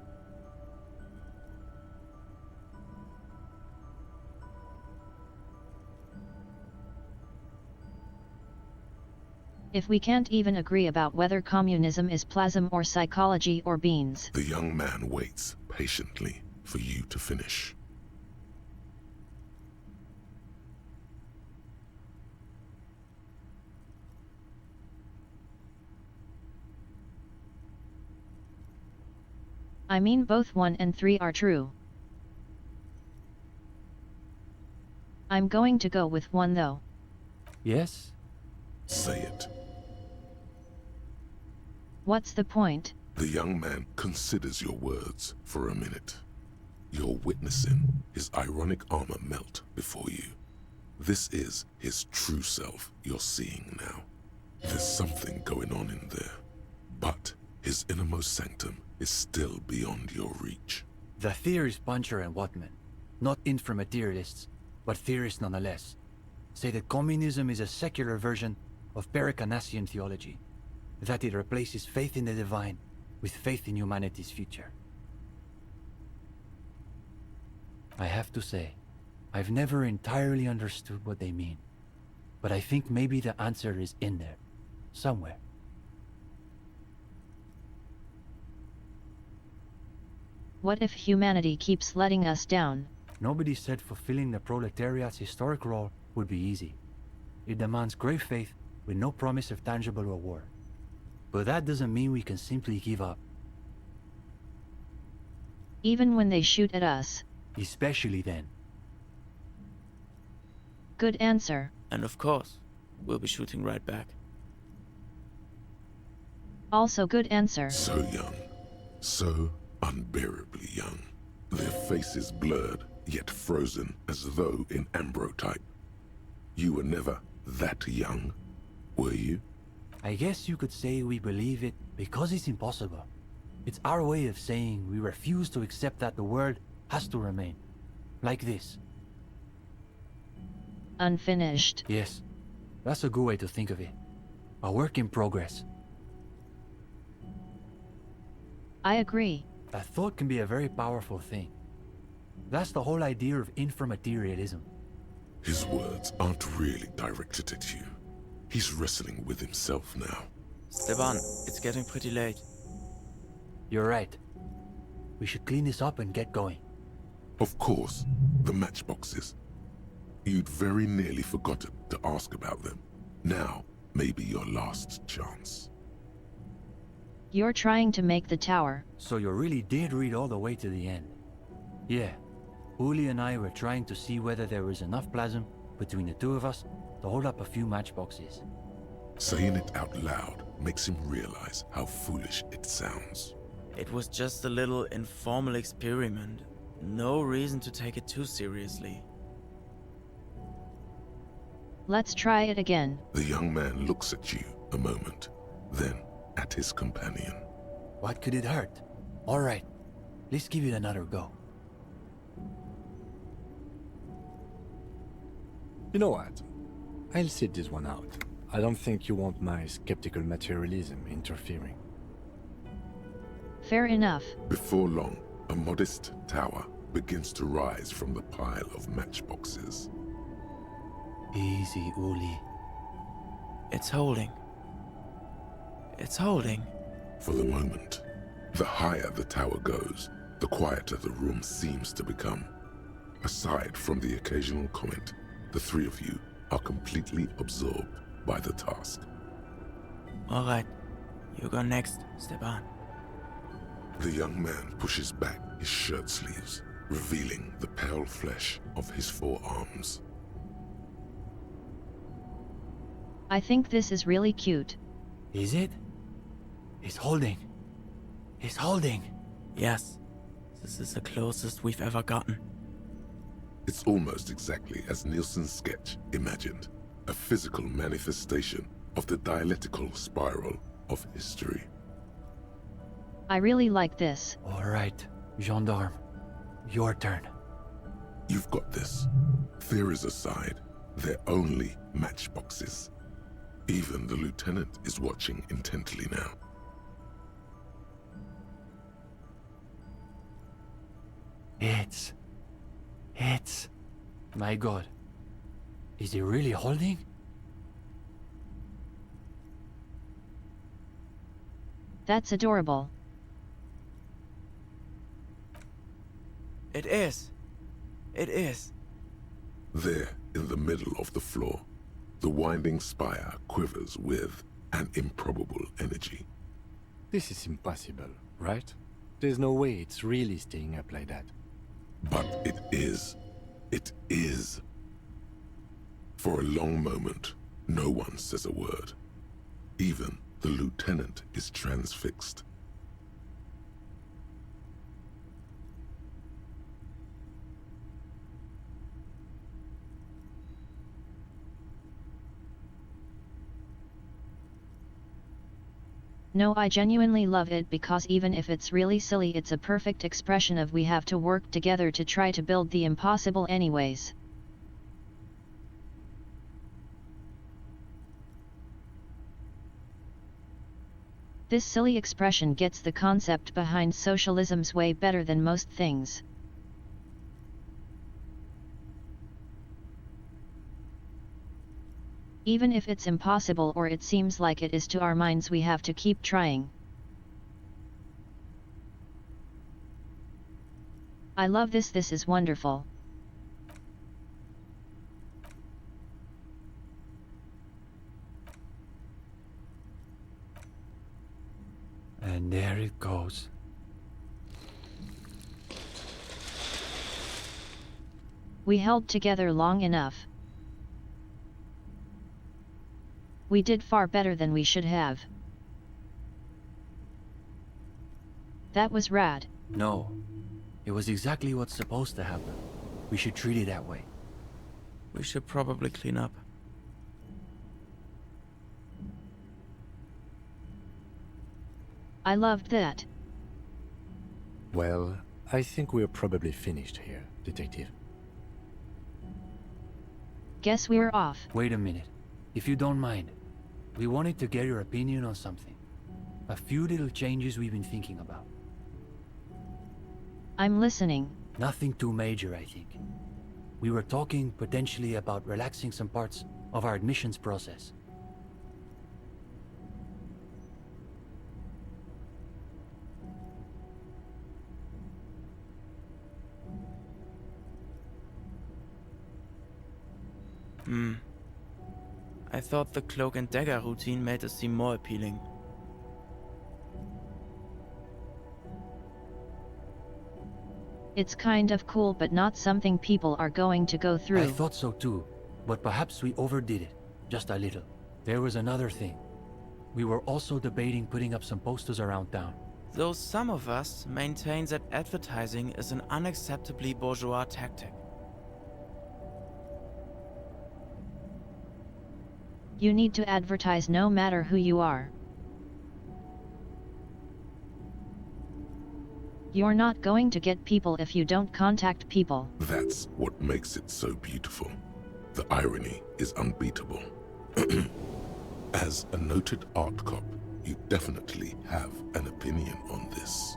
If we can't even agree about whether communism is plasm or psychology or beans. The young man waits patiently for you to finish. I mean, both 1 and 3 are true. I'm going to go with 1 though. Yes? Say it. What's the point? The young man considers your words for a minute. You're witnessing his ironic armor melt before you. This is his true self you're seeing now. There's something going on in there, but his innermost sanctum is still beyond your reach. The theorist Puncher and Watman, not inframaterialists, but theorists nonetheless, say that communism is a secular version of Pericanasian theology, that it replaces faith in the divine with faith in humanity's future. I have to say, I've never entirely understood what they mean, but I think maybe the answer is in there, somewhere. What if humanity keeps letting us down? Nobody said fulfilling the proletariat's historic role would be easy. It demands great faith with no promise of tangible reward. But that doesn't mean we can simply give up. Even when they shoot at us. Especially then. Good answer. And of course, we'll be shooting right back. Also good answer. So young. So unbearably young. Their faces blurred, yet frozen as though in ambrotype. You were never that young, were you? I guess you could say we believe it because it's impossible. It's our way of saying we refuse to accept that the world has to remain. Like this. Unfinished. Yes, that's a good way to think of it. A work in progress. I agree. That thought can be a very powerful thing. That's the whole idea of inframaterialism. His words aren't really directed at you. He's wrestling with himself now. Esteban, it's getting pretty late. You're right. We should clean this up and get going. Of course, the matchboxes. You'd very nearly forgotten to ask about them. Now may be your last chance. You're trying to make the tower. So you really did read all the way to the end. Yeah, Uli and I were trying to see whether there was enough plasm between the two of us to hold up a few matchboxes. Saying it out loud makes him realize how foolish it sounds. It was just a little informal experiment. No reason to take it too seriously. Let's try it again. The young man looks at you a moment, then at his companion. What could it hurt? All right, let's give it another go. You know what? I'll sit this one out. I don't think you want my skeptical materialism interfering. Fair enough. Before long, a modest tower begins to rise from the pile of matchboxes. Easy, Uli. It's holding. It's holding. For the moment, the higher the tower goes, the quieter the room seems to become. Aside from the occasional comment, the three of you are completely absorbed by the task. All right. You go next, Stepan. The young man pushes back his shirt sleeves, revealing the pale flesh of his forearms. I think this is really cute. Is it? He's holding. He's holding. Yes. This is the closest we've ever gotten. It's almost exactly as Nielsen's sketch imagined, a physical manifestation of the dialectical spiral of history. I really like this. All right, gendarme. Your turn. You've got this. Theories aside, they're only matchboxes. Even the lieutenant is watching intently now. It's... My God. Is he really holding? That's adorable. It is. It is. There, in the middle of the floor, the winding spire quivers with an improbable energy. This is impossible, right? There's no way it's really staying up like that. But it is. It is. For a long moment, no one says a word. Even the lieutenant is transfixed. No, I genuinely love it because even if it's really silly, it's a perfect expression of we have to work together to try to build the impossible anyways. This silly expression gets the concept behind socialism's way better than most things. Even if it's impossible or it seems like it is to our minds, we have to keep trying. I love this. This is wonderful. And there it goes. We held together long enough. We did far better than we should have. That was rad. No. It was exactly what's supposed to happen. We should treat it that way. We should probably clean up. I loved that. Well, I think we're probably finished here, Detective. Guess we're off. Wait a minute. If you don't mind, we wanted to get your opinion on something. A few little changes we've been thinking about. I'm listening. Nothing too major, I think. We were talking potentially about relaxing some parts of our admissions process. I thought the cloak and dagger routine made us seem more appealing. It's kind of cool, but not something people are going to go through. I thought so too, but perhaps we overdid it, just a little. There was another thing. We were also debating putting up some posters around town. Though some of us maintain that advertising is an unacceptably bourgeois tactic. You need to advertise no matter who you are. You're not going to get people if you don't contact people. That's what makes it so beautiful. The irony is unbeatable. As a noted art cop, you definitely have an opinion on this.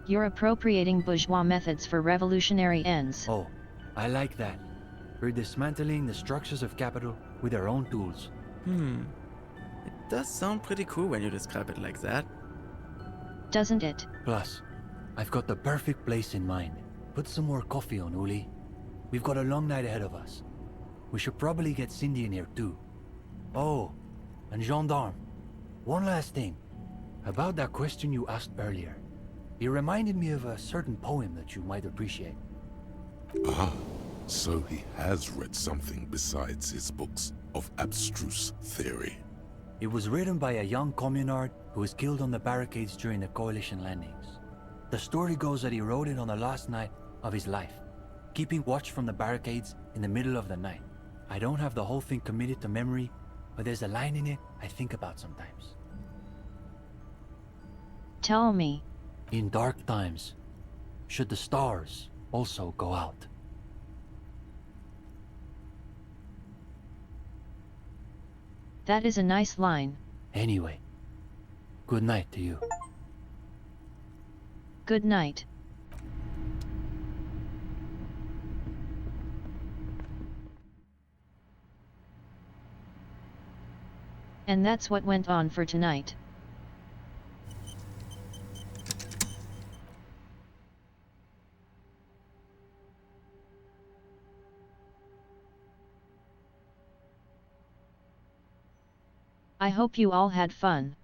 You're appropriating bourgeois methods for revolutionary ends. Oh, I like that. We're dismantling the structures of capital with our own tools. It does sound pretty cool when you describe it like that. Doesn't it? Plus, I've got the perfect place in mind. Put some more coffee on, Uli. We've got a long night ahead of us. We should probably get Cindy in here too. Oh, and Gendarme. One last thing. About that question you asked earlier. It reminded me of a certain poem that you might appreciate. Ah, so he has read something besides his books of abstruse theory. It was written by a young communard who was killed on the barricades during the Coalition landings. The story goes that he wrote it on the last night of his life, keeping watch from the barricades in the middle of the night. I don't have the whole thing committed to memory, but there's a line in it I think about sometimes. Tell me. In dark times, should the stars also go out? That is a nice line. Anyway, good night to you. Good night. And that's what went on for tonight. I hope you all had fun.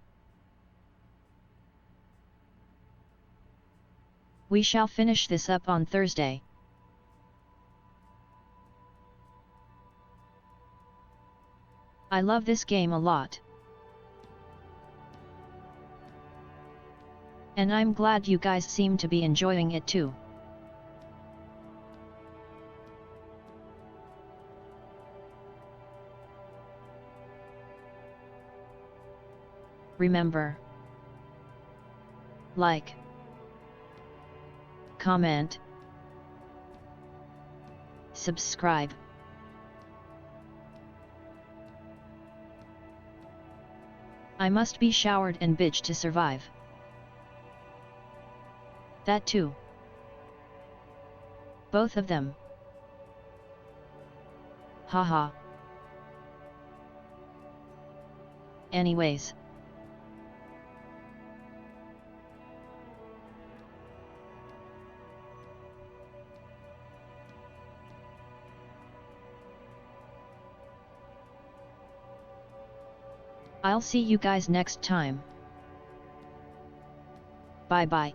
We shall finish this up on Thursday. I love this game a lot. And I'm glad you guys seem to be enjoying it too. Remember, like, comment, subscribe. I must be showered and bitch to survive. That too. Both of them. Haha. Anyways. I'll see you guys next time. Bye bye.